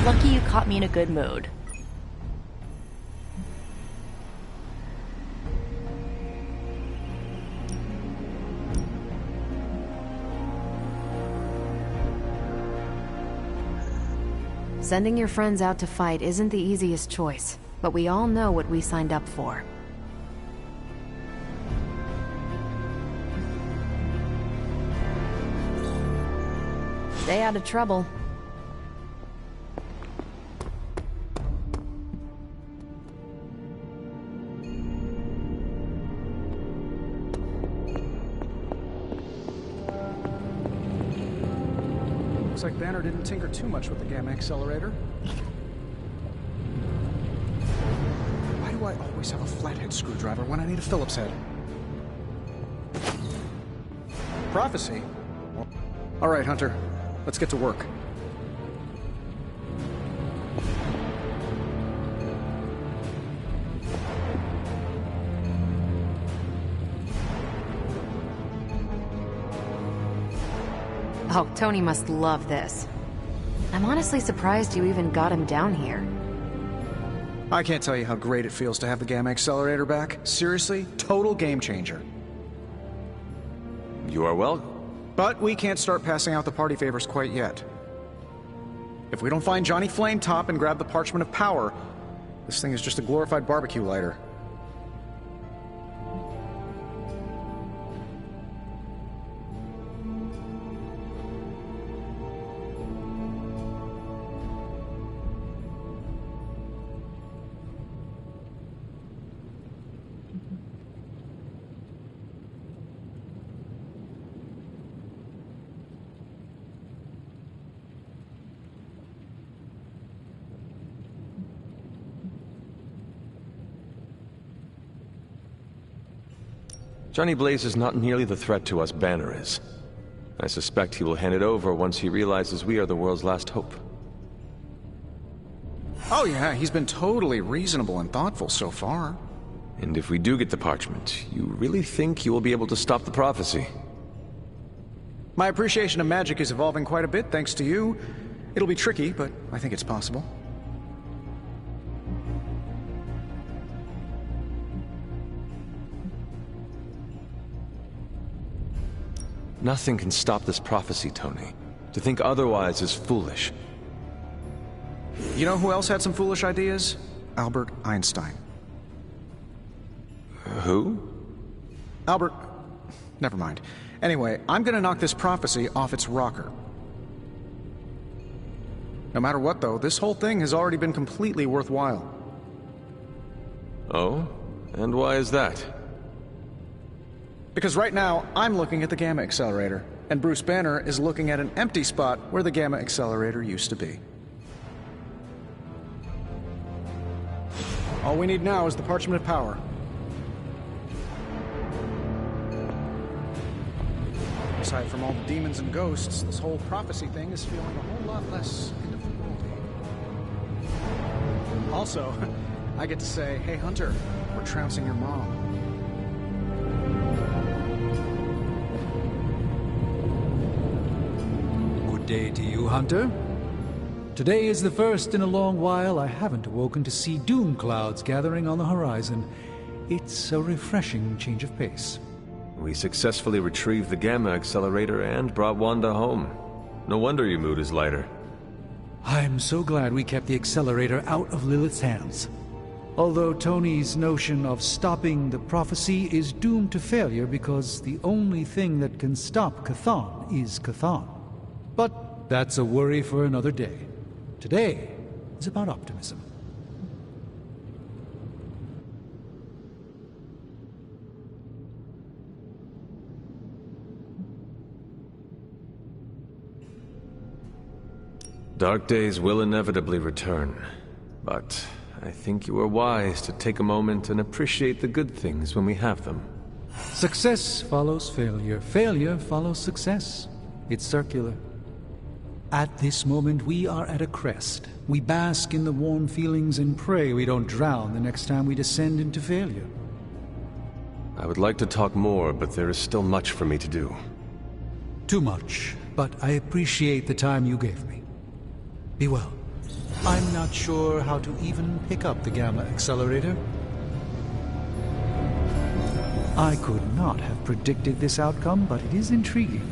Lucky you caught me in a good mood. Sending your friends out to fight isn't the easiest choice, but we all know what we signed up for. Stay out of trouble. Looks like Banner didn't tinker too much with the gamma accelerator. Why do I always have a flathead screwdriver when I need a Phillips head? Prophecy? All right, Hunter. Let's get to work. Oh, Tony must love this. I'm honestly surprised you even got him down here. I can't tell you how great it feels to have the gamma accelerator back. Seriously, total game changer. You are welcome. But we can't start passing out the party favors quite yet. If we don't find Johnny Flametop and grab the Parchment of Power, this thing is just a glorified barbecue lighter. Johnny Blaze is not nearly the threat to us Banner is. I suspect he will hand it over once he realizes we are the world's last hope. Oh yeah, he's been totally reasonable and thoughtful so far. And if we do get the parchment, you really think you will be able to stop the prophecy? My appreciation of magic is evolving quite a bit thanks to you. It'll be tricky, but I think it's possible. Nothing can stop this prophecy, Tony. To think otherwise is foolish. You know who else had some foolish ideas? Albert Einstein. Who? Albert... Never mind. Anyway, I'm gonna knock this prophecy off its rocker. No matter what, though, this whole thing has already been completely worthwhile. Oh? And why is that? Because right now, I'm looking at the gamma accelerator, and Bruce Banner is looking at an empty spot where the gamma accelerator used to be. All we need now is the Parchment of Power. Aside from all the demons and ghosts, this whole prophecy thing is feeling a whole lot less end of the world. Also, I get to say, hey Hunter, we're trouncing your mom. Good day to you, Hunter. Today is the first in a long while I haven't awoken to see doom clouds gathering on the horizon. It's a refreshing change of pace. We successfully retrieved the gamma accelerator and brought Wanda home. No wonder your mood is lighter. I'm so glad we kept the accelerator out of Lilith's hands. Although Tony's notion of stopping the prophecy is doomed to failure because the only thing that can stop Chthon is Chthon. But that's a worry for another day. Today is about optimism. Dark days will inevitably return, but I think you are wise to take a moment and appreciate the good things when we have them. Success follows failure. Failure follows success. It's circular. At this moment, we are at a crest. We bask in the warm feelings and pray we don't drown the next time we descend into failure. I would like to talk more, but there is still much for me to do. Too much, but I appreciate the time you gave me. Be well. I'm not sure how to even pick up the Gamma Accelerator. I could not have predicted this outcome, but it is intriguing.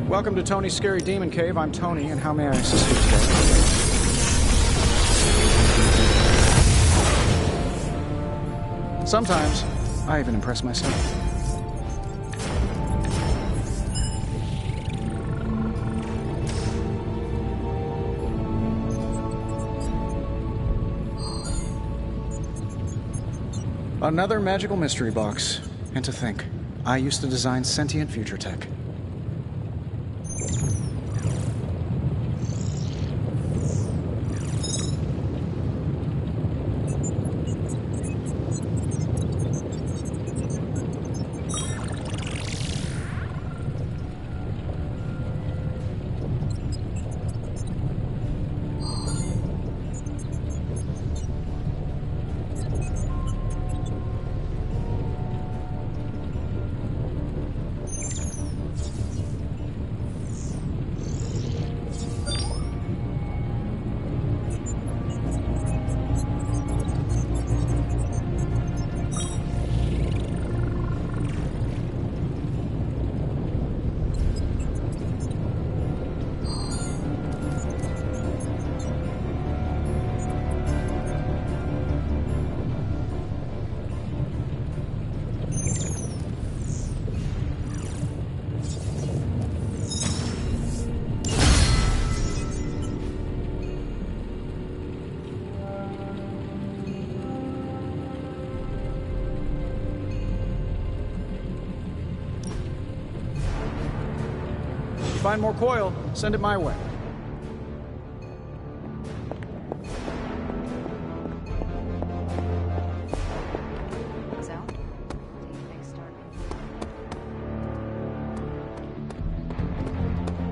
Welcome to Tony's Scary Demon Cave. I'm Tony, and how may I assist you today? Sometimes, I even impress myself. Another magical mystery box. And to think, I used to design sentient future tech. Find more coil, send it my way. So,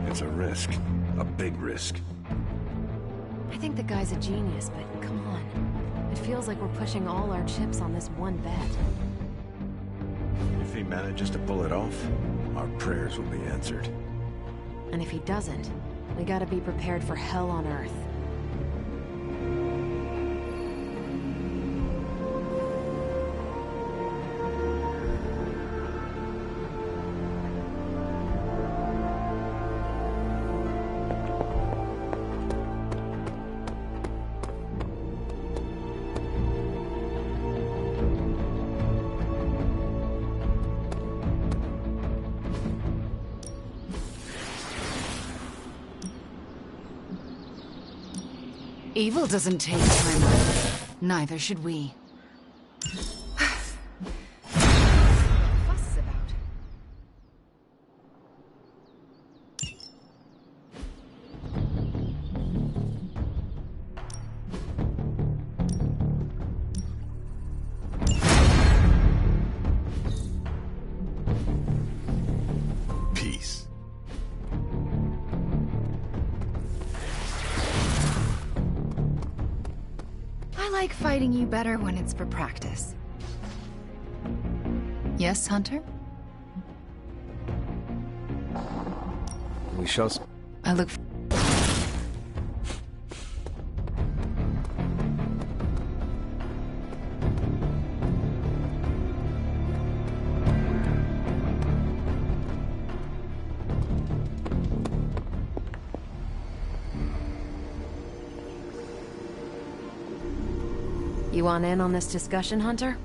It's a risk. A big risk. I think the guy's a genius, but come on. It feels like we're pushing all our chips on this one bet. If he manages to pull it off, our prayers will be answered. And if he doesn't, we gotta be prepared for hell on Earth. Evil doesn't take time. Neither should we. Fuss is about. Peace. I like fighting you better when it's for practice. Yes, Hunter? We shall... I look... You want in on this discussion, Hunter?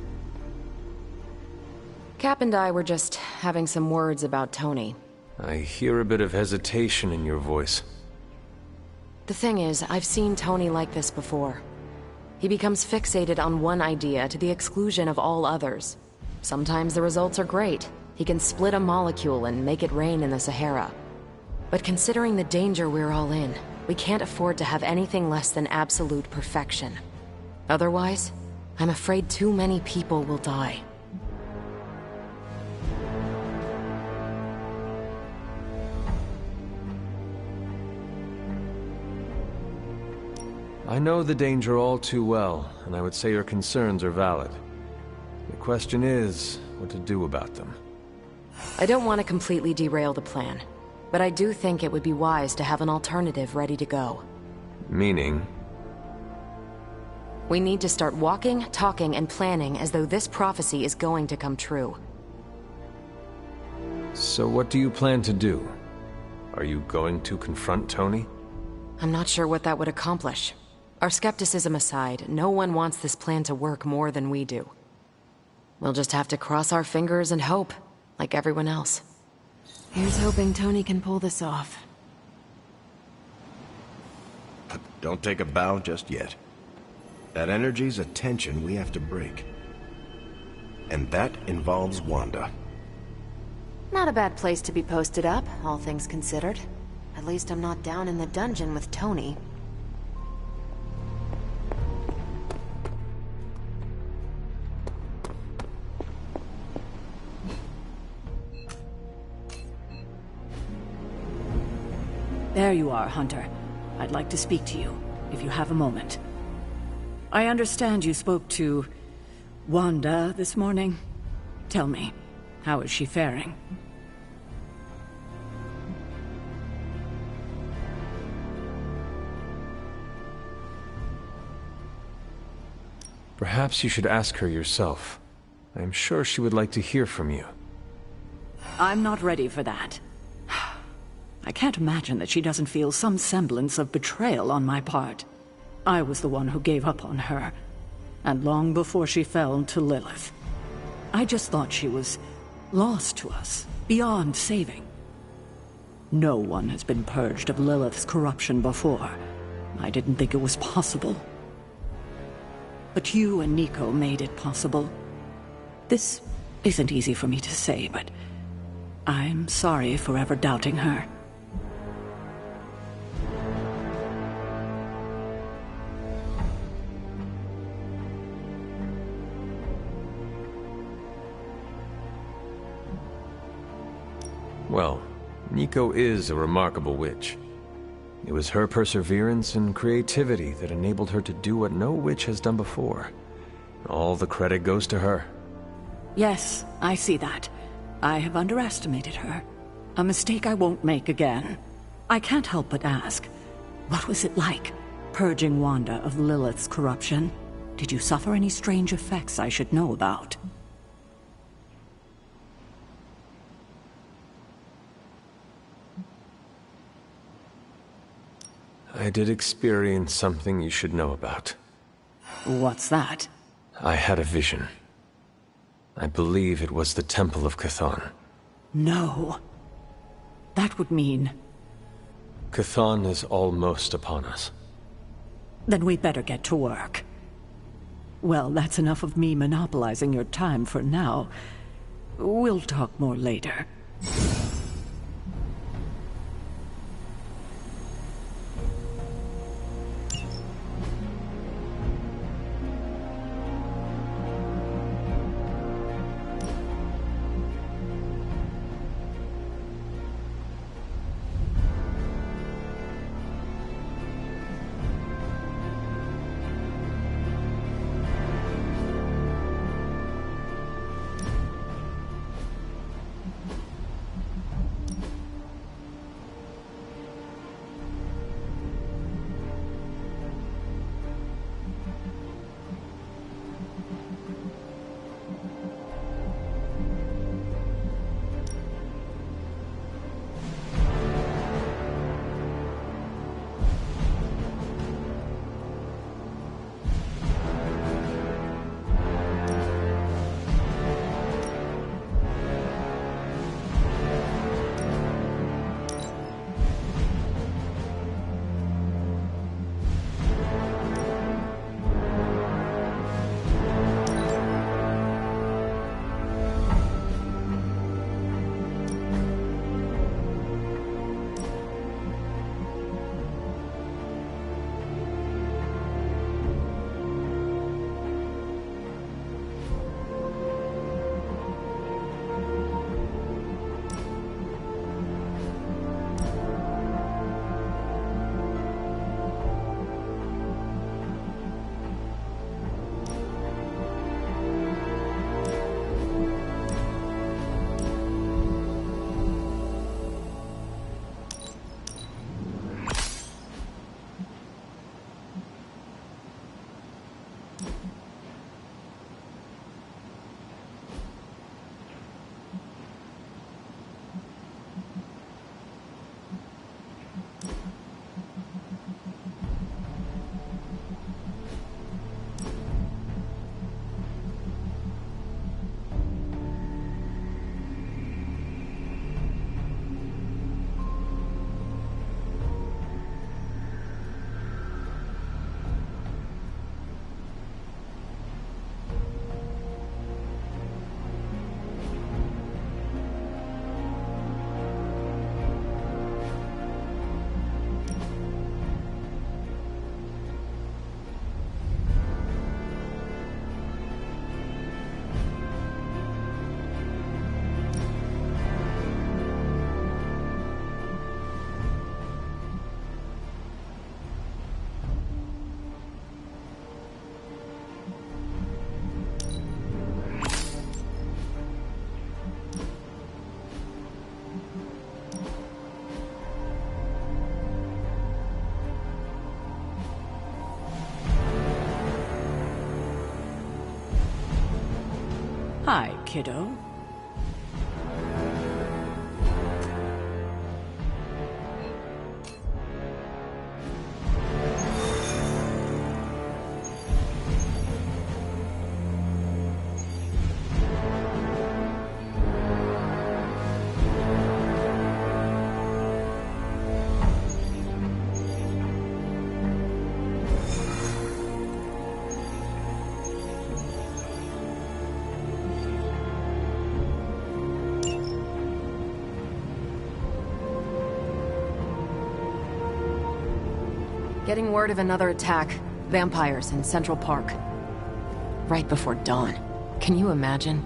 Cap and I were just having some words about Tony. I hear a bit of hesitation in your voice. The thing is, I've seen Tony like this before. He becomes fixated on one idea to the exclusion of all others. Sometimes the results are great. He can split a molecule and make it rain in the Sahara. But considering the danger we're all in, we can't afford to have anything less than absolute perfection. Otherwise, I'm afraid too many people will die. I know the danger all too well, and I would say your concerns are valid. The question is, what to do about them. I don't want to completely derail the plan, but I do think it would be wise to have an alternative ready to go. Meaning? We need to start walking, talking, and planning as though this prophecy is going to come true. So what do you plan to do? Are you going to confront Tony? I'm not sure what that would accomplish. Our skepticism aside, no one wants this plan to work more than we do. We'll just have to cross our fingers and hope, like everyone else. Here's hoping Tony can pull this off. But don't take a bow just yet. That energy's a tension we have to break. And that involves Wanda. Not a bad place to be posted up, all things considered. At least I'm not down in the dungeon with Tony. There you are, Hunter. I'd like to speak to you, if you have a moment. I understand you spoke to Wanda this morning. Tell me, how is she faring? Perhaps you should ask her yourself. I am sure she would like to hear from you. I'm not ready for that. I can't imagine that she doesn't feel some semblance of betrayal on my part. I was the one who gave up on her, and long before she fell to Lilith. I just thought she was lost to us, beyond saving. No one has been purged of Lilith's corruption before. I didn't think it was possible. But you and Nico made it possible. This isn't easy for me to say, but I'm sorry for ever doubting her. Well, Nico is a remarkable witch. It was her perseverance and creativity that enabled her to do what no witch has done before. All the credit goes to her. Yes, I see that. I have underestimated her. A mistake I won't make again. I can't help but ask, what was it like, purging Wanda of Lilith's corruption? Did you suffer any strange effects I should know about? I did experience something you should know about. What's that? I had a vision. I believe it was the Temple of Chthon. No. That would mean... Chthon is almost upon us. Then we better get to work. Well, that's enough of me monopolizing your time for now. We'll talk more later. Hi, kiddo. Getting word of another attack. Vampires in Central Park. Right before dawn. Can you imagine?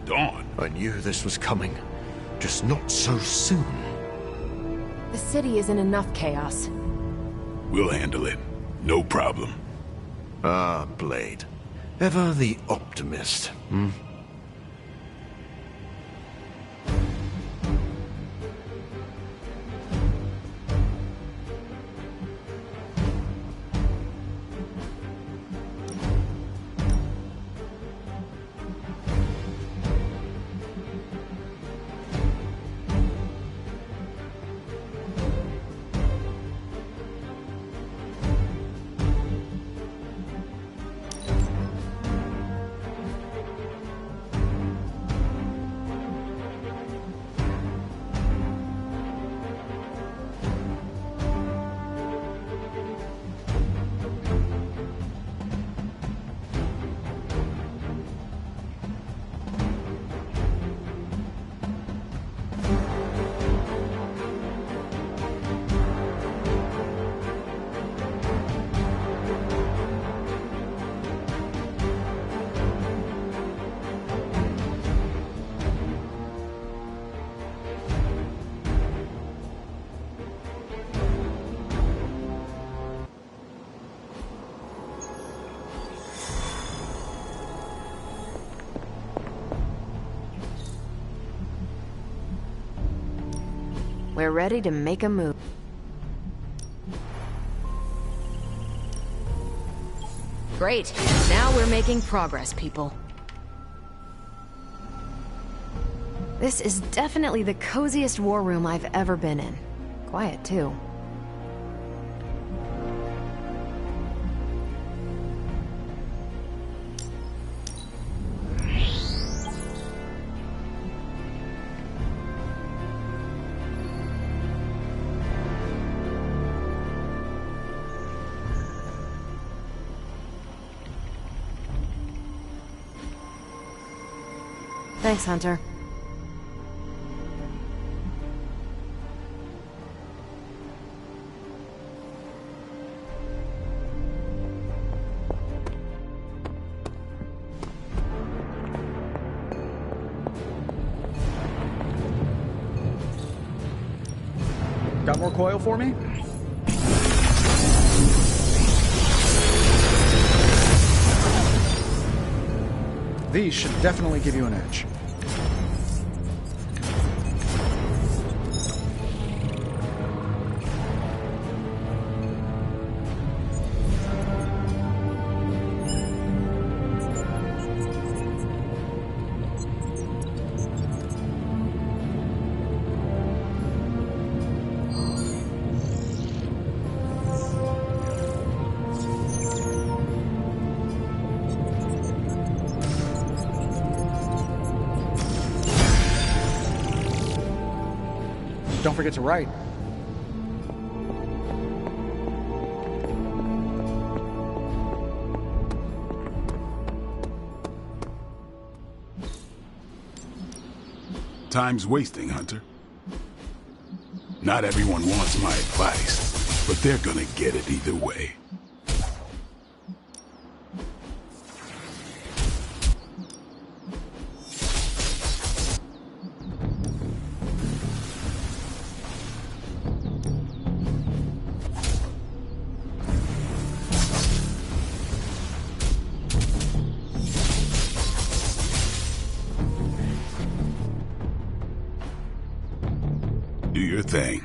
Dawn? I knew this was coming. Just not so soon. The city is in enough chaos. We'll handle it. No problem. Ah, Blade. Ever the optimist, hmm? We're ready to make a move. Great. Now we're making progress, people. This is definitely the coziest war room I've ever been in. Quiet, too. Thanks, Hunter. Got more coil for me? These should definitely give you an edge. Don't forget to write. Time's wasting, Hunter. Not everyone wants my advice, but they're gonna get it either way. Do your thing.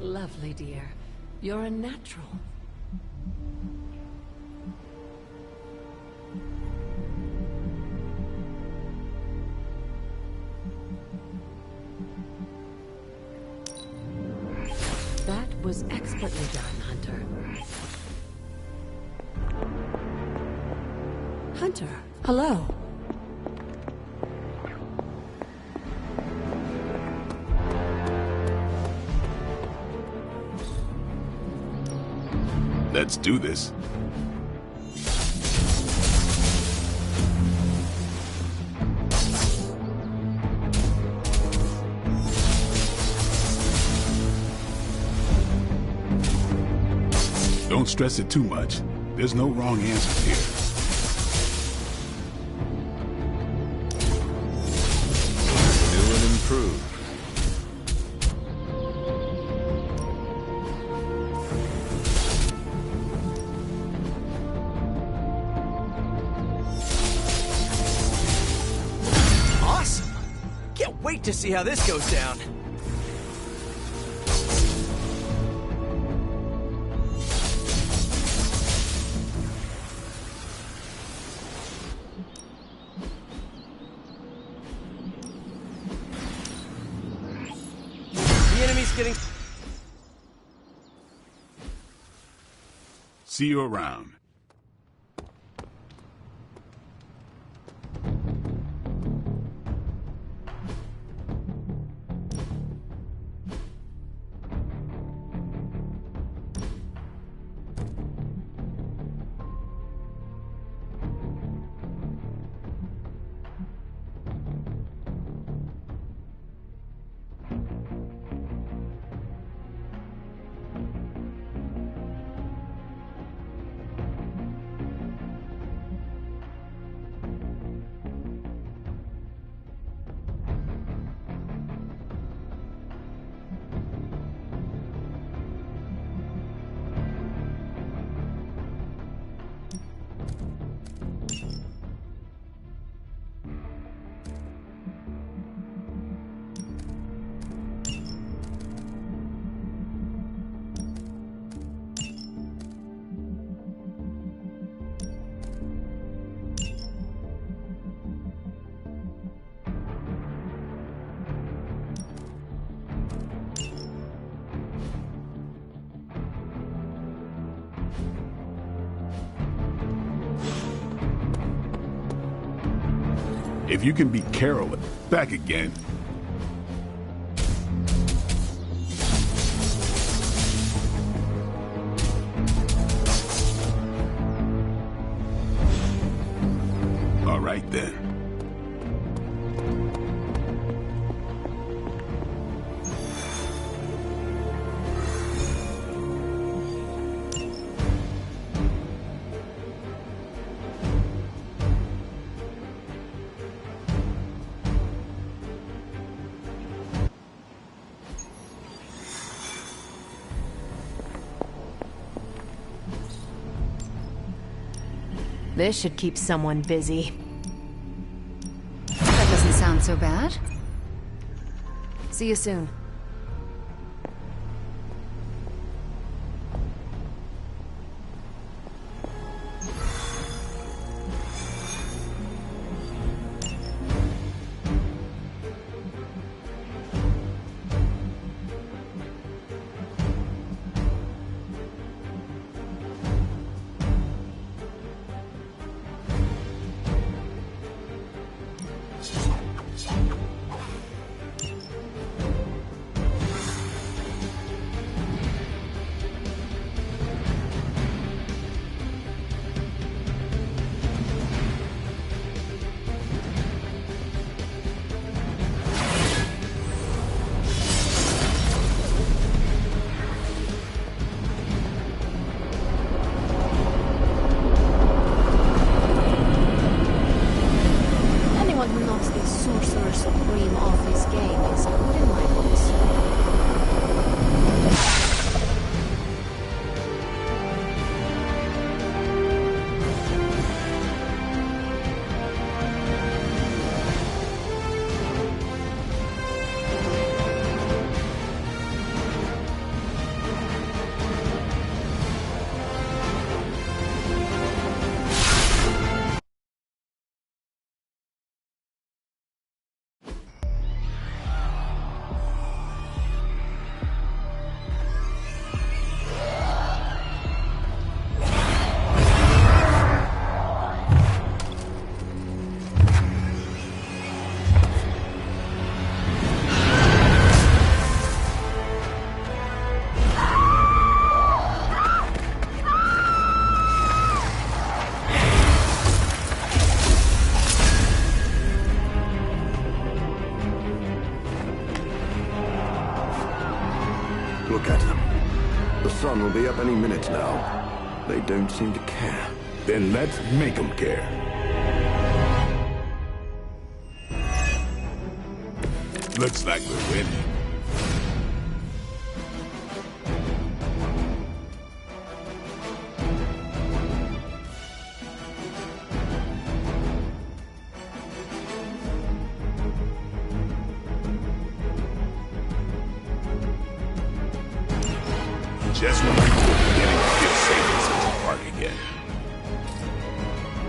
lovely, dear. You're a natural. That was expertly done, Hunter. Hunter, hello. Let's do this. Don't stress it too much. There's no wrong answers here. New and improved. Awesome! Can't wait to see how this goes down. The enemy's getting... See you around. If you can beat Carol, back again. All right then. This should keep someone busy. That doesn't sound so bad. See you soon. look at them. The sun will be up any minute now. They don't seem to care. Then let's make them care. Looks like we're winning. Just when people were beginning to feel safe in Central Park again.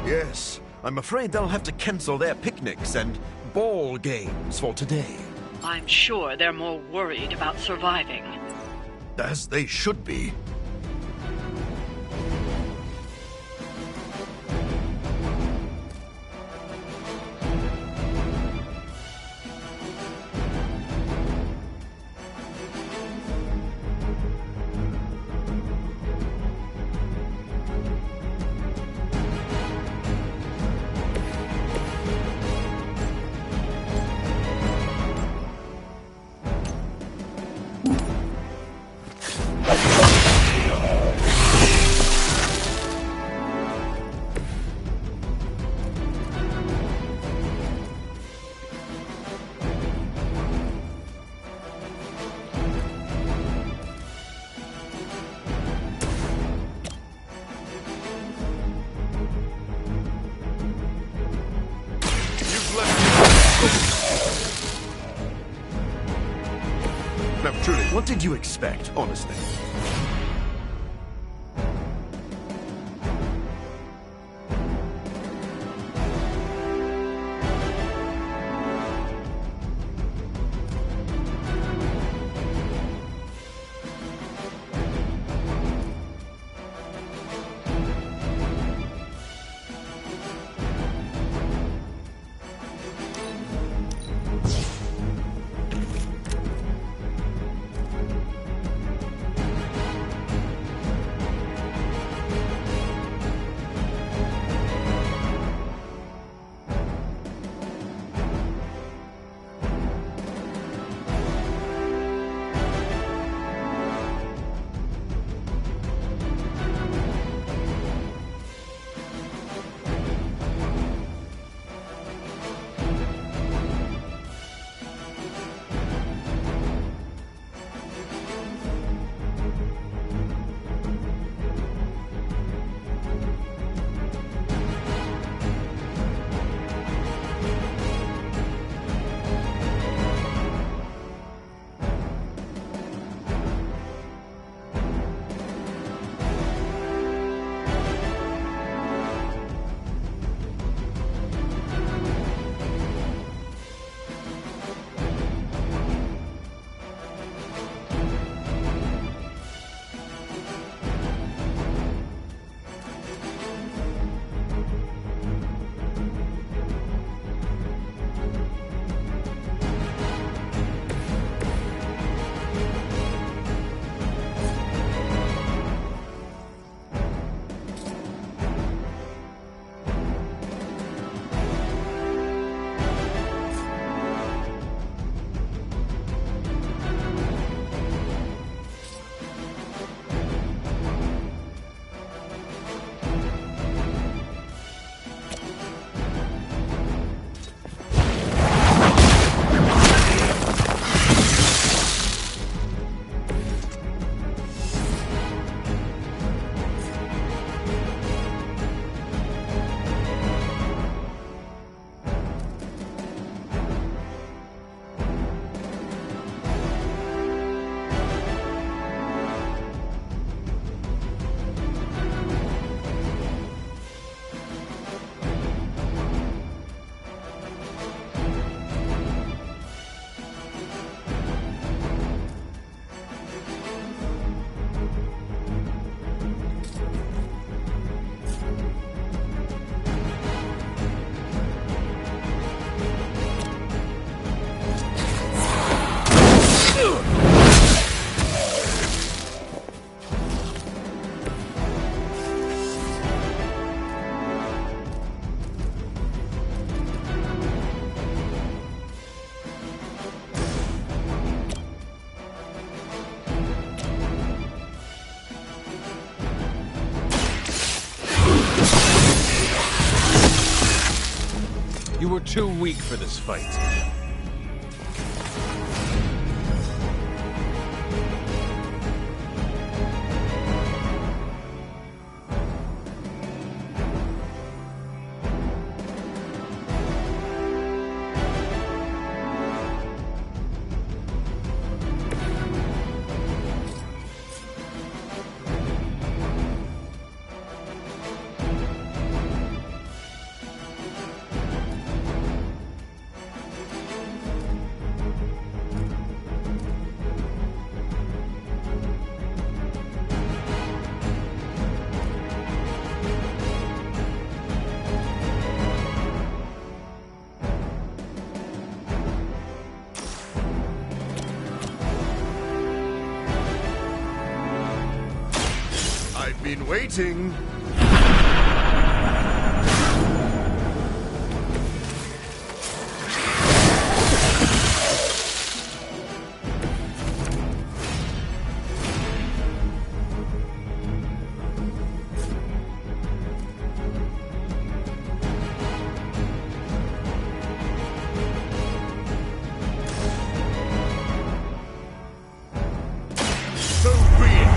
Yes, I'm afraid they'll have to cancel their picnics and ball games for today. I'm sure they're more worried about surviving. As they should be. Now, truly, what did you expect, honestly? You were too weak for this fight. I've been waiting. So be it.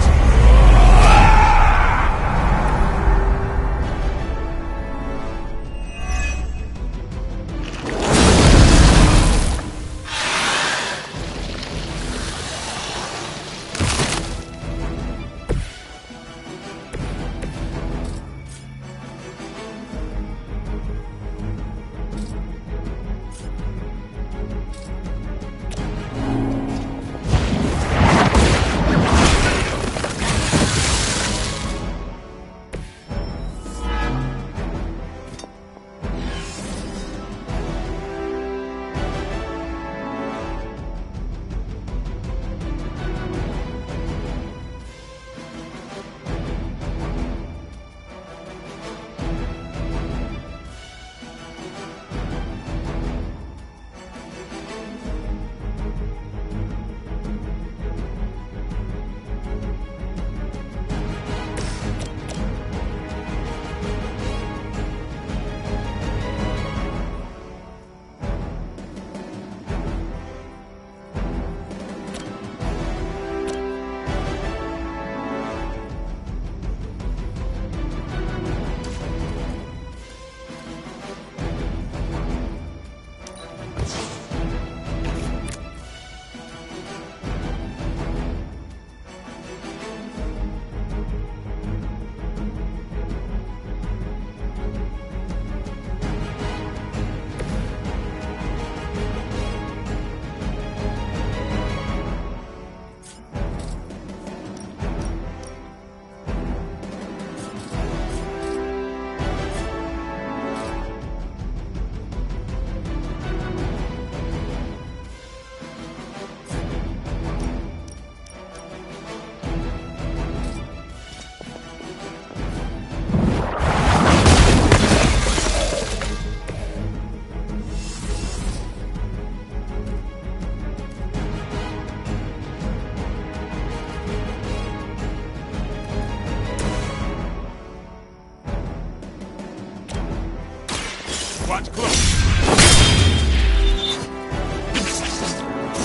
Watch close.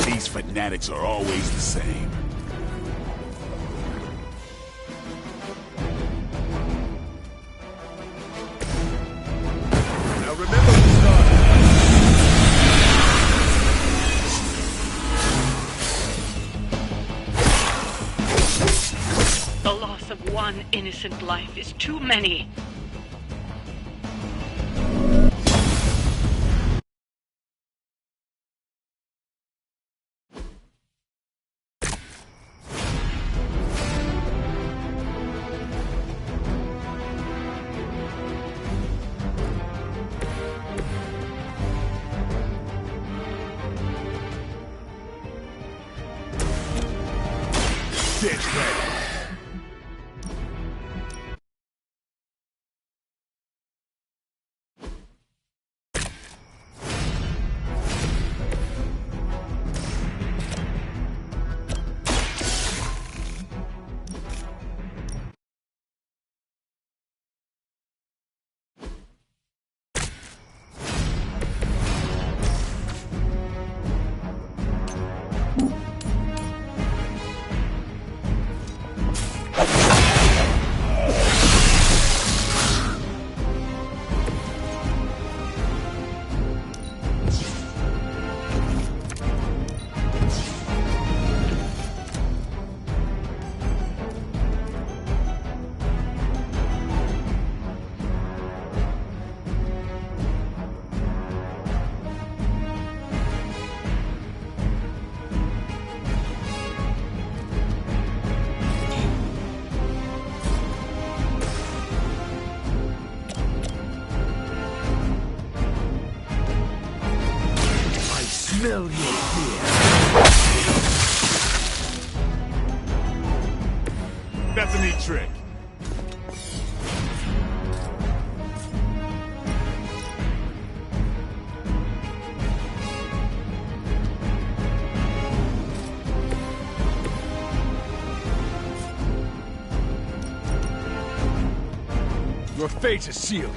These fanatics are always the same. Now remember the start. The loss of one innocent life is too many. Get ready. That's a neat trick. Your fate is sealed.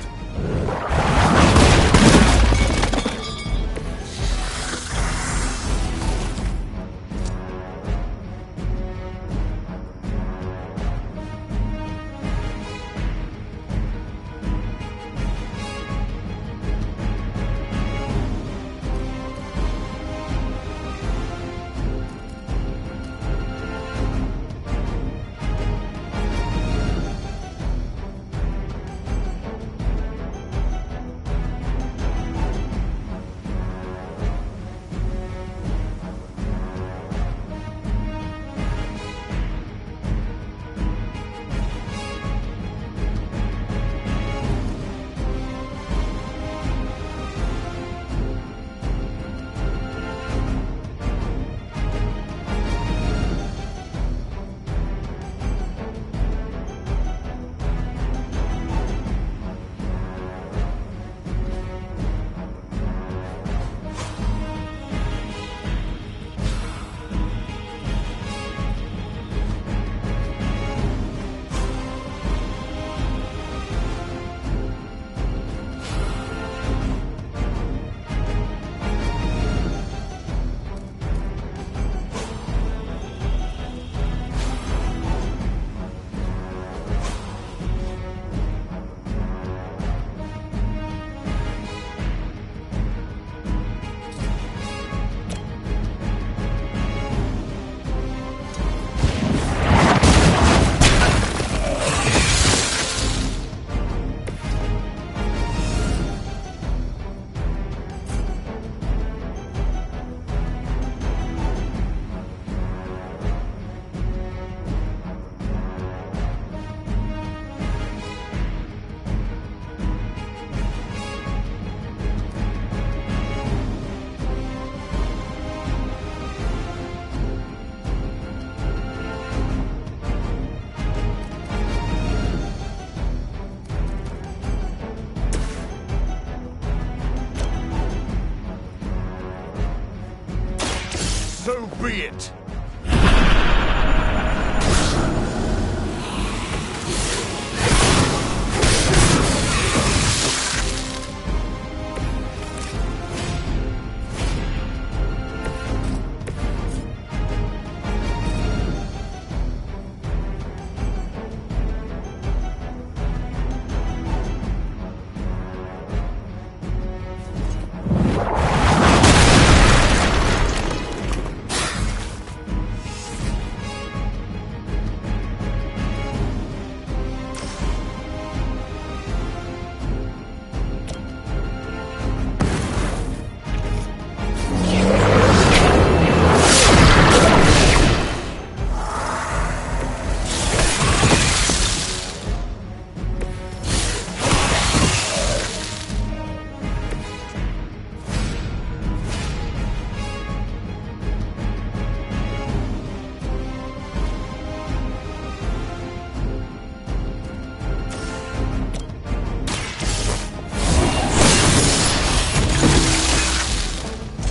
So be it!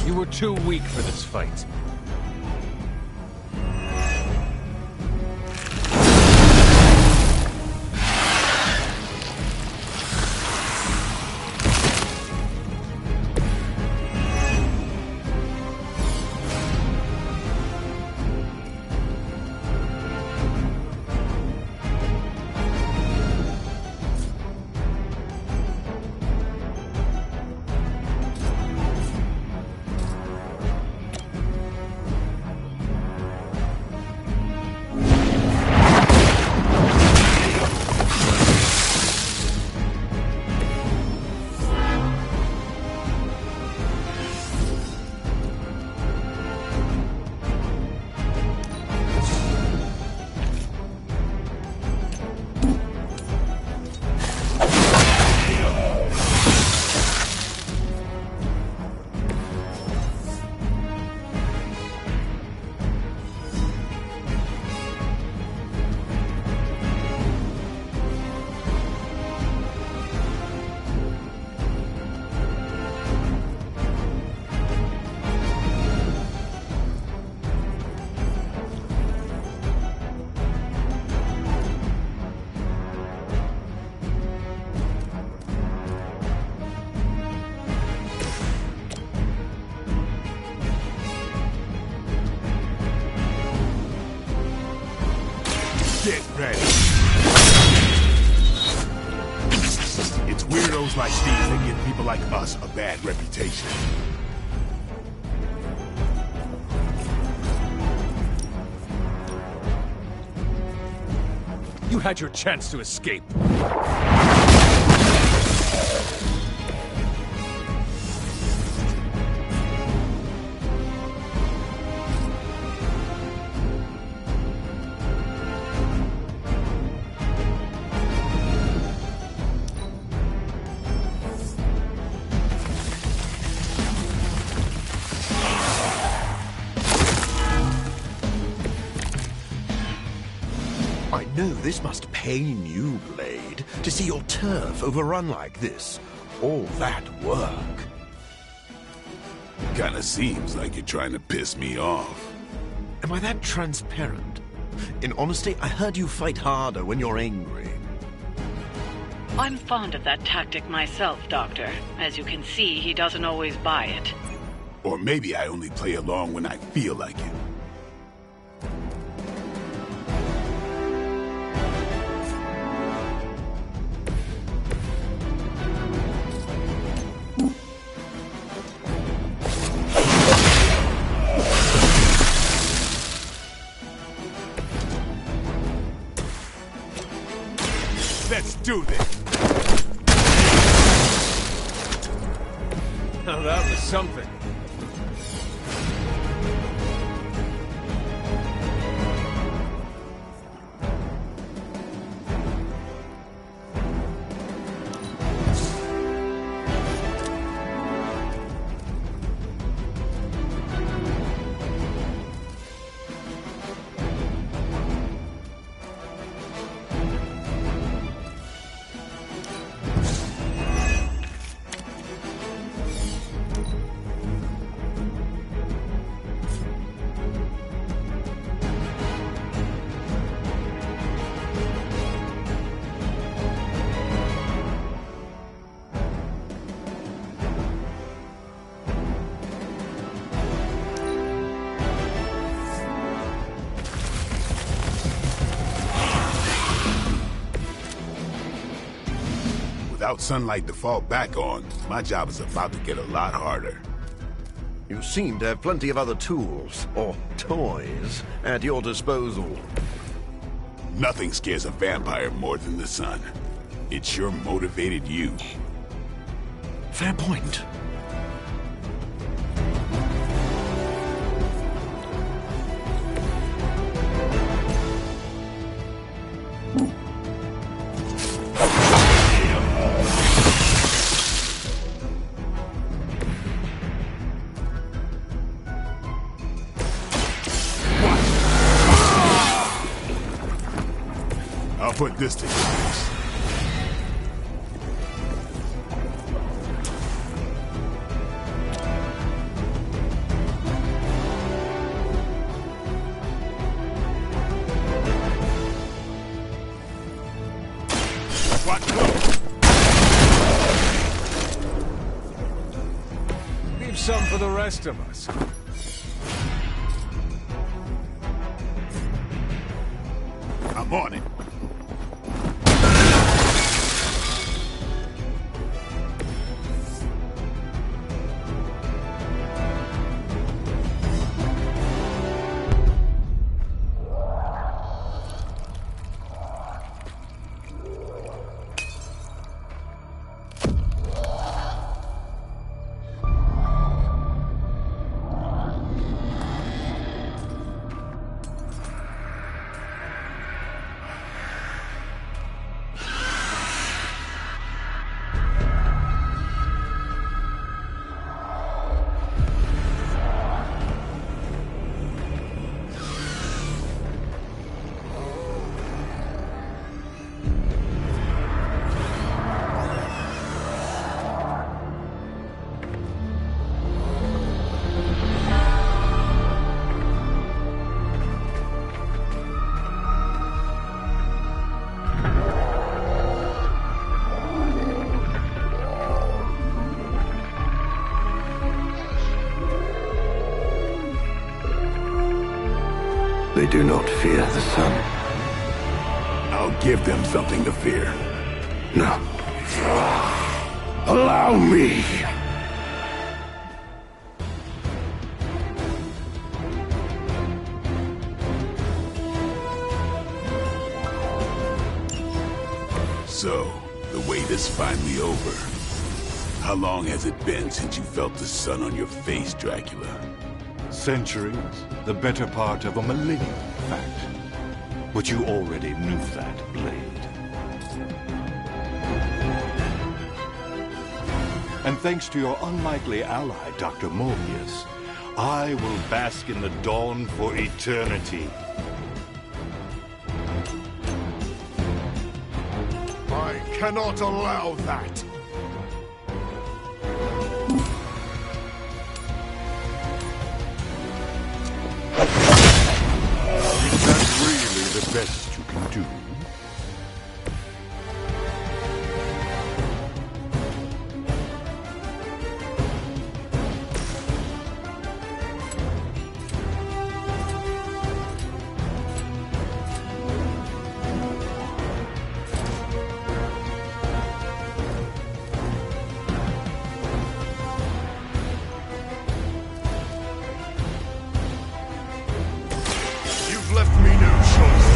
You were too weak for this fight. Ready. It's weirdos like these that give people like us a bad reputation. You had your chance to escape. I know this must pain you, Blade, to see your turf overrun like this. All that work. Kinda seems like you're trying to piss me off. Am I that transparent? In honesty, I heard you fight harder when you're angry. I'm fond of that tactic myself, Doctor. As you can see, he doesn't always buy it. Or maybe I only play along when I feel like it. Let's do this! Now that was something. Without sunlight to fall back on, my job is about to get a lot harder. You seem to have plenty of other tools, or toys, at your disposal. Nothing scares a vampire more than the sun. It sure motivated you. Fair point. I'll put this to good use. Leave some for the rest of us. I'm on it. They do not fear the sun. I'll give them something to fear. No. Allow me! So, the wait is finally over. How long has it been since you felt the sun on your face, Dracula? Centuries. The better part of a millennium, in fact. But you already knew that, Blade. And thanks to your unlikely ally, Dr. Morbius, I will bask in the dawn for eternity. I cannot allow that! Is that really the best you can do? You've left me no choice.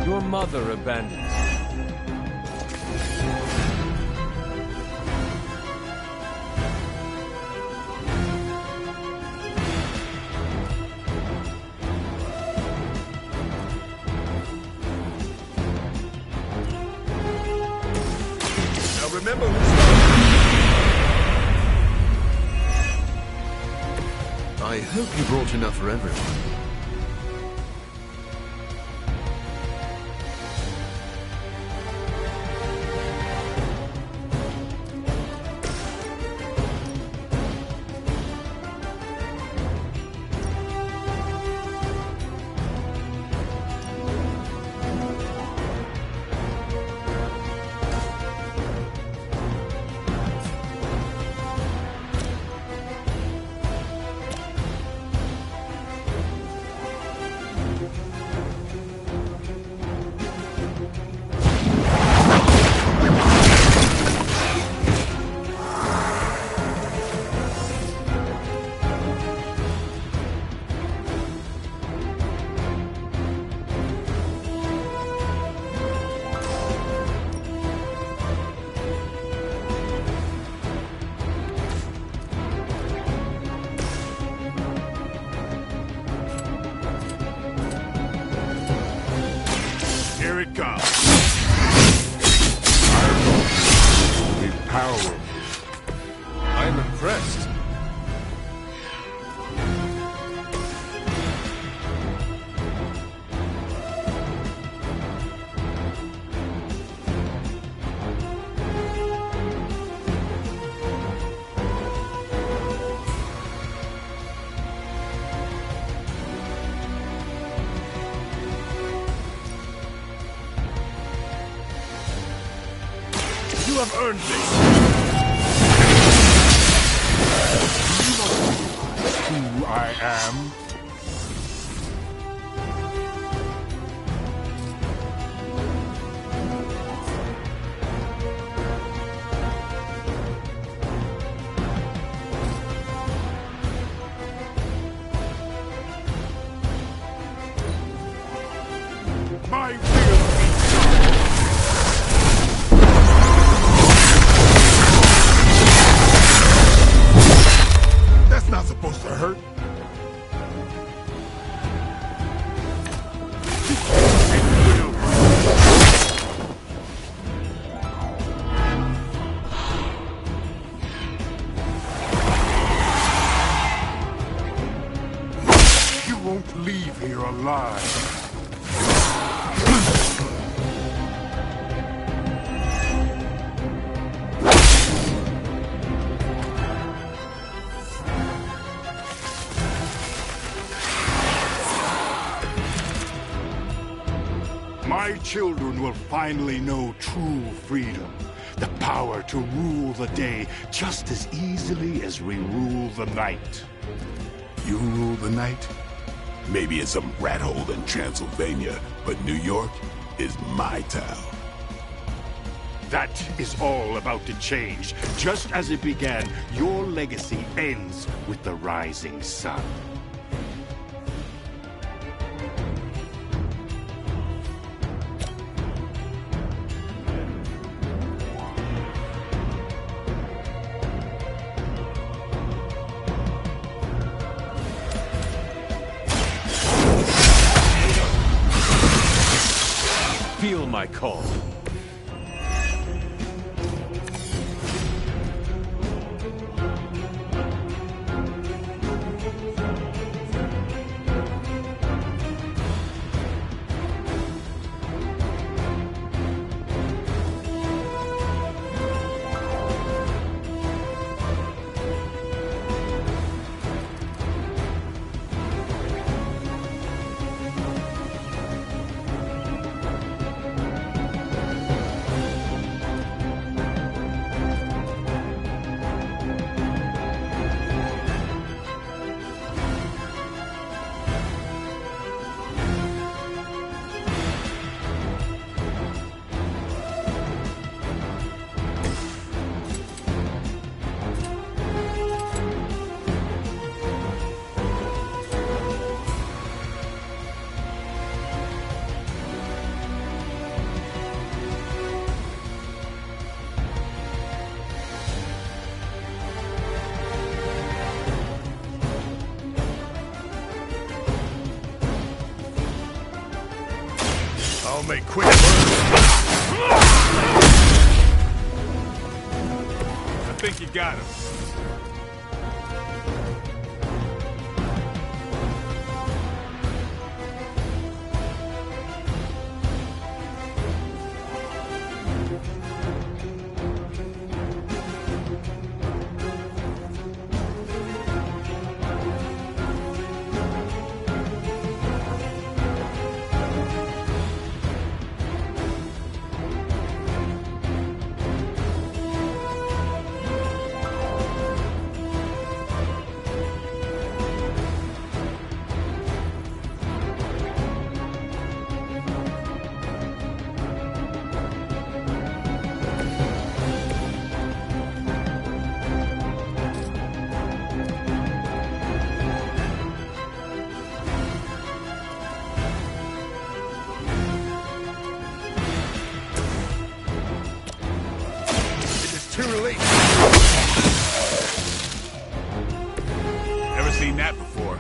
Your mother abandoned you. Now remember who started. I hope you brought enough for everyone. Here it comes. The power. I am impressed. You have earned this. Who I am? My will be That's not supposed to hurt. You won't leave here alive. My children will finally know true freedom. The power to rule the day just as easily as we rule the night. You rule the night? Maybe in some rat hole in Transylvania, but New York is my town. That is all about to change. Just as it began, your legacy ends with the rising sun. Feel my call. I'll make quick work. I think you got him. Too late. Never seen that before.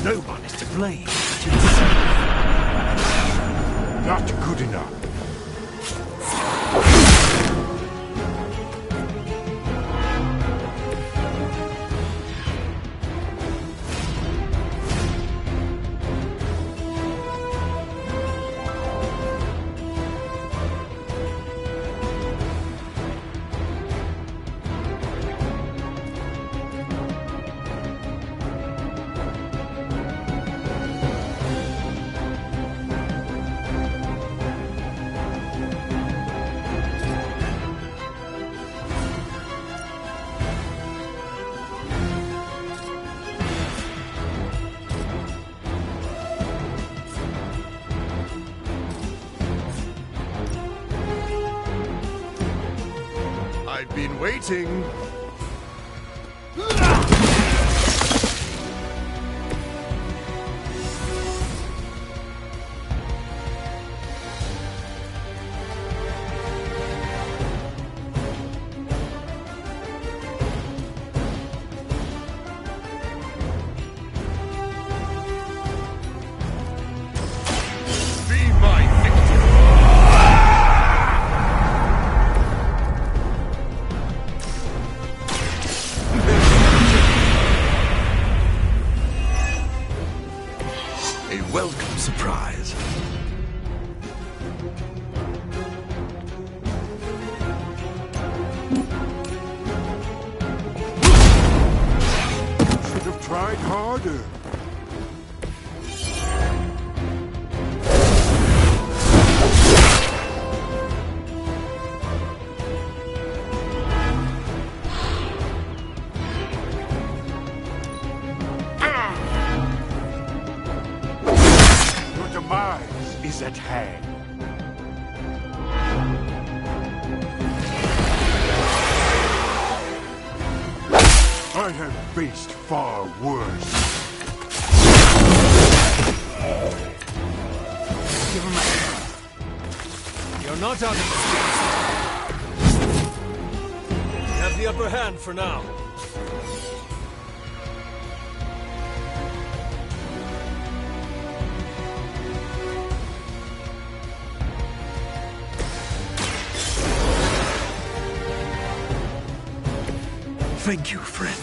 No one is to blame. Not good enough. I've been waiting. surprise. Should have tried harder. Your demise is at hand. I have faced far worse. Give him a hand. You're not out of the You have the upper hand for now. Thank you, friend.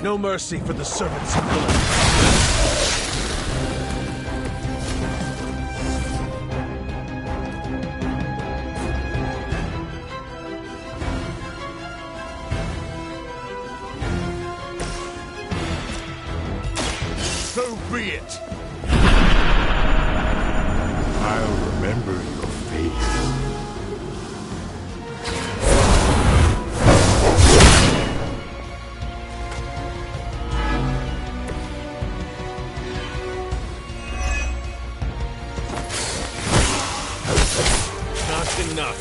No mercy for the servants of the land. So be it. I'll remember your face. Not enough.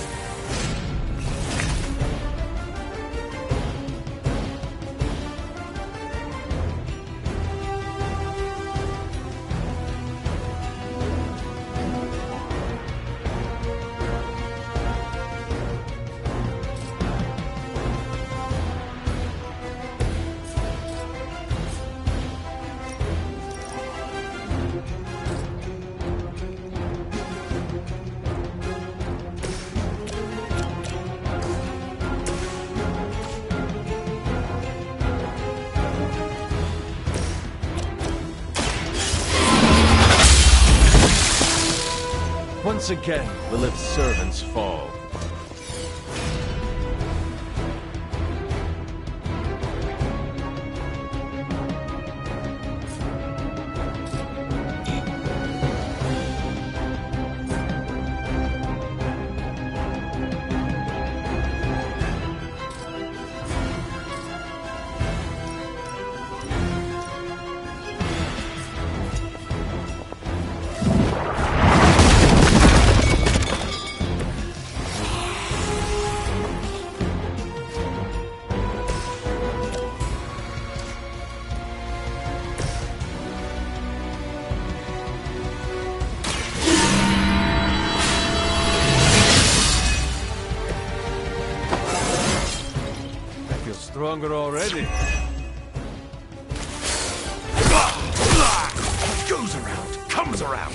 Once again, Lilith's servants fall. stronger already. What goes around, comes around.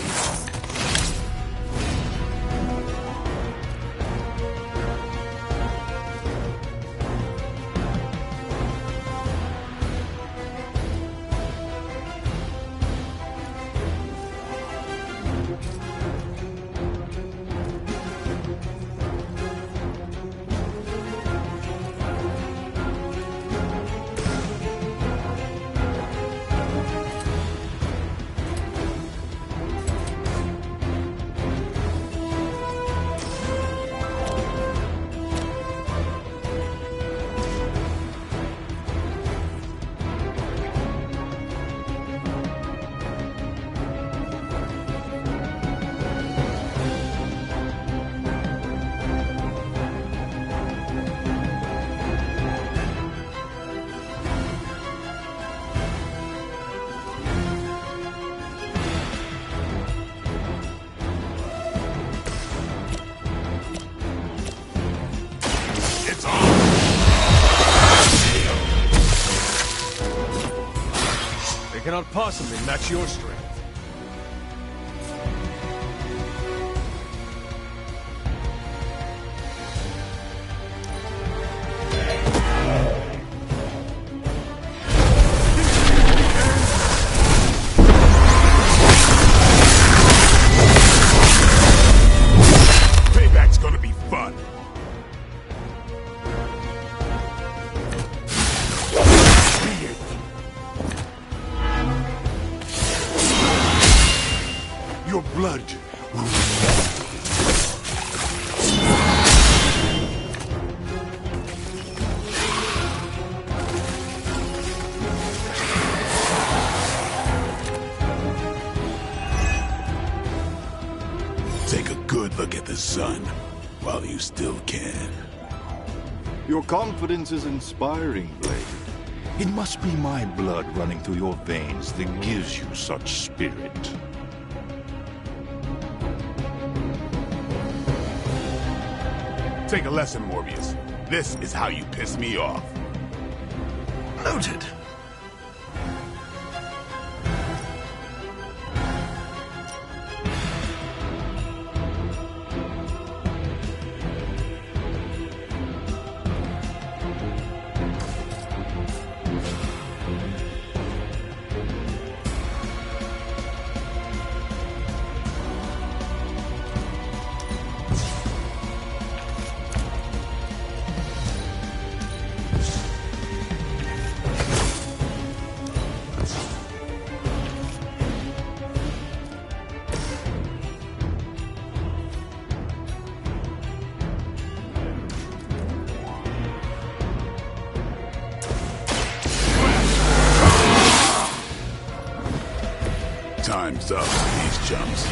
Cannot possibly match your strength. Payback's gonna be fun. Your blood will... Take a good look at the sun while you still can. Your confidence is inspiring, Blade. It must be my blood running through your veins that gives you such spirit. Take a lesson, Morbius. This is how you piss me off. Noted. Time's up for these chumps.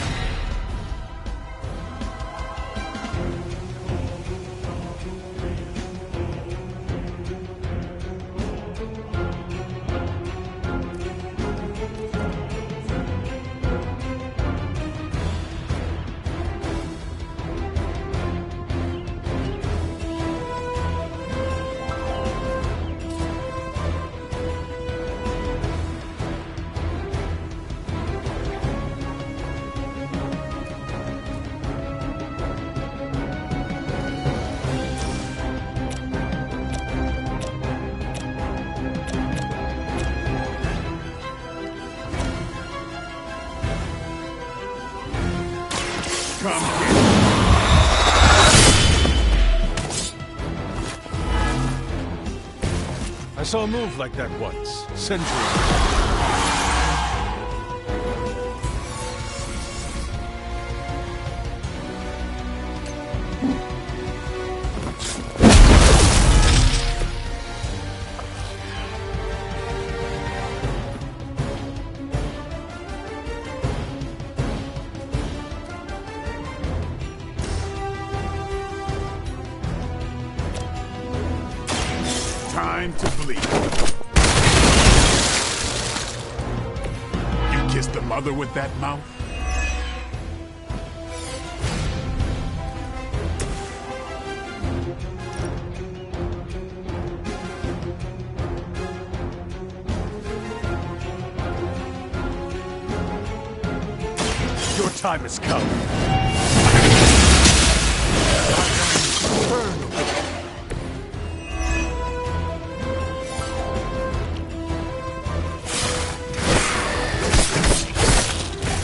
I saw a move like that once, centuries ago. Time to bleed. You kissed the mother with that mouth? time has come.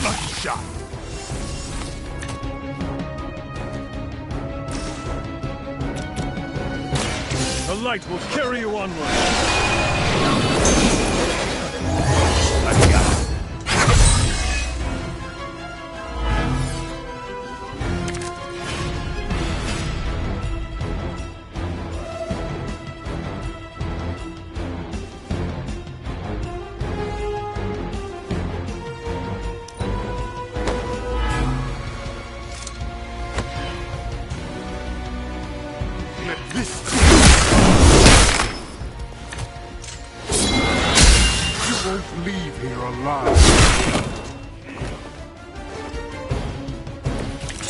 Lucky shot. The light will carry you onward. I got it. Won't leave here alive.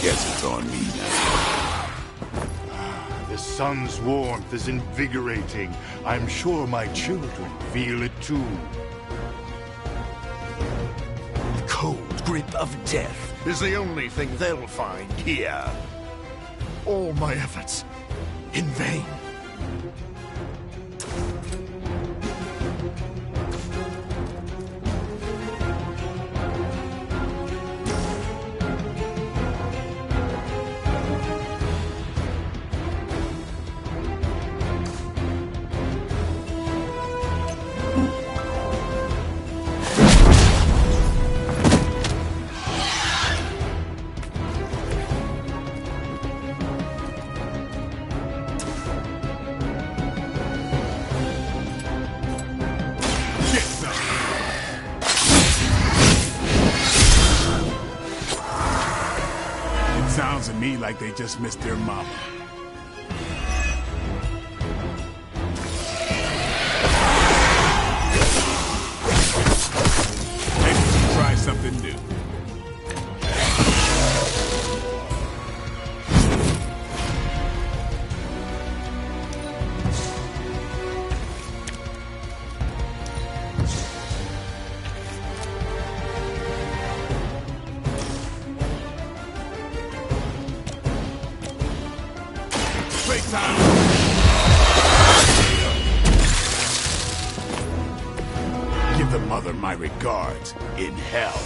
Guess it's on me now. The sun's warmth is invigorating. I'm sure my children feel it too. The cold grip of death is the only thing they'll find here. All my efforts in vain. Sounds to me like they just missed their mama. Maybe we should try something new. Give the mother my regards in hell.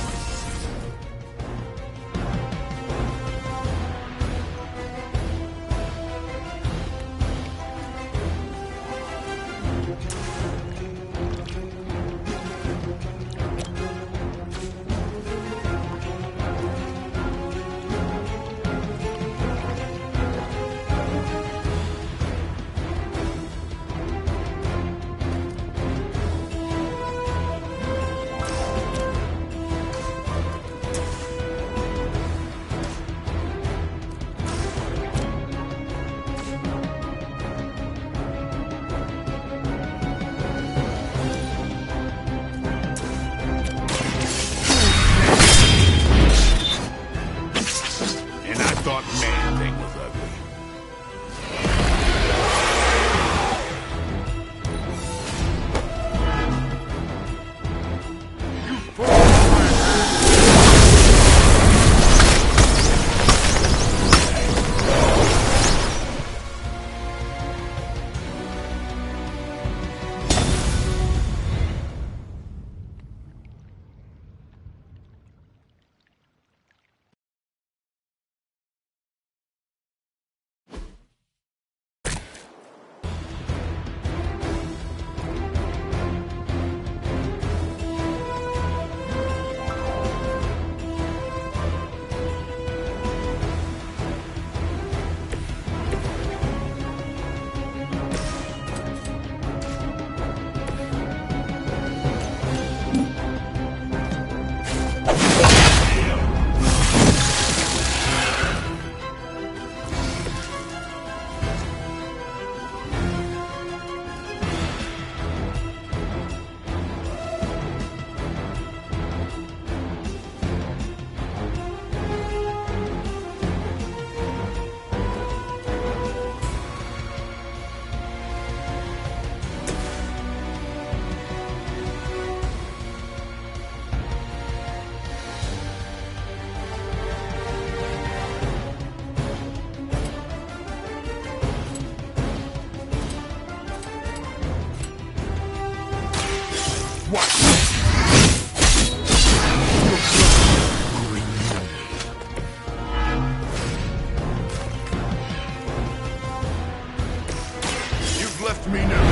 me now.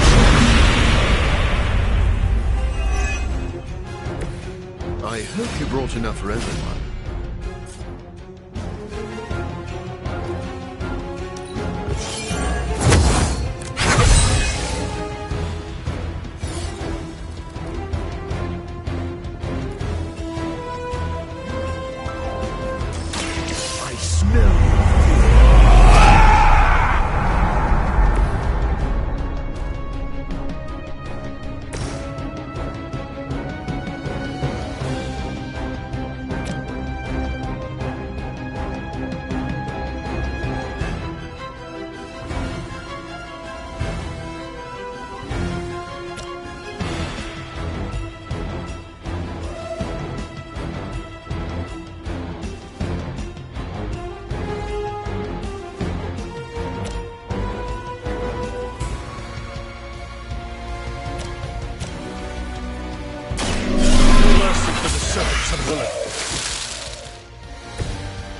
I hope you brought enough for everyone. I smell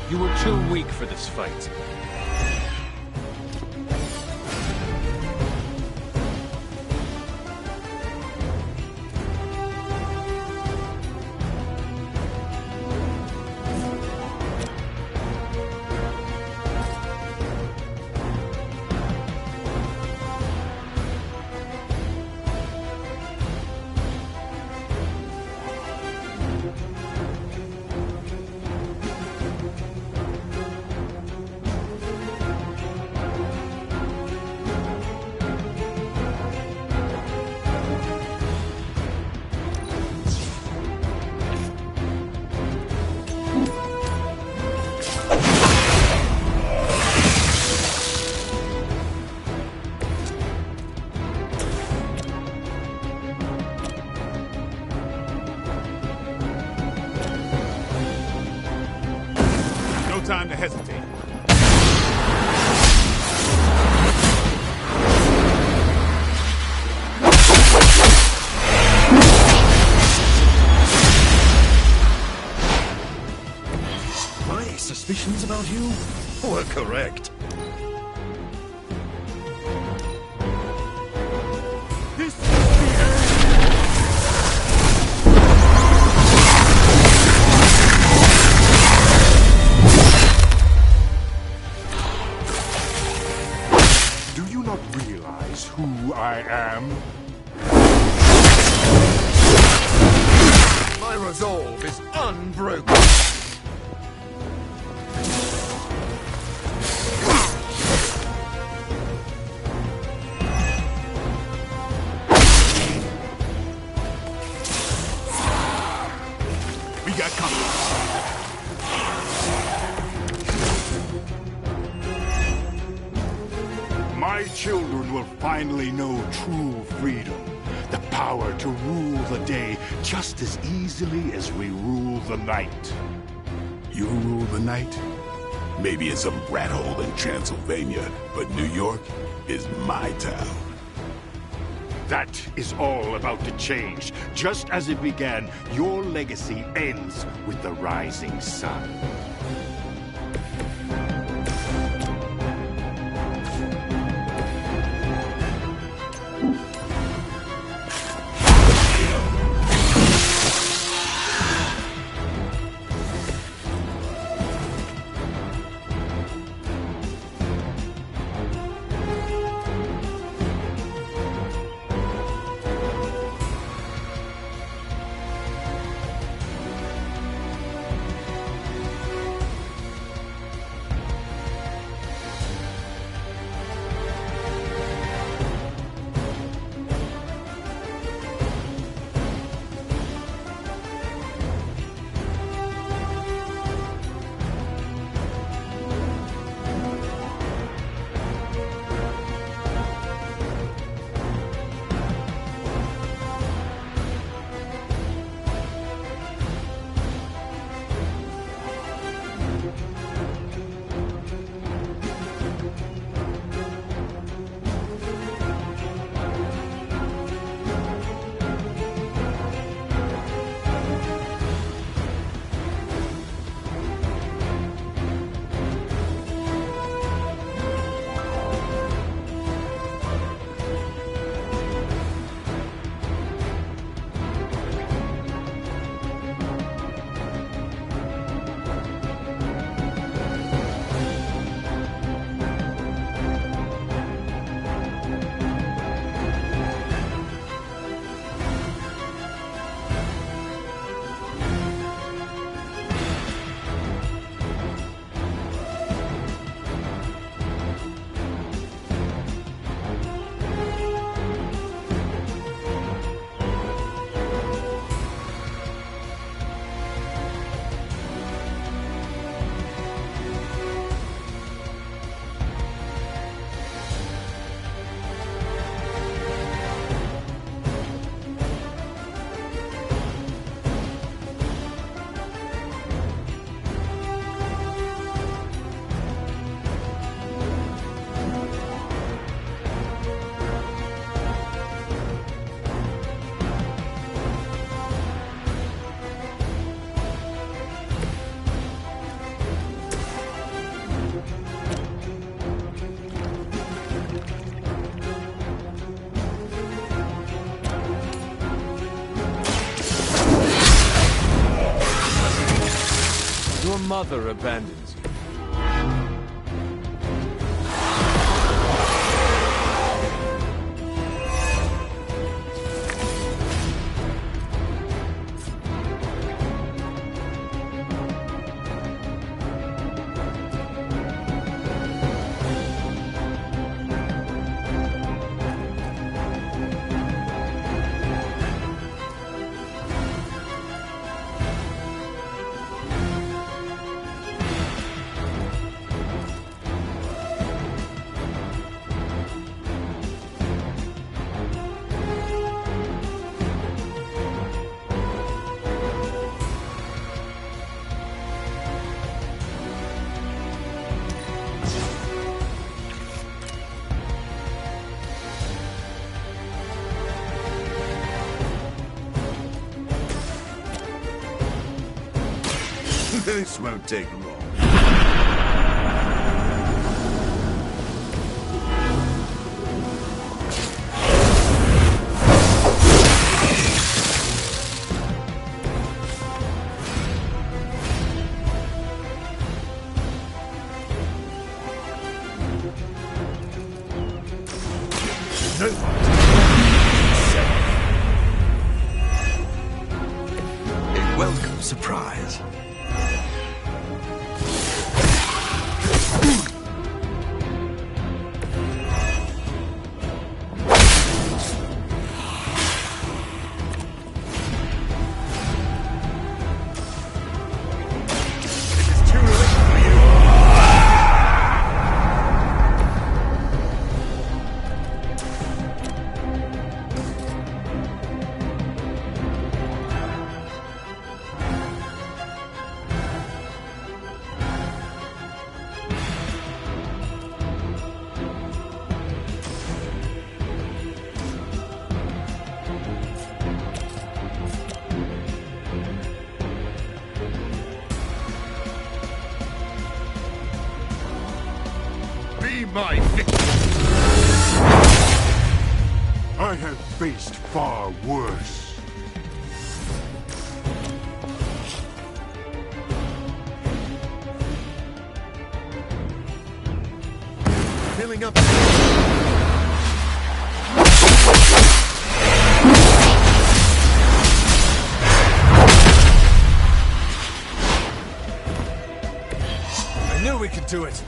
You were too weak for this fight. No time to hesitate. My suspicions about you were correct. this is the end. Do you not realize who I am? My resolve is unbroken. We got company. My children will finally know true freedom. The power to rule the day just as easily as we rule the night. You rule the night? Maybe in some rat hole in Transylvania, but New York is my town. That is all about to change. Just as it began, your legacy ends with the rising sun. mother abandons you. This won't take long. A welcome surprise. My victim. I have faced far worse. Filling up. I knew we could do it.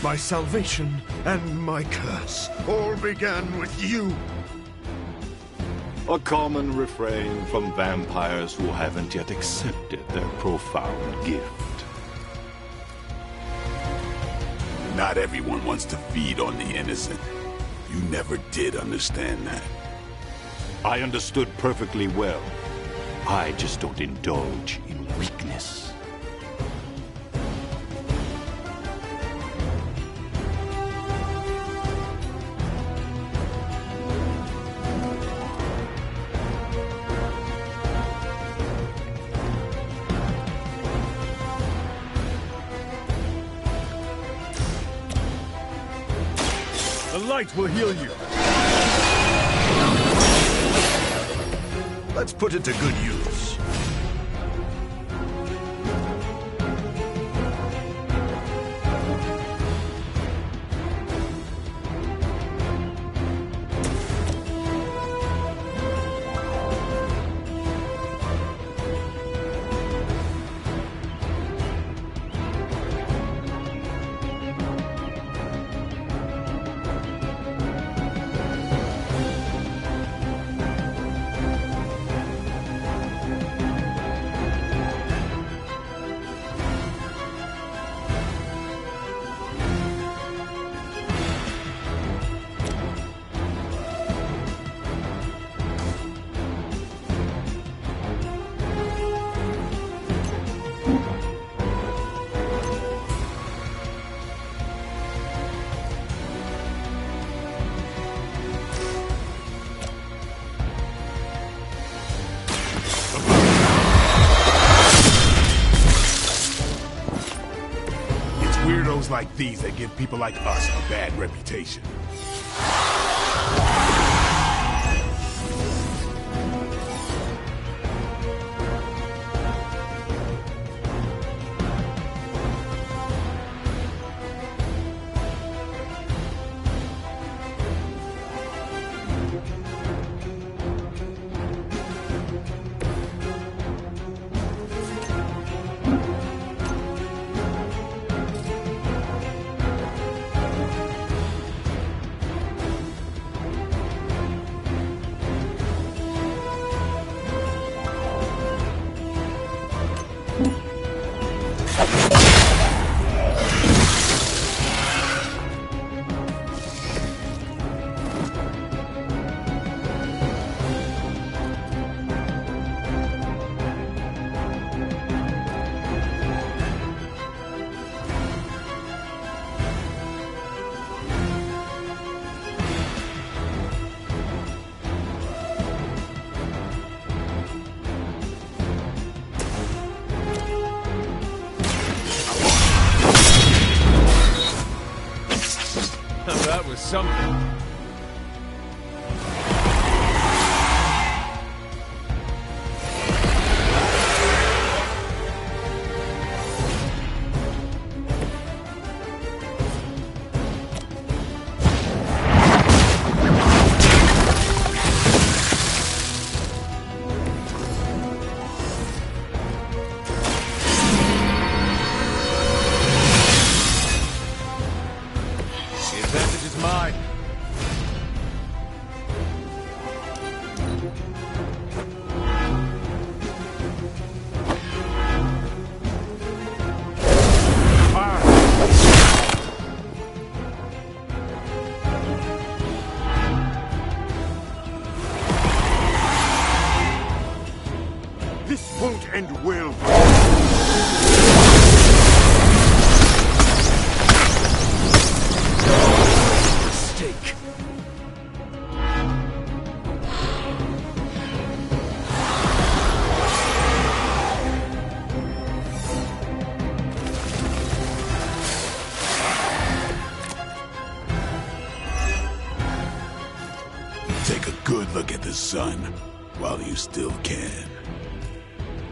My salvation and my curse all began with you. A common refrain from vampires who haven't yet accepted their profound gift. Not everyone wants to feed on the innocent. You never did understand that. I understood perfectly well. I just don't indulge in weakness. The light will heal you. Let's put it to good use. those like these that give people like us a bad reputation. That was something. The advantage is mine. This won't end well. Mistake. Take a good look at the sun while you still can.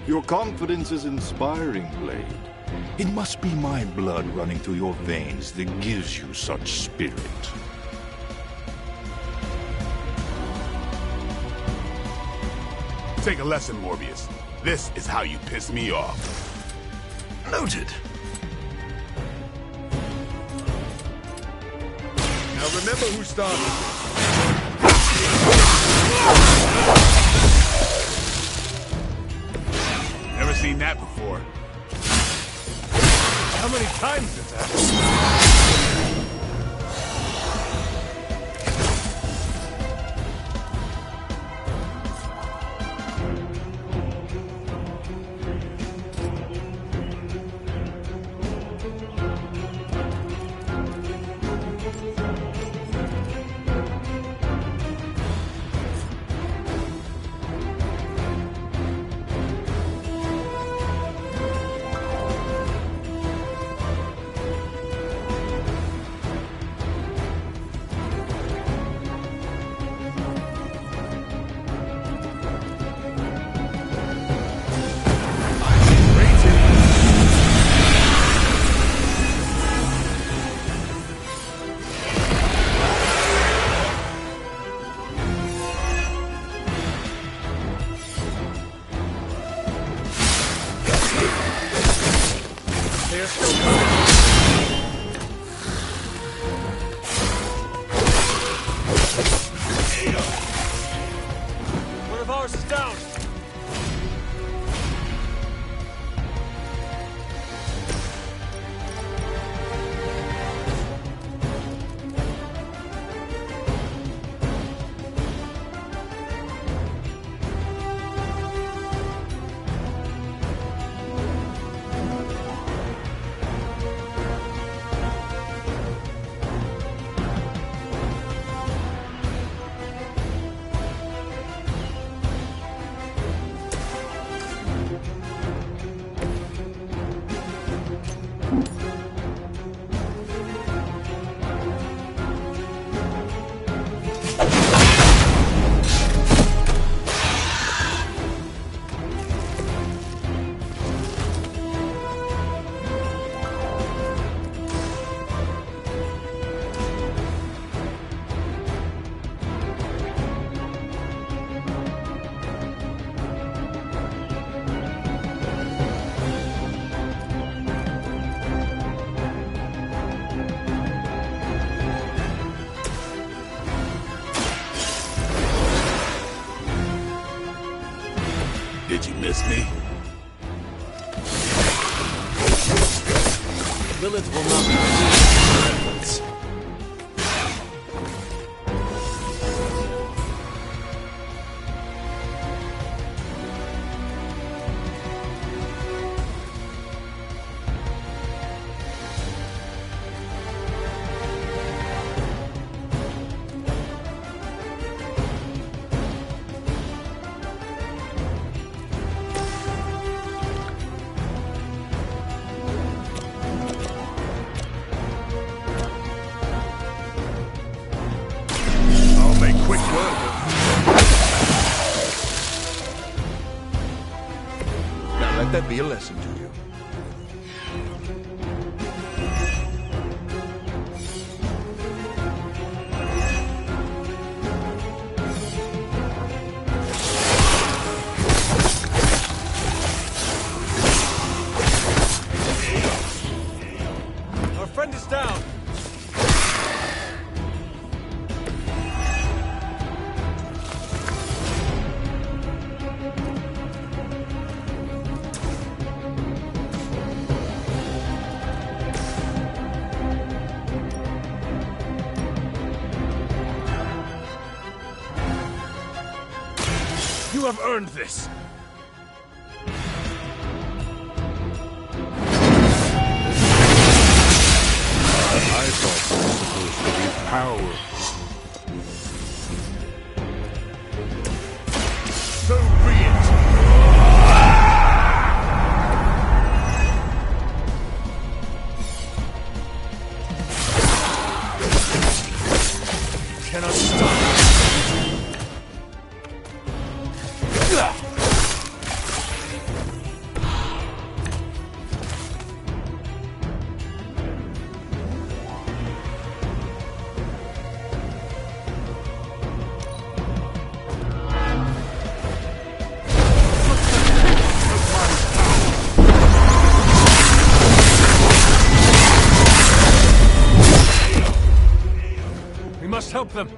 Your confidence is inspiring, Blade. It must be my blood running through your veins that gives you such spirit. Take a lesson, Morbius. This is how you piss me off. Noted. Now remember who started this. Never seen that before. How many times has happened? miss me? Lilith will not be pleased with our efforts. Let that be a lesson to you. Our friend is down. You have earned this. I thought it was supposed to be power. So be it. Cannot stop. We must help them.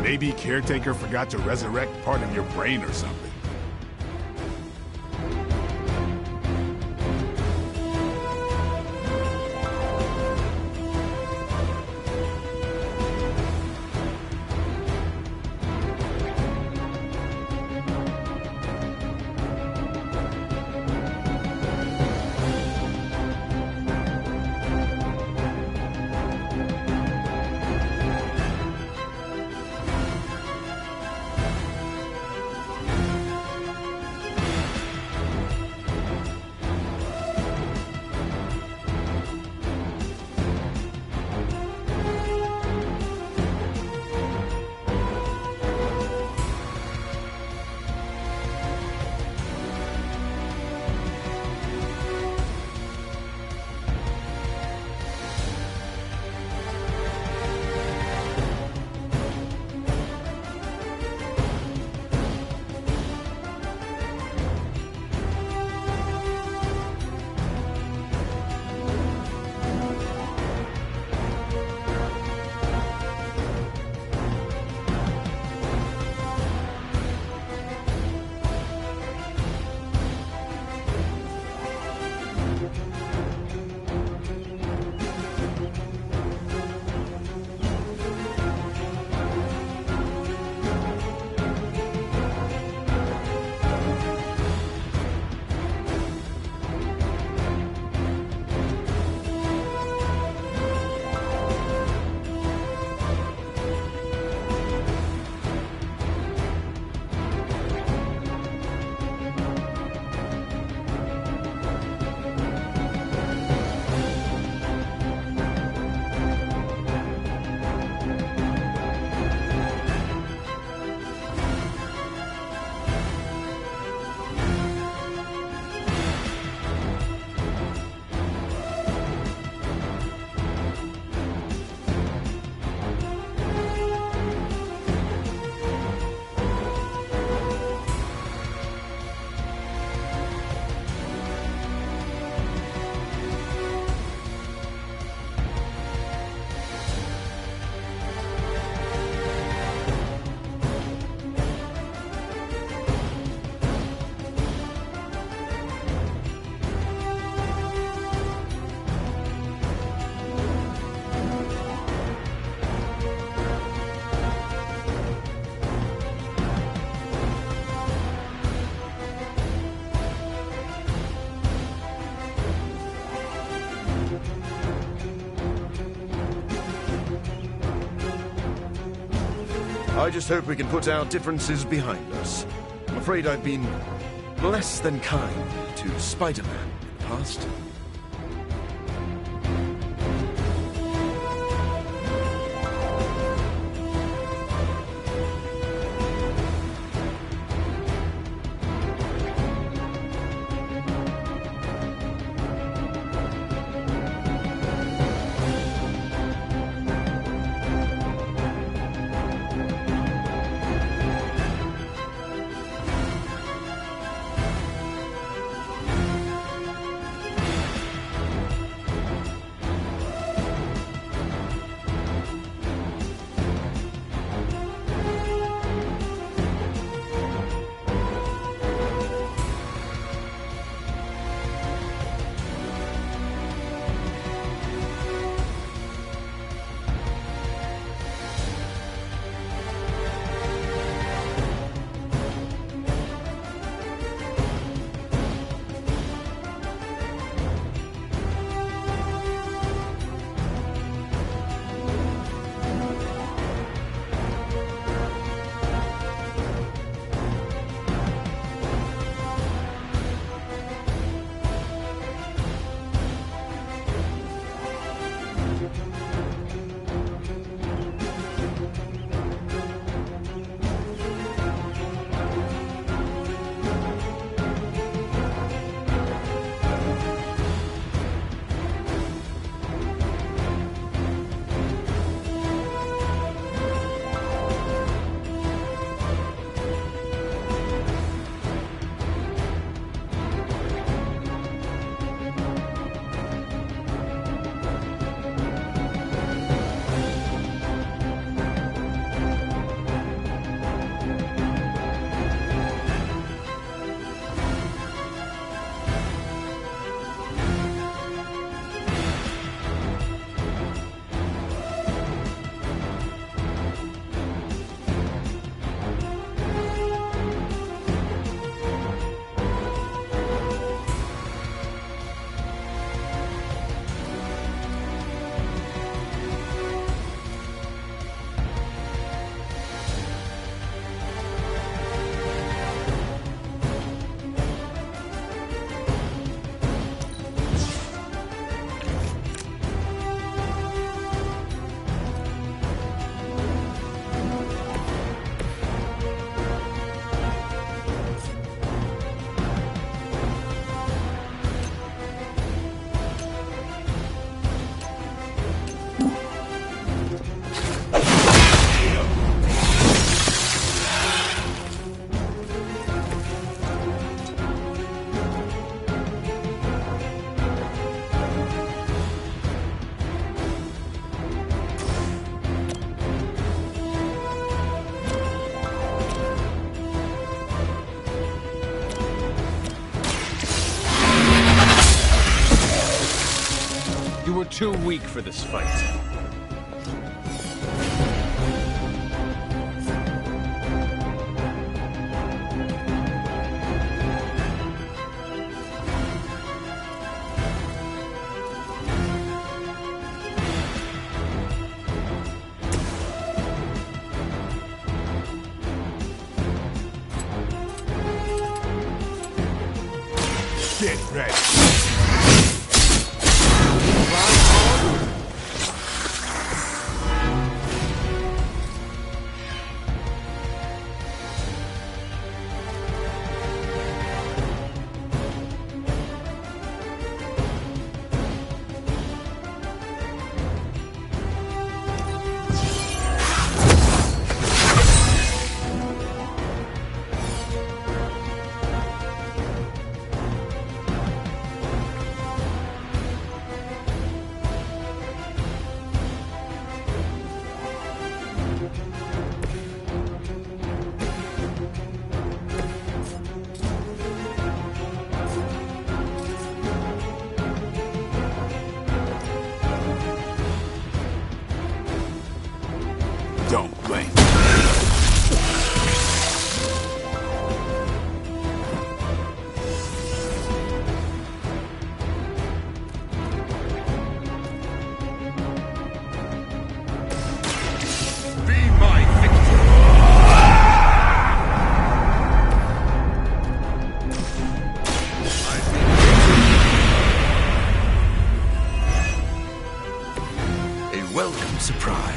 Maybe Caretaker forgot to resurrect part of your brain or something. I just hope we can put our differences behind us. I'm afraid I've been less than kind to Spider-Man in the past. too weak for this fight. Get ready. Don't blink. Be my victim. A welcome surprise.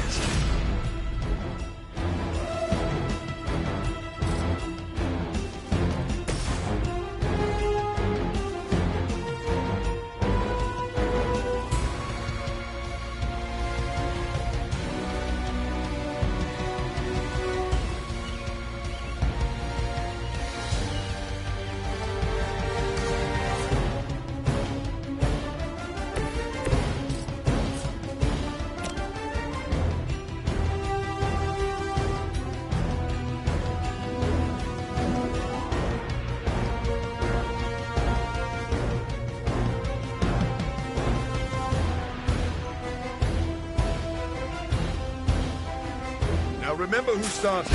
Now remember who started.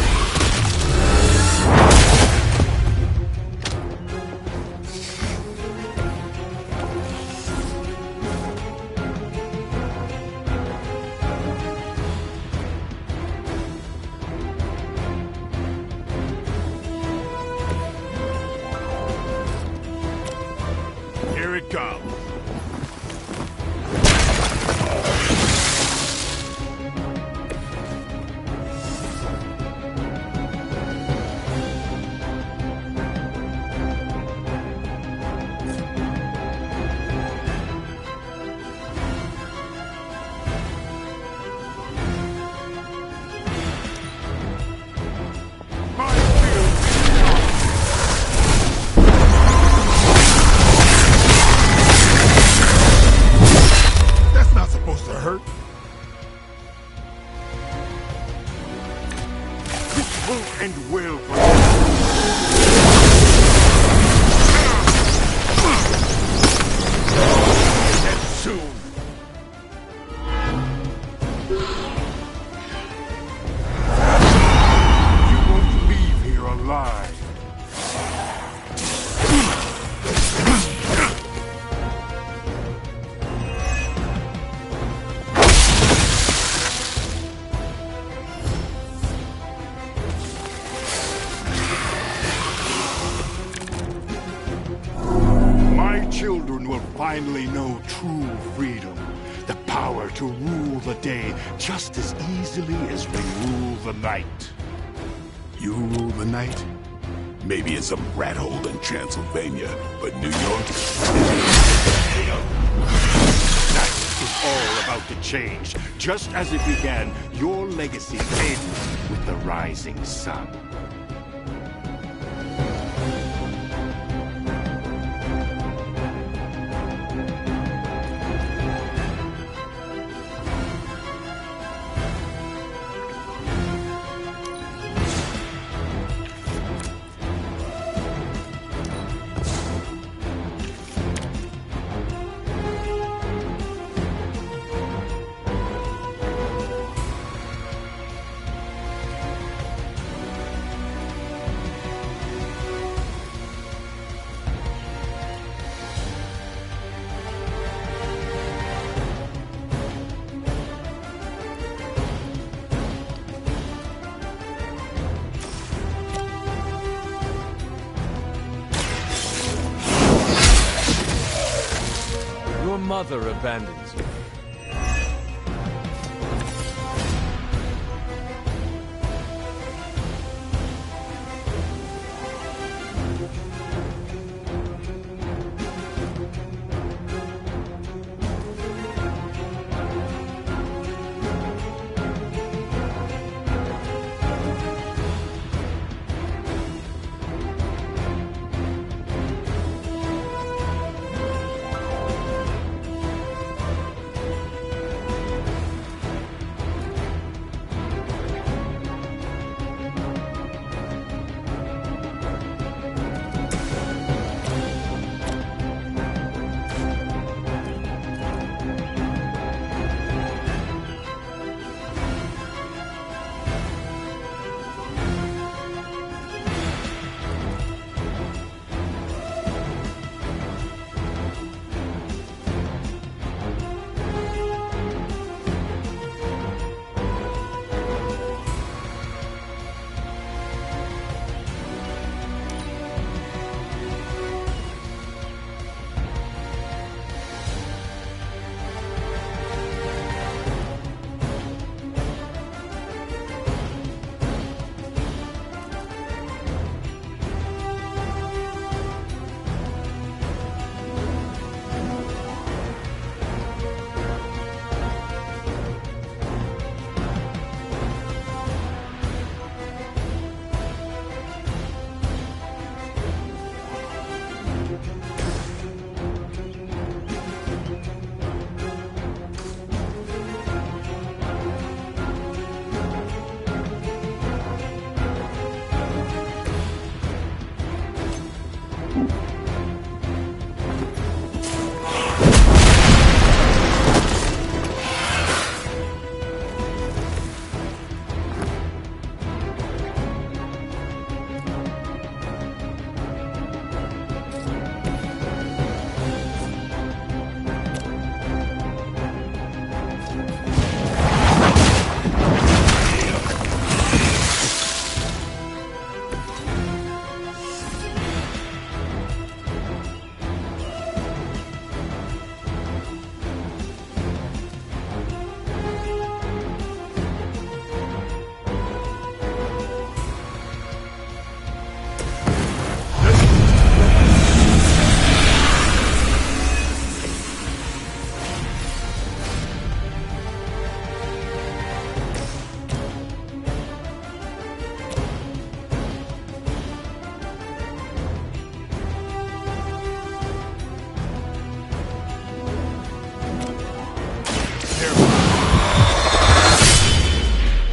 Here it comes. That's not supposed to hurt. This will end well for you. And soon. You won't leave here alive. My children will finally know true freedom. The power to rule the day just as easily as we rule the night. You rule the night? Maybe in some rat hole in Transylvania, but New York? Night is all about to change. Just as it began, your legacy ends with the rising sun. mother abandons you.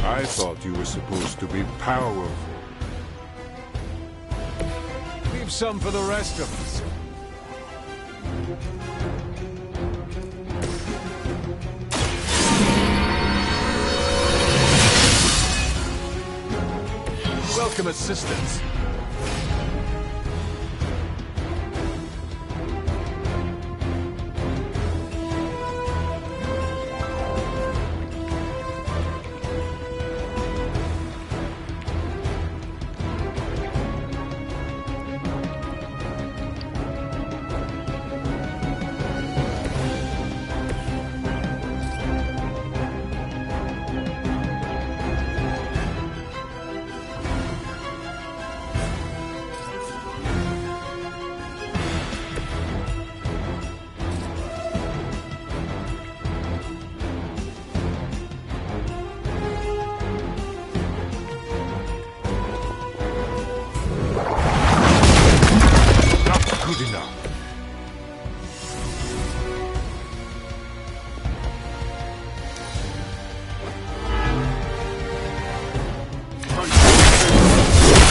I thought you were supposed to be powerful. Leave some for the rest of us. Welcome assistance. Good enough.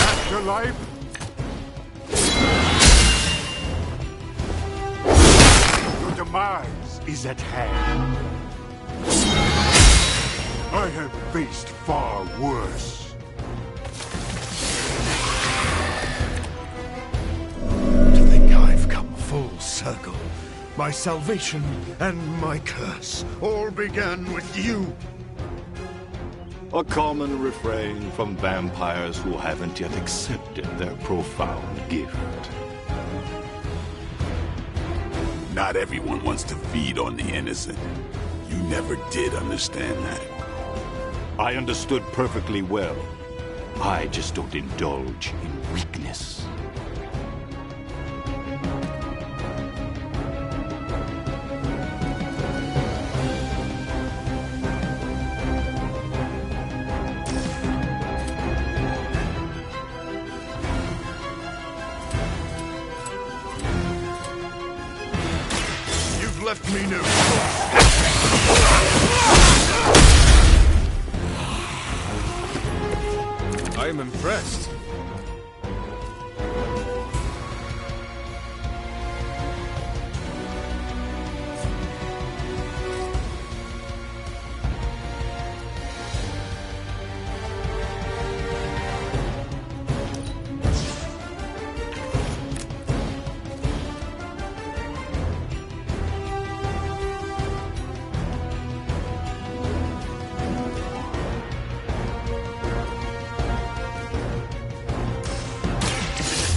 Afterlife? Your demise is at hand. I have faced far worse. Full circle. My salvation and my curse all began with you. A common refrain from vampires who haven't yet accepted their profound gift. Not everyone wants to feed on the innocent. You never did understand that. I understood perfectly well. I just don't indulge in weakness. You've left me no I am impressed.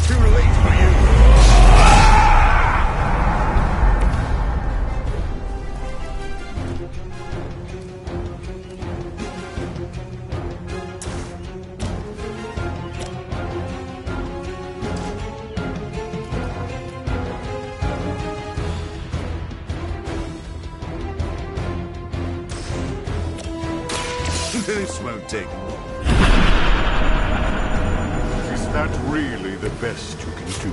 too late for you. This won't take long. Is that really the best you can do?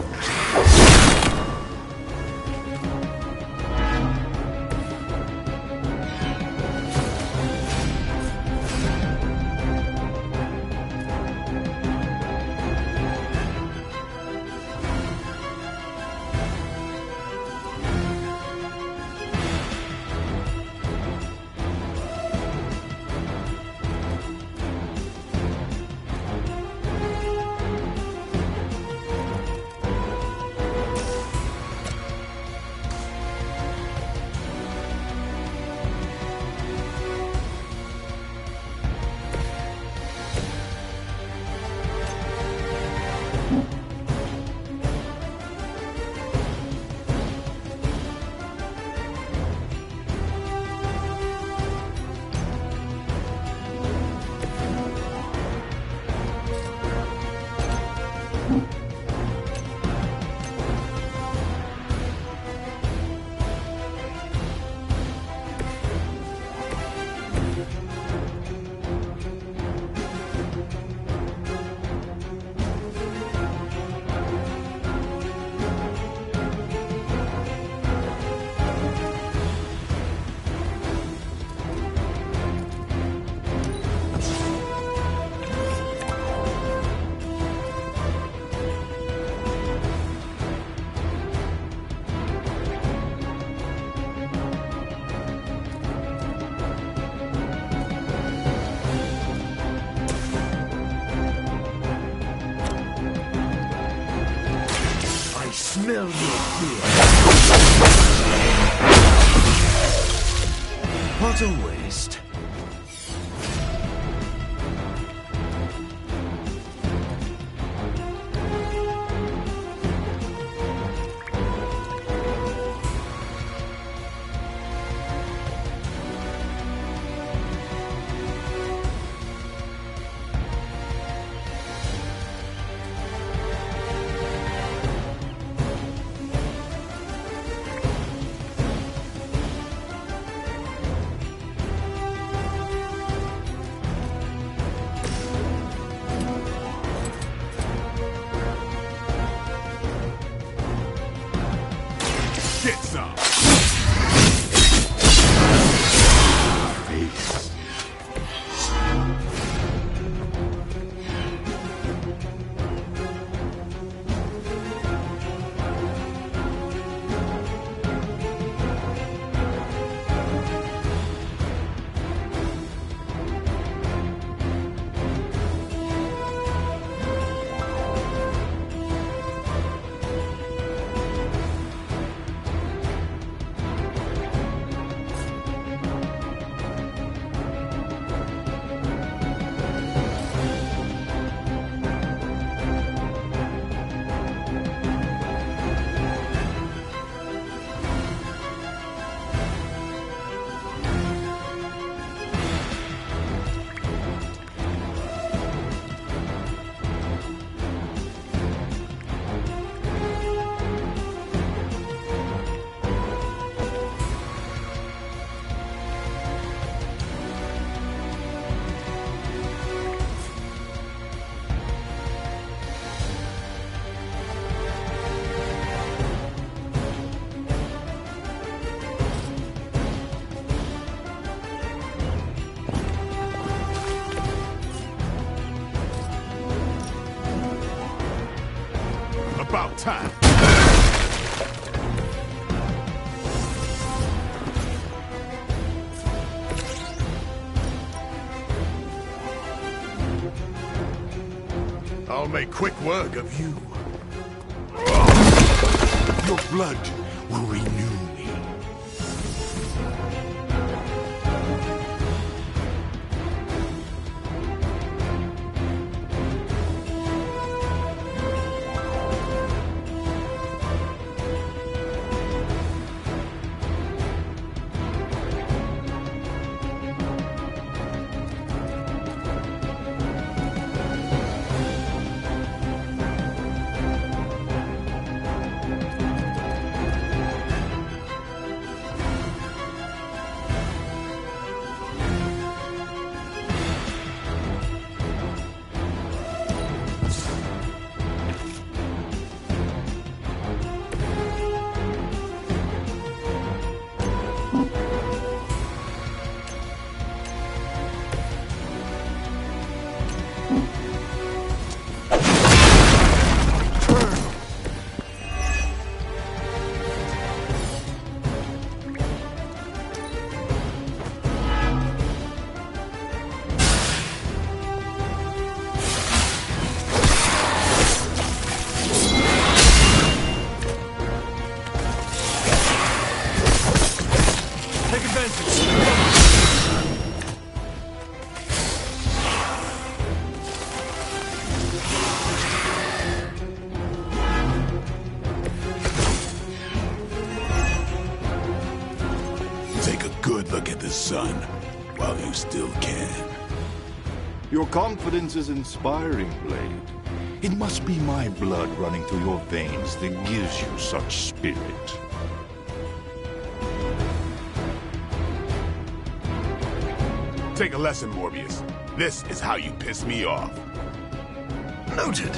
Smell your fear. What a waste. time. I'll make quick work of you. Your blood will renew me. Take a good look at the sun while you still can. Your confidence is inspiring, Blade. It must be my blood running through your veins that gives you such spirit. Take a lesson, Morbius. This is how you piss me off. Noted.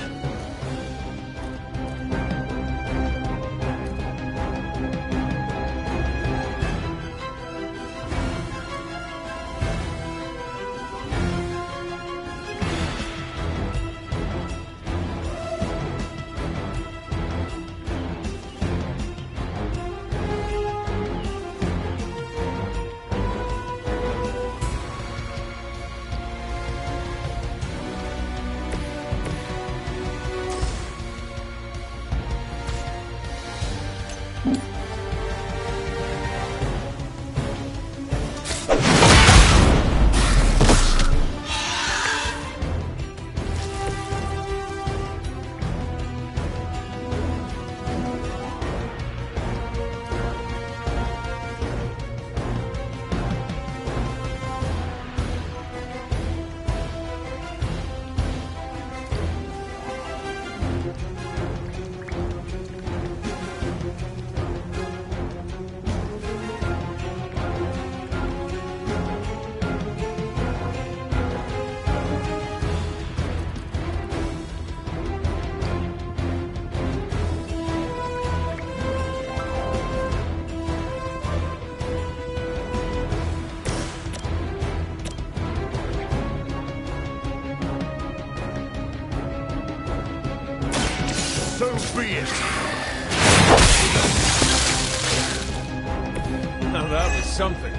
So be it. Now that was something.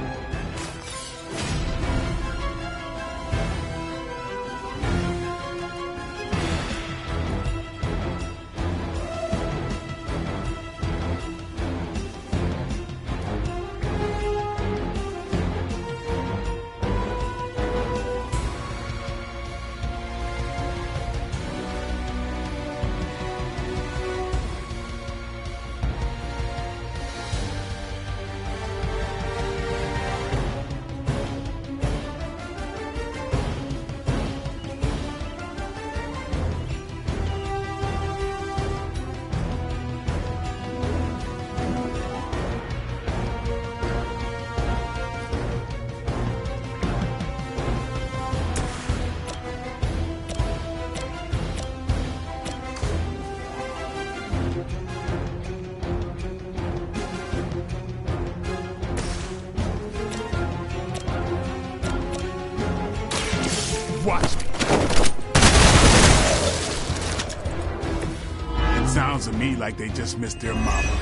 Watch me. It sounds sounds to me like they just missed their mama.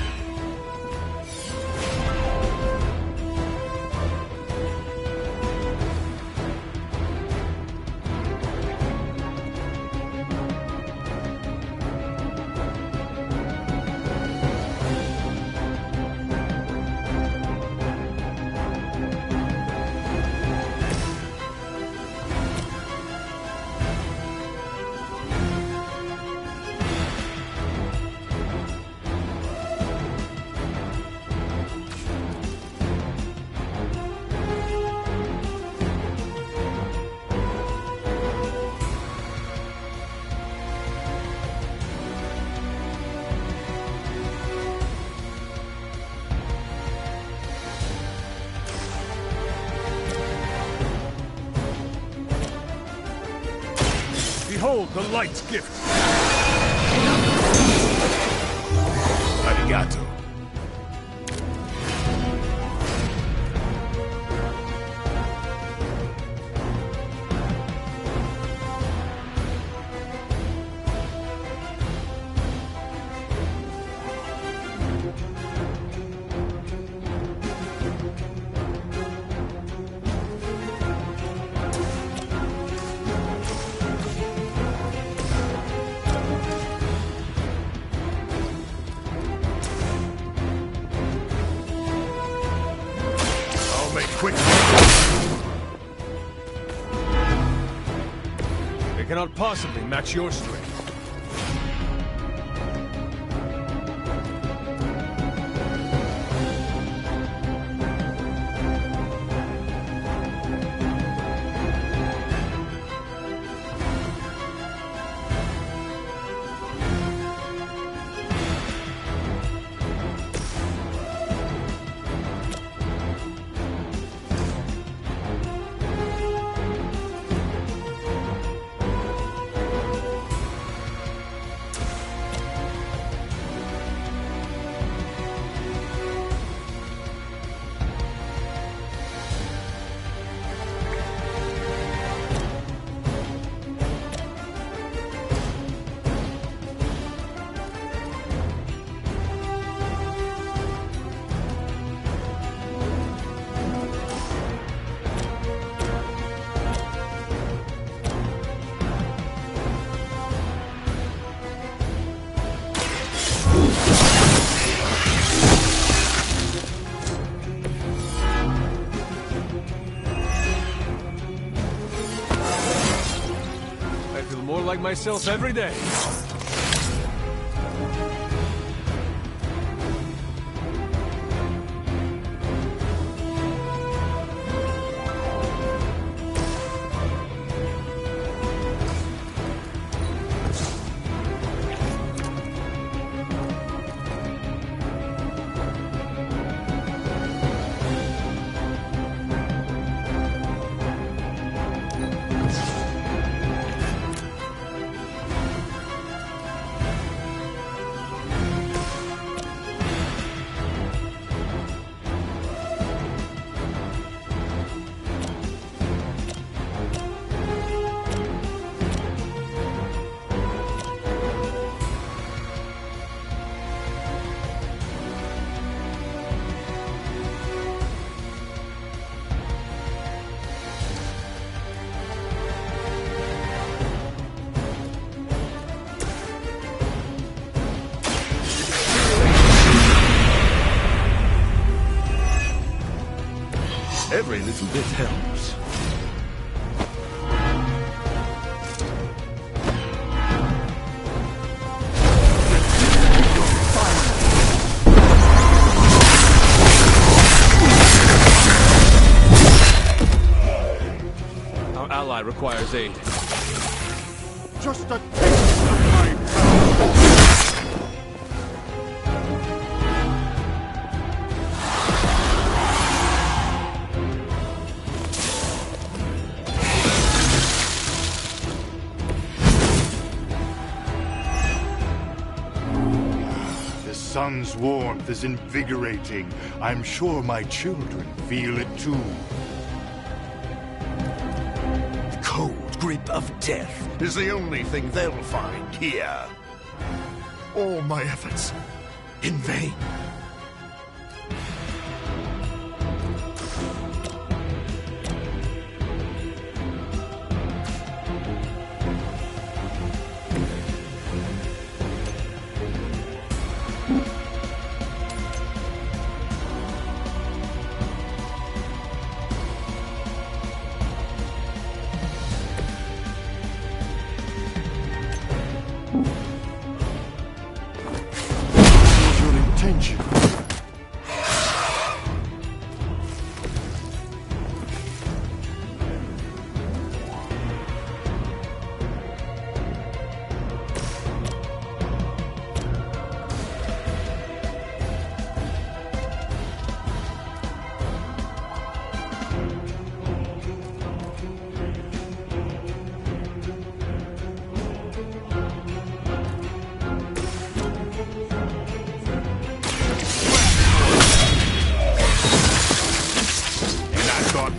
Behold the light's gift! Arigato. Quick! They cannot possibly match your strength. More like myself every day. Every little bit helps. Our ally requires aid. Just a taste of my power! The sun's warmth is invigorating. I'm sure my children feel it too. The cold grip of death is the only thing they'll find here. All my efforts in vain.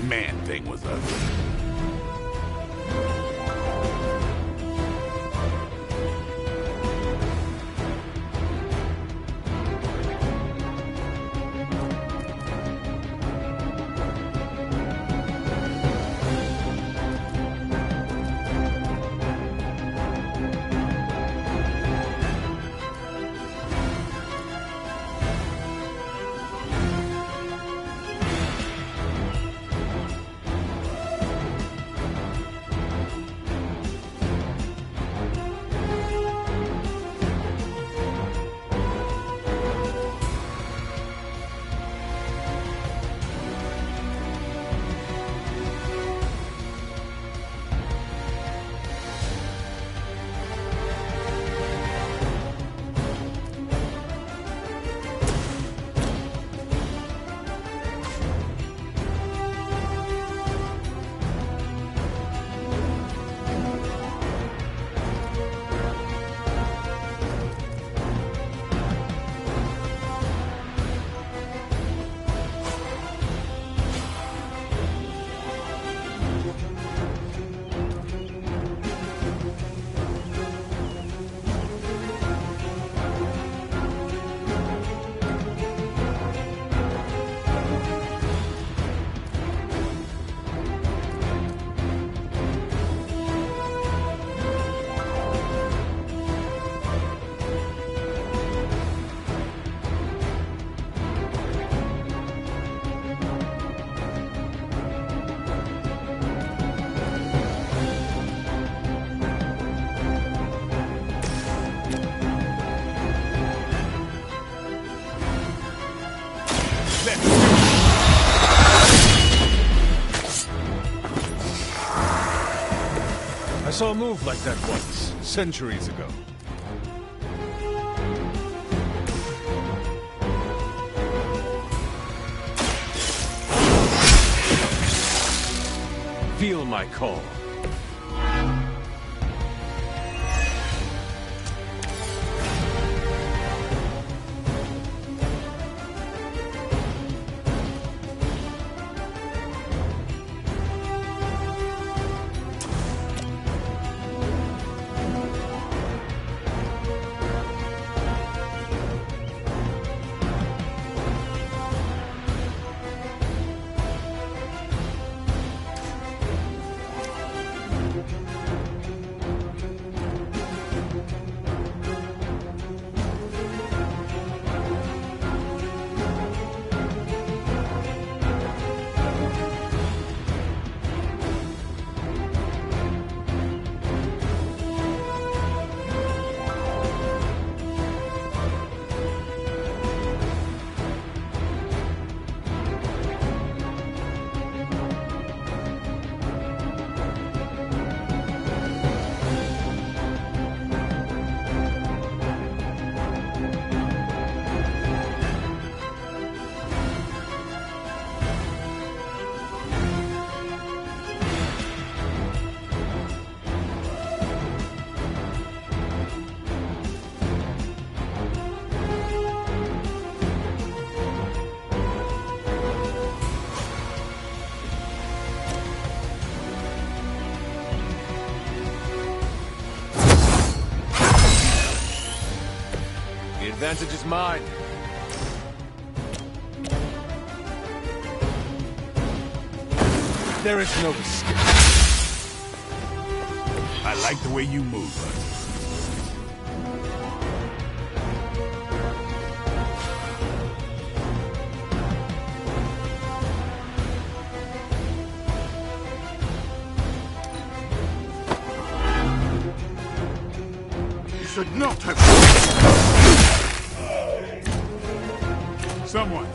Man-Thing was ugly. I saw a move like that once, centuries ago. Feel my call. advantage is mine. There is no escape. I like the way you move, Hunter. You should not have... Someone.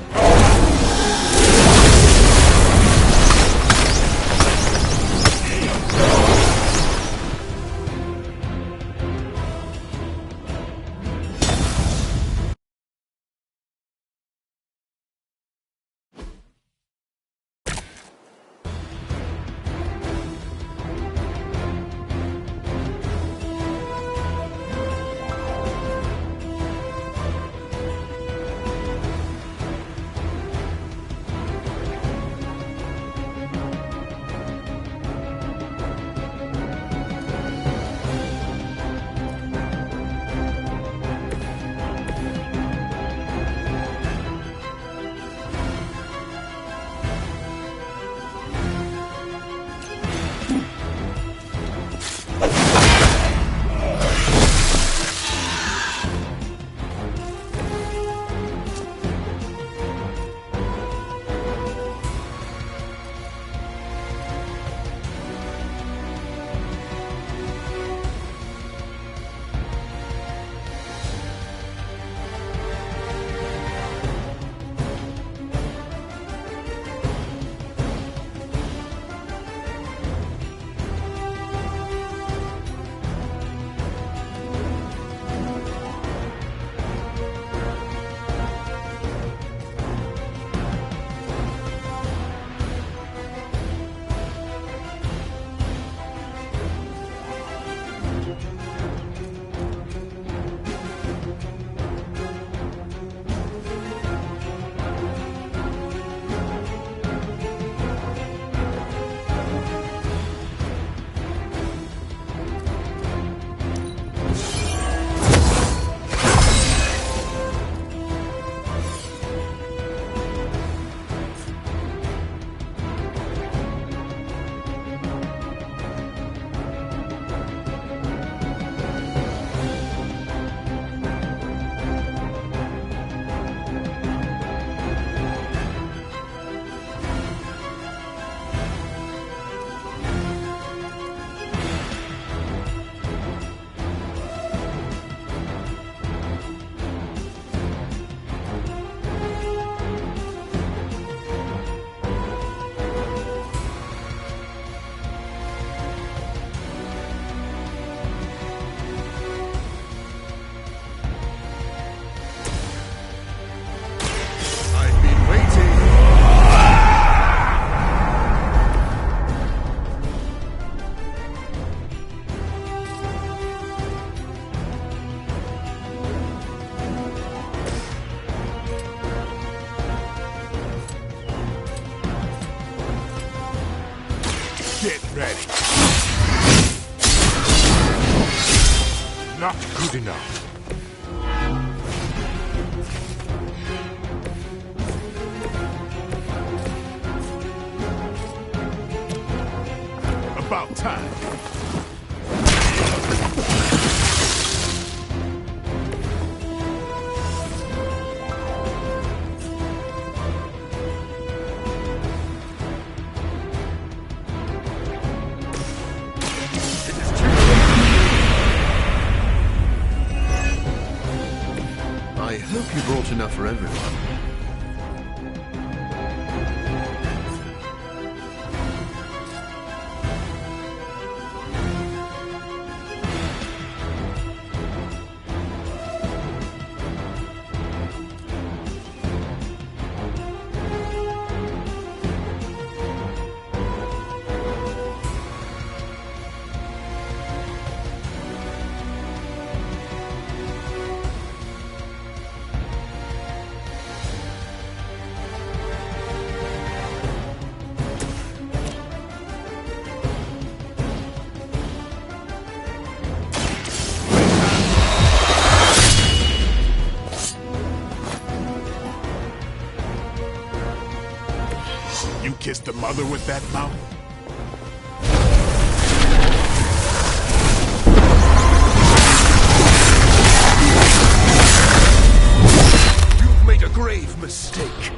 Get ready. Not good enough. About time. I hope you brought enough for everyone. mother with that mouth? You've made a grave mistake.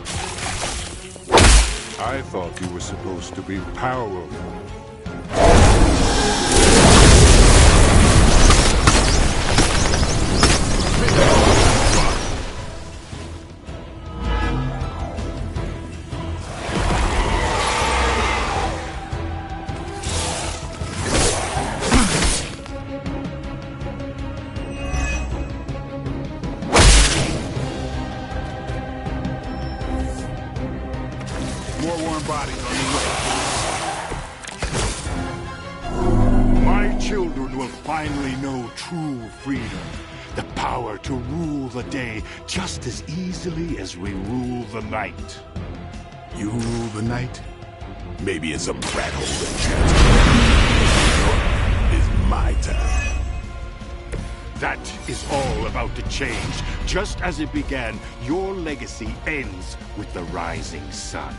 I thought you were supposed to be powerful. More warm bodies on the way. My children will finally know true freedom. The power to rule the day just as easily as we rule the night. You rule the night? Maybe in some rat hole in It's my time. That is all about to change. Just as it began, your legacy ends with the rising sun.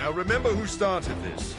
Now remember who started this.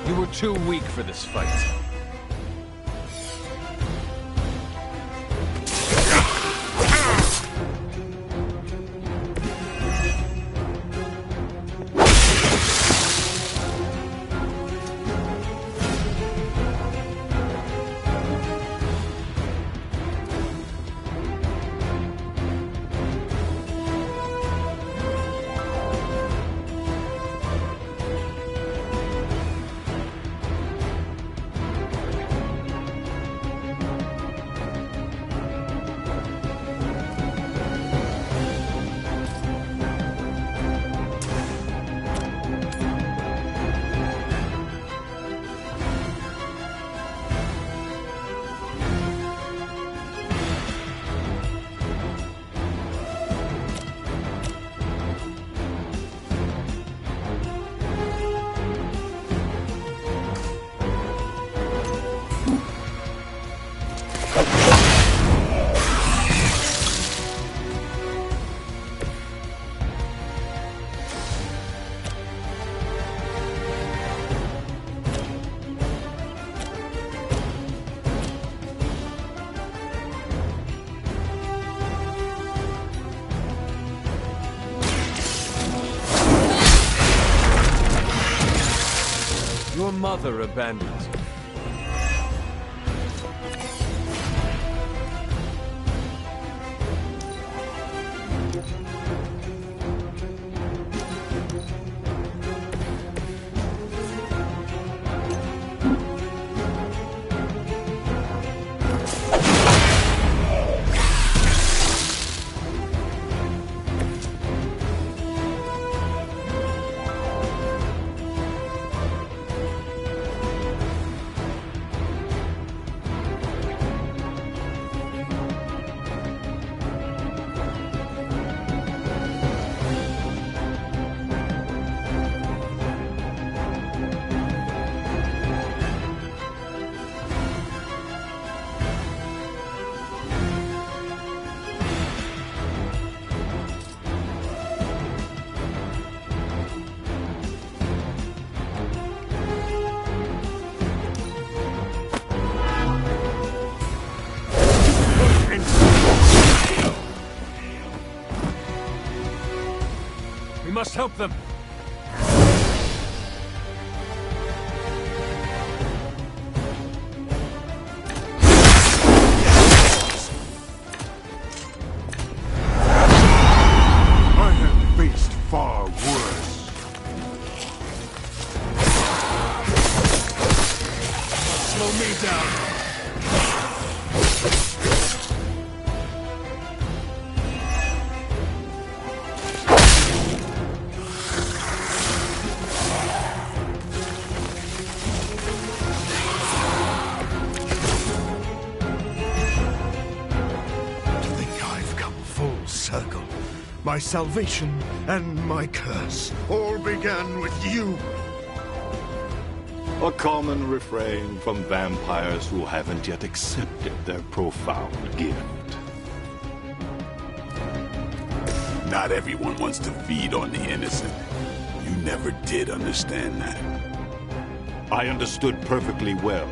You were too weak for this fight. Your mother abandoned you. We must help them. I have faced far worse. Slow me down. Circle. My salvation and my curse all began with you. A common refrain from vampires who haven't yet accepted their profound gift. Not everyone wants to feed on the innocent. You never did understand that. I understood perfectly well.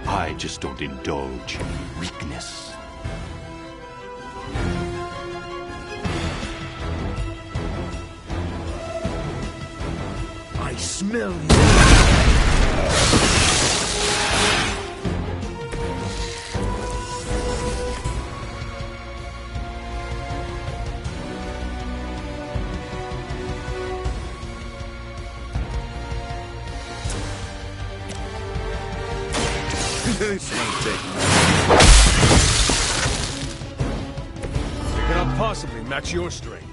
I just don't indulge in weakness. I smell you. This might take. They cannot possibly match your strength.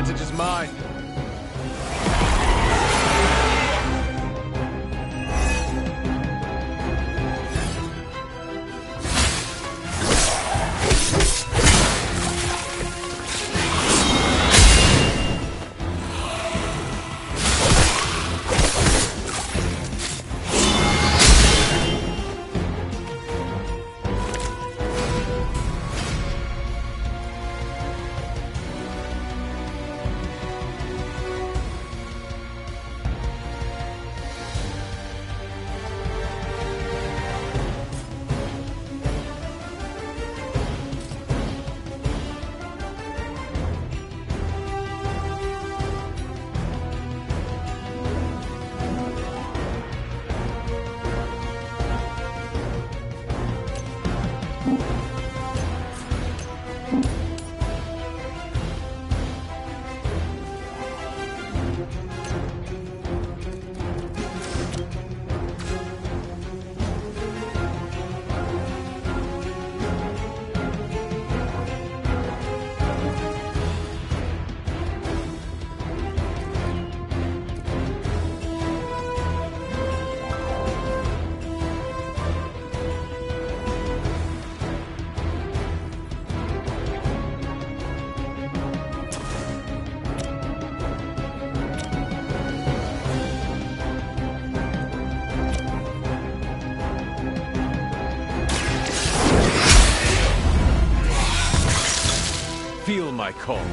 advantage is mine. Feel my call.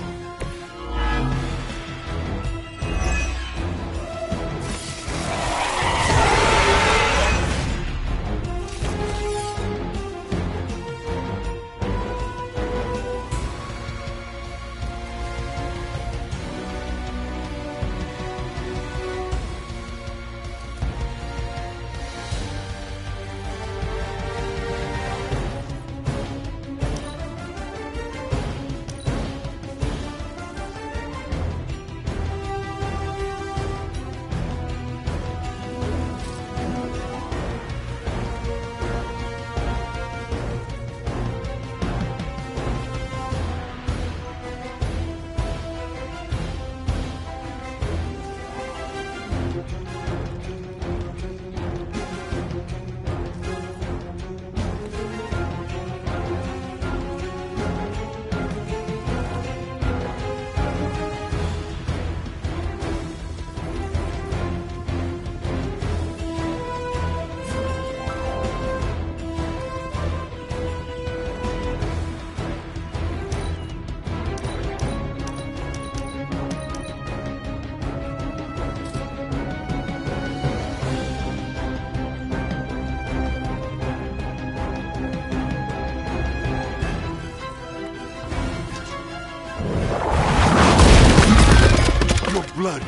Your blood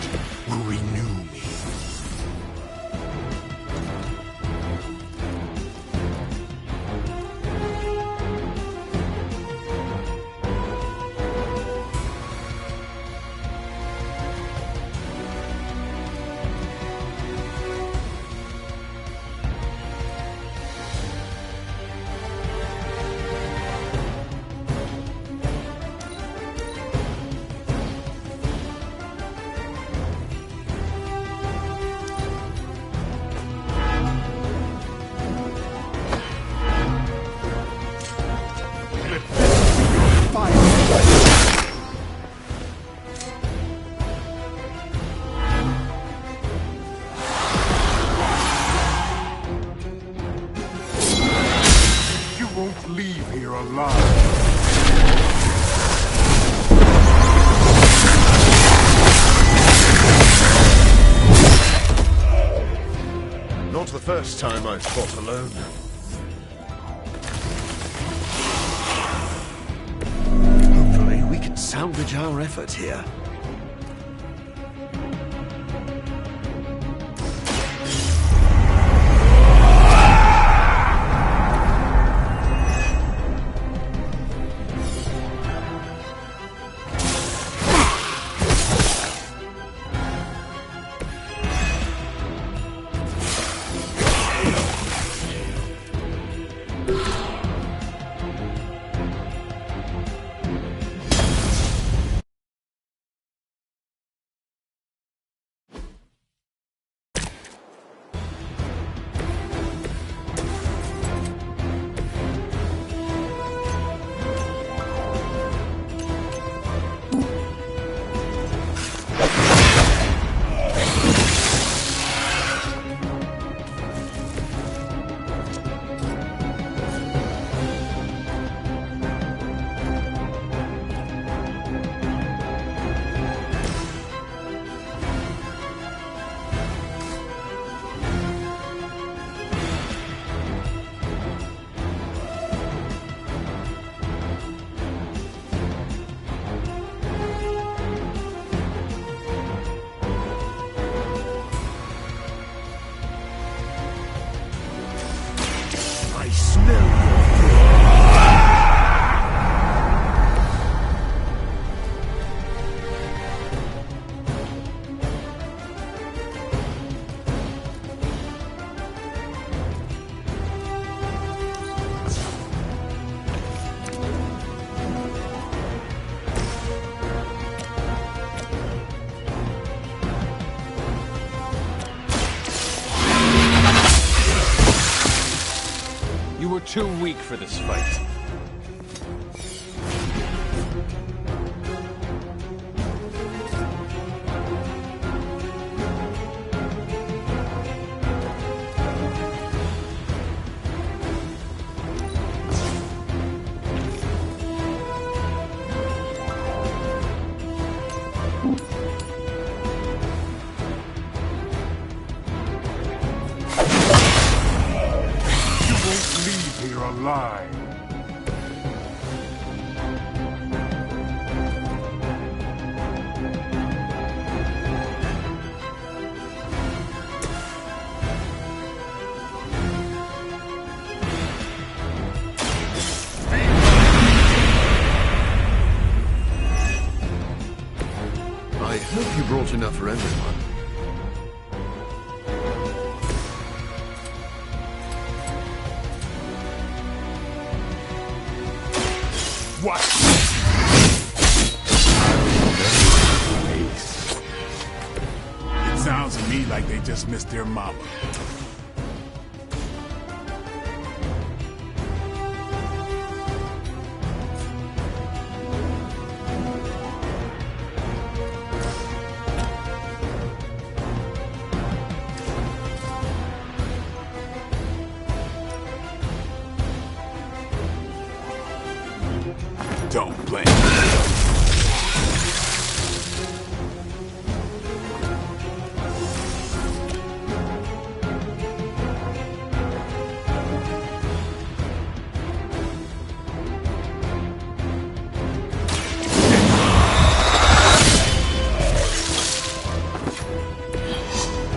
will renew me. You won't leave here alive. Not the first time I've fought alone. Hopefully we can salvage our efforts here. were too weak for this fight. You're alive. I hope you brought enough for everyone. What? It sounds to me like they just missed their mama. Don't blame me.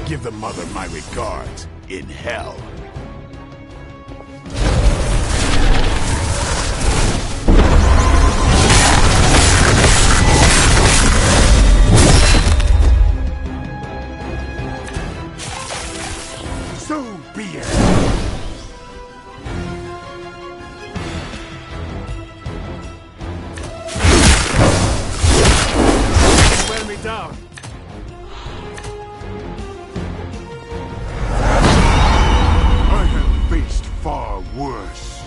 Give the mother my regards in hell. So be it. Wear me down. I have faced far worse.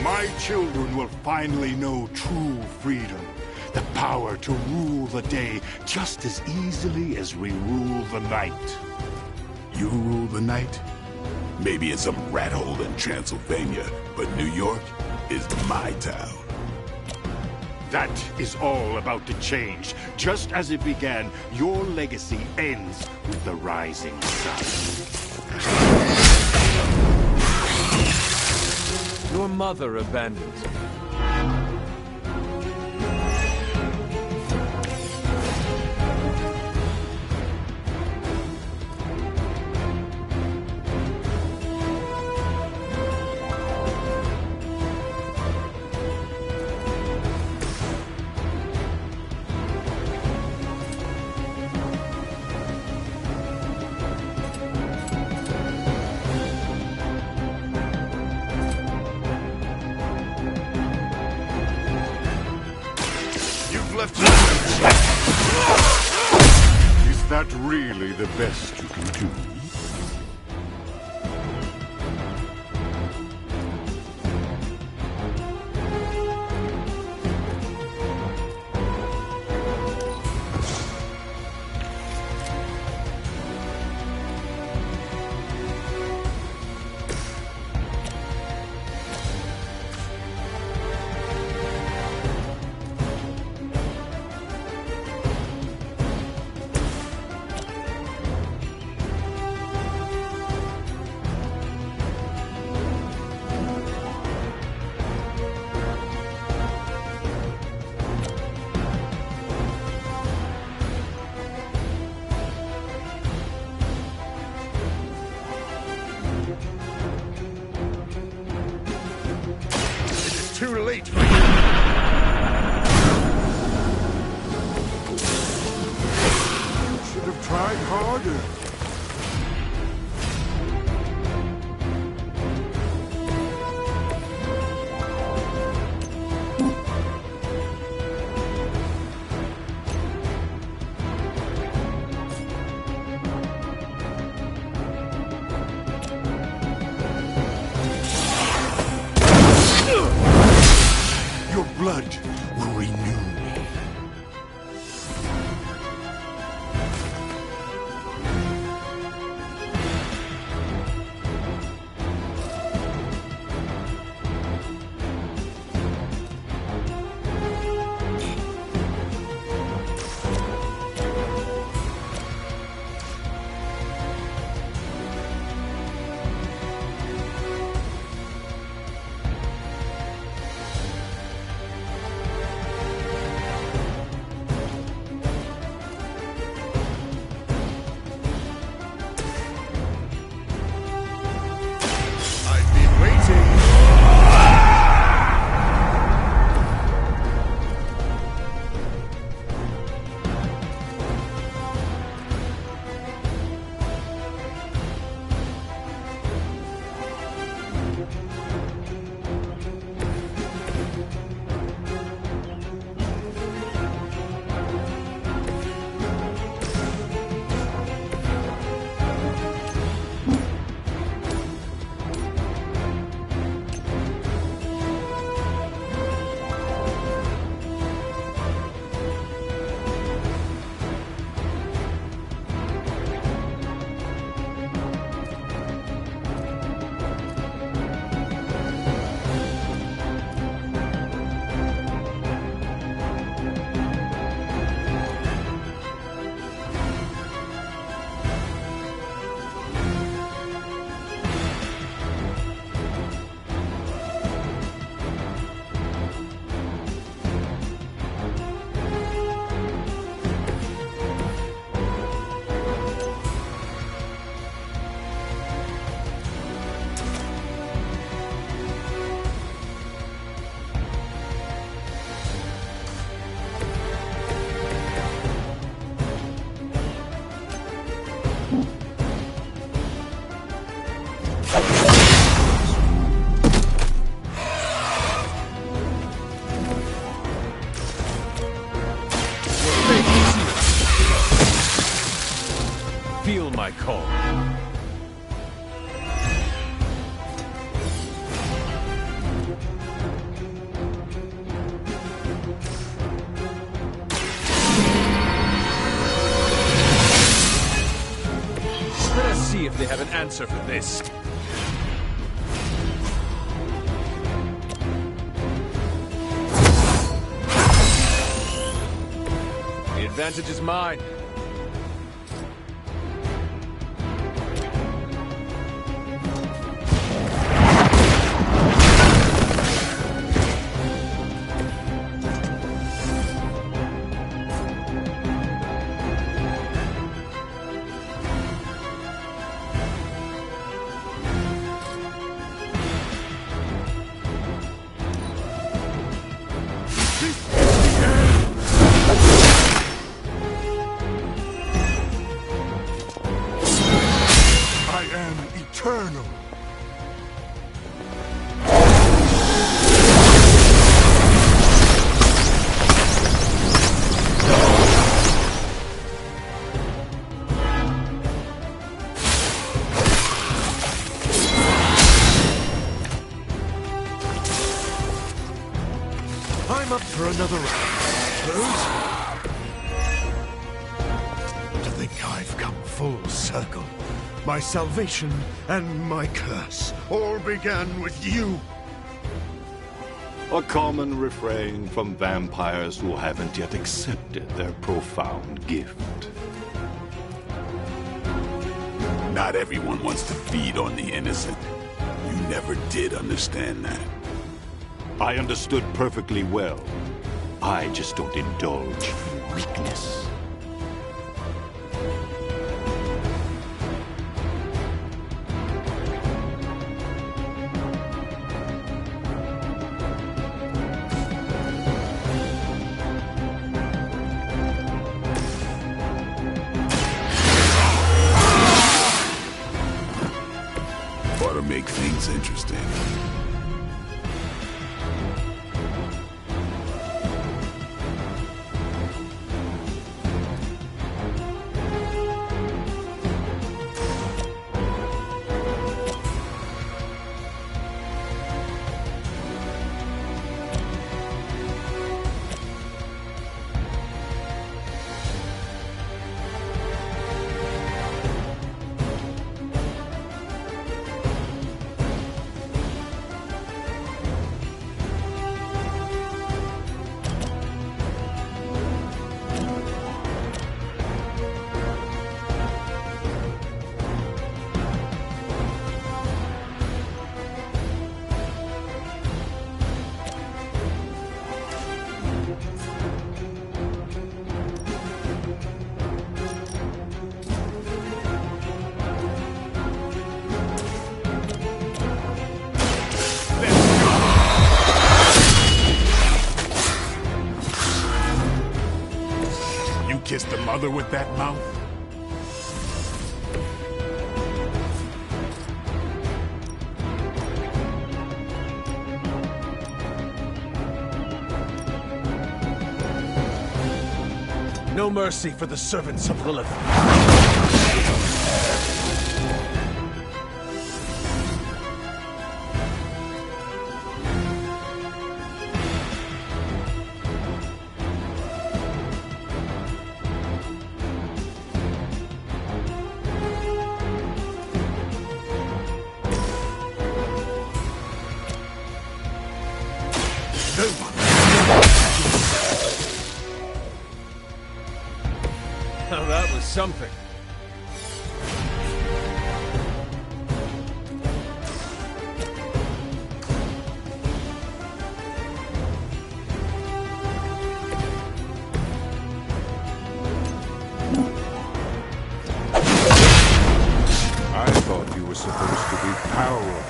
My children will finally know true freedom. The power to rule the day just as easily as we rule the night. You rule the night? Maybe in some rat hole in Transylvania, but New York is my town. That is all about to change. Just as it began, your legacy ends with the rising sun. Your mother abandoned me. Is that really the best you can do? Too late. Should have tried harder. call. Let us see if they have an answer for this. The advantage is mine. I am eternal. I'm up for another round, I suppose. To think I've come full circle. My salvation and my curse all began with you. A common refrain from vampires who haven't yet accepted their profound gift. Not everyone wants to feed on the innocent. You never did understand that. I understood perfectly well. I just don't indulge in weakness. Ought to make things interesting. Kiss the mother with that mouth? No mercy for the servants of Lilith. Now that was something. I thought you were supposed to be powerful.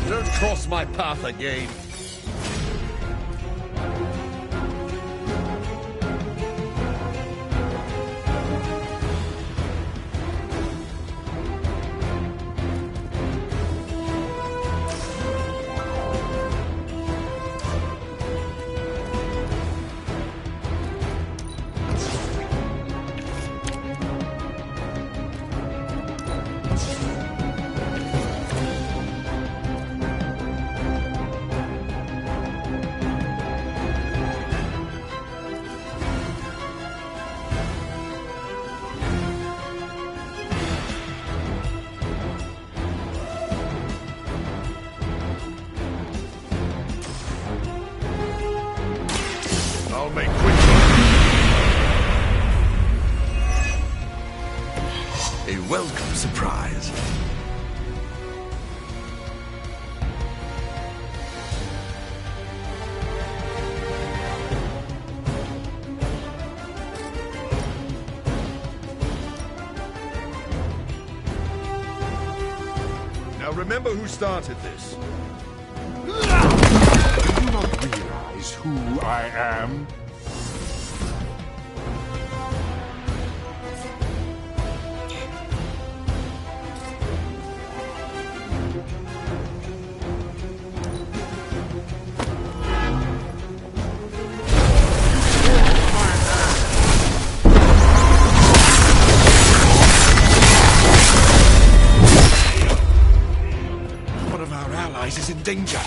Don't cross my path again. I'll make quick work. A welcome surprise. Now remember who started this. Do you not realize who I am? One of our allies is in danger.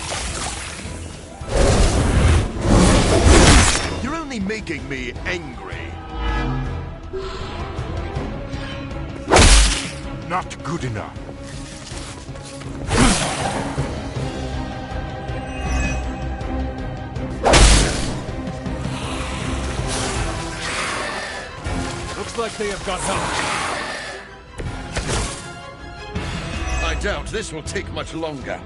You're only making me angry. Not good enough. Looks like they have got help. I doubt this will take much longer.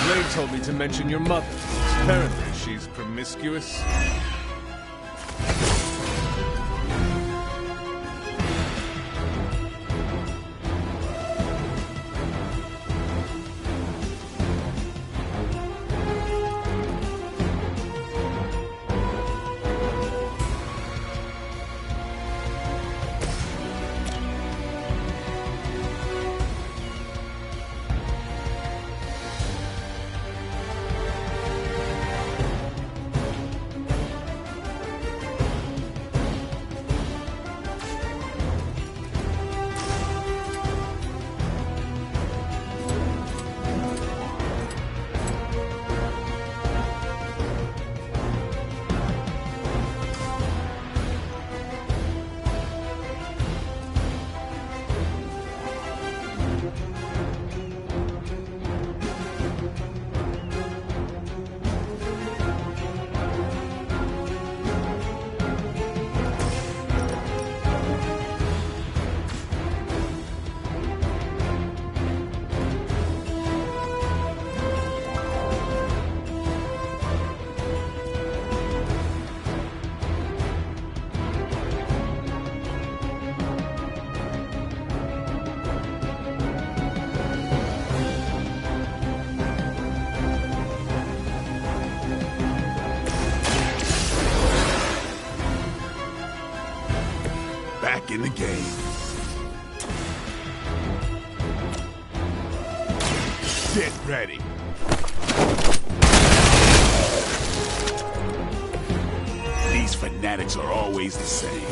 Ray told me to mention your mother. Apparently, she's promiscuous. Back in the game. Get ready. These fanatics are always the same.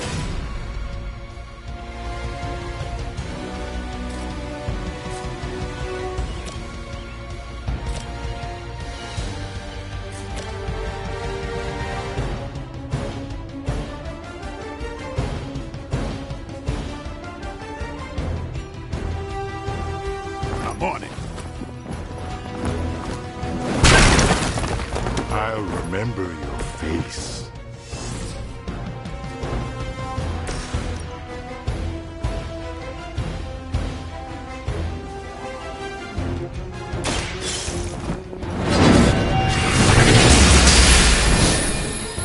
I'm on it. I'll remember your face.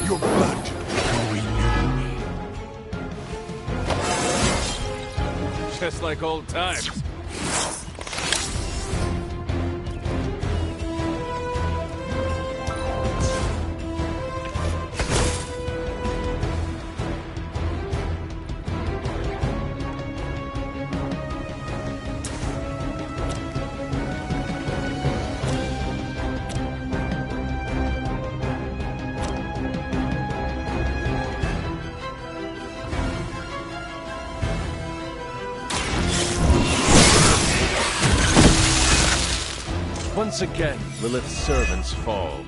Your blood will renew me. Just like old times. Once again, Lilith's servants fall.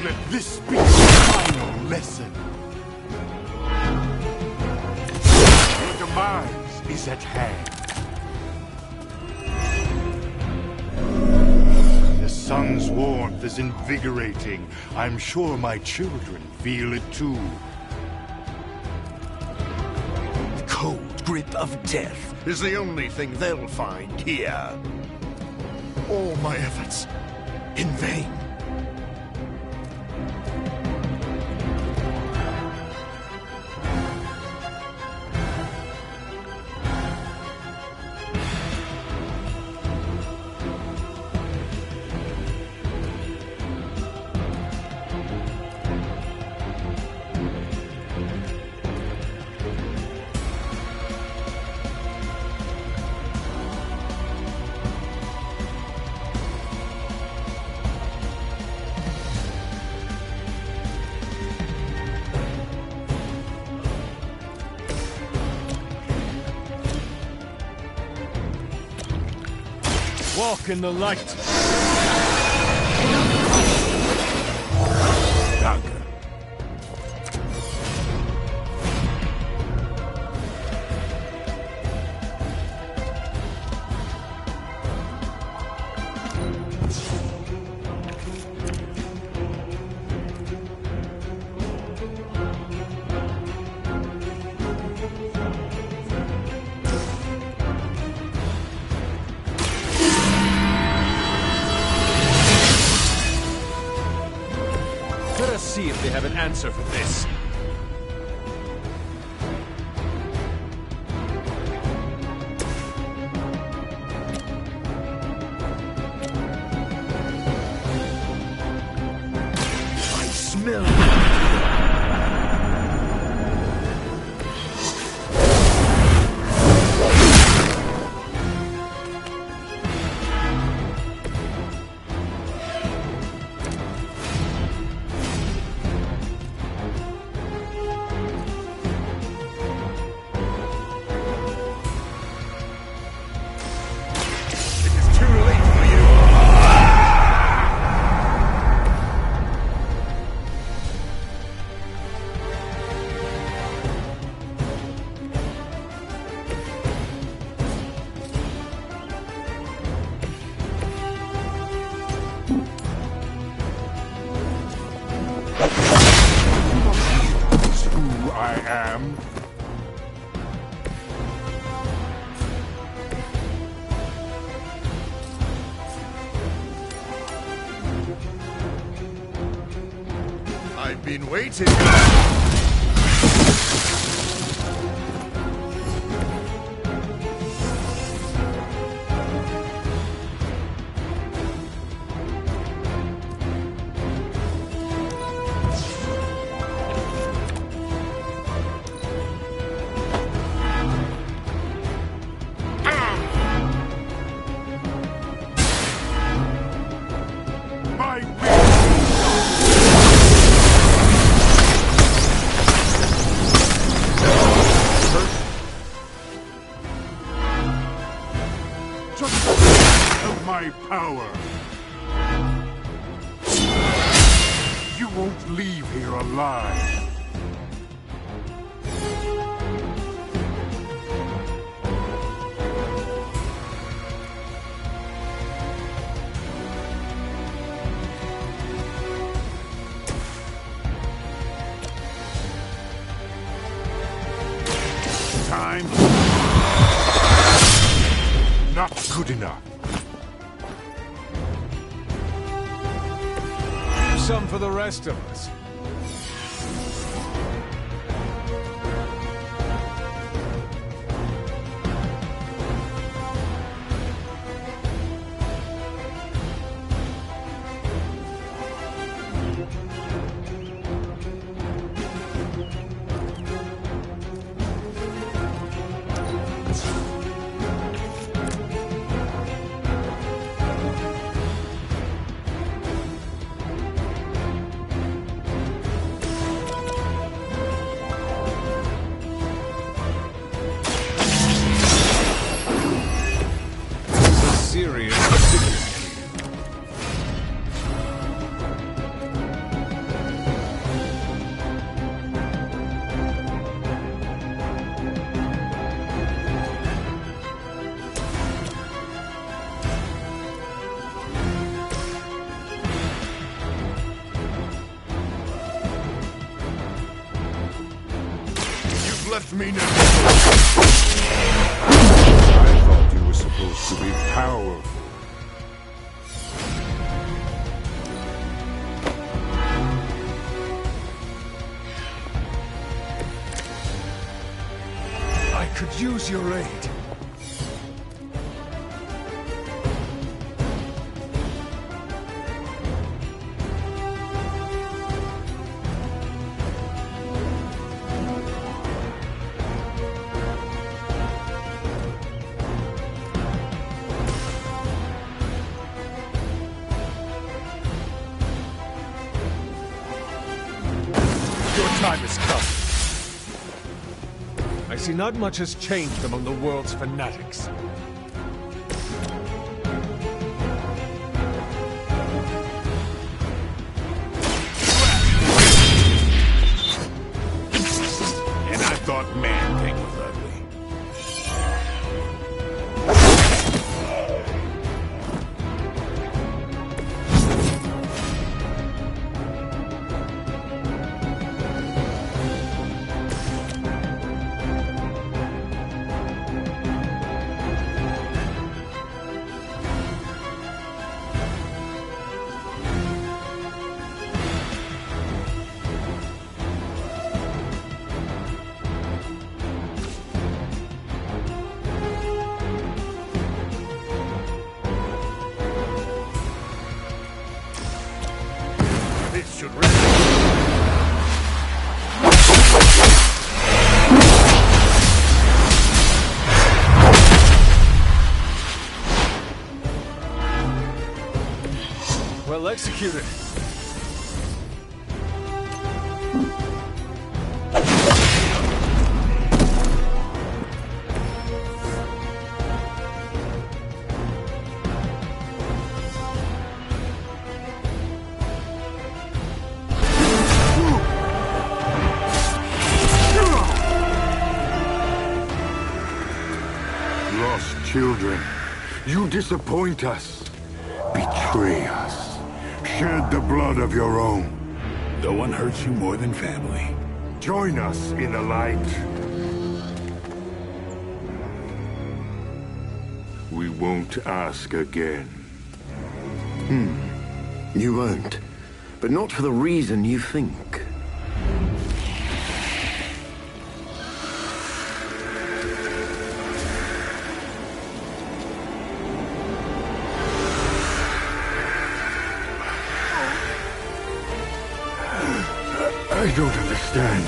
Let this be the final lesson. Your demise is at hand. The sun's warmth is invigorating. I'm sure my children feel it too. The cold grip of death is the only thing they'll find here. All my efforts in vain. Walk in the light. Danke. Let us see if they have an answer for this. I smell. I've been waiting. of my power. You won't leave here alive. Time. Not good enough. Some for the rest of us. Left me now. I thought you were supposed to be powerful. I could use your aid. Time has come. I see not much has changed among the world's fanatics. And I thought Man-Thing was ugly. This should really... Well executed. Lost children, you disappoint us, betray us, shed the blood of your own. No one hurts you more than family. Join us in the light. We won't ask again. You won't. But not for the reason you think. I don't understand.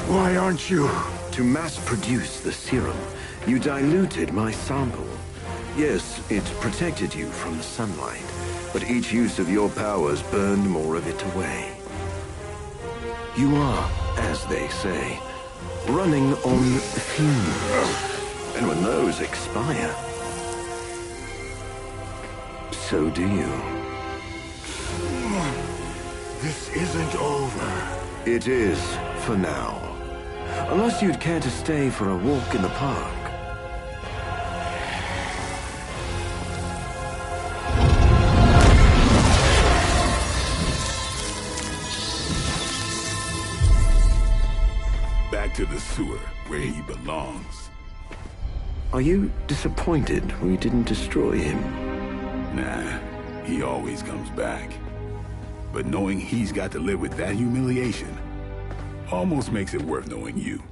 Why aren't you? To mass-produce the serum, you diluted my sample. Yes, it protected you from the sunlight, but each use of your powers burned more of it away. You are, as they say, running on fumes. And when those expire, So do you. This isn't over. It is, for now. Unless you'd care to stay for a walk in the park. Back to the sewer, where he belongs. Are you disappointed we didn't destroy him? Nah, he always comes back. But knowing he's got to live with that humiliation almost makes it worth knowing you.